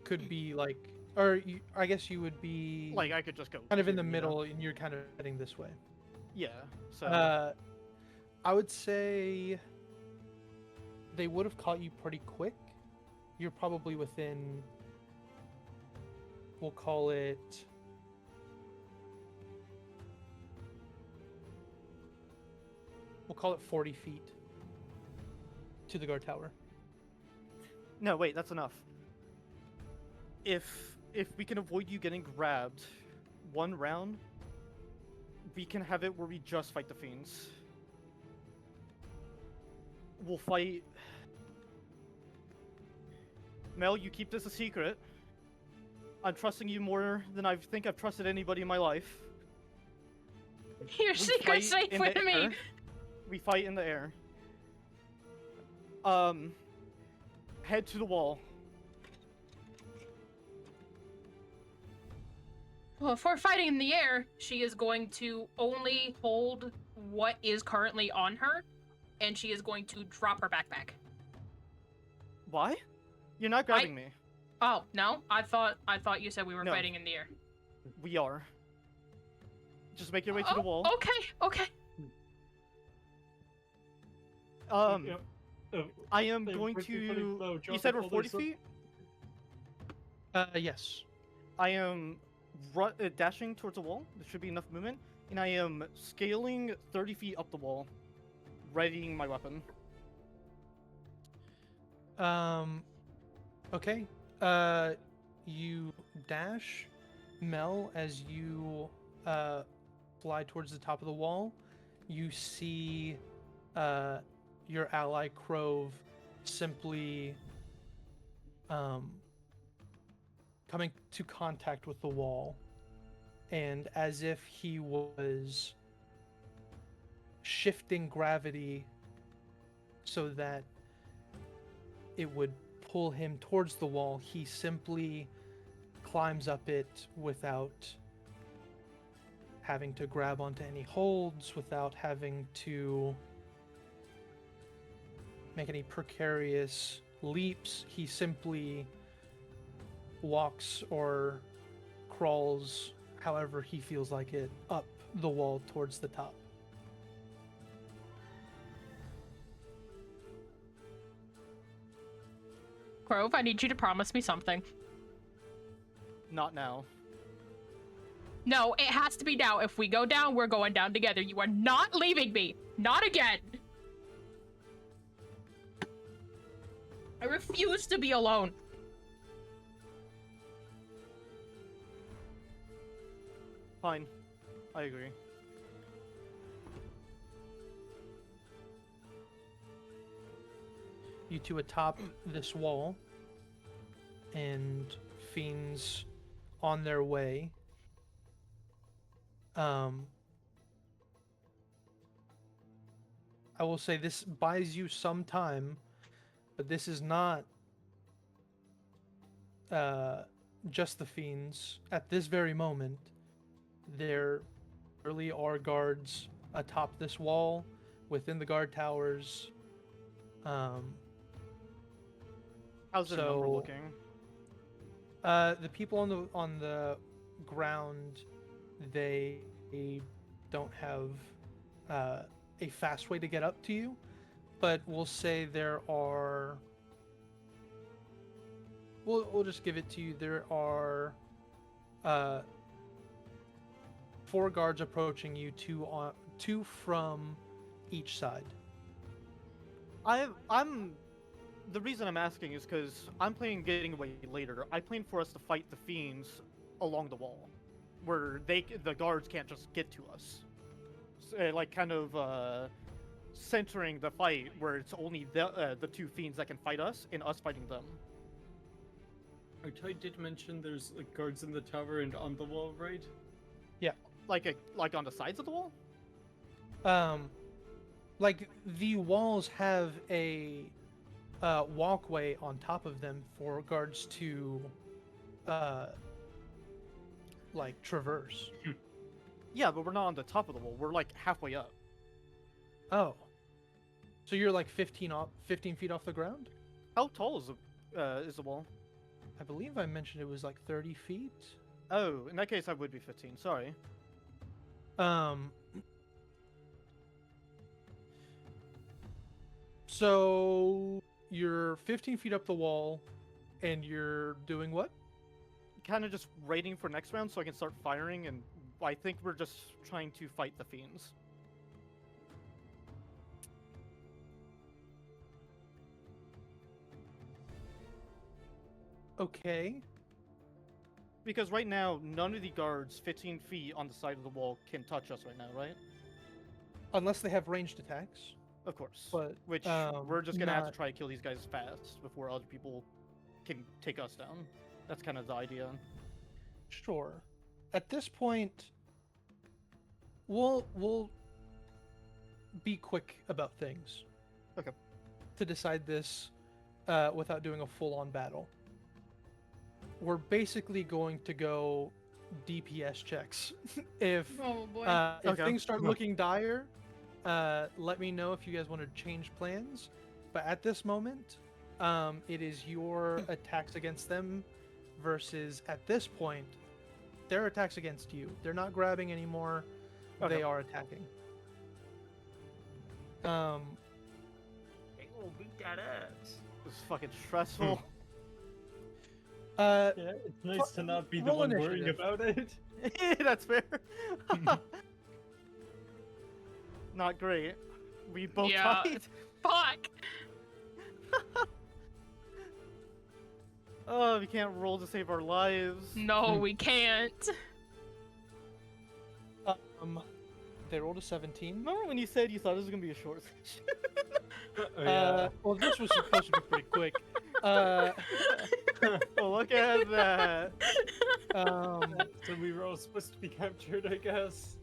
could be like, or I guess you would be Like, I could just go kind of in here, the you know? middle, and you're kind of heading this way. Yeah. So. I would say they would have caught you pretty quick. You're probably within, we'll call it We'll call it 40 feet to the guard tower. No, wait, that's enough. If we can avoid you getting grabbed, one round, we can have it where we just fight the fiends. We'll fight. Mel, you keep this a secret. I'm trusting you more than I think I've trusted anybody in my life. Your We secret's fight safe in with the me. air. We fight in the air. Head to the wall. Well, if we're fighting in the air, she is going to only hold what is currently on her, and she is going to drop her backpack. Why? You're not grabbing me. Oh, no? I thought you said we were No. fighting in the air. We are. Just make your way to the wall. Okay. Yep. I am Hey, going pretty to. low. You Drop said it we're all 40 this up. feet? Yes. I am dashing towards the wall. There should be enough movement. And I am scaling 30 feet up the wall, readying my weapon. Okay. You dash, Mel, as you fly towards the top of the wall. You see your ally Crove simply coming to contact with the wall, and as if he was shifting gravity so that it would pull him towards the wall, he simply climbs up it without having to grab onto any holds, without having to make any precarious leaps. He simply walks or crawls, however he feels like it, up the wall towards the top. Grove, I need you to promise me something. Not now. No, it has to be now. If we go down, we're going down together. You are not leaving me. Not again. I refuse to be alone. Fine. I agree. You two atop this wall, and fiends on their way. I will say this buys you some time, but this is not just the fiends. At this very moment, there really are guards atop this wall, within the guard towers. How's the number So- looking? The people on the ground, they don't have a fast way to get up to you, but we'll say there are. We'll just give it to you. There are 4 guards approaching you, two from each side. I'm. The reason I'm asking is because I'm planning getting away later. I plan for us to fight the fiends along the wall, where the guards can't just get to us. So, like kind of centering the fight where it's only the 2 fiends that can fight us and us fighting them. I did mention there's like guards in the tower and on the wall, right? Like on the sides of the wall. Like the walls have a walkway on top of them for guards to like traverse. Yeah, but we're not on the top of the wall. We're like halfway up. Oh, so you're like 15 feet off the ground? How tall is the wall? I believe I mentioned it was like 30 feet. Oh, in that case, I would be 15. Sorry. So you're 15 feet up the wall, and you're doing what? Kind of just waiting for next round so I can start firing, and I think we're just trying to fight the fiends. Okay. Because right now, none of the guards 15 feet on the side of the wall can touch us right now, right? Unless they have ranged attacks. Of course. But, Which we're just gonna have to not- try to kill these guys fast before other people can take us down. That's kind of the idea. Sure. At this point, we'll be quick about things. Okay. To decide this without doing a full-on battle. We're basically going to go DPS checks. If Oh boy. if Okay. things start looking dire, let me know if you guys want to change plans. But at this moment, it is your attacks against them versus, at this point, their attacks against you. They're not grabbing anymore. Okay. They are attacking. Hey, we'll beat that ass. It's fucking stressful. Yeah, it's nice to not be the roll one worrying initiative. about it. That's fair. Not great. We both Yeah. died. Fuck. Oh, we can't roll to save our lives. No, we can't. They rolled a 17. Remember when you said you thought this was gonna be a short session? Oh, yeah. Well, this was supposed to be pretty quick. Oh, look at that. So we were all supposed to be captured, I guess.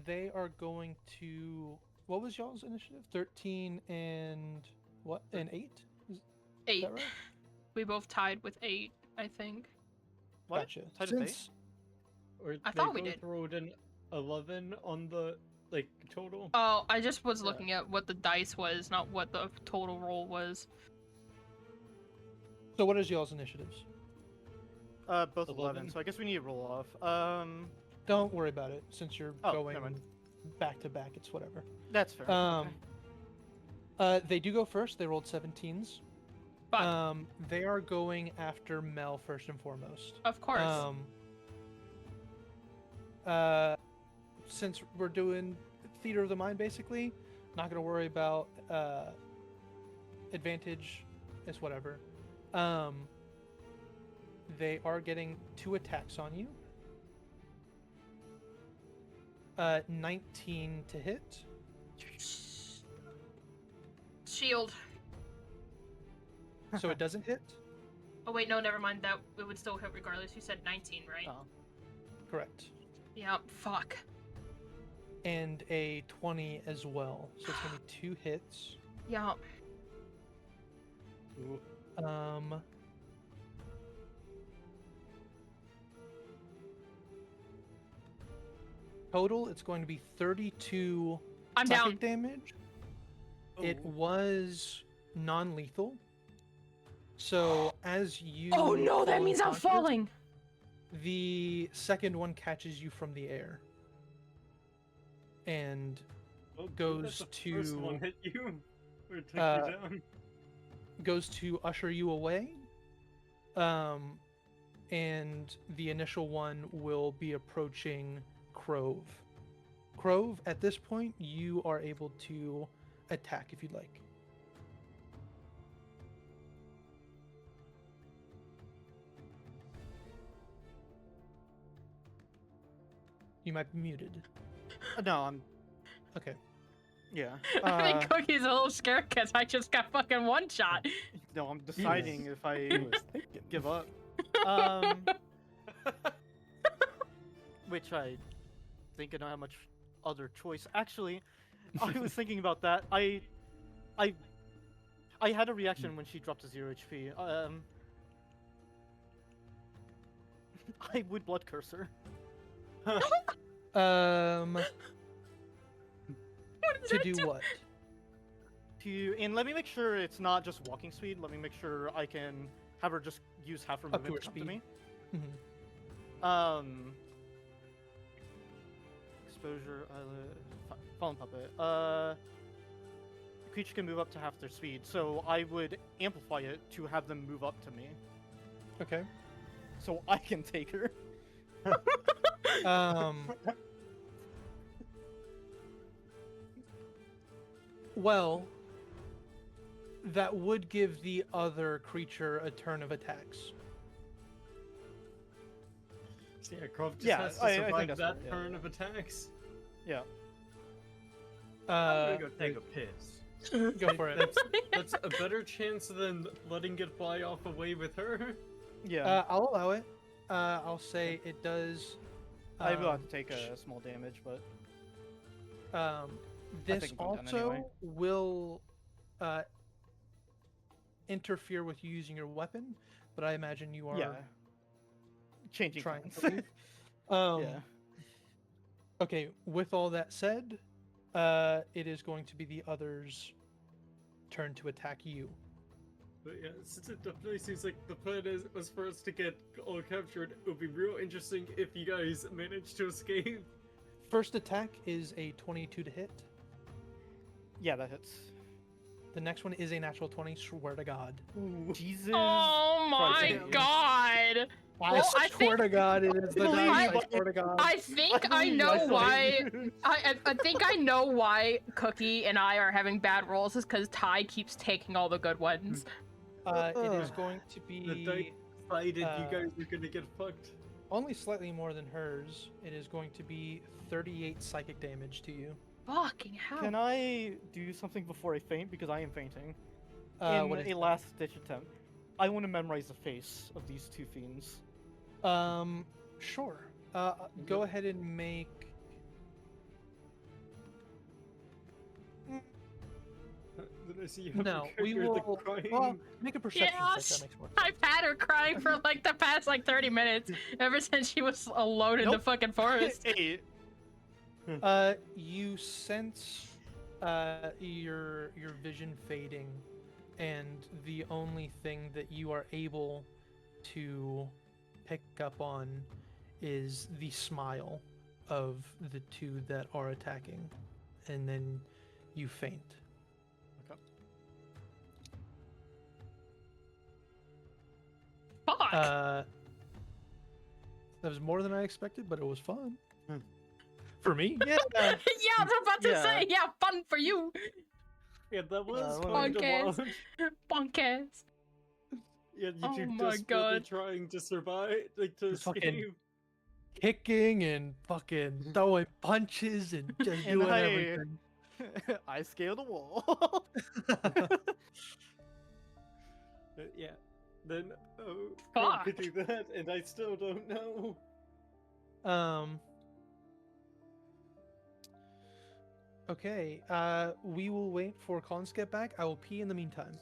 They are going to. What was y'all's initiative? 13 and what? And 8? Is 8. that right? We both tied with 8, I think. What? Gotcha. Tied with Since Or I they thought we both did. rolled an 11 on the total. Oh, I just was Yeah. looking at what the dice was, not what the total roll was. So what is y'all's initiatives? Both 11. 11. So I guess we need to roll off. Don't worry about it since you're Oh, going never mind. back to back. It's whatever. That's fair. They do go first. They rolled 17s. But They are going after Mel first and foremost. of course. Since we're doing theater of the mind, basically, not gonna worry about advantage. It's whatever. They are getting 2 attacks on you. 19 to hit. Shield. So it doesn't hit. Oh wait, no, never mind. That it would still hit regardless. You said 19, right? Oh. Correct. Yep. Fuck. And a 20 as well. So it's gonna be 2 hits. Yep. Ooh. Total, it's going to be 32 I'm psychic down. damage. It Oh. was non-lethal. So as you Oh no, that fall means I'm unconscious, falling. The second one catches you from the air. And Oh, good, goes that's the first one to, hit you. Or took uh, you down. goes to usher you away. And the initial one will be approaching Crove. Crove, at this point, you are able to attack if you'd like. You might be muted. No, I'm. Okay. Yeah. I think Cookie's a little scared because I just got fucking one shot. No, I'm deciding if I give up. Which I think I don't have much other choice. Actually, I was thinking about that. I had a reaction when she dropped to 0 HP. I would blood curse her. To do what? And let me make sure it's not just walking speed. Let me make sure I can have her just use half her Up to movement her to come to speed. me. Mhm. Exposure, fallen puppet. Creature can move up to half their speed, so I would amplify it to have them move up to me, Okay. so I can take her. Well, that would give the other creature a turn of attacks. So yeah, Krov just Yeah, has to I think survive that's that fair, yeah. turn of attacks. Yeah. I'm gonna go take a piss. Go for it. That's a better chance than letting it fly off away with her. Yeah. I'll allow it. I'll say it does. I will have um, to take a small damage, but This think I'm going down also anyway. will interfere with you using your weapon, but I imagine you are yeah. Changing trying plans. to leave. Yeah. Okay, with all that said, it is going to be the other's turn to attack you. But yeah, since it definitely seems like the plan was for us to get all captured, it would be real interesting if you guys managed to escape. First attack is a 22 to hit. Yeah, that hits. The next one is a natural 20, swear to God. Jesus. Oh my Christ. god! I Well, I swear to God, it is the believe dice, you, I swear to God. I think I believe you, know believe why. you. I think I know why Cookie and I are having bad rolls is because Ty keeps taking all the good ones. It is going to The be dice decided you uh, guys are gonna get fucked. only slightly more than hers. It is going to be 38 psychic damage to you. Fucking hell. Can I do something before I faint? Because I am fainting. What In is a last-ditch attempt, I want to memorize the face of these two fiends. that? Sure. Go ahead and make. Then I see you have No, a we character will. that's crying. Well, make a perception check. Yes! That makes more sense. I've had her crying for like the past like 30 minutes ever since she was alone in the Nope. fucking forest. Hey, You sense your vision fading, and the only thing that you are able to pick up on is the smile of the two that are attacking, and then you faint. Fuck. That was more than I expected, but it was fun. For me? yeah. Yeah, I was about to yeah. say, yeah, fun for you. Yeah, that was well, fun to Podcast. watch. Punk ass. Yeah, you Oh two my desperately God. trying to survive, like to Just fucking escape. Kicking and fucking throwing punches and just And doing I- everything. I scaled a wall. Yeah. Then, Fuck. could do that, and I still don't know. Okay. We will wait for Collins to get back. I will pee in the meantime.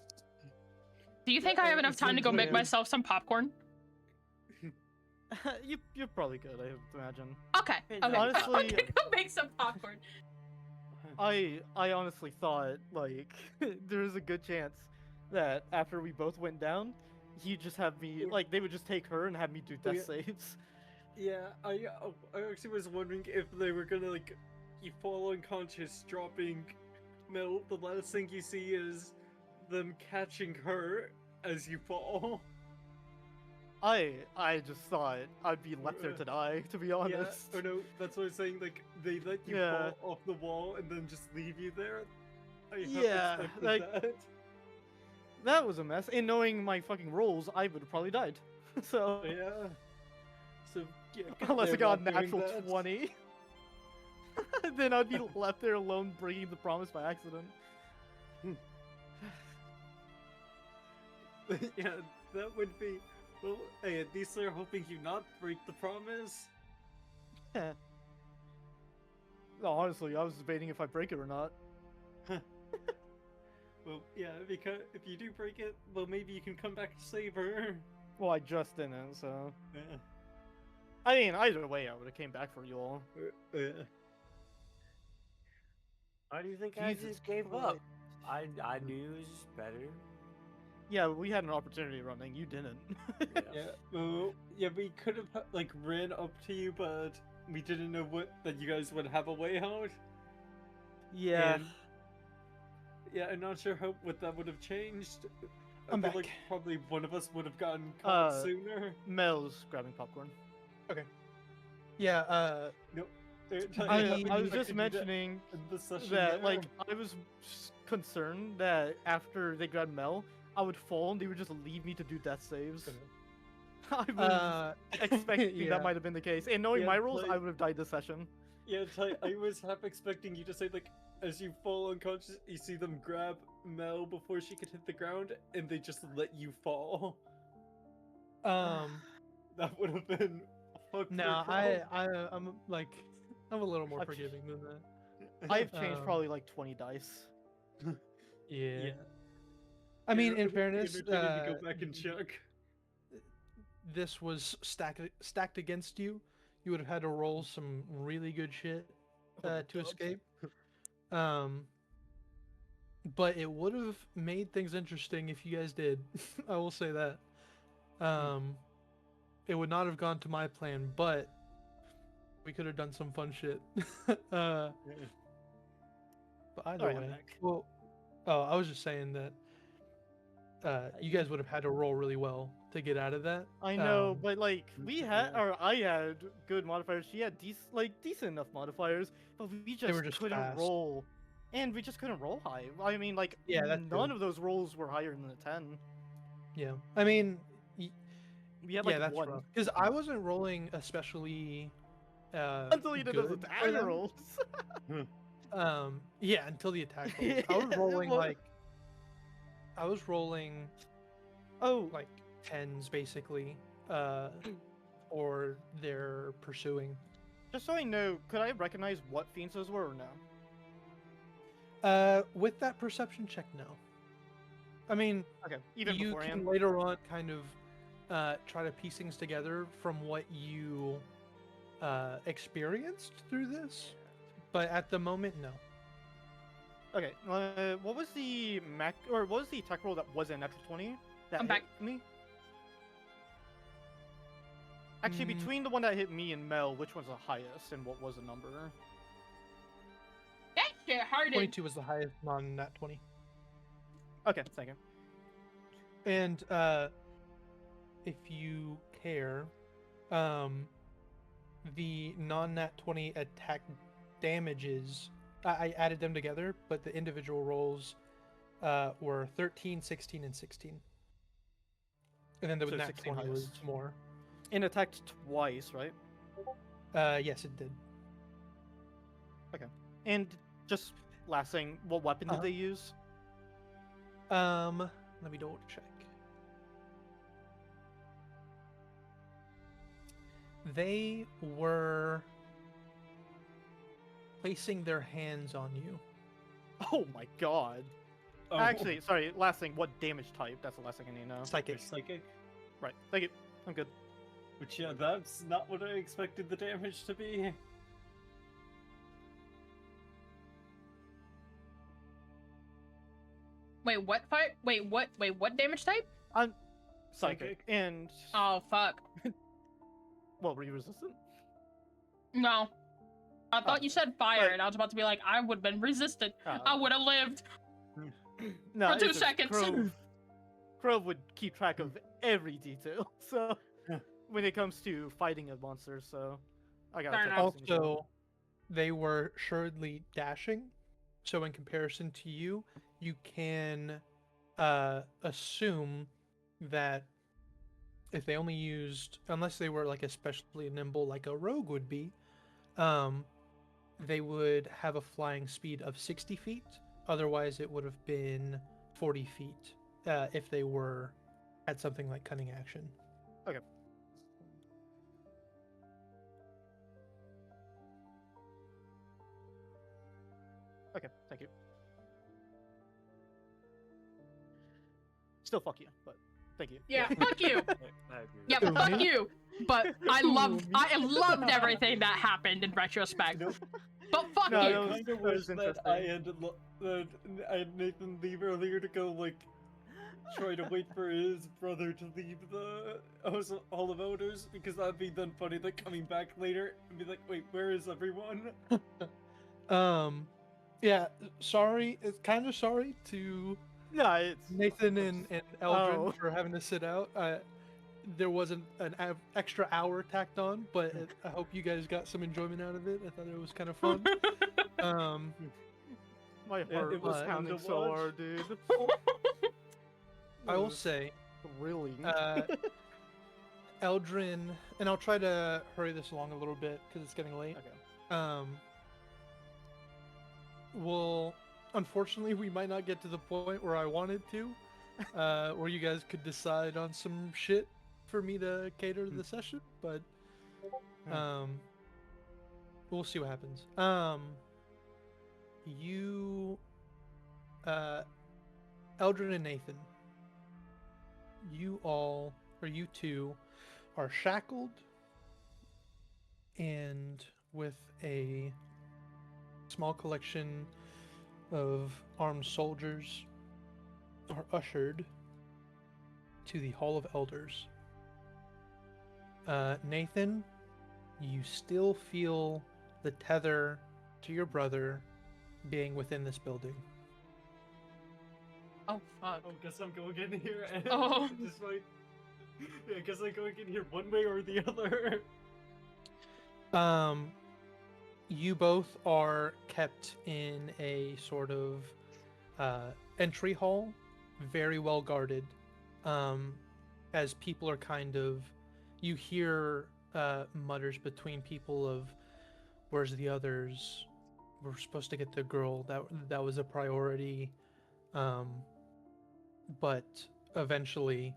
Do you think I have enough it's time to go make unplanned. myself some popcorn? You're probably good, I imagine. Okay. Depends Okay. on I'm Honestly- gonna go make some popcorn. I honestly thought like there was a good chance that after we both went down, he'd just have me like they would just take her and have me do Oh, death yeah. saves. Yeah, I actually was wondering if they were gonna like you fall unconscious, dropping Mel. The last thing you see is them catching her as you fall. I just thought I'd be left there to die, to be honest. Yeah, or no, that's what I'm saying. Like they let you Yeah. fall off the wall and then just leave you there. I half Yeah, expected like- that. That was a mess. And knowing my fucking rolls, I would have probably died. So Yeah. So yeah, unless I they're got a not doing natural that. 20, then I'd be left there alone, breaking the promise by accident. Yeah, that would be. Well, hey, at least they're hoping you not break the promise. Yeah. No, honestly, I was debating if I break it or not. Well, yeah, because if you do break it, well, maybe you can come back to save her. Well, I just didn't, so. Yeah. I mean, either way, I would have came back for you all. Yeah. Why do you think I Jesus just gave up? I knew it was better. Yeah, we had an opportunity running. You didn't. Yeah. Well, yeah, we could have like ran up to you, but we didn't know that you guys would have a way out. Yeah. And- yeah, I'm not sure what that would have changed. I I'm feel back. like probably one of us would have gotten caught Uh, sooner. Mel's grabbing popcorn. Yeah. Nope. I was just mentioning in the session that, there. like, I was concerned that after they grabbed Mel, I would fall and they would just leave me to do death saves. I was expecting yeah. that might have been the case. And knowing Yeah, my rules, like- I would have died this session. Yeah, I was half expecting you to say, like, as you fall unconscious, you see them grab Mel before she could hit the ground, and they just let you fall. That would have been fucked. No, I'm like, I'm a little more I've- forgiving than that. I've changed Um, probably like 20 dice. Yeah. I mean, in fairness, to go back and check. this was stacked against you. You would have had to roll some really good shit to dubs. escape. But it would have made things interesting if you guys did. I will say that. It would not have gone to my plan, but we could have done some fun shit. But either Alright, I'm way, back. well, I was just saying that you guys would have had to roll really well to get out of that. I know, Um, but like I had good modifiers. She had decent enough modifiers, but we were just couldn't fast. roll, and we just couldn't roll high. I mean, like Yeah, that's none true. of those rolls were higher than a 10. Yeah, I mean, We had like yeah, that's one rough. Because I wasn't rolling especially. until you did those good attack for them. rolls. Yeah, until the attack rolls. I was rolling Well- like. I was rolling Oh, like tens basically, or they're pursuing. just so I know, could I recognize what fiends those were or no? With that perception check, no. I mean, Okay, even you beforehand. can later on kind of try to piece things together from what you experienced through this, but at the moment, no. Okay, what was the what was the attack roll that was an extra 20? That I'm hit back. me? Actually, Mm. between the one that hit me and Mel, which was the highest, and what was the number? That shit hurted. 22 was the highest on nat 20. Okay, thank you. And if you care, the non-nat 20 attack damages, I added them together, but the individual rolls were 13, 16, and 16. And then the So nat 16 20 was highest. more. And attacked twice, right? Yes, it did. And just last thing, what weapon Uh-huh. did they use? Let me double check. They were placing their hands on you. Oh my god. Oh, Actually, sorry, last thing, what damage type? That's the last thing I need to know. Psychic. psychic. Right, thank you. I'm good. Which, yeah, that's not what I expected the damage to be. Wait, what fight? Wait, what damage type? Psychic. Psychic. And, Oh fuck. well, were you resistant? No. I thought Oh, you said fire, but- and I was about to be like, I would have been resistant. I Oh. would have lived. No, For it's 2 just seconds. Crove would keep track of every detail, so when it comes to fighting a monster, so I got Fair enough. Also, they were assuredly dashing, so in comparison to you, you can assume that if they only used, unless they were like especially nimble like a rogue would be, they would have a flying speed of 60 feet. Otherwise, it would have been 40 feet if they were at something like cunning action. Okay, thank you. Still fuck you, but thank you. Yeah, fuck you. I agree. Yeah, Who, fuck me? you. But I loved everything that happened in retrospect. Nope. But fuck No, you. that was- Kind of that wish was that I interesting. I had Nathan leave earlier to go like try to wait for his brother to leave the Hall of Odors, because that'd be then funny. Like coming back later and be like, wait, where is everyone? Yeah, sorry. It's kind of sorry to No, it's Nathan and Eldrin Oh. for having to sit out. There wasn't an extra hour tacked on, but I hope you guys got some enjoyment out of it. I thought it was kind of fun. My heart it was was fun pounding to so watch. hard, dude. I will say, Thrilling. Eldrin, and I'll try to hurry this along a little bit because it's getting late. Okay. Well, unfortunately, we might not get to the point where I wanted to, where you guys could decide on some shit for me to cater to the session, but we'll see what happens. You, Eldrin and Nathan, you two, are shackled and with a small collection of armed soldiers are ushered to the Hall of Elders. Nathan, you still feel the tether to your brother being within this building. Oh fuck. Oh, guess I'm going in here. And Oh. just like, yeah, guess I'm going in here one way or the other. You both are kept in a sort of entry hall, very well guarded. As people are you hear mutters between people of, "Where's the others? We're supposed to get the girl. That was a priority." But eventually,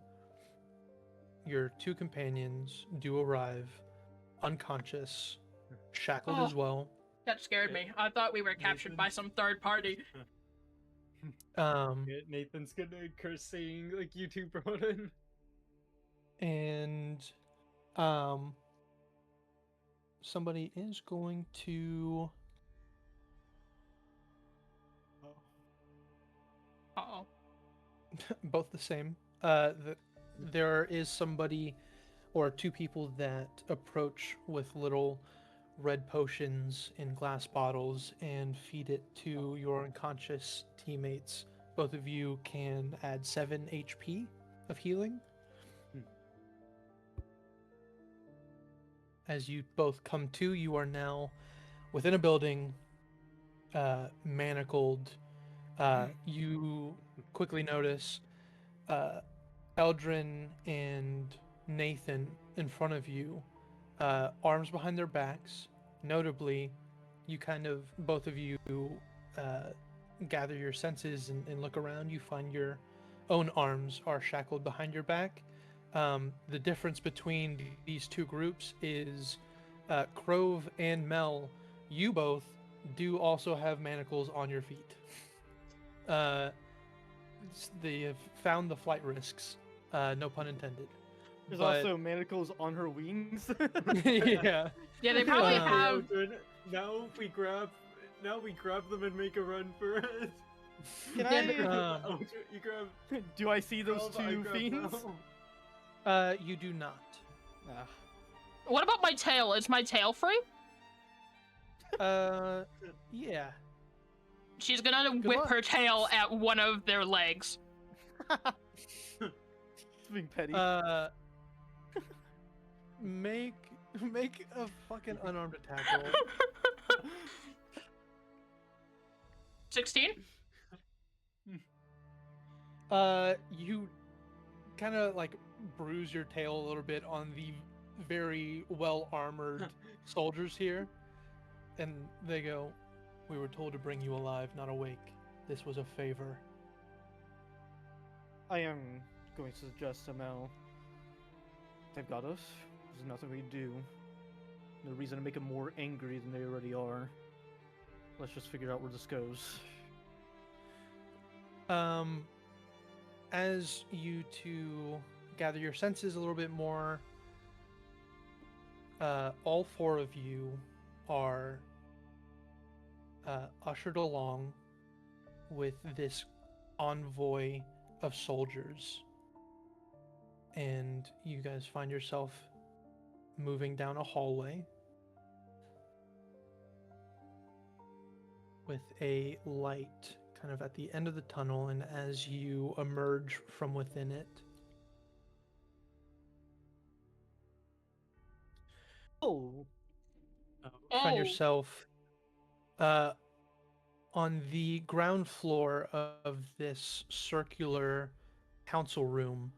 your two companions do arrive, unconscious, shackled as well. That scared me. I thought we were captured by some third party. Yeah, Nathan's gonna curse saying like you two brought in. And somebody is going to Uh-oh. both the same. There is somebody or two people that approach with little red potions in glass bottles and feed it to your unconscious teammates. Both of you can add 7 HP of healing. As you both come to, you are now within a building, manacled. You quickly notice Eldrin and Nathan in front of you, arms behind their backs. Notably, you both of you gather your senses and look around. You find your own arms are shackled behind your back. The difference between these two groups is Crove and Mel, you both do also have manacles on your feet. They have found the flight risks, no pun intended. There's But- also manacles on her wings. Yeah. Yeah, they probably Um, have. Now we grab them and make a run for it. Can Yeah, I? You grab. Do I see those Crove, I two grab fiends? Mel. You do not. Ah. What about my tail? Is my tail free? Yeah. She's gonna Good whip luck. her tail at one of their legs. It's being petty. Make a fucking unarmed attack roll. 16? You kind of like bruise your tail a little bit on the very well armored soldiers here, and they go, "We were told to bring you alive, not awake. This was a favor." I am going to suggest to Mel. They've got us. There's nothing we can do. No reason to make them more angry than they already are. Let's just figure out where this goes. As you two gather your senses a little bit more, all four of you are ushered along with this envoy of soldiers, and you guys find yourself moving down a hallway with a light kind of at the end of the tunnel, and as you emerge from within it, Oh, you find yourself on the ground floor of this circular council room,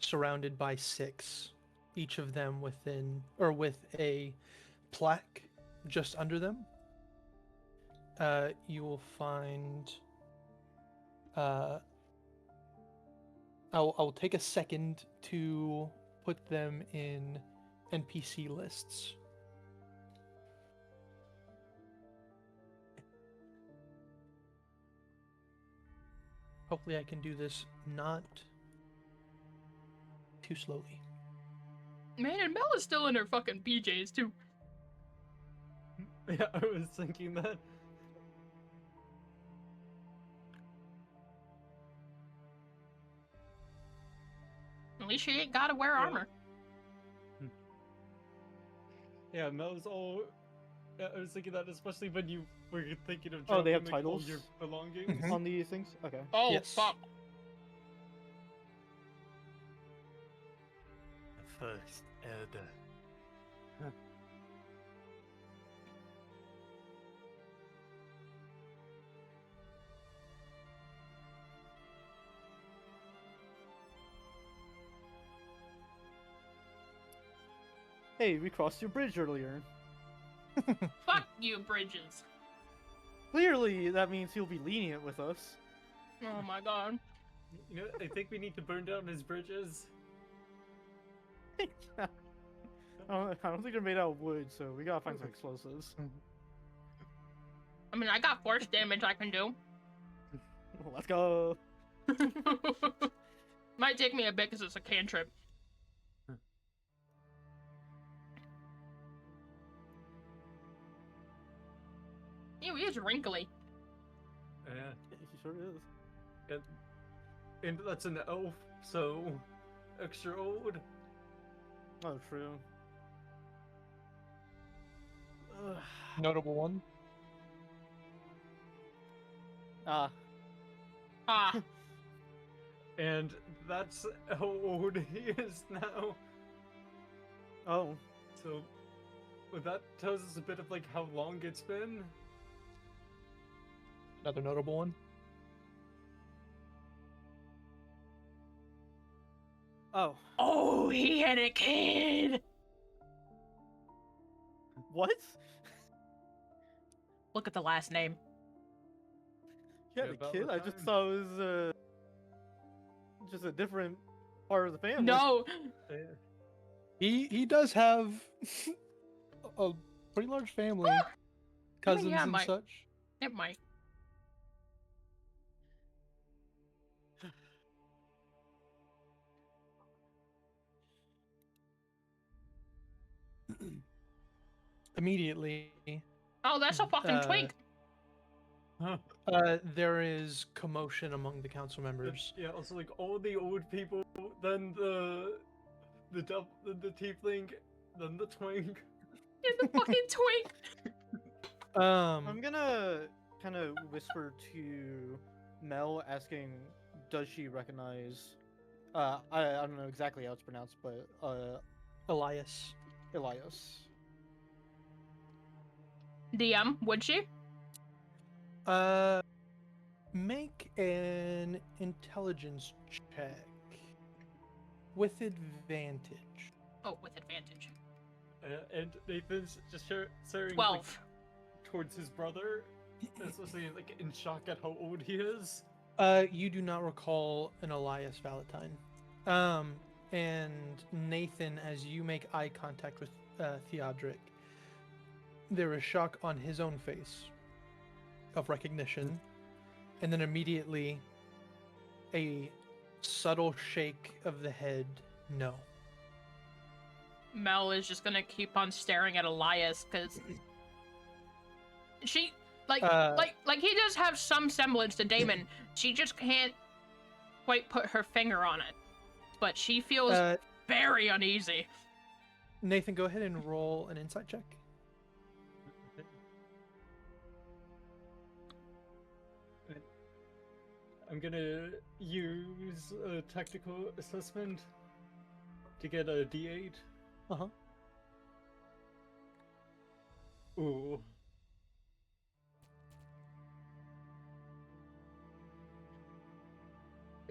surrounded by 6, each of them with a plaque just under them, you will find. I'll take a second to put them in NPC lists. Hopefully I can do this not too slowly. Man, and Mel is still in her fucking PJs too. Yeah, I was thinking that. At least she ain't gotta wear Yeah. armor. Yeah, Mel's all. Yeah, I was thinking that, especially when you were thinking of Oh, they have dropping, like, all titles? your belongings. Mhm. On these things? Okay. Oh, Yes. fuck. The first elder. Hey, we crossed your bridge earlier. Fuck you, Bridges. Clearly, that means he'll be lenient with us. Oh my god. You know, I think we need to burn down his bridges. I don't think they're made out of wood, so we gotta find some explosives. I mean, I got force damage I can do. Let's go. Might take me a bit because it's a cantrip. Ew, he is wrinkly. Yeah, He sure is. and that's an elf, so extra old. Oh, true. Ugh. Notable one. Ah, Ah, And that's how old he is now. oh. So, well, that tells us a bit of like how long it's been. Another notable one. Oh. oh, he had a kid. What? Look at the last name. Yeah, Yeah, the about kid? the I just time. thought it was just a different part of the family. No, Yeah. He does have a pretty large family, cousins yeah, and Mike. such. it might. Immediately, Oh, that's a fucking twink. Huh. there is commotion among the council members. Yeah, also like all the old people, then the tiefling, then the twink. He's the fucking twink. I'm gonna kind of whisper to Mel, asking, does she recognize? I don't know exactly how it's pronounced, but Elias. Elias. DM, would she? Make an intelligence check with advantage. Oh, with advantage. And Nathan's just staring 12. like, towards his brother, especially like in shock at how old he is. You do not recall an Elias Valentine. And Nathan, as you make eye contact with Theodric, there is shock on his own face of recognition, and then immediately a subtle shake of the head. No. Mel is just gonna keep on staring at Elias because she like he does have some semblance to Damon. She just can't quite put her finger on it, but she feels very uneasy. Nathan, go ahead and roll an insight check. I'm gonna use a tactical assessment to get a D8. Uh-huh. Ooh.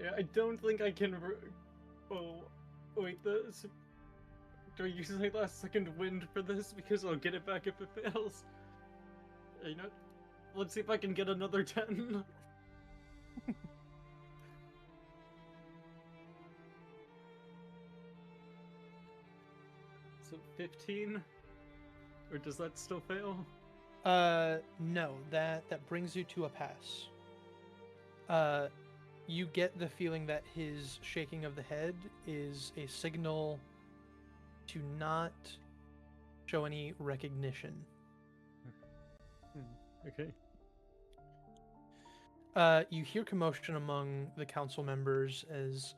Yeah, I don't think I can. Oh, wait. Do I use my last second wind for this? Because I'll get it back if it fails. You know, let's see if I can get another 10. So 15, or does that still fail? No, that brings you to a pass. You get the feeling that his shaking of the head is a signal to not show any recognition. Okay. You hear commotion among the council members as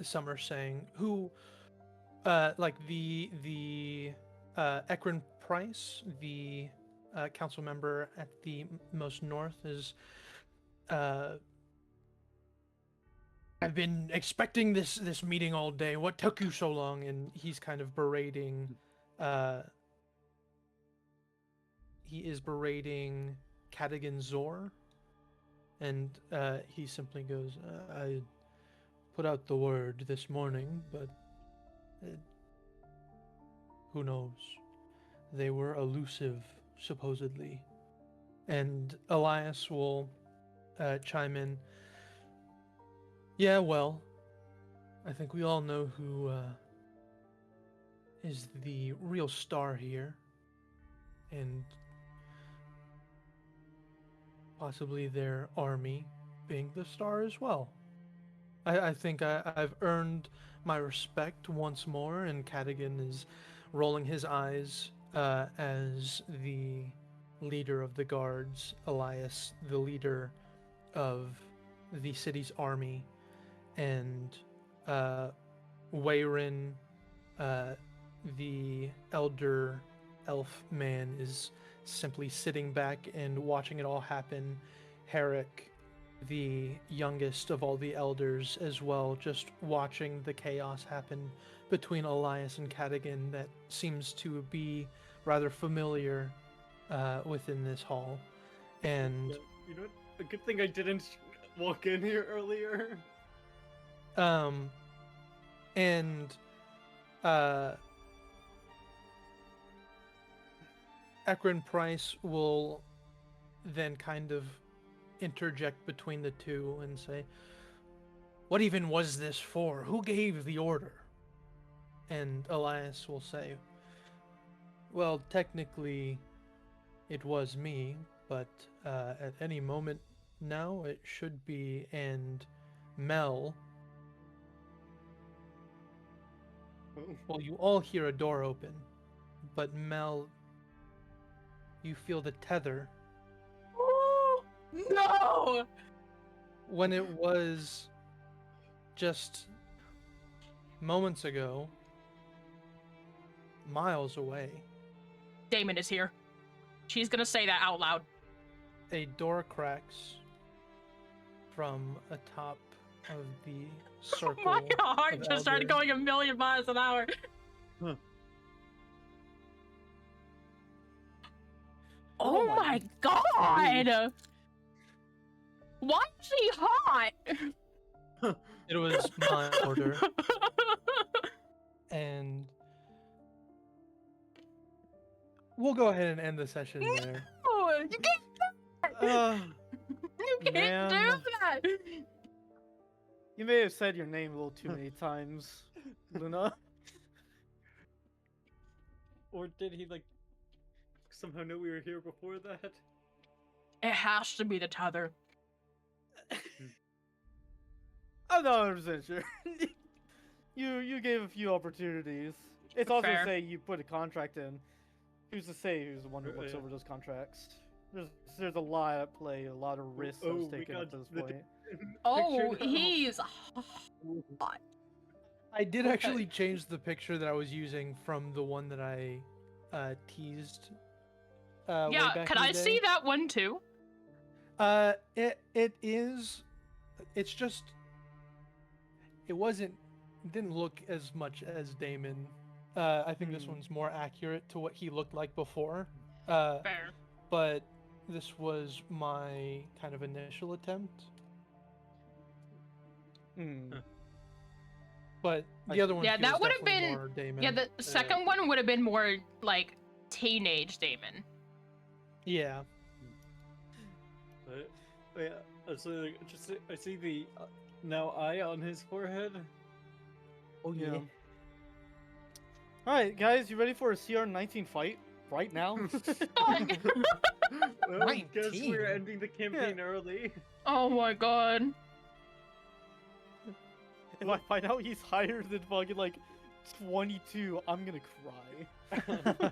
some are saying, who, like the Ekron Price, the council member at the most north, is, I've been expecting this meeting all day. What took you so long? And he's kind of berating, he is berating Cadigan Zor, and he simply goes, I put out the word this morning, but who knows? They were elusive, supposedly. And Elias will chime in. Yeah, well, I think we all know who is the real star here. And possibly their army being the star as well. I think I've earned my respect once more, and Cadigan is rolling his eyes as the leader of the guards, Elias, the leader of the city's army, and Wayrin, the elder elf man, is simply sitting back and watching it all happen. Herrick, the youngest of all the elders, as well, just watching the chaos happen between Elias and Cadigan that seems to be rather familiar within this hall. And Yeah, you know what? A good thing I didn't walk in here earlier. And Ekron Price will then kind of interject between the two and say, what even was this for? Who gave the order? And Elias will say, well, technically it was me, but at any moment now it should be. And Mel, well, you all hear a door open, but Mel, you feel the tether. Oh, no! When it was just moments ago, miles away, Damon is here. She's gonna say that out loud. a door cracks from atop of the circle. My heart of just started elders. going a million miles an hour. Huh. Oh Oh my my god! Why is he hot? It was my order, and we'll go ahead and end the session there. Oh, you can't, you can't do man. that! You may have said your name a little too many times, Luna. Or did he, like, somehow know we were here before that? It has to be the tether. I'm not 100% sure. you gave a few opportunities. It's also Fair. to say you put a contract in. Who's to say who's the one who looks Yeah. over those contracts? There's a lot at play, a lot of risks I was we taking got up to this the point. Oh, picture now. he's hot. I did actually change the picture that I was using from the one that I teased. Way Yeah, back could in the I day. see that one too? It is. It's just. It didn't look as much as Damon. I think this one's more accurate to what he looked like before. Fair. But this was my kind of initial attempt. But I the other one Yeah, feels that would have definitely been- more Damon. Yeah, the second one would have been more like teenage Damon. Yeah. But yeah, I see the now eye on his forehead. Oh Yeah. All right, guys, you ready for a CR19 fight right now? Well, guess 19. we're ending the campaign early. Oh my god. If I find out he's higher than fucking like 22, I'm gonna cry.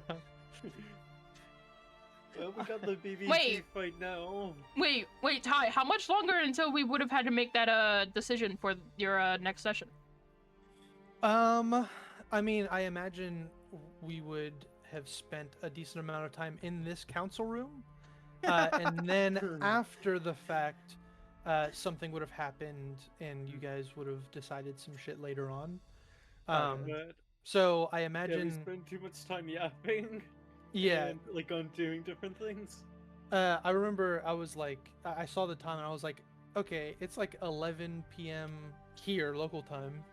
Well, we got the BB Wait. fight now. Wait, Ty, how much longer until we would have had to make that decision for your next session? I mean, I imagine we would have spent a decent amount of time in this council room, and then after the fact, something would have happened, and you guys would have decided some shit later on. But, So I yeah, we imagine, spent too much time yapping. yeah. And, like on doing different things. I remember I was like, I saw the time and I was like, okay, it's like 11 p.m. here, local time.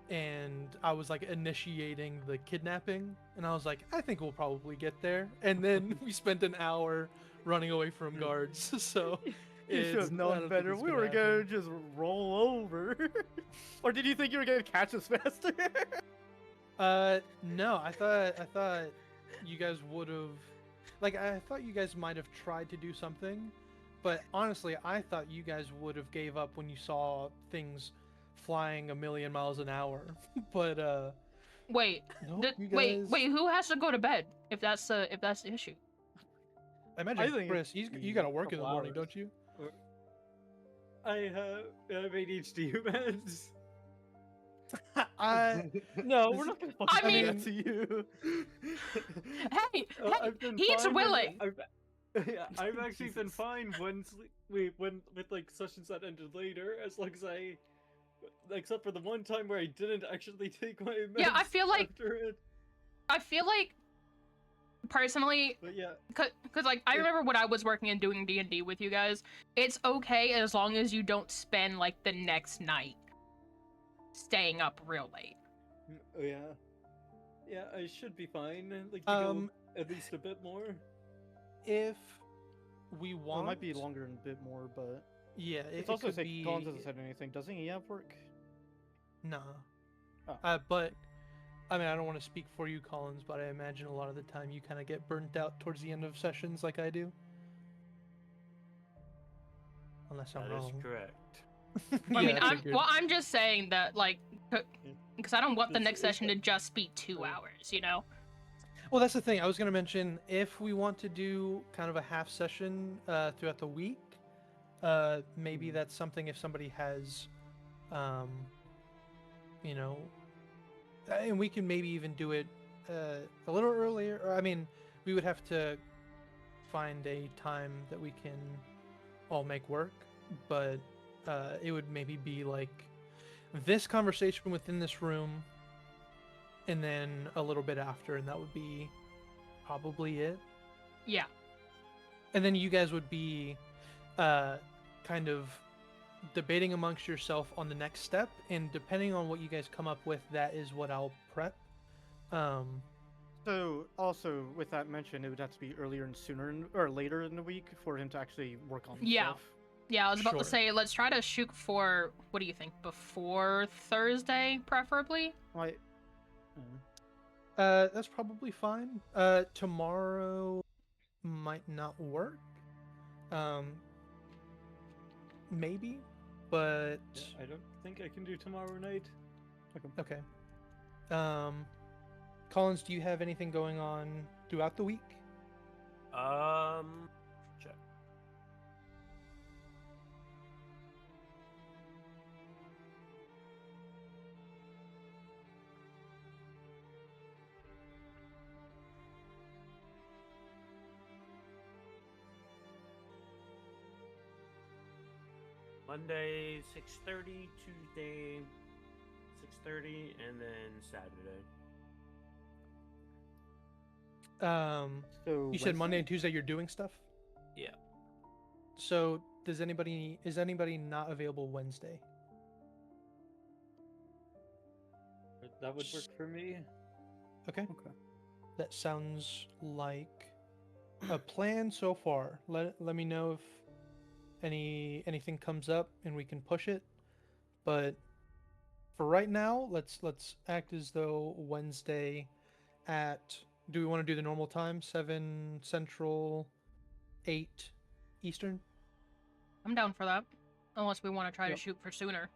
And I was like initiating the kidnapping, and I was like, I think we'll probably get there. And then we spent an hour running away from guards. So You should have I don't known think better. it's We gonna were gonna happen. just roll over. Or did you think you were gonna catch us faster? No, I thought you guys would have, like, I thought you guys might have tried to do something, but honestly, I thought you guys would have gave up when you saw things flying a million miles an hour. But Wait, nope, you wait, guys- who has to go to bed if that's the issue? I imagine I think Chris, it'd you be got to a work in the couple morning, hours. don't you? I have ADHD meds. No, we're not gonna fucking I do mean- that to you. Hey, I've been he's fine willing. I've actually been fine when with like sessions that ended later, as long as except for the one time where I didn't actually take my meds. Yeah, I feel like- after it. Personally, But yeah, because like I remember when I was working and doing D&D with you guys, it's okay as long as you don't spend like the next night staying up real late. oh yeah, yeah, I should be fine. Like you go at least a bit more. If we Well, want, it might be longer and a bit more, but Yeah, it's it also could say be. Collins hasn't said anything. Doesn't he have work? No. Oh. But I mean, I don't want to speak for you, Collins, but I imagine a lot of the time you kind of get burnt out towards the end of sessions, like I do. Unless I'm That is wrong. correct. I mean, I figured. I'm just saying that like, because I don't want the next session to just be 2 hours, you know? Well, that's the thing. I was going to mention if we want to do kind of a half session throughout the week, maybe that's something if somebody has, you know, and we can maybe even do it a little earlier. Or, I mean, we would have to find a time that we can all make work, but it would maybe be like this conversation within this room and then a little bit after, and that would be probably it. Yeah. And then you guys would be kind of debating amongst yourself on the next step, and depending on what you guys come up with, that is what I'll prep. So, also with that mentioned, it would have to be earlier and sooner or later in the week for him to actually work on Yeah. stuff. Yeah, I was about Sure. to say, let's try to shoot for, what do you think, before Thursday, preferably? Right. That's probably fine. Tomorrow might not work. Maybe, but I don't think I can do tomorrow night. okay. Collins, do you have anything going on throughout the week? Check. Monday 6:30, Tuesday 6:30, and then Saturday. So You said Monday and Tuesday you're doing stuff? Yeah. So is anybody not available Wednesday? That would work for me. Okay. Okay. That sounds like a plan so far. Let me know if anything comes up and we can push it. But for right now, let's act as though Wednesday at, do we want to do the normal time? 7 Central, 8 Eastern? I'm down for that. Unless we want to try Yep. to shoot for sooner.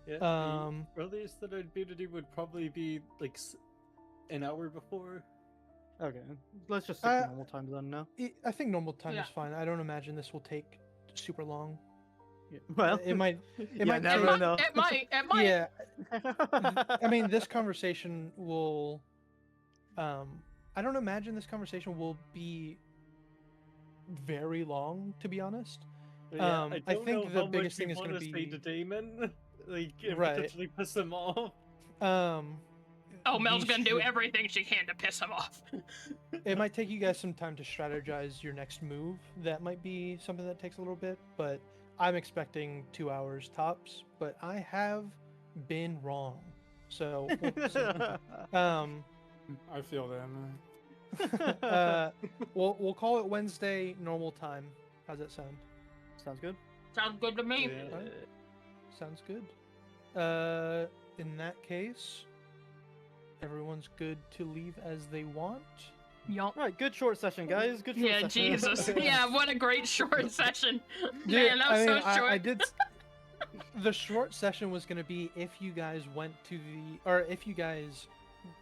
Yeah. Um, The earliest that I'd be able to do would probably be like an hour before. Okay, let's just stick to normal time then now. I think normal time Yeah. is fine. I don't imagine this will take super long. Yeah. Well, It might you might never take- know. It might. Yeah, I mean, this conversation will. I don't imagine this conversation will be very long, to be honest. Yeah, I don't think know the how biggest much we thing is gonna wanna say be- to Damon, like and Right. potentially piss him off. Oh, Mel's we gonna do should- everything she can to piss him off. It might take you guys some time to strategize your next move. That might be something that takes a little bit, but I'm expecting 2 hours tops. But I have been wrong, so we'll see. I feel that, man. We'll call it Wednesday normal time. How's that sound? Sounds good. Sounds good to me. Yeah. Sounds good. In that case, everyone's good to leave as they want. Yup. All right, good short session, guys. Good short Yeah, session. Jesus. Yeah, what a great short session. Dude, Man, that was so short. I did. The short session was gonna be if you guys went to or if you guys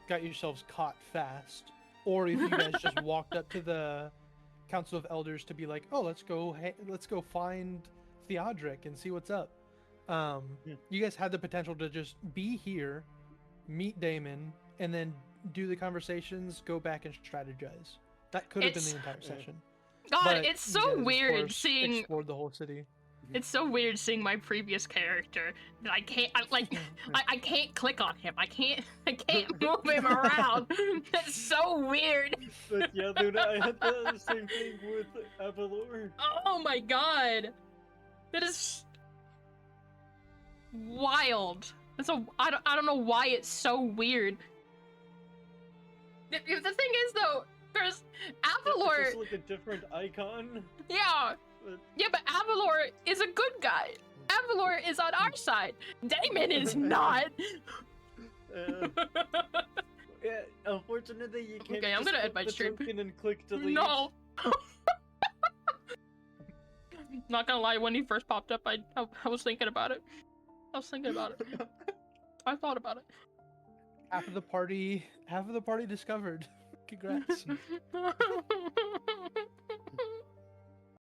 got yourselves caught fast, or if you guys just walked up to the Council of Elders to be like, oh, let's go find Theodric and see what's up. You guys had the potential to just be here, meet Damon, and then do the conversations, go back and strategize. That could have been It's- the entire session. God, But it's you so guys, of weird course, seeing. explored the whole city. It's so weird seeing my previous character. That I can't. I can't click on him. I can't move him around. That's so weird. But yeah, Luna, I had the same thing with Avalor. Oh my god. That is wild. I don't know why it's so weird. The thing is though, there's Avalor. It's just like a different icon. Yeah. But, Yeah, but Avalor is a good guy. Avalor is on our side. Damon is not. yeah, unfortunately, you can't. Okay, I'm just gonna end click my the stream. token and click delete. No. Not gonna lie, when he first popped up, I was thinking about it. I was thinking about it. I thought about it. Half of the party discovered. Congrats.